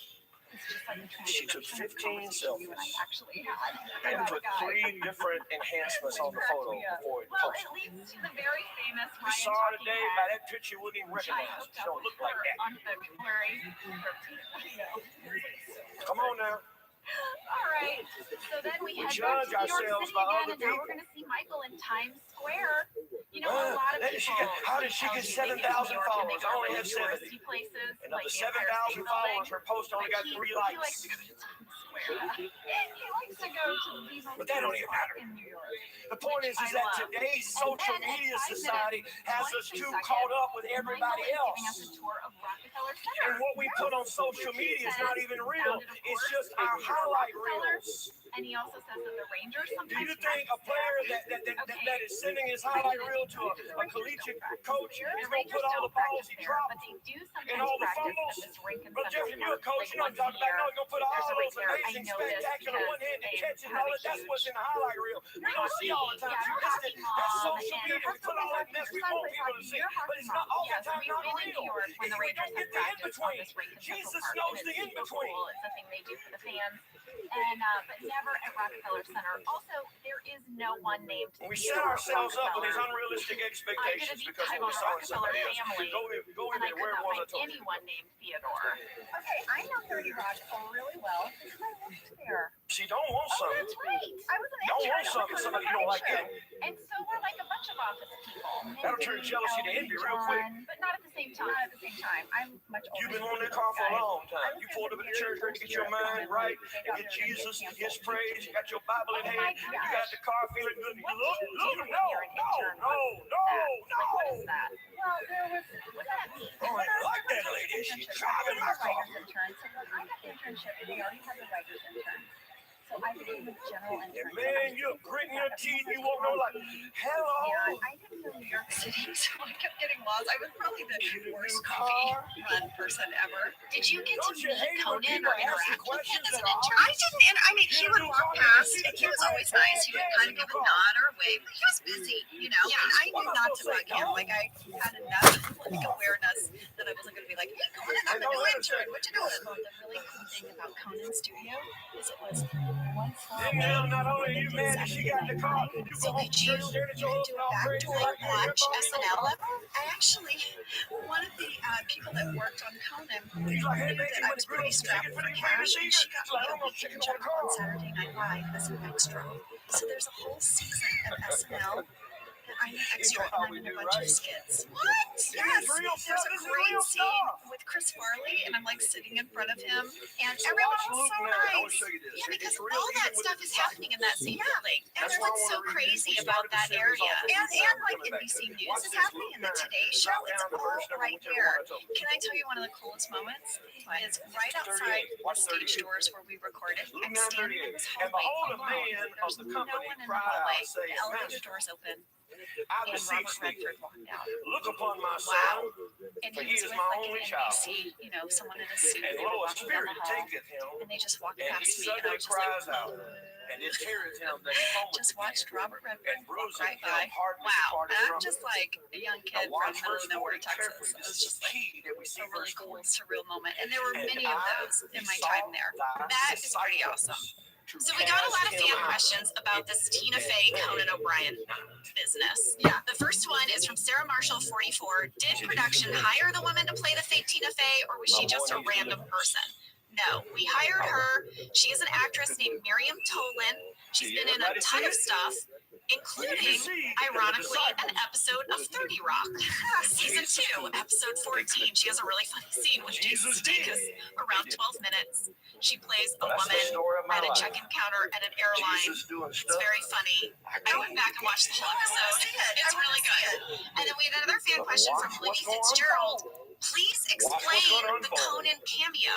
it's just like a She took 15 conversation you and I selfies actually had and about put a guy. 3 different enhancements on the photo before it Well, posted. it leads to the very famous You Ryan saw her talking today, head, by that picture, you wouldn't even which I recognize it. hooked She up don't with look like her that. on February 13th. Come on now. All right, so then we head back judge to New York ourselves City by again, other and now we're people. going to see Michael in Times Square. You know, a lot of people. How did she get 7,000 followers? I only have 70. Places, And of like the the Empire 7,000 State followers, Building. her post only got 3 He likes likes. to go to Times Square. He likes to go to these But that don't even matter. in New York. The point is that today's social media society has us too caught up with everybody else. Giving us a tour of Rockefeller Center. And what we put on social media is not even real. It's just our highlight reels. And he also says that the Rangers Do sometimes. you think a player that is sending his highlight reel to a collegiate coach is going to put all the balls he dropped and all the fumbles? But Jeffrey, you're a coach. You know what I'm talking about. No, he's going to put all those amazing, spectacular one-handed catches and all that. That's what's in the highlight reel. We don't see all the time. You missed it. That's social media. We put all that mess we want people to see. But it's not all the time not real. We don't get the in-between. Jesus knows the in-between. It's a thing they do for the fans. And but never at Rockefeller Center. Also, there is no one named. We set ourselves up with these unrealistic expectations because when we saw somebody else, go in there where it was. I told you. Anyone named Theodore. Okay, I know 30 Rock really well because I worked there. She don't want something. That's right. I was an Don't intern. want something somebody you don't like getting. And so we're like a bunch of office people. That'll turn jealousy to envy real quick. But not at the same time. Not at the same time. I'm much older. You've been on that car for a long time. You pulled up at the church ready to get your mind right and get Jesus, His praise. You got your Bible in hand. You got the car feeling good. You look, no. What is that? Well, there was. What did that mean? Oh, I like that lady. She's driving my car. So when I got the internship, we already had the writers intern. So I became a general intern. And man, you're gritting your teeth. You won't know like, hello. Yeah, I didn't know New York City, so I kept getting lost. I was probably the worst coffee run person ever. Did you get to meet Conan or interact with him as an I intern? didn't. I mean, he would walk past, and he was always nice. He would kind of give a nod or a wave, but he was busy, you know. Yeah. And I knew not to bug him. Like I had enough awareness that I wasn't going to be like, "Hey, Conan, I'm a new intern. What you doing?" The really cool thing about Conan's studio is it was one floor. Not only you mad that she got the car, you So go home did you staring at your do a backdoor watch SNL ever? I actually, one of the people that worked on Conan knew that I was pretty strapped for cash, and she got me a weekend job on Saturday Night Live as an extra. So there's a whole season of SNL. I'm an extra and I'm in a bunch of skits. What? Yes. There's a great scene with Chris Farley, and I'm like sitting in front of him, and everyone was so nice. Yeah, because all that stuff is happening in that scene. Yeah, and That's what's so crazy about that area. And like NBC News is happening in the Today Show. It's all right there. Can I tell you one of the coolest moments? It's right outside the stage doors where we recorded. I'm standing in this hallway alone. There's no one in the hallway. The elevator doors open. I And beseech Robert thee, Redford walked out. look upon my Wow. son, And for he he was is with my like only an child. NBC, you know, someone in a suit. And They were lo, a walking down spirit the hall, taketh him, and they just walked and he past me, and I suddenly was just like, cries out, and it carries him that he foameth just watched again, Robert Redford and walk bruising right him by. hardly Wow, departed I'm from just him. like a young Now kid from watch middle verse of nowhere, 40 carefully. Texas. It This was is just like key that we see a really verse cool, 40. surreal moment, and there were And many of those in my time there. That is pretty awesome. So we got a lot of fan questions about this Tina Fey Conan O'Brien business. Yeah. The first one is from Sarah Marshall 44. Did production hire the woman to play the fake Tina Fey, or was she just a random person? No, we hired her. She is an actress named Miriam Tolan. She's been in a ton of stuff, including, ironically, an episode of 30 Rock. Season 2, episode 14. She has a really funny scene with Jason Sudeikis, around 12 minutes. She plays a woman at a check-in counter at an airline. It's very funny. I went back and watched the whole episode. It's really good. And then we had another fan question from Libby Fitzgerald. Please explain the Conan cameo.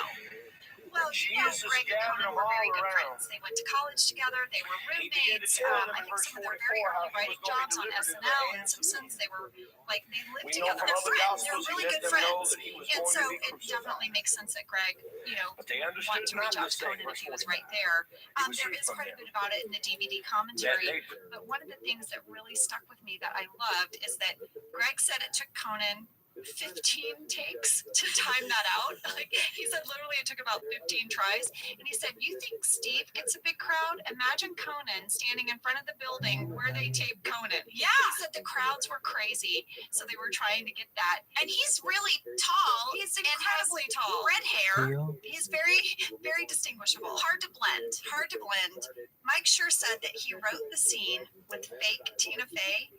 Well, you know, Greg and Conan were very good friends. They went to college together. They were roommates. I think some of their very early writing jobs on SNL and Simpsons, they were like, they lived together. They're friends. They're really good friends. And so it definitely makes sense that Greg, you know, wanted to reach out to Conan if he was right there. There is quite a bit about it in the DVD commentary. But one of the things that really stuck with me that I loved is that Greg said it took Conan 15 takes to time that out. Like he said, literally, it took about 15 tries. And he said, "You think Steve gets a big crowd? Imagine Conan standing in front of the building where they taped Conan." Yeah, he said the crowds were crazy, so they were trying to get that. And he's really tall. He's incredibly tall. Red hair. He's very, very distinguishable. Hard to blend. Hard to blend. Mike sure said that he wrote the scene with fake Tina Fey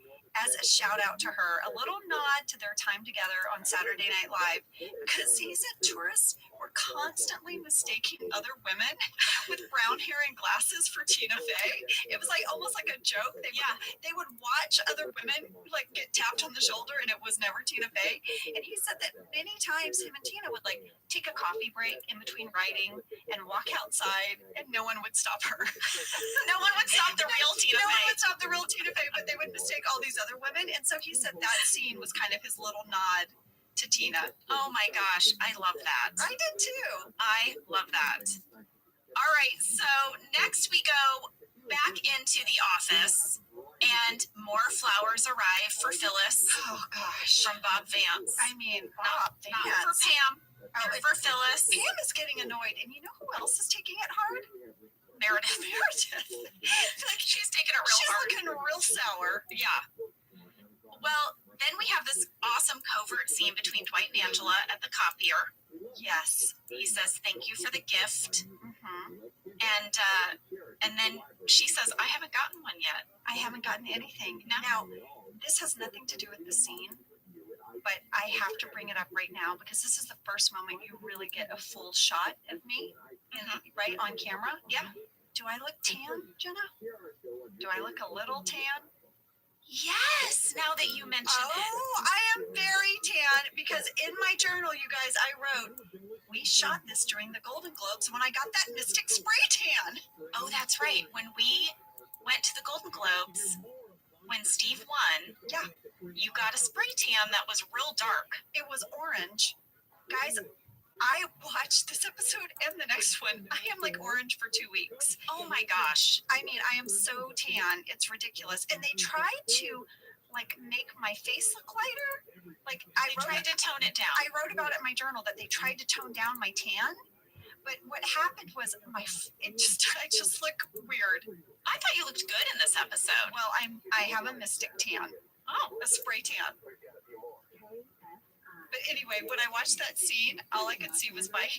as a shout out to her, a little nod to their time together on Saturday Night Live, because he's a tourist were constantly mistaking other women with brown hair and glasses for Tina Fey. It was like almost like a joke. They would watch other women like get tapped on the shoulder, and it was never Tina Fey. And he said that many times him and Tina would like take a coffee break in between writing and walk outside, and no one would stop her. No one would stop the real Tina No Fey. one would stop the real Tina Fey, but they would mistake all these other women. And so he said that scene was kind of his little nod to Tina. Oh my gosh, I love that. I did too. I love that. All right, so next we go back into the office, and more flowers arrive for Phyllis. Oh gosh. From Bob Vance. I mean, not for Pam, for Phyllis. Pam is getting annoyed, and you know who else is taking it hard? Meredith. Like she's taking it real hard. She's looking real sour. Yeah. Well, then we have this awesome covert scene between Dwight and Angela at the copier. Yes. He says, "Thank you for the gift." And then she says, "I haven't gotten one yet." I haven't gotten anything. No. Now, this has nothing to do with the scene, but I have to bring it up right now because this is the first moment you really get a full shot of me, right on camera. Yeah. Do I look tan, Jenna? Do I look a little tan? Yes, now that you mention it. Oh, I am very tan because in my journal, you guys, I wrote, we shot this during the Golden Globes when I got that Mystic spray tan. Oh, that's right. When we went to the Golden Globes, when Steve won, yeah, you got a spray tan that was real dark. It was orange. Guys, I watched this episode and the next one. I am like orange for 2 weeks. Oh my gosh. I mean, I am so tan. It's ridiculous. And they tried to like make my face look lighter. Like I tried to tone it down. I wrote about it in my journal that they tried to tone down my tan. But what happened was I just look weird. I thought you looked good in this episode. Well, I have a Mystic tan. Oh, a spray tan. But anyway, when I watched that scene, all I could see was my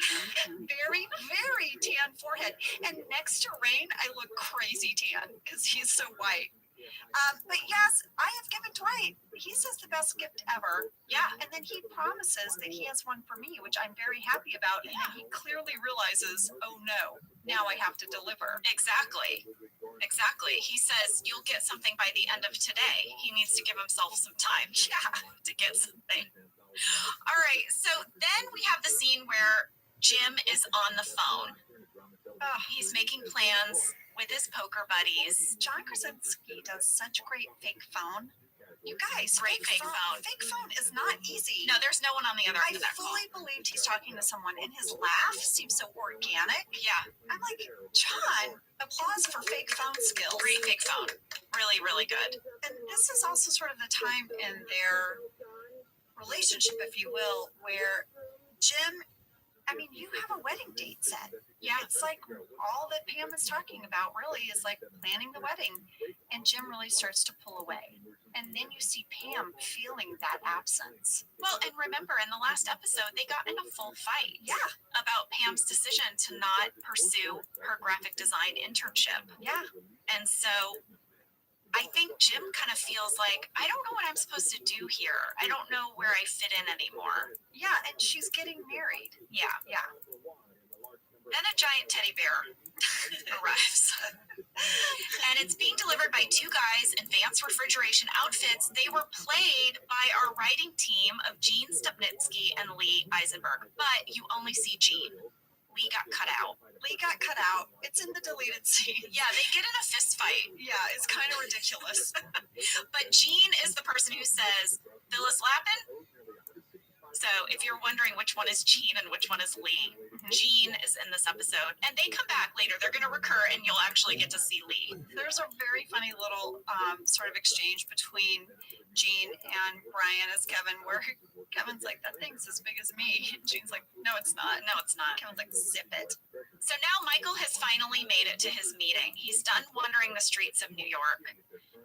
very, very tan forehead. And next to Rain, I look crazy tan because he's so white. But yes, I have given Dwight. He says the best gift ever. Yeah. And then he promises that he has one for me, which I'm very happy about. And then he clearly realizes, oh no, now I have to deliver. Exactly. He says you'll get something by the end of today. He needs to give himself some time to get something. All right, so then we have the scene where Jim is on the phone. He's making plans with his poker buddies. John Krasinski does such great fake phone. You guys, great fake phone. Fake phone is not easy. No, there's no one on the other end of that phone. I fully believed he's talking to someone, and his laugh seems so organic. Yeah. I'm like, John, applause for fake phone skills. Great fake phone. Really, really good. And this is also sort of the time in their relationship, if you will, where Jim, I mean, you have a wedding date set. Yeah. It's like all that Pam is talking about really is like planning the wedding. And Jim really starts to pull away. And then you see Pam feeling that absence. Well, and remember in the last episode, they got in a full fight. Yeah. About Pam's decision to not pursue her graphic design internship. Yeah. And so I think Jim kind of feels like, I don't know what I'm supposed to do here. I don't know where I fit in anymore. Yeah, and she's getting married. Yeah. Yeah. Then a giant teddy bear arrives. And it's being delivered by two guys in Vance refrigeration outfits. They were played by our writing team of Gene Stupnitsky and Lee Eisenberg. But you only see Gene. Lee got cut out. It's in the deleted scene. Yeah, they get in a fist fight. Yeah, it's kind of ridiculous. But Gene is the person who says, Phyllis Lappin? So if you're wondering which one is Gene and which one is Lee, Gene is in this episode. And they come back later. They're going to recur and you'll actually get to see Lee. There's a very funny little sort of exchange between Gene and Brian as Kevin, where Kevin's like, that thing's as big as me. And Gene's like, no, it's not. No, it's not. Kevin's like, zip it. So now Michael has finally made it to his meeting. He's done wandering the streets of New York.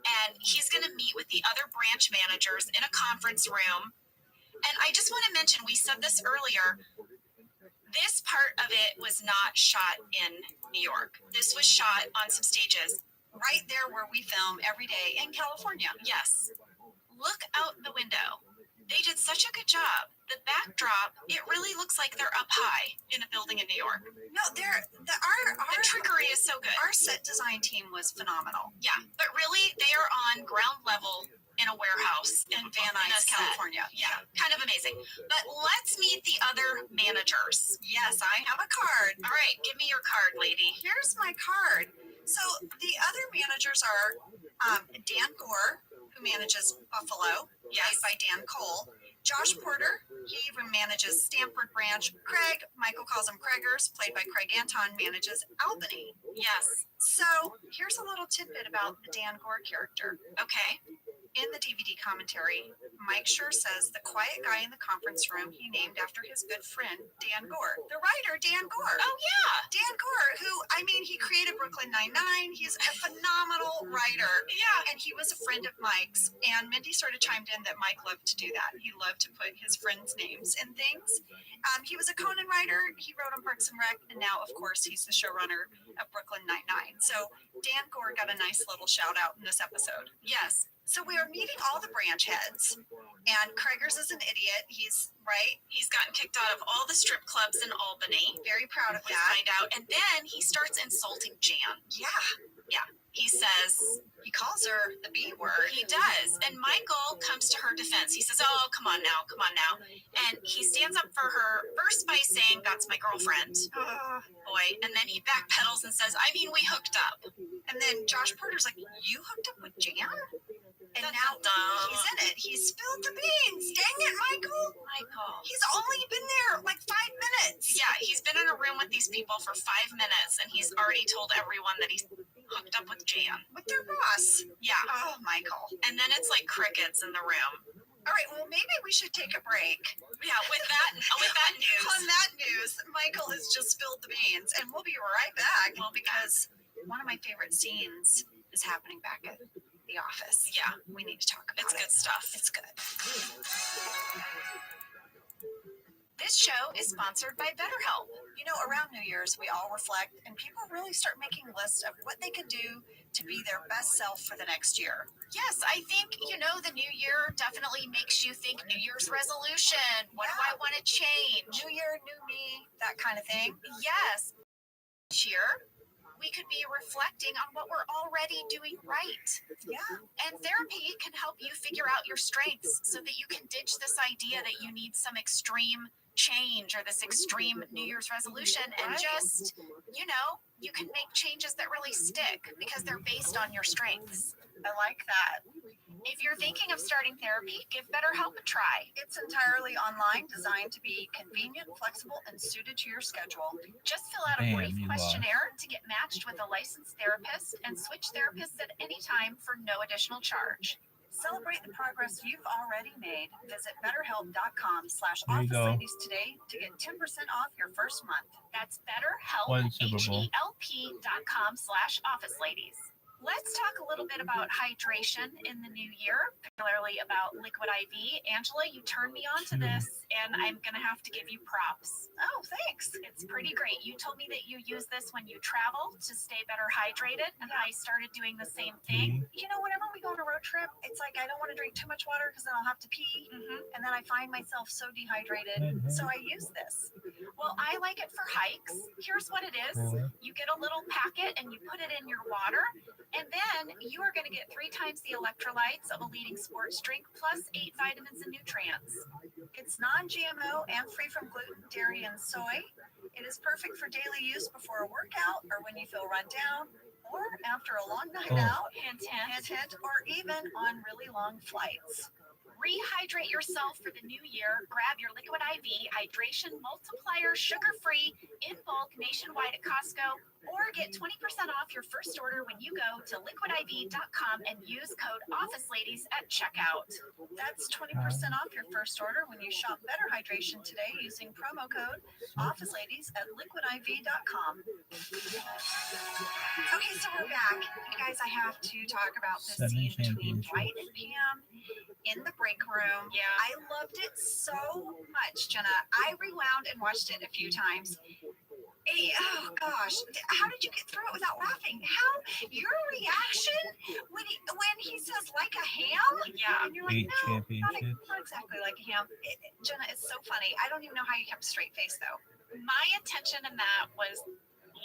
And he's going to meet with the other branch managers in a conference room. And I just want to mention, we said this earlier, this part of it was not shot in New York. This was shot on some stages right there where we film every day in California. Yes. Look out the window. They did such a good job. The back backdrop, it really looks like they're up high in a building in New York. No, our trickery is so good. Our set design team was phenomenal. Yeah, but really, they are on ground level in a warehouse in Van Nuys, California. Yeah, kind of amazing. But let's meet the other managers. Yes, I have a card. All right, give me your card, lady. Here's my card. So the other managers are Dan Gore, who manages Buffalo, played by Dan Cole. Josh Porter, he manages Stamford Branch. Craig, Michael calls him Craigers, played by Craig Anton, manages Albany. Yes. So here's a little tidbit about the Dan Gore character. Okay. In the DVD commentary, Mike Schur says the quiet guy in the conference room he named after his good friend, Dan Gore. The writer, Dan Gore. Oh, yeah. Dan Gore, who, he created Brooklyn Nine-Nine. He's a phenomenal writer. Yeah. And he was a friend of Mike's. And Mindy sort of chimed in that Mike loved to do that. He loved to put his friends' names in things. He was a Conan writer. He wrote on Parks and Rec. And now, of course, he's the showrunner of Brooklyn Nine-Nine. So Dan Gore got a nice little shout out in this episode. Yes. So we are meeting all the branch heads, and Craigers is an idiot. He's gotten kicked out of all the strip clubs in Albany. Very proud of that. Find out, and then he starts insulting Jan. Yeah. He calls her the B word. He does, and Michael comes to her defense. He says, "Oh, come on now," and he stands up for her first by saying, "That's my girlfriend." Boy, and then he backpedals and says, "We hooked up." And then Josh Porter's like, "You hooked up with Jan?" And now he's in it. He spilled the beans. Dang it, Michael. He's only been there like 5 minutes. Yeah, he's been in a room with these people for 5 minutes, and he's already told everyone that he's hooked up with Jan. With their boss. Yeah. Oh, Michael. And then it's like crickets in the room. All right, well, maybe we should take a break. Yeah, with that news. On that news, Michael has just spilled the beans, and we'll be right back. Well, because one of my favorite scenes is happening back at the office. Yeah, we need to talk about it. It's good stuff. It's good. This show is sponsored by BetterHelp. Around New Year's, we all reflect, and people really start making lists of what they can do to be their best self for the next year. Yes, I think, the new year definitely makes you think New Year's resolution. What do I want to change? New year, new me, that kind of thing. Yes. This year, we could be reflecting on what we're already doing right. Yeah. And therapy can help you figure out your strengths so that you can ditch this idea that you need some extreme change or this extreme New Year's resolution and just, you can make changes that really stick because they're based on your strengths. I like that. If you're thinking of starting therapy, give BetterHelp a try. It's entirely online, designed to be convenient, flexible, and suited to your schedule. Just fill out a brief questionnaire to get matched with a licensed therapist and switch therapists at any time for no additional charge. Celebrate the progress you've already made. Visit BetterHelp.com/OfficeLadies today to get 10% off your first month. That's BetterHelp, HELP.com/OfficeLadies. Let's talk a little bit about hydration in the new year, particularly about Liquid IV. Angela, you turned me on to this, and I'm going to have to give you props. Oh, thanks. It's pretty great. You told me that you use this when you travel to stay better hydrated, and I started doing the same thing. Whenever we go on a road trip, it's like I don't want to drink too much water because then I'll have to pee, and then I find myself so dehydrated, so I use this. Well, I like it for hikes. Here's what it is. You get a little packet, and you put it in your water, and then you are going to get 3 times the electrolytes of a leading sports drink, plus 8 vitamins and nutrients. It's non-GMO and free from gluten, dairy, and soy. It is perfect for daily use before a workout or when you feel run down or after a long night out, hint, or even on really long flights. Rehydrate yourself for the new year. Grab your Liquid IV Hydration Multiplier sugar-free in bulk nationwide at Costco, or get 20% off your first order when you go to liquidiv.com and use code OfficeLadies at checkout. That's 20% off your first order when you shop Better Hydration today using promo code OfficeLadies at liquidiv.com. Okay, so we're back. You guys, I have to talk about this scene between Dwight and Pam in the break room. Yeah. I loved it so much, Jenna. I rewound and watched it a few times. Oh gosh, how did you get through it without laughing? How your reaction when he says like a ham? Yeah, and you're like, no, not exactly like a ham. Jenna, it's so funny. I don't even know how you kept a straight face though. My intention in that was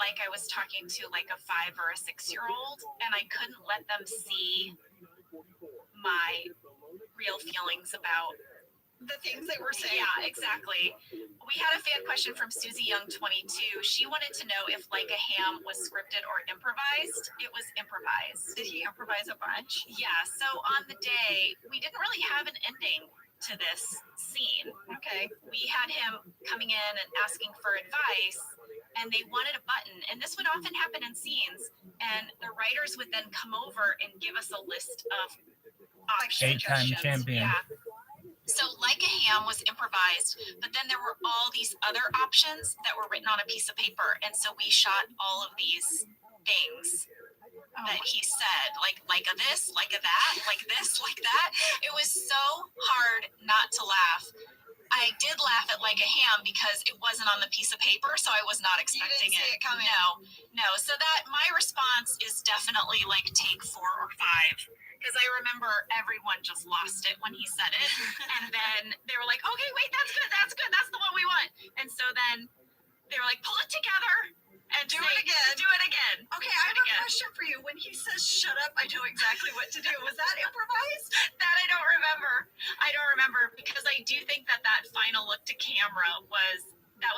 like I was talking to like a 5 or a 6-year-old, and I couldn't let them see my real feelings about the things they were saying. Yeah, exactly. We had a fan question from Susie Young 22. She wanted to know if Like a Ham was scripted or improvised. It was improvised. Did he improvise a bunch? Yeah, so on the day, we didn't really have an ending to this scene. Okay. We had him coming in and asking for advice, and they wanted a button. And this would often happen in scenes. And the writers would then come over and give us a list of options. 8-time champion. Yeah. So Like a Ham was improvised, but then there were all these other options that were written on a piece of paper. And so we shot all of these things that he said, like a this, like a that, like this, like that. It was so hard not to laugh. I did laugh at Like a Ham because it wasn't on the piece of paper, so I was not expecting You didn't see it coming. No. So that my response is definitely like take 4 or 5. Because I remember everyone just lost it when he said it. And then they were like, okay, wait, that's good. That's the one we want. And so then they were like, pull it together and Do it again. Do it again. Okay, I have a question for you. When he says shut up, I know exactly what to do. Was that improvised? That I don't remember because I do think that final look to camera was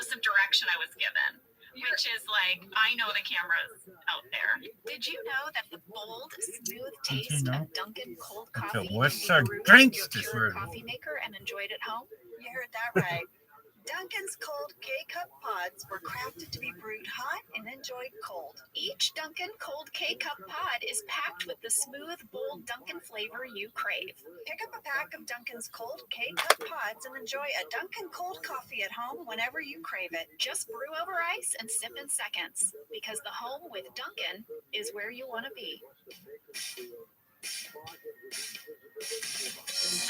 some direction I was given. Which is like, I know the camera's out there. Did you know that the bold, smooth taste of Dunkin' cold coffee What's our drinks this pure morning? coffee maker and enjoyed at home? You heard that right. Dunkin's cold K-Cup pods were crafted to be brewed hot and enjoyed cold. Each Dunkin' cold K-Cup pod is packed with the smooth, bold Dunkin' flavor you crave. Pick up a pack of Dunkin's cold K-Cup pods and enjoy a Dunkin' cold coffee at home whenever you crave it. Just brew over ice and sip in seconds, because the home with Dunkin' is where you want to be.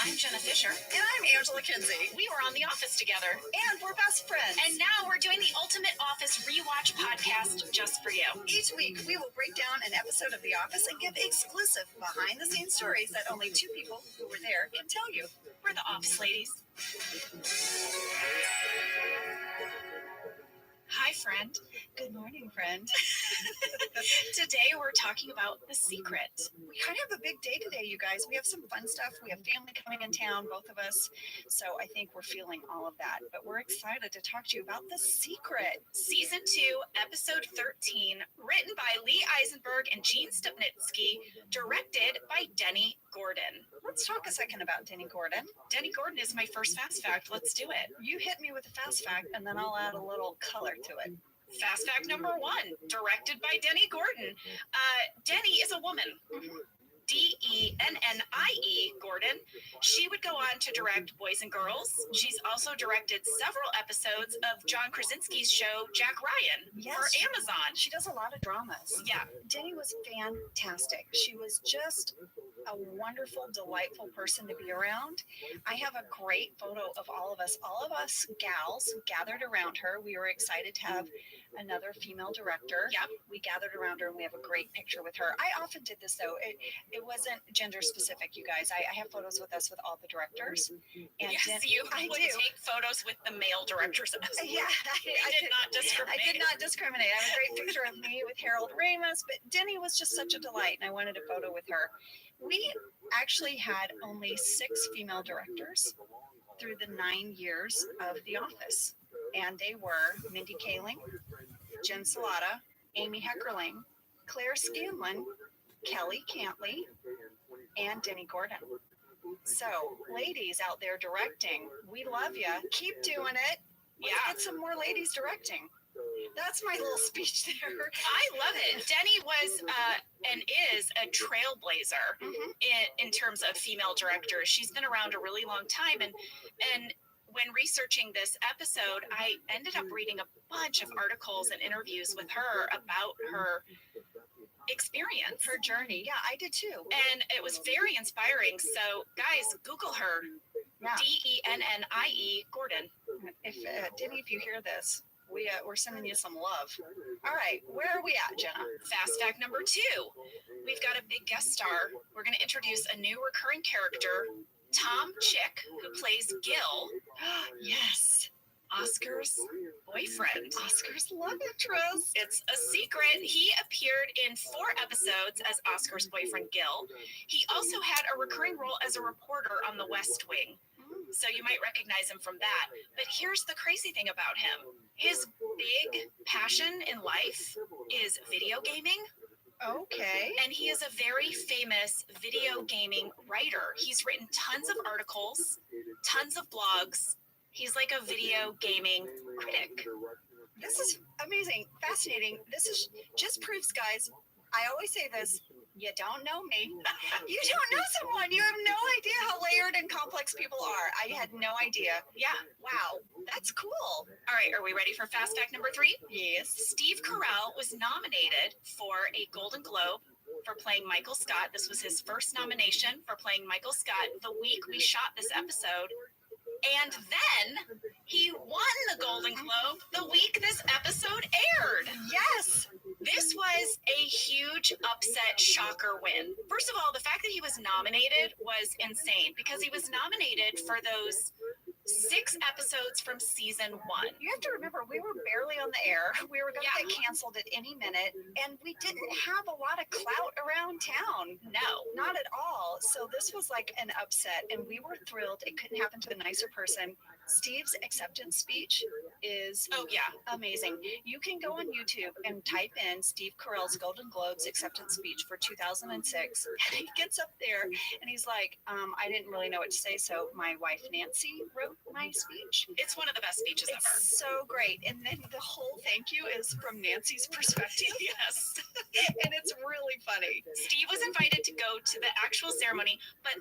I'm Jenna Fisher. And I'm Angela Kinsey. We were on The Office together. And we're best friends. And now we're doing the Ultimate Office Rewatch podcast just for you. Each week, we will break down an episode of The Office and give exclusive behind-the-scenes stories that only 2 people who were there can tell you. We're the Office ladies. Hi, friend. Good morning, friend. Today we're talking about The Secret. We kind of have a big day today, you guys. We have some fun stuff. We have family coming in town, both of us. So I think we're feeling all of that. But we're excited to talk to you about The Secret. Season 2, Episode 13, written by Lee Eisenberg and Gene Stupnitsky, directed by Denny Gordon. Let's talk a second about Denny Gordon. Denny Gordon is my first fast fact. Let's do it. You hit me with a fast fact, and then I'll add a little color to it. Fast fact number 1, directed by Denny Gordon. Denny is a woman. Dennie Gordon. She would go on to direct Boys and Girls. She's also directed several episodes of John Krasinski's show Jack Ryan for Amazon. She does a lot of dramas. Yeah. Denny was fantastic. She was just a wonderful, delightful person to be around. I have a great photo of all of us gals gathered around her. We were excited to have another female director. Yep. We gathered around her and we have a great picture with her. I often did this though. It wasn't gender specific, you guys. I have photos with us with all the directors. And yes, you would take photos with the male directors. Yeah. I did not discriminate. I did not discriminate. I have a great picture of me with Harold Ramis, but Denny was just such a delight and I wanted a photo with her. We actually had only 6 female directors through the 9 years of The Office. And they were Mindy Kaling, Jen Salata, Amy Heckerling, Claire Scanlon, Kelly Cantley, and Denny Gordon. So, ladies out there directing, we love you. Keep doing it. Let's get some more ladies directing. That's my little speech there. I love it. Denny was and is a trailblazer in terms of female directors. She's been around a really long time, and when researching this episode, I ended up reading a bunch of articles and interviews with her about her experience, her journey. Yeah, I did too. And it was very inspiring. So, guys, Google her. Yeah. Dennie Gordon. If Denny, if you hear this, We're sending you some love. All right, where are we at, Jenna? Fast fact number 2. We've got a big guest star. We're going to introduce a new recurring character, Tom Chick, who plays Gil. Yes. Oscar's boyfriend. Oscar's love interest. It's a secret. He appeared in 4 episodes as Oscar's boyfriend, Gil. He also had a recurring role as a reporter on The West Wing. So you might recognize him from that. But here's the crazy thing about him. His big passion in life is video gaming. Okay. And he is a very famous video gaming writer. He's written tons of articles, tons of blogs. He's like a video gaming critic. This is amazing, fascinating. This is just proves, guys. I always say this. You don't know me. You don't know someone. You have no idea how layered and complex people are. I had no idea. Yeah. Wow. That's cool. All right. Are we ready for fast fact number 3? Yes. Steve Carell was nominated for a Golden Globe for playing Michael Scott. This was his first nomination for playing Michael Scott the week we shot this episode. And then he won the Golden Globe the week this episode aired. Yes. This was a huge upset shocker win. First of all, the fact that he was nominated was insane because he was nominated for those 6 episodes from season 1. You have to remember, we were barely on the air. We were going to get canceled at any minute, and we didn't have a lot of clout around town. No. Not at all. So this was like an upset, and we were thrilled. It couldn't happen to a nicer person. Steve's acceptance speech is amazing. You can go on YouTube and type in Steve Carell's Golden Globes acceptance speech for 2006. And he gets up there and he's like, I didn't really know what to say, so my wife Nancy wrote my speech. It's one of the best speeches ever. So great. And then the whole thank you is from Nancy's perspective. Yes. And it's really funny. Steve was invited to go to the actual ceremony, but the